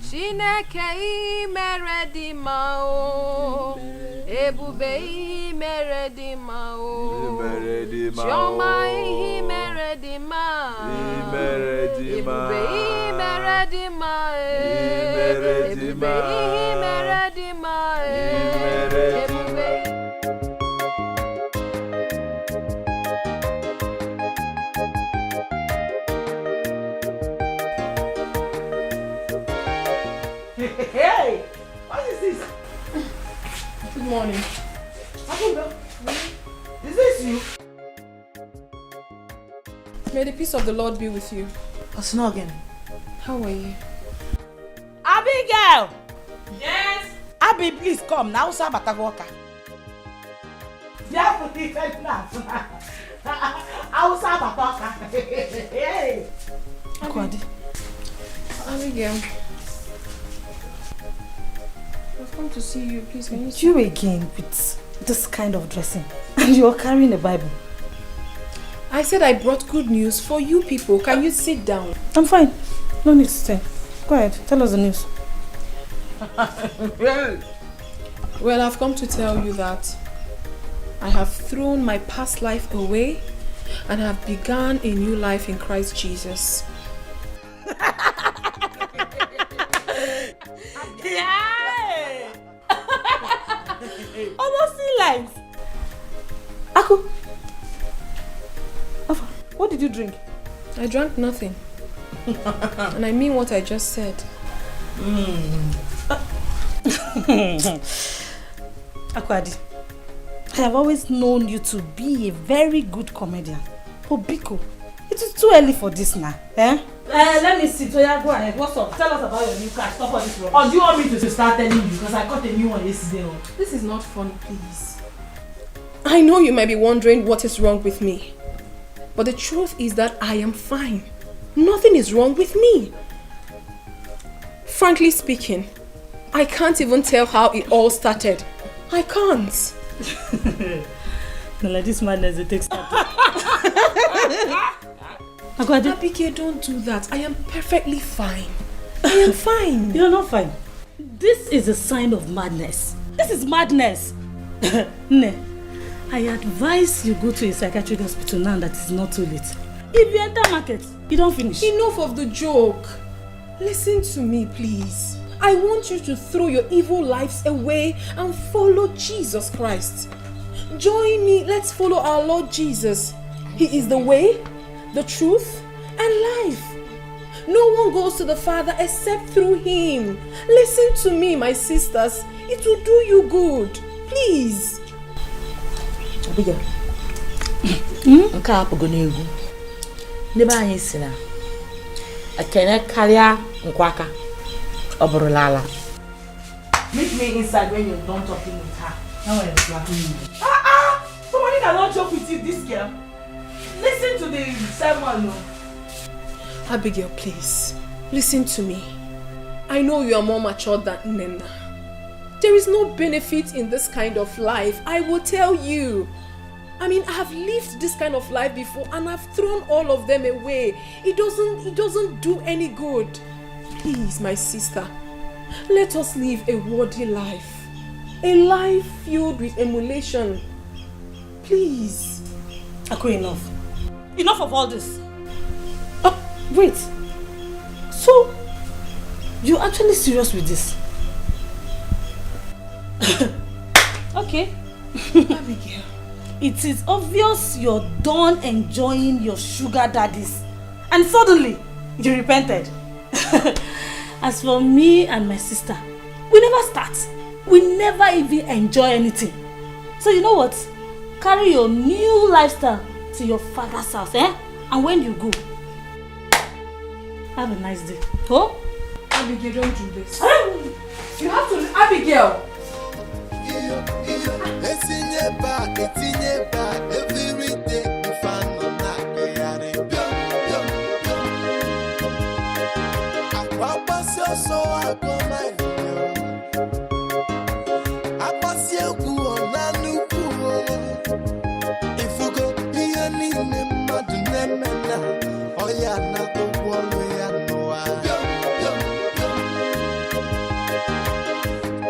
Chineke meredi mao, ebube meredi mao, Chioma meredi mao, ebube meredi mao, ebube meredi mao, Hey, what is this? Good morning. Is this you? May the peace of the Lord be with you. What's not again? How are you? Abigail! Yes? Abi, please come. Now, Sabatagoka. Yeah, put it like that. I'll Sabatagoka. Hey! Akwadi. Abigail. I've come to see you. Please, can you see You again with this kind of dressing. And you're carrying a Bible. I said I brought good news for you people. Can you sit down? I'm fine. No need to stay. Go ahead. Tell us the news. Well, I've come to tell you that I have thrown my past life away and have begun a new life in Christ Jesus. Yeah! Almost in lines. Aku, Afa, what did you drink? I drank nothing. And I mean what I just said. Akwadi, I have always known you to be a very good comedian. But Biko, it is too early for this now. Let me see. So yeah, go ahead. What's up? Tell us about your new car. Stop all this rubbish. Or do you want me to start telling you? Because I got a new one yesterday. This is not funny, please. I know you might be wondering what is wrong with me. But the truth is that I am fine. Nothing is wrong with me. Frankly speaking, I can't even tell how it all started. I can't. No, like this madness, it takes time. Abigail, don't do that. I am perfectly fine. I am fine. You're not fine. This is a sign of madness. This is madness. Ne, I advise you go to a psychiatric hospital now that it's not too late. If you enter market, you don't finish. Enough of the joke. Listen to me, please. I want you to throw your evil lives away and follow Jesus Christ. Join me. Let's follow our Lord Jesus. He is the way, the truth, and life. No one goes to the Father except through Him. Listen to me, my sisters. It will do you good. Please. Abigail. Nke a pụgo n'egwu. N'ebe anyị si na ekene karịa nkwaka ọ bụrụla ala. Meet me inside when you're done talking with her. Now when it's like, somebody cannot joke with you, this girl. Listen to the sermon. No? Abigail, please. Listen to me. I know you are more mature than Nena. There is no benefit in this kind of life. I will tell you. I mean, I have lived this kind of life before and I've thrown all of them away. It doesn't do any good. Please, my sister. Let us live a worthy life. A life filled with emulation. Please. Aku, enough. Enough of all this. Oh, wait. So, you're actually serious with this? Okay. Abigail. It is obvious you're done enjoying your sugar daddies. And suddenly, you repented. As for me and my sister, we never start. We never even enjoy anything. So you know what? Carry your new lifestyle to your father's house, eh? And when you go, have a nice day. Oh? Abigail, don't do this. You have to... Abigail!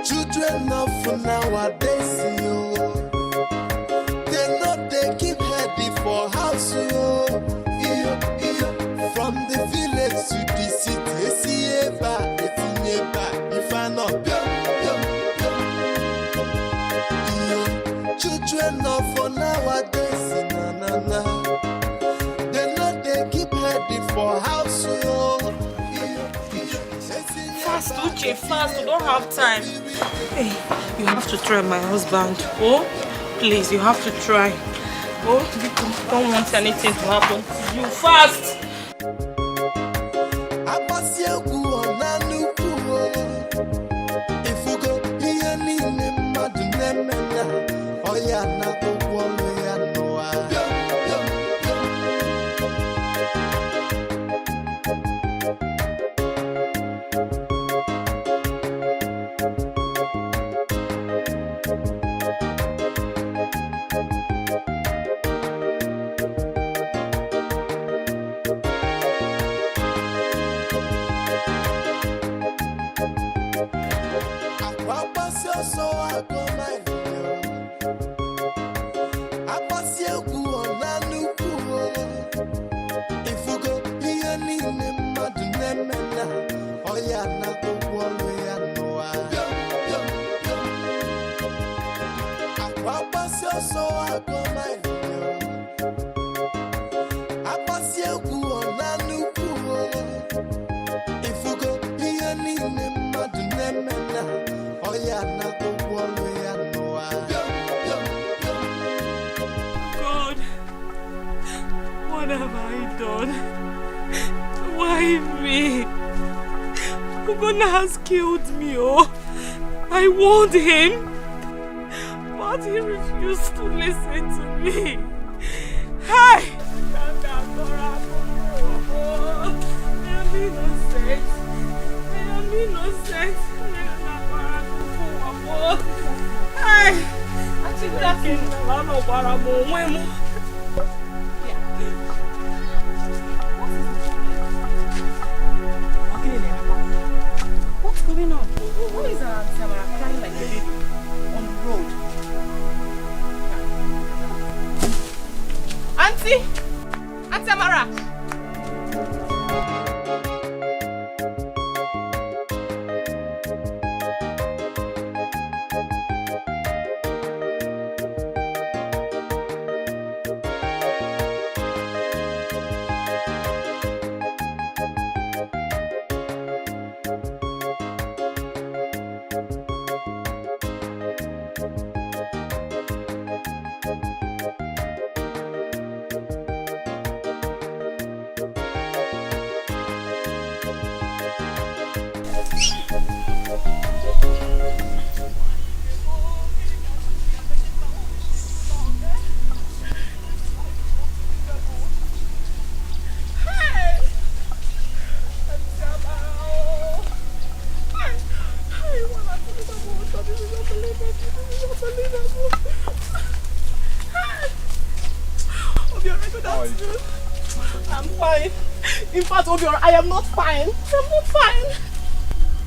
Children of nowadays, they know they keep ready for house. From the village to the city, if I know. Children of nowadays, they know they keep ready for house. Fast, Uche, fast. We don't have time. Hey, you have to try my husband. Oh, please, you have to try. Oh, you don't want anything to happen to you. Fast. God, what have I done? Why me? Ugonna has killed me, oh. I warned him, but he refused to listen to me. Hi! I am innocent. I am innocent. Hi! What's going on? Who is Tamara crying like a baby on the road? Auntie! Auntie Tamara! I'm fine. In fact, Obiora, I am not fine. I'm not fine.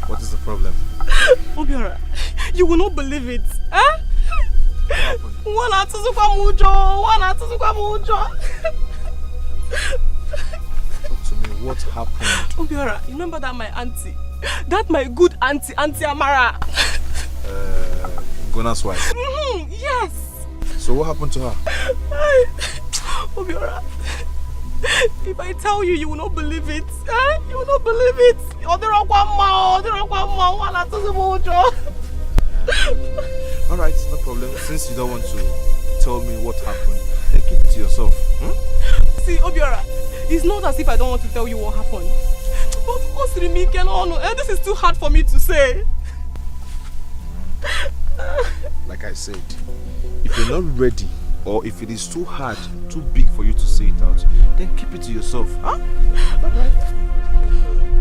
What is the problem? Obiora, you will not believe it. Huh? What happened? Talk to me. What happened? Obiora, you remember that my auntie? That my good auntie, Auntie Amara. Gona's wife. Yes. So what happened to her? Obiora, if I tell you, you will not believe it. You will not believe it. Alright, no problem. Since you don't want to tell me what happened, then keep it to yourself. See, Obiora, it's not as if I don't want to tell you what happened. But this is too hard for me to say. Like I said, if you're not ready, or if it is too hard, too big for you to say it out, then keep it to yourself. Huh? Alright.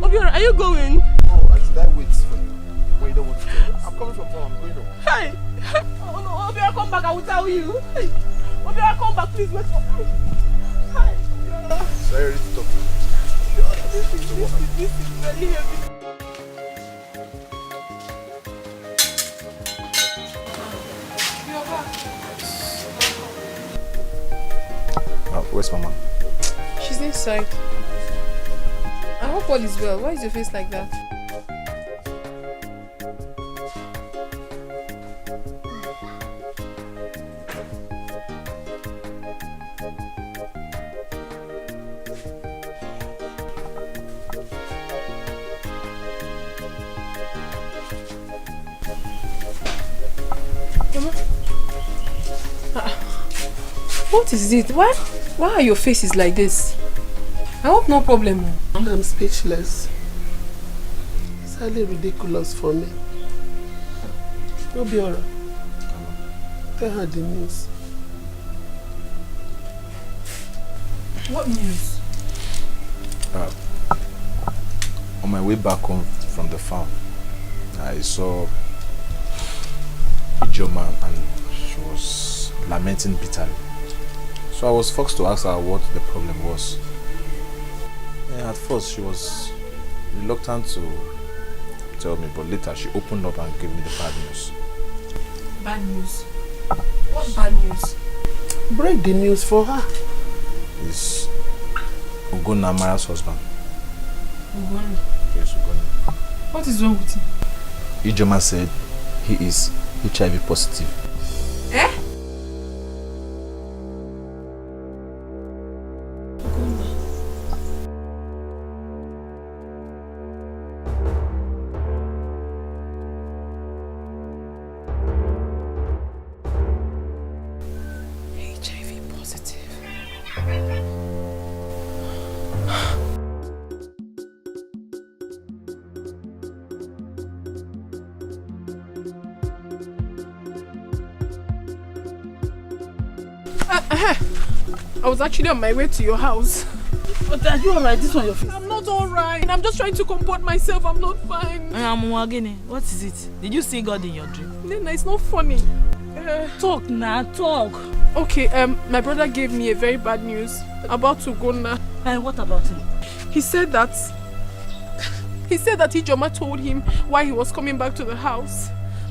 Obiora, are you going? Oh, should I wait for you? When you don't want to go? I'm coming from home, I'm going home. Hey! Oh no, Obiora, come back, I will tell you. Hey! Obiora, come back, please wait for me. Hey! Obiora. So you're ready to talk? Obiora, this is very heavy. Where's Mama? She's inside. I hope all is well. Why is your face like that? What is it? Why are your faces like this? I hope no problem. I'm speechless. It's highly ridiculous for me. Obiora, tell her the news. What news? On my way back home from the farm, I saw Ijoma and she was lamenting bitterly. So I was forced to ask her what the problem was. And at first she was reluctant to tell me, but later she opened up and gave me the bad news. Bad news? What bad news? Break the news for her. It's Ugonna Maya's husband. Ugonna? Yes, Ugonna. What is wrong with him? Ijoma said he is HIV positive. Eh? I was actually on my way to your house. But are you alright? This one your face. I'm not alright. I'm just trying to comport myself. I'm not fine. What is it? Did you see God in your dream? Nena, it's not funny. Talk now, talk. Okay, my brother gave me a very bad news about Ugonna. And what about him? He said that Ijoma told him why he was coming back to the house.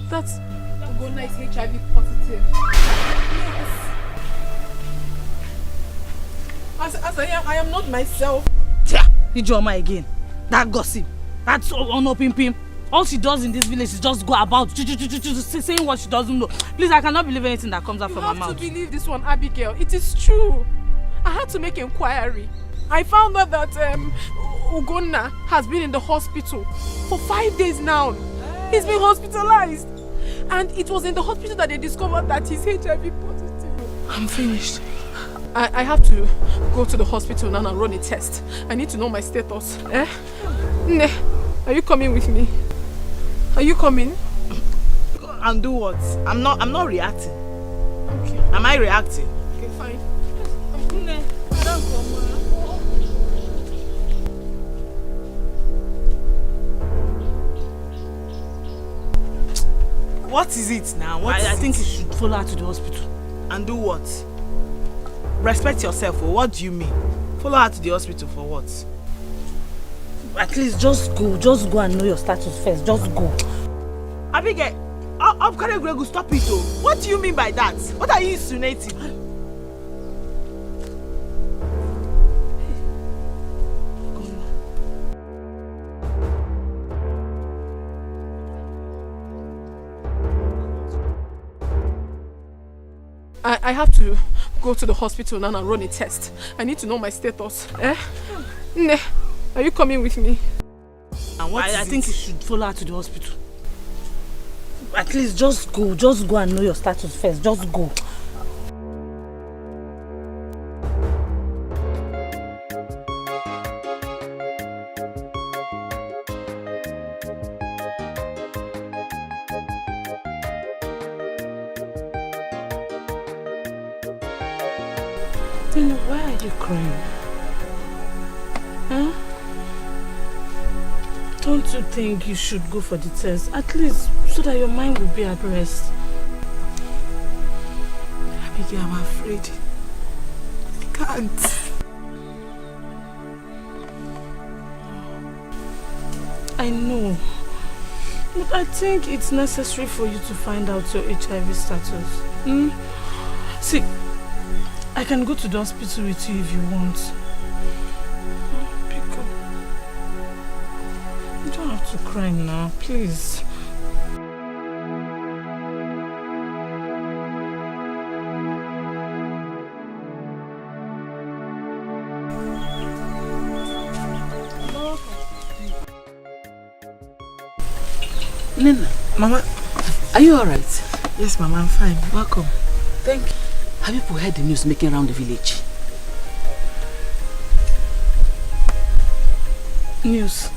That Ugonna is HIV positive. Yes. As I am not myself. Ijoma again. That gossip. That's pim. All she does in this village is just go about saying what she doesn't know. Please, I cannot believe anything that comes out from her mouth. You have to believe this one, Abigail. It is true. I had to make inquiry. I found out that Ugonna has been in the hospital for 5 days now. He's been hospitalized. And it was in the hospital that they discovered that he's HIV positive. I'm finished. I have to go to the hospital now and run a test. I need to know my status. Ne, are you coming with me? Are you coming? And do what? I'm not reacting. Okay. Am I reacting? Okay, fine. Ne, I don't come. What is it now? I think you should follow her to the hospital. And do what? Respect yourself, or what do you mean? Follow her to the hospital for what? At least just go and know your status first. Just go. Abigail, Gregu, stop it though. What do you mean by that? What are you insinuating? I have to go to the hospital now and run a test. I need to know my status. Ne, are you coming with me? And I think you should follow her to the hospital. At least just go and know your status first. Just go. Why are you crying? Huh? Don't you think you should go for the test? At least so that your mind will be at rest. Abigail, I'm afraid. I can't. I know. But I think it's necessary for you to find out your HIV status. See, I can go to the hospital with you if you want. Pick up. You don't have to cry now, please. Nina, Mama, are you alright? Yes, Mama, I'm fine. Welcome. Thank you. Have people heard the news making around the village? News?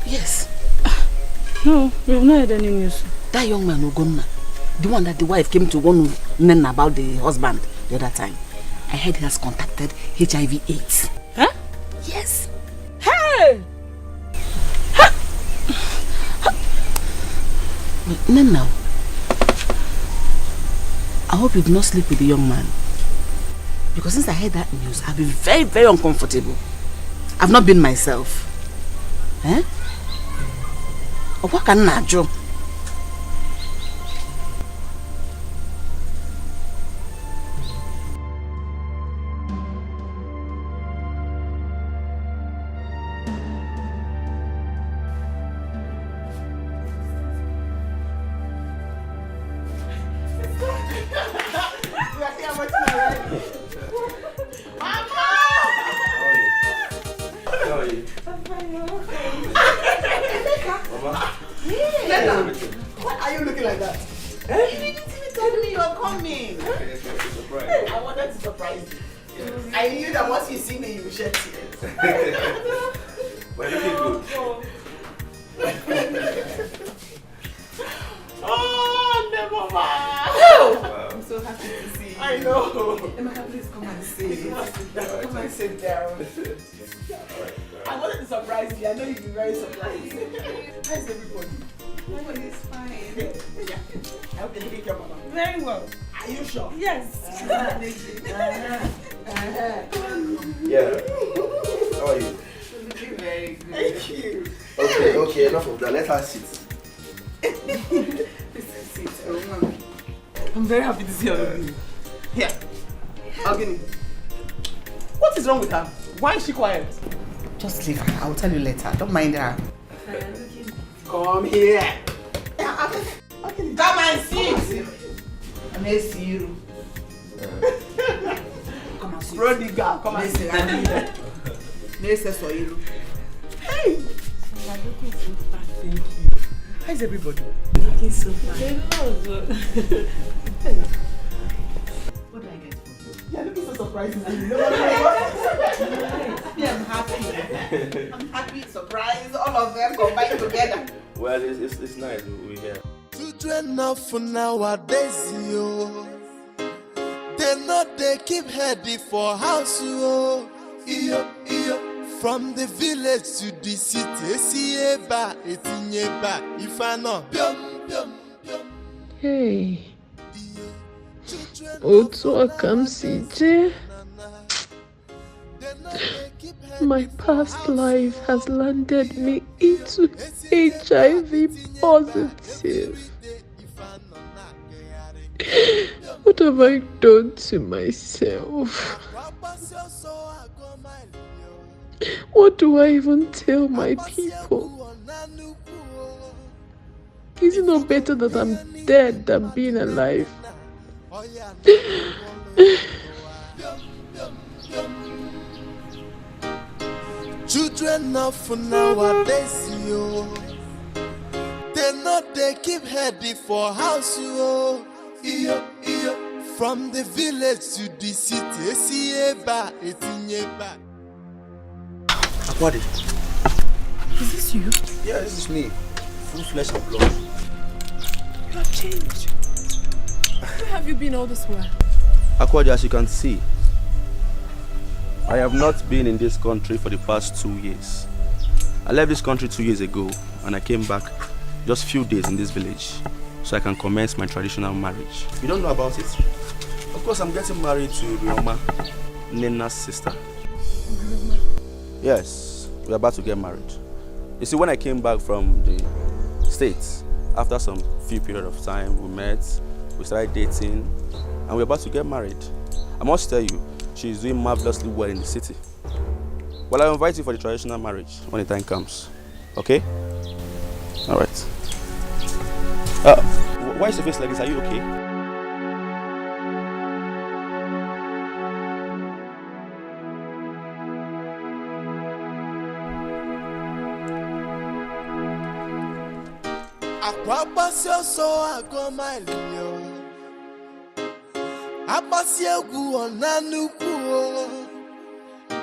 Yes. No, we've not heard any news. That young man, Ugonna, the one that the wife came to warn Nena about the husband the other time, I heard he has contacted HIV/AIDS. Huh? Yes. Hey! Nena, I hope you do not sleep with the young man. Because since I heard that news, I've been very, very uncomfortable. I've not been myself. Eh? What can I do? I'm very happy to see all of you. Here, Agini. What is wrong with her? Why is she quiet? Just leave her. I'll tell you later. Don't mind her. Come here. Come and sit. I may see you. Come and sit. Prodigal, come and sit. Hey. Thank you. How's everybody? Looking so fine. What do I get for you? You're looking so surprising. I'm happy. I'm happy, surprised, all of them combined together. Well, it's nice. We're here. Children of nowadays, yo. They know they keep heady for house, yo. From the village to the city, if I know. Hey, otu aka m si jee My past life has landed me into HIV positive. What have I done to myself? What do I even tell my people? Is it not better that I'm dead than being alive? Children of nowadays, yo, they keep heading for house, yo. From the village to the city, Akwadi. Is this you? Yeah, this is me. Full flesh and blood. You have changed. Where have you been all this while? Akwadi, as you can see, I have not been in this country for the past 2 years. I left this country 2 years ago and I came back just few days in this village so I can commence my traditional marriage. You don't know about it? Of course, I'm getting married to Rioma, Nena's sister. Yes, we're about to get married. You see, when I came back from the States, after some few period of time, we met, we started dating, and we're about to get married. I must tell you, she's doing marvelously well in the city. Well, I'll invite you for the traditional marriage when the time comes. Okay? All right. Why is your face like this? Are you okay?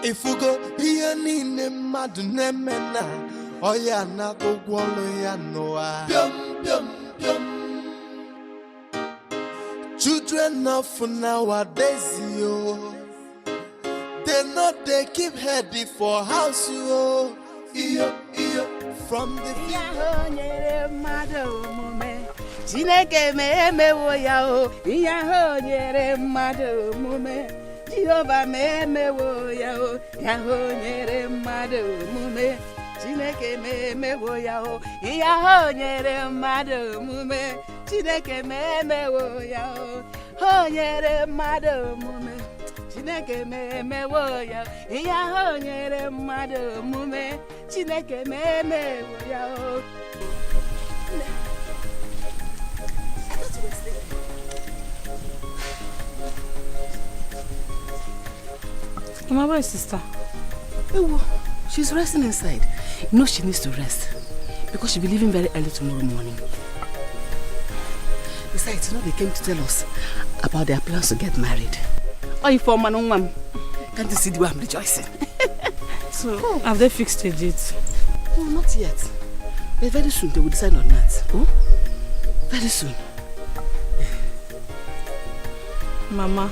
If you go here, ni madu nemena, oya na go gwolo ya noa. Children of nowadays, yo, they keep heading for house, yo. From the Chineke me wo ya o, iya ho nyere mmadụ omume. Jehovah me wo ya o, ya ho nyere mmadụ omume. Chineke me wo ya o, iya ho nyere mmadụ omume. Chineke me wo ya o, ho nyere mmadụ omume. Chineke me wo ya, iya ho nyere mmadụ omume. Chineke me wo ya o. Mama, where is sister? Oh, she's resting inside. You know she needs to rest because she'll be leaving very early tomorrow morning. Besides, you know they came to tell us about their plans to get married. Oh, you for man, can't you see the way I'm rejoicing? So, have they fixed a date? No, not yet. But very soon they will decide on that. Oh, very soon. Mama.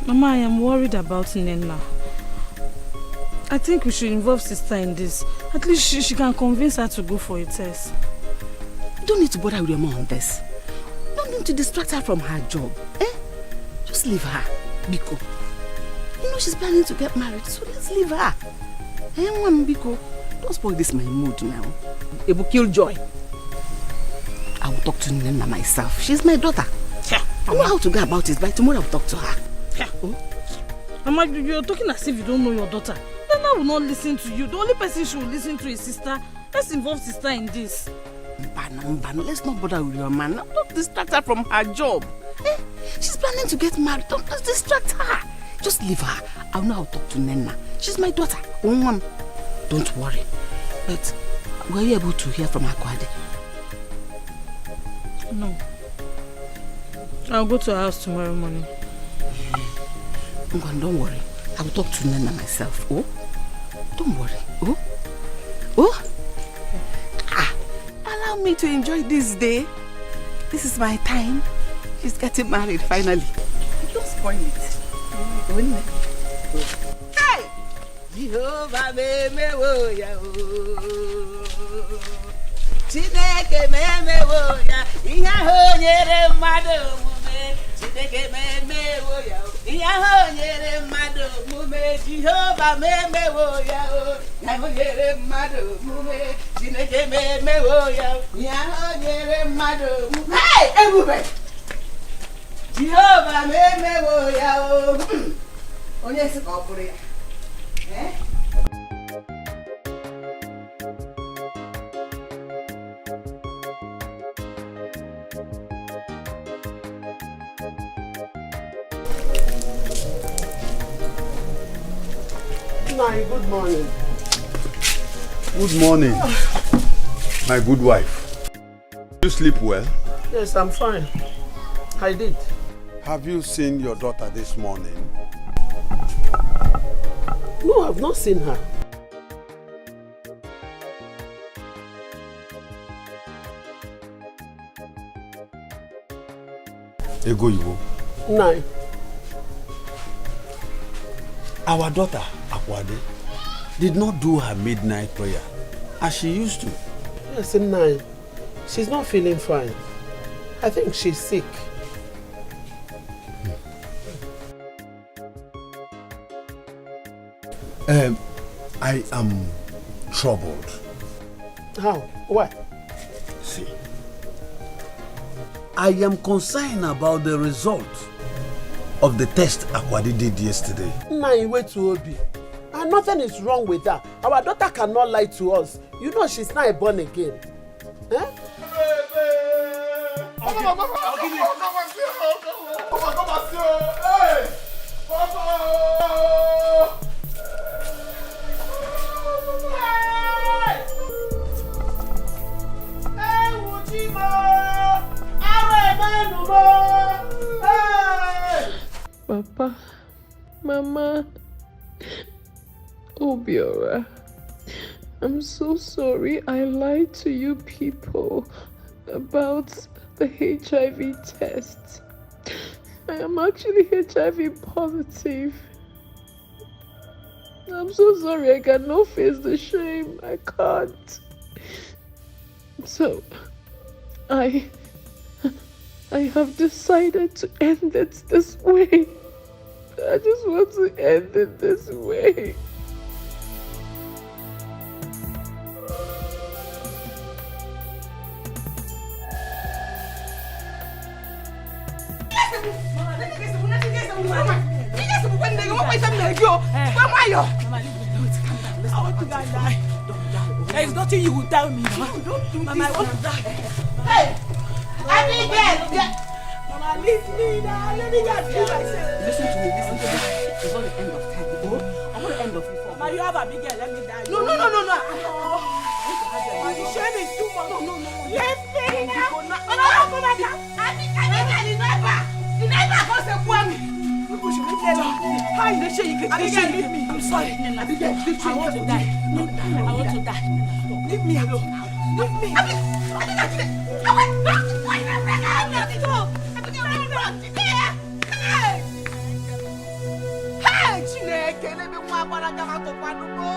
Mama, I am worried about Nena. I think we should involve sister in this. At least she can convince her to go for a test. You don't need to bother with your mom on this. You don't need to distract her from her job. Just leave her, Biko. You know she's planning to get married, so let's leave her. Biko, don't spoil this my mood now. It will kill joy. I will talk to Nena myself. She's my daughter. I know how to go about it. By tomorrow I will talk to her. Mama, you're talking as if you don't know your daughter. Nena will not listen to you. The only person she will listen to is sister. Let's involve sister in this. Mbano, let's not bother with your man. Don't distract her from her job. She's planning to get married. Don't distract her. Just leave her. I'll know how to talk to Nena. She's my daughter. Don't worry. But were you able to hear from Akwadi? No. I'll go to her house tomorrow morning. Don't worry. I will talk to Nena myself. Oh? Don't worry. Oh? Oh? Allow me to enjoy this day. This is my time. She's getting married finally. Don't spoil it. Hey! Jehovah me wo ya o. Chineke me wo ya. Iya ho nyere mmadụ omume. Chineke me wo ya o. Yaho yere mado mume Jehovah me wo ya o. Yaho yere mado mume Chineke me wo ya. Yaho yere mado mume. Hey, Ebube. Jehovah me wo ya o. Onye si ka opure ya. Nai, good morning. Good morning, my good wife. You sleep well? Yes, I'm fine. I did. Have you seen your daughter this morning? No, I've not seen her. Ego Iwo. Nai. Our daughter, Akwade, did not do her midnight prayer as she used to. Yes, Nai. She's not feeling fine. I think she's sick. I am troubled. How? Why? See, I am concerned about the result of the test Akwadi did yesterday. Nai, wait to Obi. And nothing is wrong with her. Our daughter cannot lie to us. You know she's not born again. Eh? Papa, Mama, Obiora, I'm so sorry I lied to you people about the HIV test. I am actually HIV positive. I'm so sorry, I cannot face the shame. I can't. So, I have decided to end it this way. I just want to end it this way. There is nothing you will tell me. Mama, I want to die. Hey! Abigail! Mama, leave me now. Let me get you myself. Listen to me. It's not the end of time. I want to end of it for Mama, you have Abigail. Let me die. No. The shame is too much. No. Let me now. Come back. Abigail, you never go to Kwame. People should leave me alone. How is the shame you can leave me? I'm sorry. Abigail, I want to die. I want to die. Leave me alone. Leave me. Hey, Chineke, let me walk on a gama to Padumo.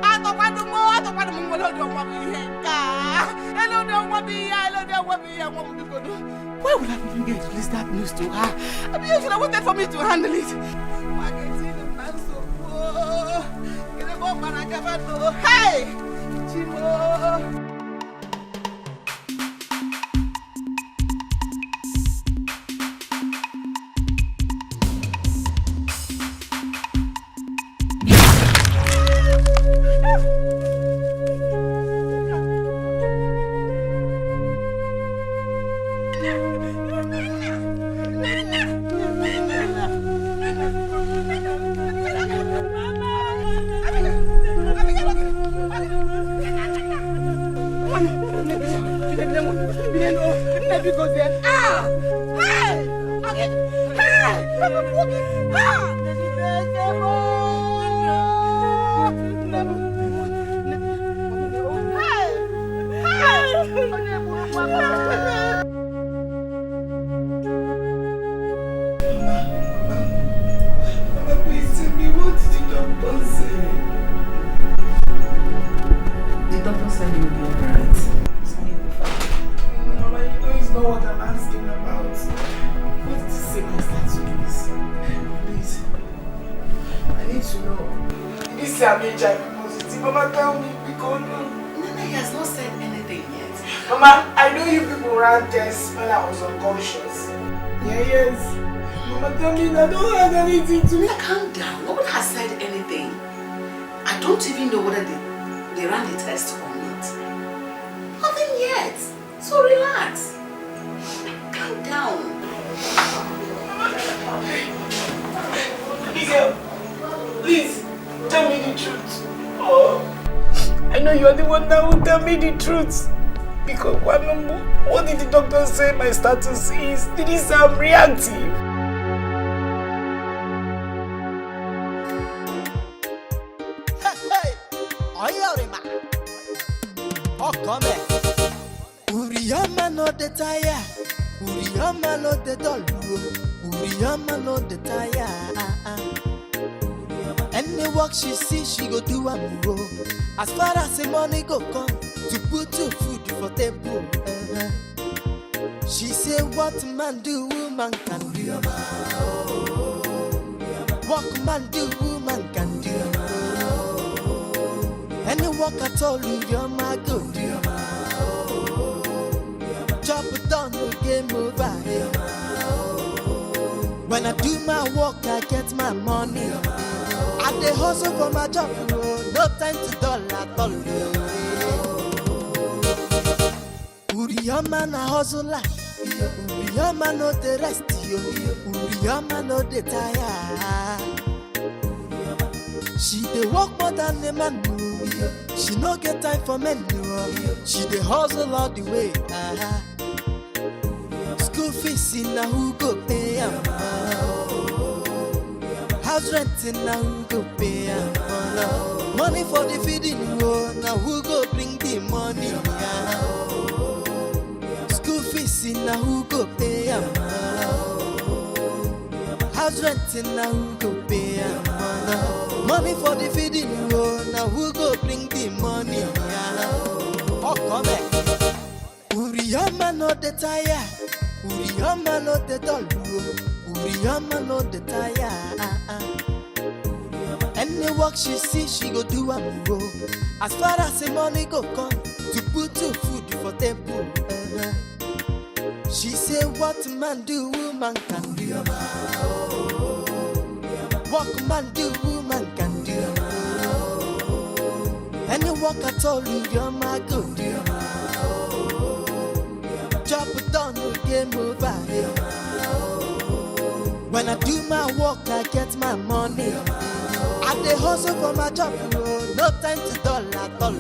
I don't want to more. I don't want to move. I don't want to be here. I don't want to be here. I don't want to be here. I want to be here. Why would I even get to release that news to her? I mean, you should have waited for me to handle it. Hey! Chimo! Mama, I know you people ran tests when I was unconscious. Yes. Mama, tell me that I don't have anything to me. Calm down. No one has said anything. I don't even know whether they ran the test or not. Nothing yet. So relax. Calm down. Miguel, please, tell me the truth. Oh, I know you're the one that will tell me the truth. Because what did the doctor say my status is? Did he say I'm reactive? Uriyama no the tire, Uriyama no the doll, Uriyama no the tire. Any work she see, she go do a move. As far as the money go come, to put your food for table. She say what man do, woman can do. What man do, woman can do. Any work at all, your man go do. Chop it down, no game over. When I do my work, I get my money. I dey hustle for my job, no time to dull at all. Uriyama na hustle like, Uriyama no the rest, Uriyama no the tire. She dey work more than a man, she no get time for men. She dey hustle all the way. School fees in na who go pay am? House rent in na who go pay am? Money for the feeding, now who go bring the money? School fees in na who go pay am? House rent in na who go pay am? Money for the feeding, now who go bring the money? Oh, come here. Uriyama no the tire, Uriyama no the doll, Uriyama no the tire. Any work she see, she go do a move. As far as the money go come, to put your food for table. She say what man do, woman can do. What man do, woman can do. Any work at all, your man go do. Chop it down, no game over. When I do my work, I get my money. I dey hustle for my job, no time to dull at all.